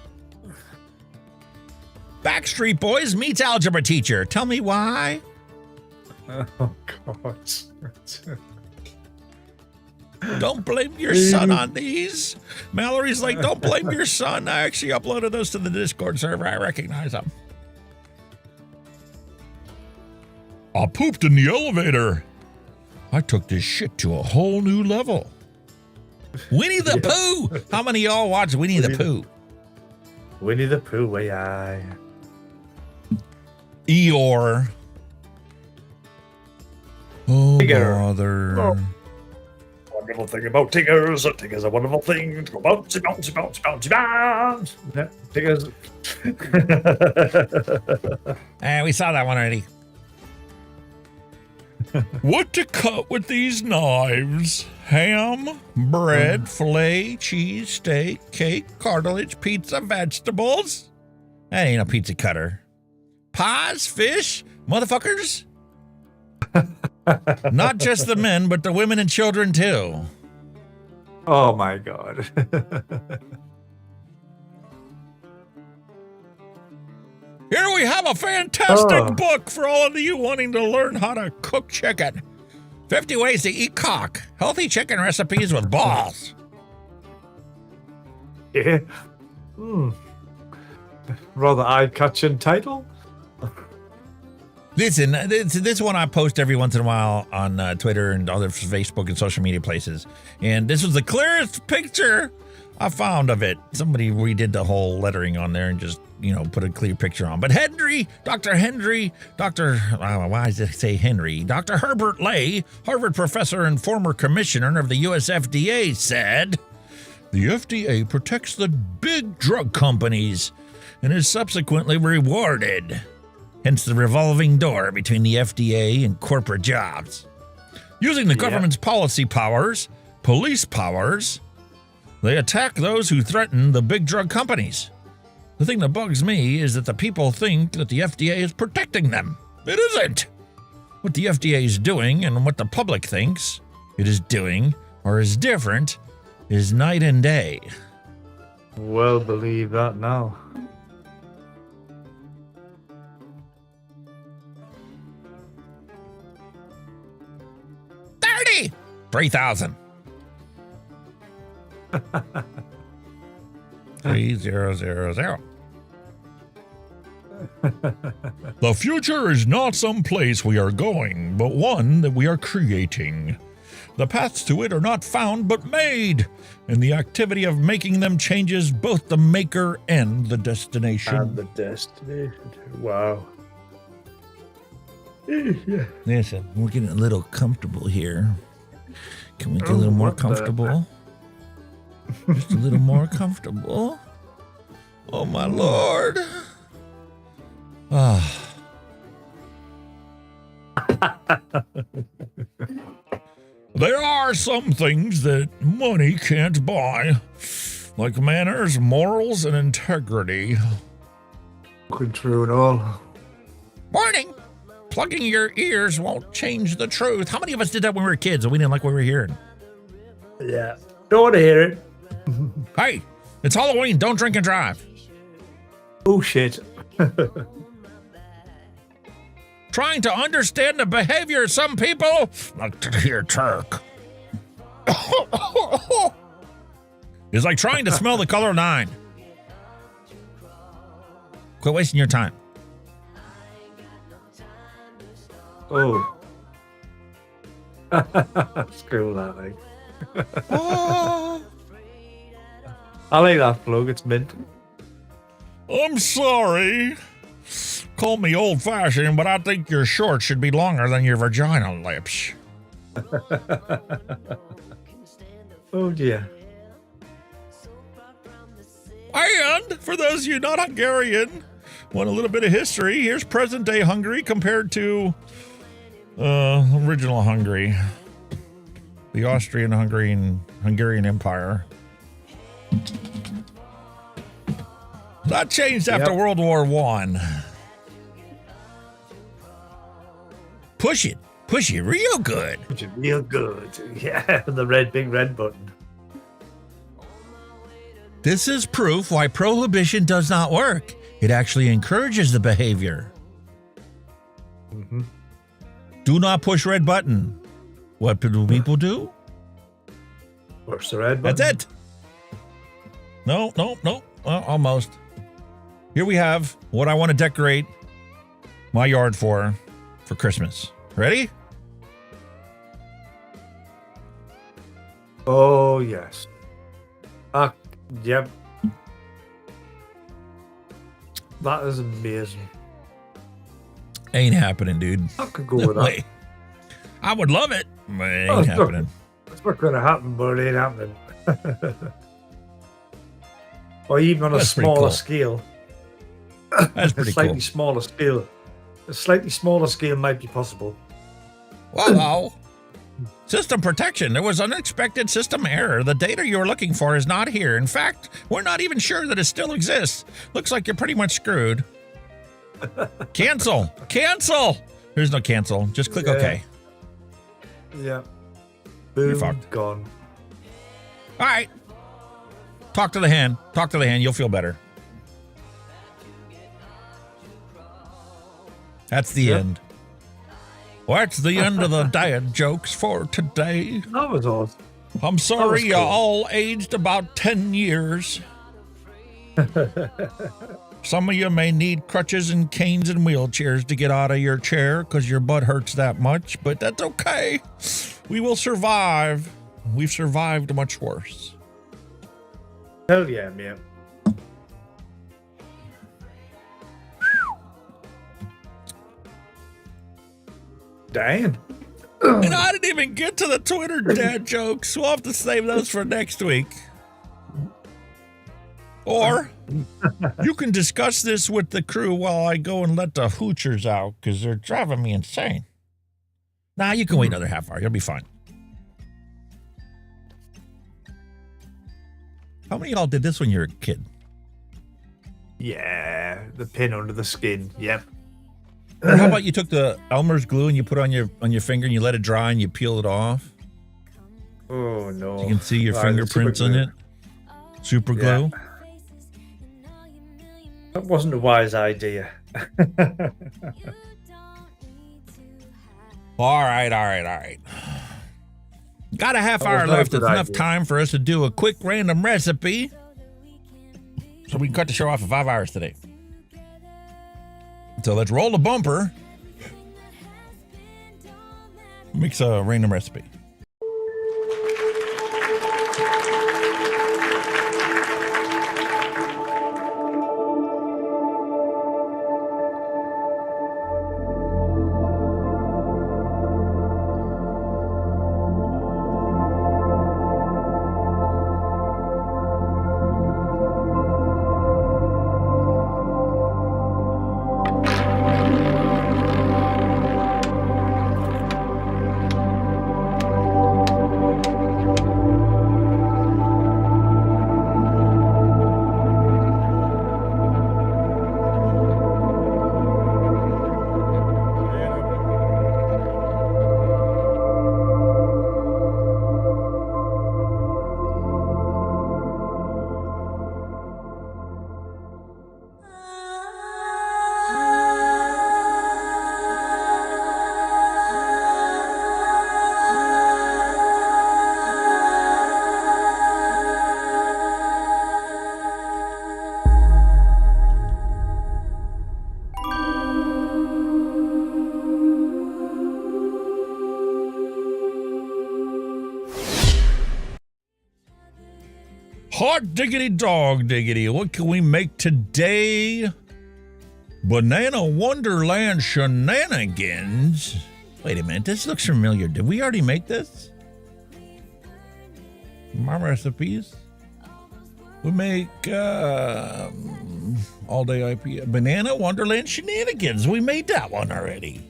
Backstreet Boys meets algebra teacher. Tell me why. Oh, God. Don't blame your son on these. Mallory's like, don't blame your son. I actually uploaded those to the Discord server. I recognize them. I pooped in the elevator. I took this shit to a whole new level. Winnie the Pooh. How many of y'all watch Winnie the Pooh? Winnie the Pooh, way I. Eeyore. Oh, Tigger. bother. Oh. Wonderful thing about Tiggers. A Tigger's a wonderful thing to go bouncy, bouncy, bouncy, bouncy, bounce. Yeah, Tiggers. We saw that one already. What to cut with these knives? Ham, bread, filet, cheese, steak, cake, cartilage, pizza, vegetables. That ain't a pizza cutter. Pies, fish, motherfuckers. Not just the men, but the women and children too. Oh my God. Here we have a fantastic book for all of you wanting to learn how to cook chicken. 50 ways to eat cock. Healthy chicken recipes with balls. Yeah. Rather eye-catching title. Listen, this one I post every once in a while on Twitter and other Facebook and social media places. And this was the clearest picture I found of it. Somebody redid the whole lettering on there and just, put a clear picture on. But Dr. Herbert Lay, Harvard professor and former commissioner of the US FDA, said, the FDA protects the big drug companies and is subsequently rewarded. Hence the revolving door between the FDA and corporate jobs. Using the government's policy powers, police powers, they attack those who threaten the big drug companies. The thing that bugs me is that the people think that the FDA is protecting them. It isn't. What the FDA is doing and what the public thinks it is doing or is different is night and day. Well, believe that now. $3,000. 3000. The future is not some place we are going, but one that we are creating. The paths to it are not found but made, and the activity of making them changes both the maker and the destination. Wow. Listen, we're getting a little comfortable here. Can we get a little more comfortable? Just a little more comfortable. Oh, my Lord. There are some things that money can't buy, like manners, morals, and integrity. True and all. Morning. Plugging your ears won't change the truth. How many of us did that when we were kids and we didn't like what we were hearing? Yeah. Don't want to hear it. Hey, it's Halloween. Don't drink and drive. Oh, shit. Trying to understand the behavior of some people? Like to hear Turk. It's like trying to smell the color 9. Quit wasting your time. Oh. Screw that, like. I like that plug, it's mint. I'm sorry. Call me old-fashioned, but I think your shorts should be longer than your vagina lips. Oh, dear. And, for those of you not Hungarian, Want a little bit of history? Here's present-day Hungary compared to original Hungary, the Hungarian Empire. That changed after World War I. Push it real good. Push it real good. Yeah, the big red button. This is proof why prohibition does not work. It actually encourages the behavior. Mm-hmm. Do not push red button. What do people do? Push the red button. That's it. No. Well, almost. Here we have what I want to decorate my yard for Christmas. Ready? Oh, yes. Yep. That is amazing. Ain't happening, dude. I could go with that. I would love it, but it ain't happening. That's not going to happen, but it ain't happening. Or even on a smaller scale. That's pretty slightly cool. Smaller scale. A slightly smaller scale might be possible. Wow. System protection. There was unexpected system error. The data you're looking for is not here. In fact, we're not even sure that it still exists. Looks like you're pretty much screwed. Cancel. There's no cancel. Just click OK. Yeah. You're Boom. fucked. Gone. All right. Talk to the hand. You'll feel better. That's the end. Well, that's the end of the dad jokes for today. That was awesome. I'm sorry you all aged about 10 years. Some of you may need crutches and canes and wheelchairs to get out of your chair because your butt hurts that much, but that's okay. We will survive. We've survived much worse. Hell yeah, man. Damn. And I didn't even get to the Twitter dad jokes. We'll have to save those for next week. Or you can discuss this with the crew while I go and let the hoochers out because they're driving me insane. Nah, you can wait another half hour. You'll be fine. How many of y'all did this when you were a kid? Yeah, the pin under the skin. Yep. Or how about you took the Elmer's glue and you put it on your finger and you let it dry and you peel it off? Oh no! So you can see your fingerprints on it. Super glue. Yeah. That wasn't a wise idea. All right. Got a half hour left. It's enough time for us to do a quick random recipe. So we can cut the show off in 5 hours today. So let's roll the bumper. Mix a random recipe. Hot diggity dog diggity. What can we make today? Banana Wonderland shenanigans. Wait a minute, this looks familiar. Did we already make this? My recipes. We make All day IPA. Banana Wonderland Shenanigans. We made that one already.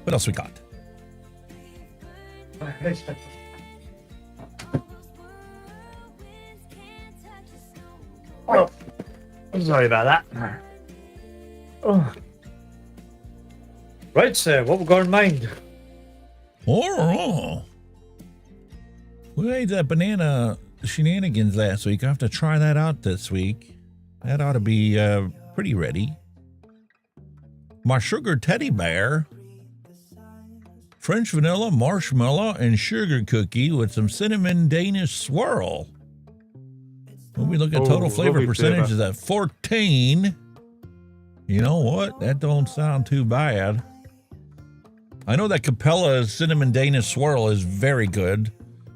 What else we got? Oh, I'm sorry about that. Oh. Right, sir, what we got in mind? Oh, we ate that banana shenanigans last week. I have to try that out this week. That ought to be pretty ready. My sugar teddy bear, French vanilla, marshmallow, and sugar cookie with some cinnamon Danish swirl. When we look at total flavor percentages at 14, you know what? That don't sound too bad. I know that Capella's cinnamon Danish swirl is very good.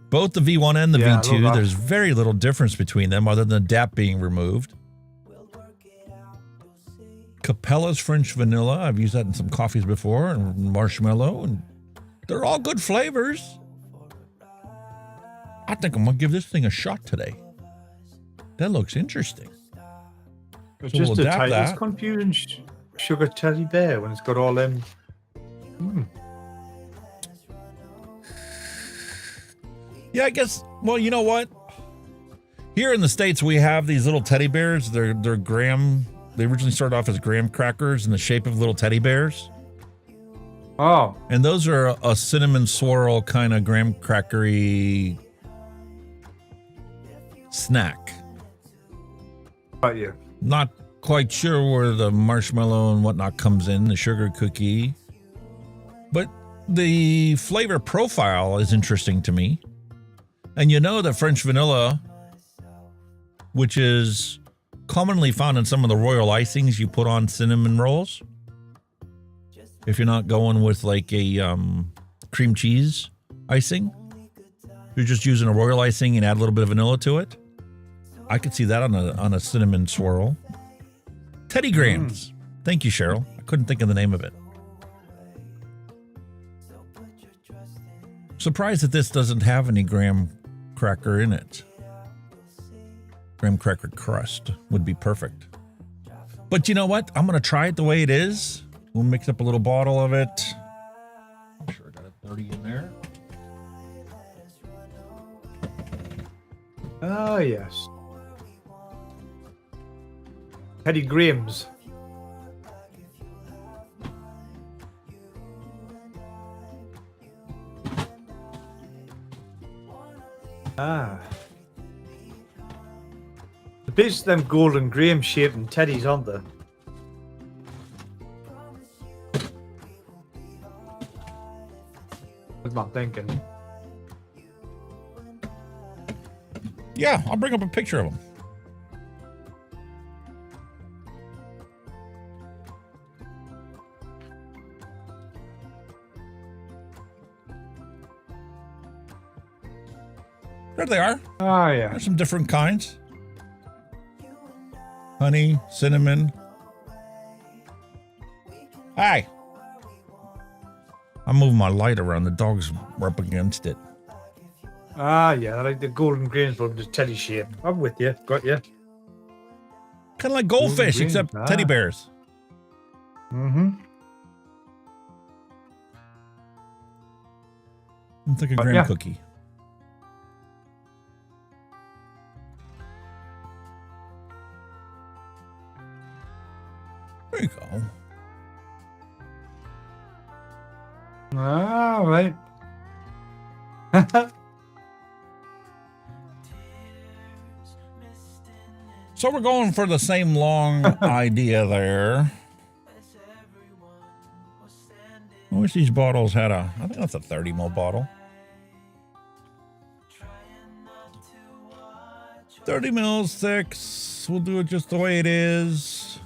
Both the V1 and the V2, there's very little difference between them other than the DAP being removed. Capella's French vanilla, I've used that in some coffees before, and marshmallow, and they're all good flavors. I think I'm going to give this thing a shot today. That looks interesting. It's just a title. It's confusing sugar teddy bear when it's got all them. Yeah, I guess. Well, you know what? Here in the States, we have these little teddy bears. They're graham. They originally started off as graham crackers in the shape of little teddy bears. Oh. And those are a cinnamon swirl kind of graham crackery snack. Got you. Not quite sure where the marshmallow and whatnot comes in, the sugar cookie. But the flavor profile is interesting to me. And you know that French vanilla, which is commonly found in some of the royal icings you put on cinnamon rolls, if you're not going with like a cream cheese icing, you're just using a royal icing and add a little bit of vanilla to it. I could see that on a cinnamon swirl. Teddy Grahams. Thank you, Cheryl. I couldn't think of the name of it. Surprised that this doesn't have any graham cracker in it. Graham cracker crust would be perfect. But you know what? I'm going to try it the way it is. We'll mix up a little bottle of it. I'm sure I got a 30 in there. Oh, yes. Teddy Grahams. Ah. The base them golden graham shaped and teddies, aren't they? That's my thinking. Yeah, I'll bring up a picture of them. There they are. Oh, yeah. There's some different kinds. Honey, cinnamon. Hi. I'm moving my light around. The dog's up against it. Ah, yeah. I like the golden grains from the teddy shape. I'm with you. Got you. Kind of like goldfish, except teddy bears. Mm-hmm. It's like a graham cookie. There you go. All right. So we're going for the same long idea there. I wish these bottles had I think that's a 30 ml bottle. 30 mils, 6. We'll do it just the way it is.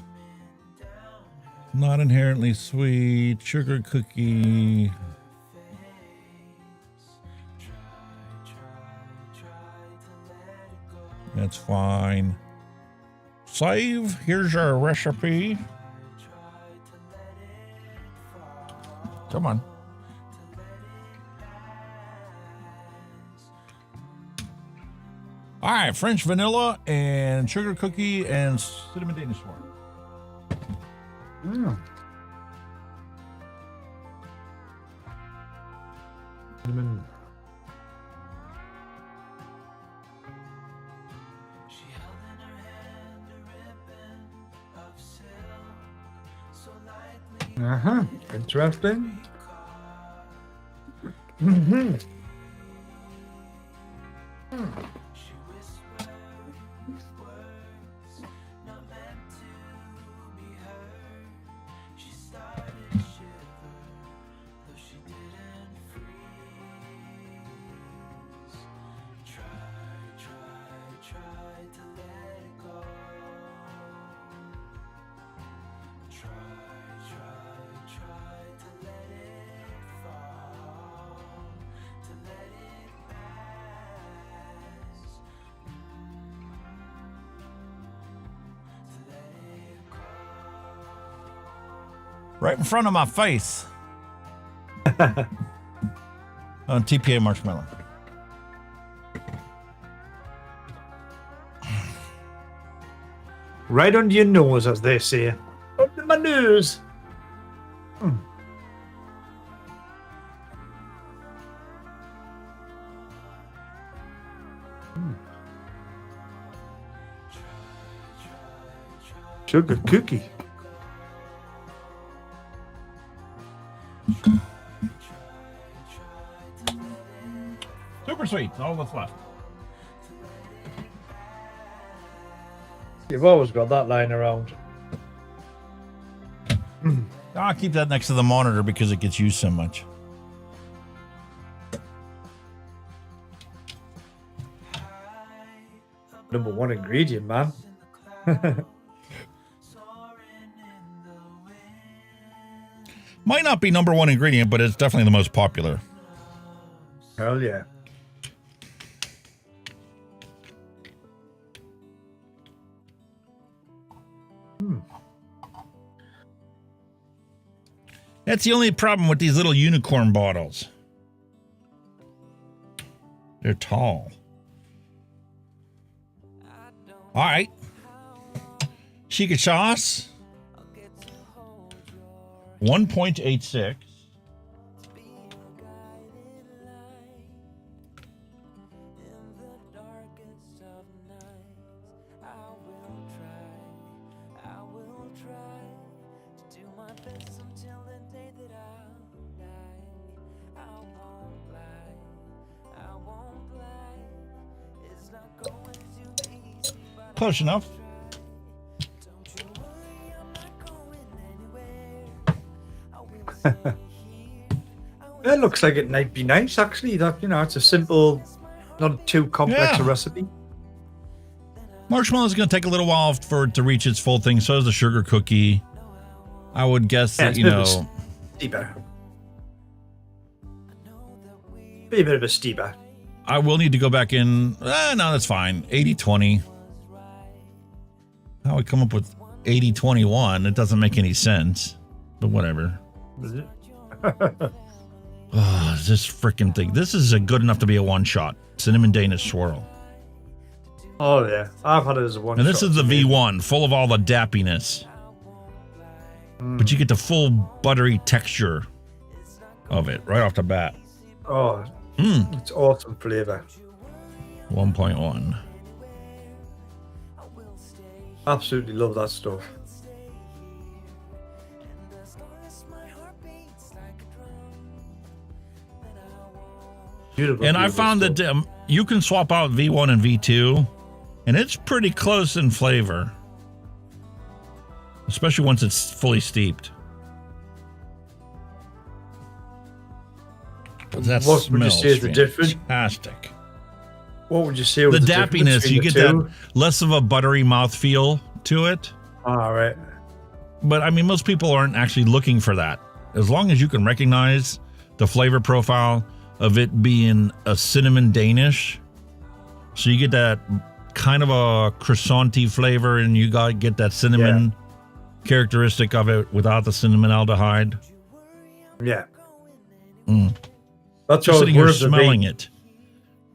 Not inherently sweet. Sugar cookie. That's fine. Save. Here's your recipe. Come on. All right, French vanilla and sugar cookie and cinnamon Danish swirl. Cinnamon. Interesting. Right in front of my face. On TPA marshmallow. Right under your nose, as they say. Under my nose. Sugar cookie. Super sweet. All that's left. You've always got that lying around. I'll keep that next to the monitor because it gets used so much. Number one ingredient, man. Might not be number one ingredient, but it's definitely the most popular. Hell yeah. That's the only problem with these little unicorn bottles. They're tall. All right. Chica sauce. 1.86. Close enough. It looks like it might be nice, actually. That, you know, it's a simple, not too complex a recipe. Marshmallow is going to take a little while for it to reach its full thing. So is the sugar cookie. I would guess that, you know, steeper. Be a bit of a steeper. I will need to go back in. No, that's fine. 80-20. How we come up with 80-21? It doesn't make any sense, but whatever. Oh, this freaking thing. This is good enough to be a one-shot. Cinnamon Danish swirl. Oh, yeah. I've had it as a one-shot. And this is the V1, full of all the dappiness. But you get the full buttery texture of it right off the bat. Oh, it's awesome flavor. 1.1. Absolutely love that stuff. Beautiful. And I found that you can swap out V1 and V2, and it's pretty close in flavor, especially once it's fully steeped. What would you say is the difference? Fantastic. What would you say? The dappiness, you get that less of a buttery mouthfeel to it. All right. But I mean, most people aren't actually looking for that. As long as you can recognize the flavor profile of it being a cinnamon Danish, so you get that kind of a croissanty flavor, and you get that cinnamon characteristic of it without the cinnamon aldehyde. Yeah. That's just sitting here smelling it.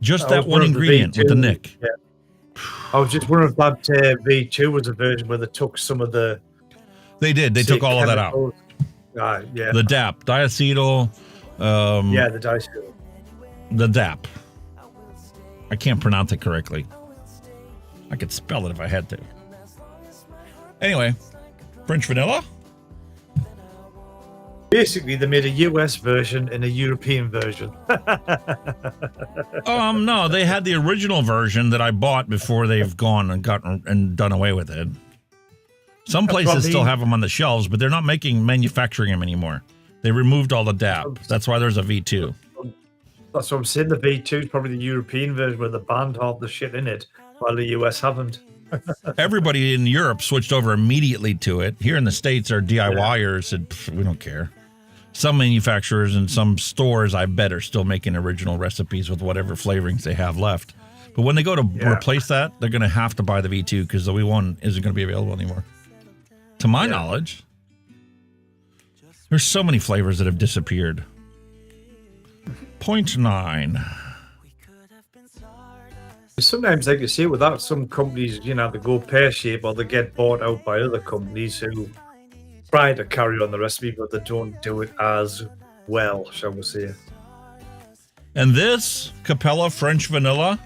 Just that one ingredient with the nick. Yeah. I was just wondering if that V2 was a version where they took some of the. They did. They took all of that out. Yeah. The DAP, diacetyl. Yeah, the diacetyl. The DAP. I can't pronounce it correctly. I could spell it if I had to. Anyway, French vanilla. Basically, they made a US version and a European version. No, they had the original version that I bought before they've gone and gotten and done away with it. Some places still have them on the shelves, but they're not manufacturing them anymore. They removed all the DAP. That's why there's a V2. That's what I'm saying. The V2 is probably the European version where the banned half the shit in it, while the US haven't. Everybody in Europe switched over immediately to it. Here in the States, our DIYers said, we don't care. Some manufacturers and some stores, I bet, are still making original recipes with whatever flavorings they have left. But when they go to replace that, they're going to have to buy the V2 because the V1 isn't going to be available anymore. To my knowledge, there's so many flavors that have disappeared. 0.9. Sometimes, like you say, without some companies, they go pear-shaped or they get bought out by other companies who try to carry on the recipe, but they don't do it as well, shall we say. And this Capella French vanilla,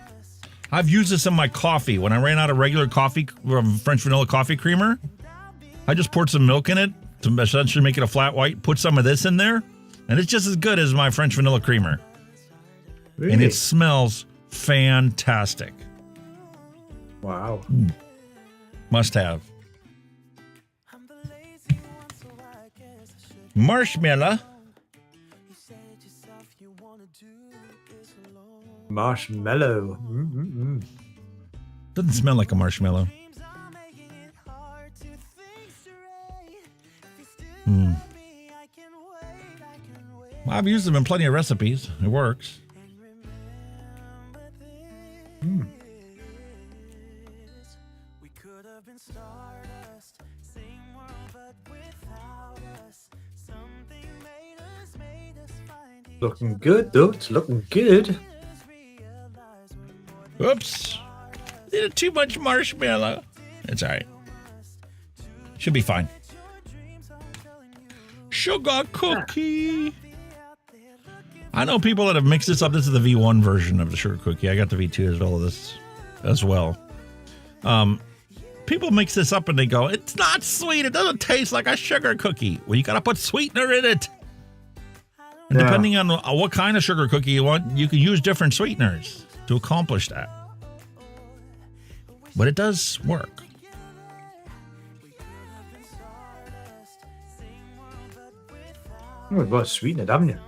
I've used this in my coffee. When I ran out of regular coffee, French vanilla coffee creamer, I just poured some milk in it to essentially make it a flat white, put some of this in there, and it's just as good as my French vanilla creamer. Really? And it smells fantastic. Wow. Must have. Marshmallow. Marshmallow. Doesn't smell like a marshmallow. I've used them in plenty of recipes. It works. Looking good, though. It's looking good. Oops. Did too much marshmallow. It's all right. Should be fine. Sugar cookie. I know people that have mixed this up. This is the V1 version of the sugar cookie. I got the V2 as well. People mix this up and they go, it's not sweet. It doesn't taste like a sugar cookie. Well, you got to put sweetener in it. And depending on what kind of sugar cookie you want, you can use different sweeteners to accomplish that. But it does work. You've got to sweeten it, haven't you?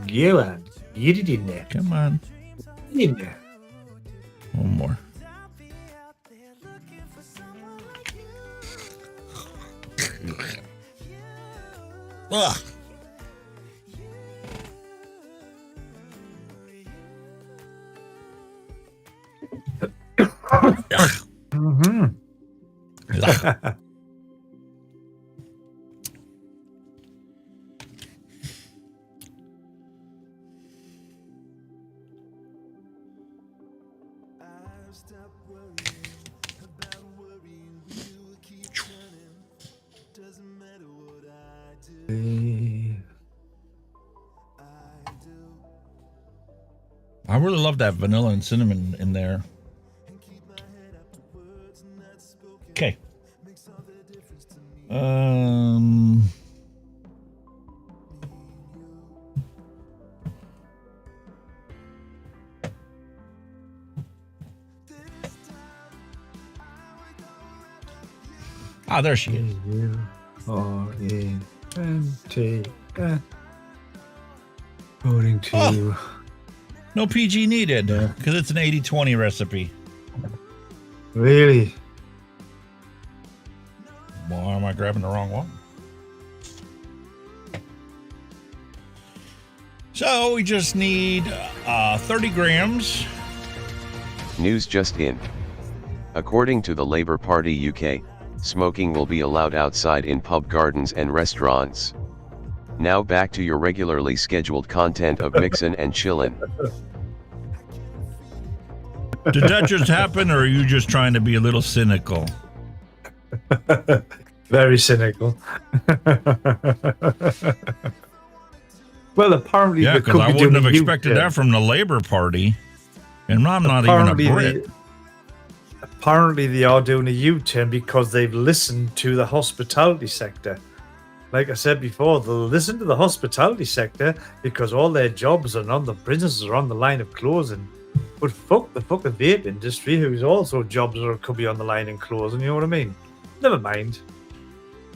Go on. Get it in there. Come on. In there. One more. Ugh. I really love that vanilla and cinnamon in there. Okay. Ah, there she is. U-R-E-N-T. According to... No PG needed, because it's an 80-20 recipe. Really? Why am I grabbing the wrong one? So we just need 30 grams. News just in. According to the Labour Party UK, smoking will be allowed outside in pub gardens and restaurants. Now back to your regularly scheduled content of Mixin and Chillin. Did that just happen, or are you just trying to be a little cynical? Very cynical. Well, apparently, yeah, because I wouldn't have expected that from the Labour Party, and I'm not even a Brit. Apparently, they are doing a U-turn because they've listened to the hospitality sector. Like I said before, they'll listen to the hospitality sector because all their jobs and all the businesses are on the line of closing. But fuck the fucking vape industry, whose also jobs could be on the line and closing. You know what I mean? Never mind.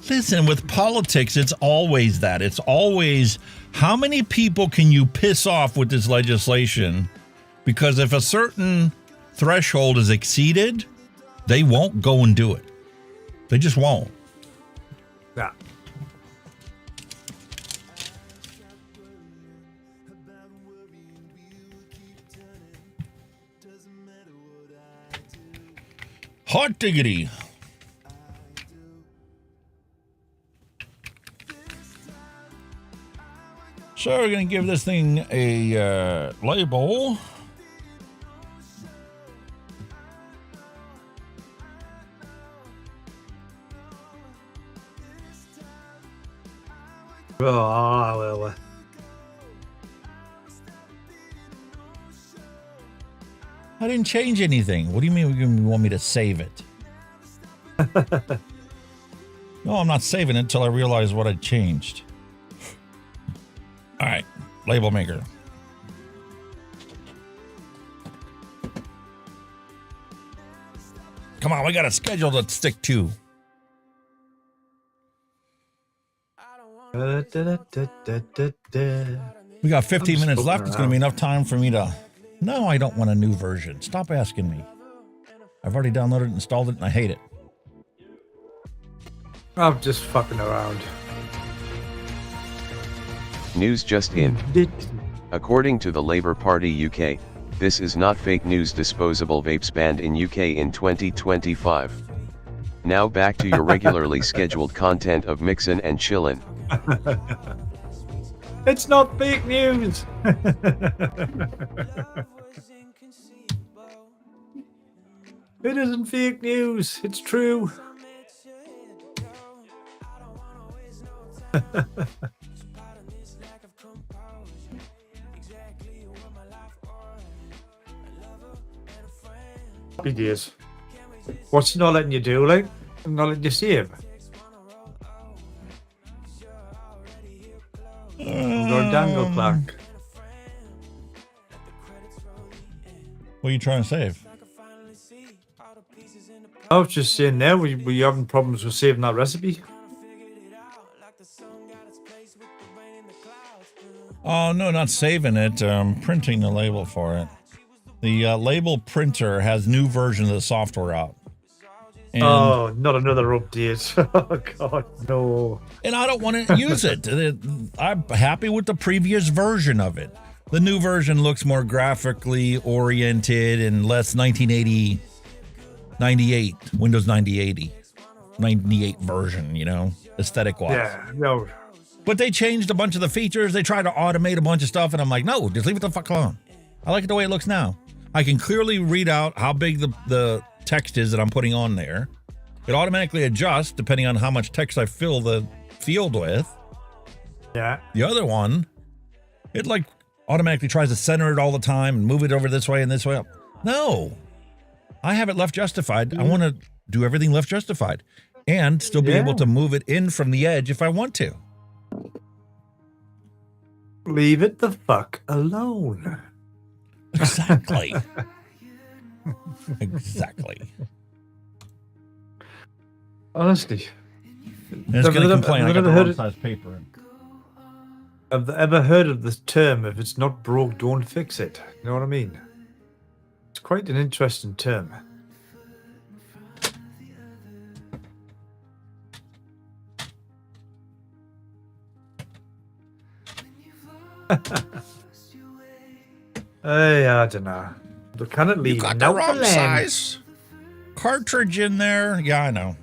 Listen, with politics, it's always that. It's always how many people can you piss off with this legislation? Because if a certain threshold is exceeded, they won't go and do it. They just won't. Yeah. Hot diggity. So we're going to give this thing a label. Oh, well. I didn't change anything. What do you mean you want me to save it? No, I'm not saving it until I realize what I changed. All right, label maker. Come on, we got a schedule to stick to. We got 15 minutes left. It's going to be enough time for me to... No, I don't want a new version. Stop asking me. I've already downloaded it, installed it, and I hate it. I'm just fucking around. News just in. According to the Labour Party UK, this is not fake news. Disposable vapes banned in UK in 2025. Now back to your regularly scheduled content of Mixin and Chillin. It's not fake news. It isn't fake news. It's true. Happy days. What's not letting you do, like? Not letting you save? Or dangle plaque. What are you trying to save? I was just saying now, were you having problems with saving that recipe? Oh, no, not saving it. Printing the label for it. The label printer has new version of the software out. And, oh, not another update. Oh, God, no. And I don't want to use it. I'm happy with the previous version of it. The new version looks more graphically oriented and less 1980, 98, Windows 98 version, you know, aesthetic-wise. Yeah, no. But they changed a bunch of the features. They tried to automate a bunch of stuff, and I'm like, no, just leave it the fuck alone. I like it the way it looks now. I can clearly read out how big the text is that I'm putting on there. It automatically adjusts depending on how much text I fill the field with. Yeah. The other one, it like automatically tries to center it all the time and move it over this way and this way up. No. I have it left justified. I want to do everything left justified and still be able to move it in from the edge if I want to. Leave it the fuck alone. Exactly. Exactly. Honestly. And it's going to complain. I got the wrong size paper. Have they ever heard of this term, if it's not broke, don't fix it? You know what I mean? It's quite an interesting term. Hey, I don't know. Can it leave? You got the wrong size cartridge in there. Yeah, I know.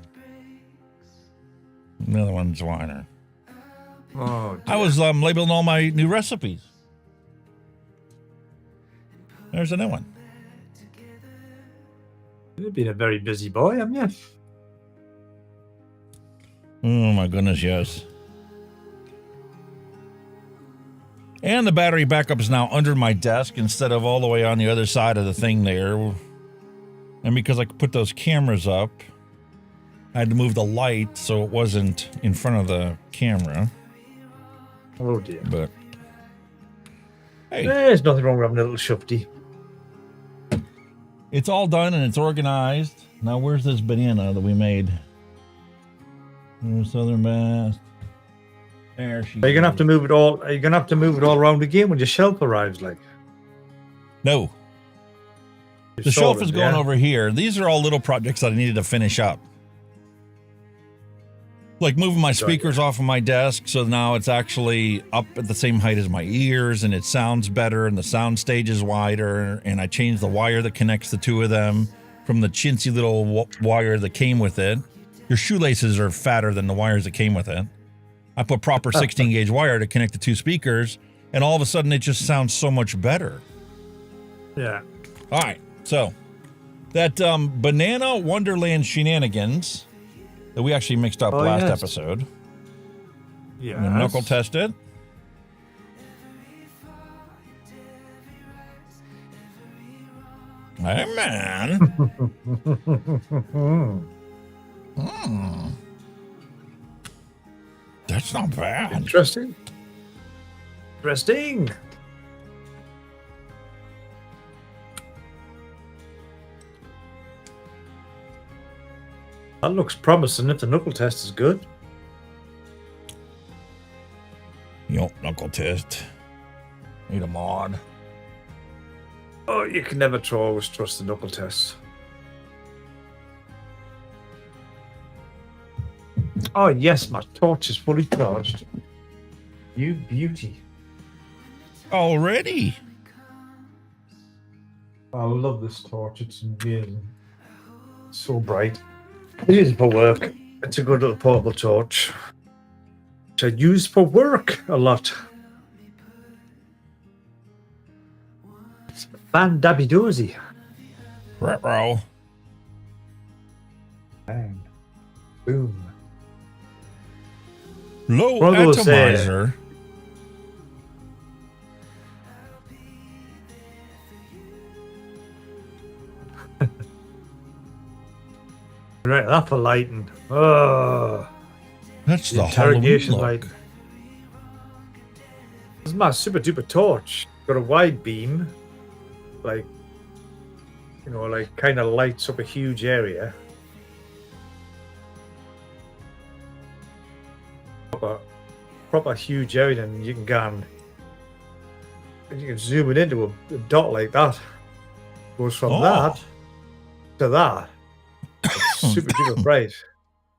Another one's whiner. Oh, I was labeling all my new recipes. There's another one. You've been a very busy boy, haven't you? Oh my goodness, yes. And the battery backup is now under my desk instead of all the way on the other side of the thing there. And because I could put those cameras up, I had to move the light so it wasn't in front of the camera. Oh dear. But hey, there's nothing wrong with having a little shufty. It's all done and it's organized. Now where's this banana that we made? Southern Bass. There she Are you gonna have to move it all? Are you gonna have to move it all around again when your shelf arrives? Like, no. The shelf is going over here. These are all little projects that I needed to finish up. Like moving my speakers off of my desk, so now it's actually up at the same height as my ears, and it sounds better, and the sound stage is wider, and I changed the wire that connects the two of them from the chintzy little wire that came with it. Your shoelaces are fatter than the wires that came with it. I put proper 16-gauge wire to connect the two speakers, and all of a sudden it just sounds so much better. Yeah. All right, so that Banana Wonderland shenanigans that we actually mixed up last episode. Yeah. I'm gonna knuckle test it. Hey, man. That's not bad. Interesting. Interesting. That looks promising if the knuckle test is good. Knuckle test. Need a mod. Oh, you can never always trust the knuckle test. Oh, yes, my torch is fully charged. You beauty. Already? I love this torch. It's amazing. So bright. It is for work. It's a good little portable torch. Which I use for work a lot. It's fan dabby doozy. Ruh-roh. Bang. Boom. Low What will say? atomizer. Right, that for lighting. Oh, that's the interrogation Halloween light. This is my super duper torch. Got a wide beam, like kind of lights up a huge area. Proper huge area, and you can go and you can zoom it into a dot like that. Goes from that to that. It's super duper bright.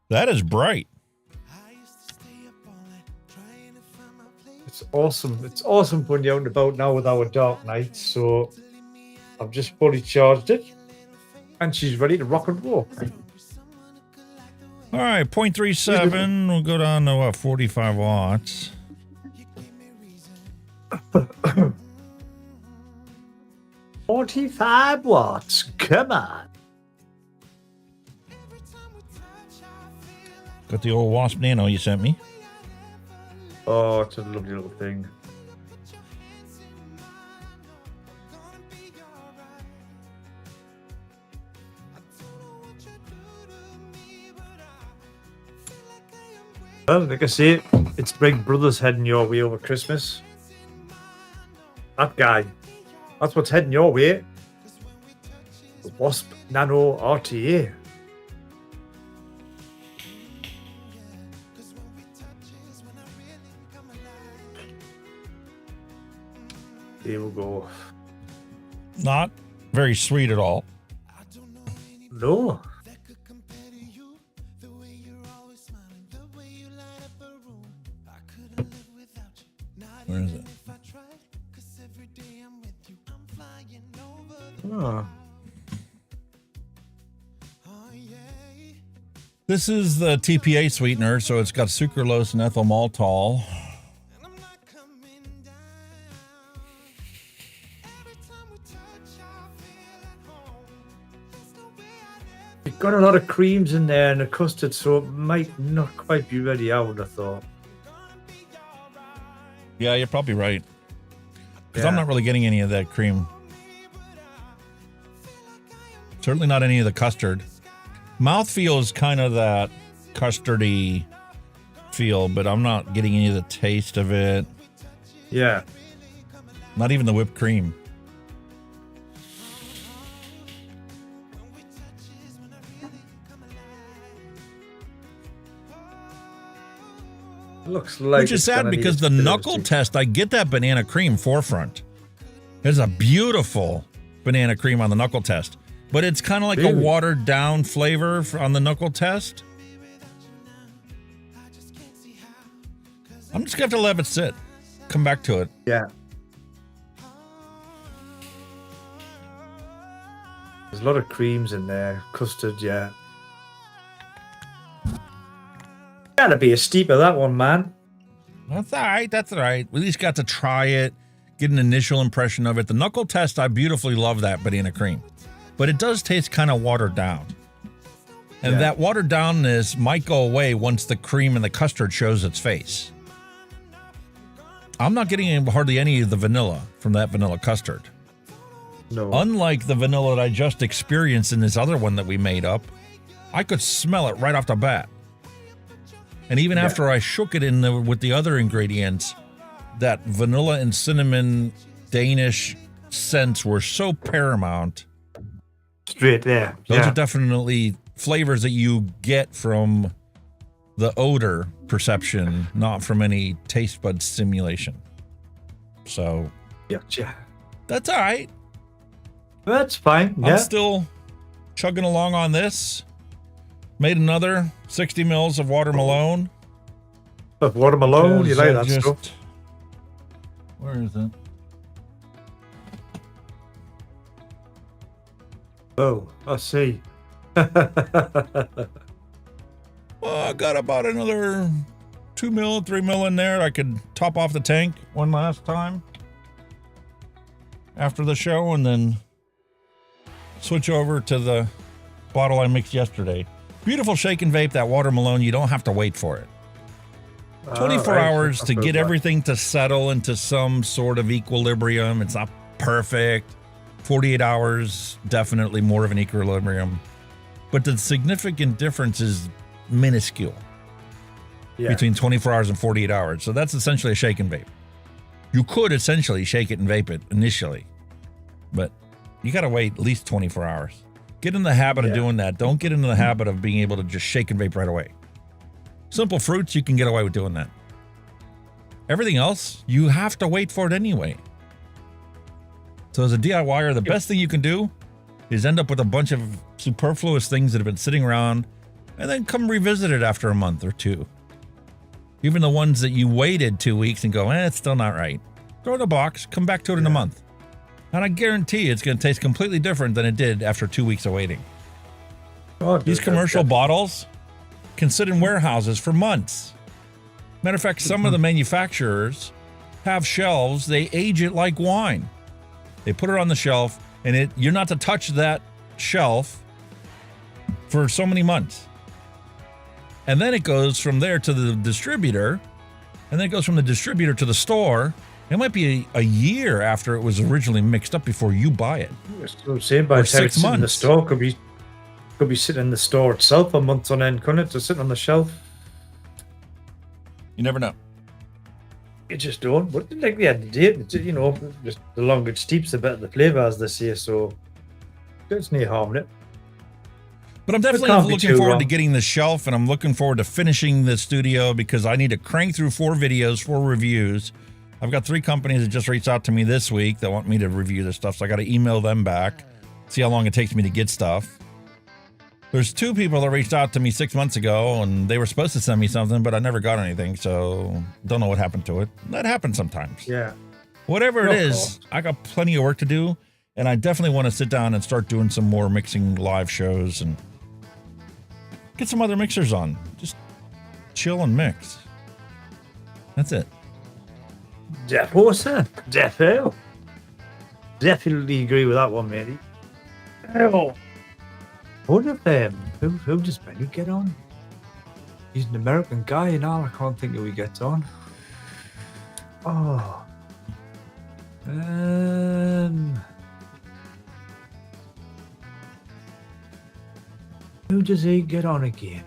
That is bright. It's awesome. It's awesome when you're out and about now with our dark nights. So I've just fully charged it, and she's ready to rock and roll. All right, 0.37. We'll go down to what, 45 watts. $45 watts. Come on. Got the old Wasp Nano you sent me. Oh, it's a lovely little thing. Well, like I say, it's Big Brother's heading your way over Christmas. That guy. That's what's heading your way. The Wasp Nano RTA. Here we go. Not very sweet at all. No. Where is it? Oh. This is the TPA sweetener, so it's got sucralose and ethyl maltol. You've got a lot of creams in there and a custard, so it might not quite be ready, I would have thought. Yeah, you're probably right. Because Yeah. I'm not really getting any of that cream. Certainly not any of the custard. Mouthfeel is kind of that custardy feel, but I'm not getting any of the taste of it. Yeah. Not even the whipped cream. Looks like Which is it's gonna sad need because its the fillers knuckle too. test, I get that banana cream forefront. There's a beautiful banana cream on the knuckle test, but it's kind of like a Really? watered down flavor on the knuckle test. I'm just going to have to let it sit. Come back to it. Yeah. There's a lot of creams in there. Custard, yeah. Gotta be a steeper, that one, man. That's all right. That's all right. We at least got to try it, get an initial impression of it. The knuckle test, I beautifully love that banana cream, but it does taste kind of watered down. And that watered downness might go away once the cream and the custard shows its face. I'm not getting hardly any of the vanilla from that vanilla custard. No. Unlike the vanilla that I just experienced in this other one that we made up, I could smell it right off the bat. And even after I shook it in with the other ingredients, that vanilla and cinnamon Danish scents were so paramount. Straight there. Those are definitely flavors that you get from the odor perception, not from any taste bud stimulation. So, yeah. That's all right. That's fine. I'm still chugging along on this. Made another 60 mils of watermelon. Of watermelon, you like that Just- stuff? Where is it? Oh, I see. Well, I got about another 2 mil, 3 mil in there. I could top off the tank one last time after the show and then switch over to the bottle I mixed yesterday. Beautiful shake and vape, that watermelon. You don't have to wait for it. 24 hours to get everything to settle into some sort of equilibrium. It's not perfect. 48 hours, definitely more of an equilibrium. But the significant difference is minuscule between 24 hours and 48 hours. So that's essentially a shake and vape. You could essentially shake it and vape it initially, but you got to wait at least 24 hours. Get in the habit of doing that. Don't get into the habit of being able to just shake and vape right away. Simple fruits, you can get away with doing that. Everything else, you have to wait for it anyway. So as a DIYer, the best thing you can do is end up with a bunch of superfluous things that have been sitting around and then come revisit it after a month or two. Even the ones that you waited 2 weeks and go, it's still not right. Throw it in a box, come back to it in a month. And I guarantee it's going to taste completely different than it did after 2 weeks of waiting. These commercial bottles can sit in warehouses for months. Matter of fact, some of the manufacturers have shelves, they age it like wine. They put it on the shelf, and you're not to touch that shelf for so many months. And then it goes from there to the distributor, and then it goes from the distributor to the store. It might be a year after it was originally mixed up before you buy it. So same by Or the time 6 it's sitting in the months. store, could be sitting in the store itself for months on end, couldn't it? Just sitting on the shelf. You never know. You just don't. But like the end of the day, you know, just the longer it steeps, the better the flavour, as they say. So there's no harm in it. But I'm can't definitely be looking too forward wrong. to getting the shelf, and I'm looking forward to finishing the studio because I need to crank through 4 videos, 4 reviews. I've got 3 companies that just reached out to me this week that want me to review this stuff, so I got to email them back, see how long it takes me to get stuff. There's 2 people that reached out to me 6 months ago, and they were supposed to send me something, but I never got anything, so don't know what happened to it. That happens sometimes. Yeah. Whatever it Of is, course. I got plenty of work to do, and I definitely want to sit down and start doing some more mixing live shows and Get some other mixers on. Just chill and mix. That's it. Defo, sir. Defo. Definitely agree with that one, matey. Oh. Wonder if who does Benny get on? He's an American guy and all. I can't think who he gets on. Oh. Who does he get on again?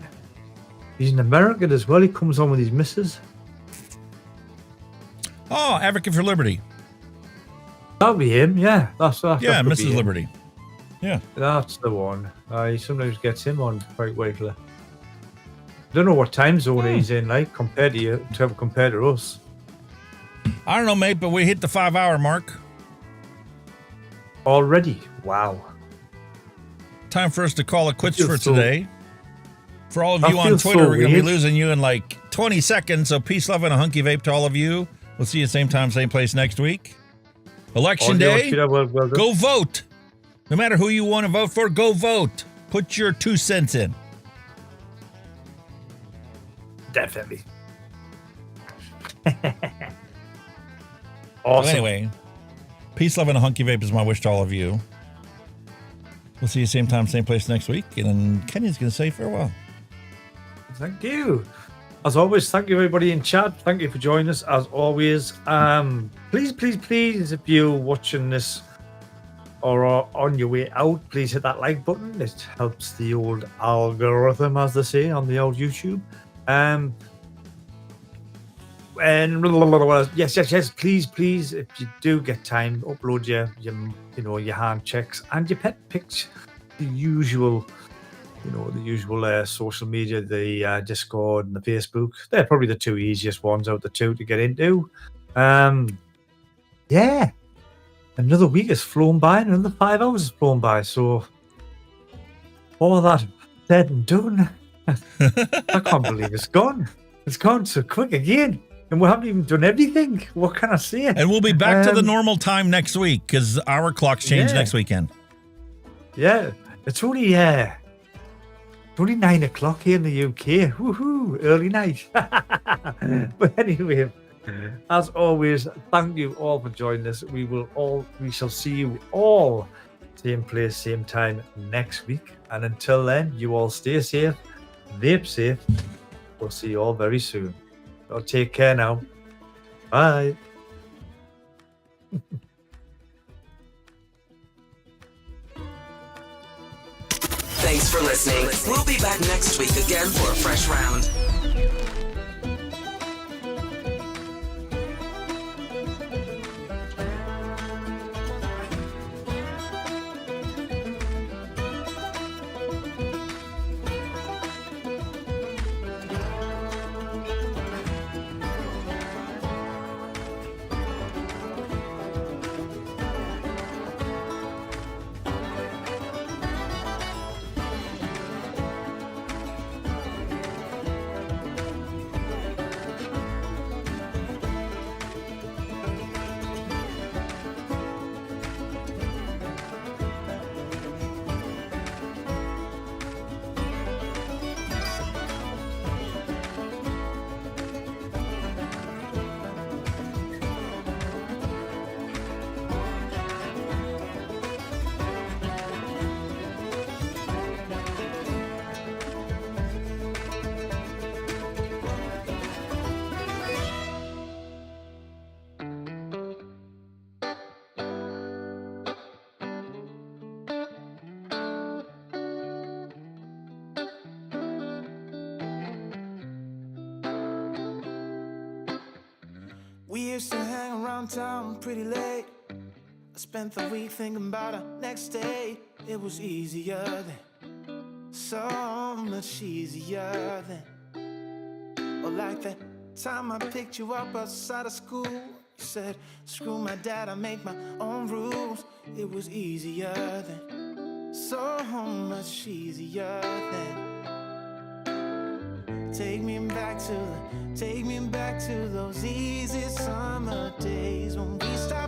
He's an American as well. He comes on with his missus. Oh, Advocate for Liberty. That'll be him, yeah. That's yeah, Mrs. Liberty. Yeah. That's the one. He sometimes gets him on quite regularly. I don't know what time zone he's in, like, compared to us. I don't know, mate, but we hit the 5-hour mark. Already? Wow. Time for us to call it quits for today. For all of you on Twitter, we're going to be losing you in like 20 seconds. So peace, love, and a hunky vape to all of you. We'll see you same time, same place next week. Election day, go vote. No matter who you want to vote for, go vote. Put your 2 cents in. Definitely. Awesome. So anyway, peace, love, and a hunky vape is my wish to all of you. We'll see you same time, same place next week. And then Kenya's going to say farewell. Thank you. As always, thank you everybody in chat. Thank you for joining us as always. Please, if you're watching this or are on your way out, please hit that like button. It helps the old algorithm, as they say, on the old YouTube. And yes, please, if you do get time, upload your hand checks and your pet pics, the usual social media, the Discord and the Facebook. They're probably the 2 easiest ones out of the 2 to get into. Yeah, another week has flown by, and another 5 hours has flown by. So all of that said and done, I can't believe it's gone. It's gone so quick again. And we haven't even done everything. What can I say? And we'll be back to the normal time next week because our clocks change next weekend. Yeah, it's only 9 o'clock here in the UK. Woohoo! Early night. But anyway, as always, thank you all for joining us. We shall see you all same place, same time next week. And until then, you all stay safe, vape safe. We'll see you all very soon. So take care now. Bye. Thanks for listening. We'll be back next week again for a fresh round. We used to hang around town pretty late. I spent the week thinking about our next day. It was easier then, so much easier then. Or like that time I picked you up outside of school. You said, screw my dad, I make my own rules. It was easier then, so much easier then. Take me back to those easy summer days when we stopped.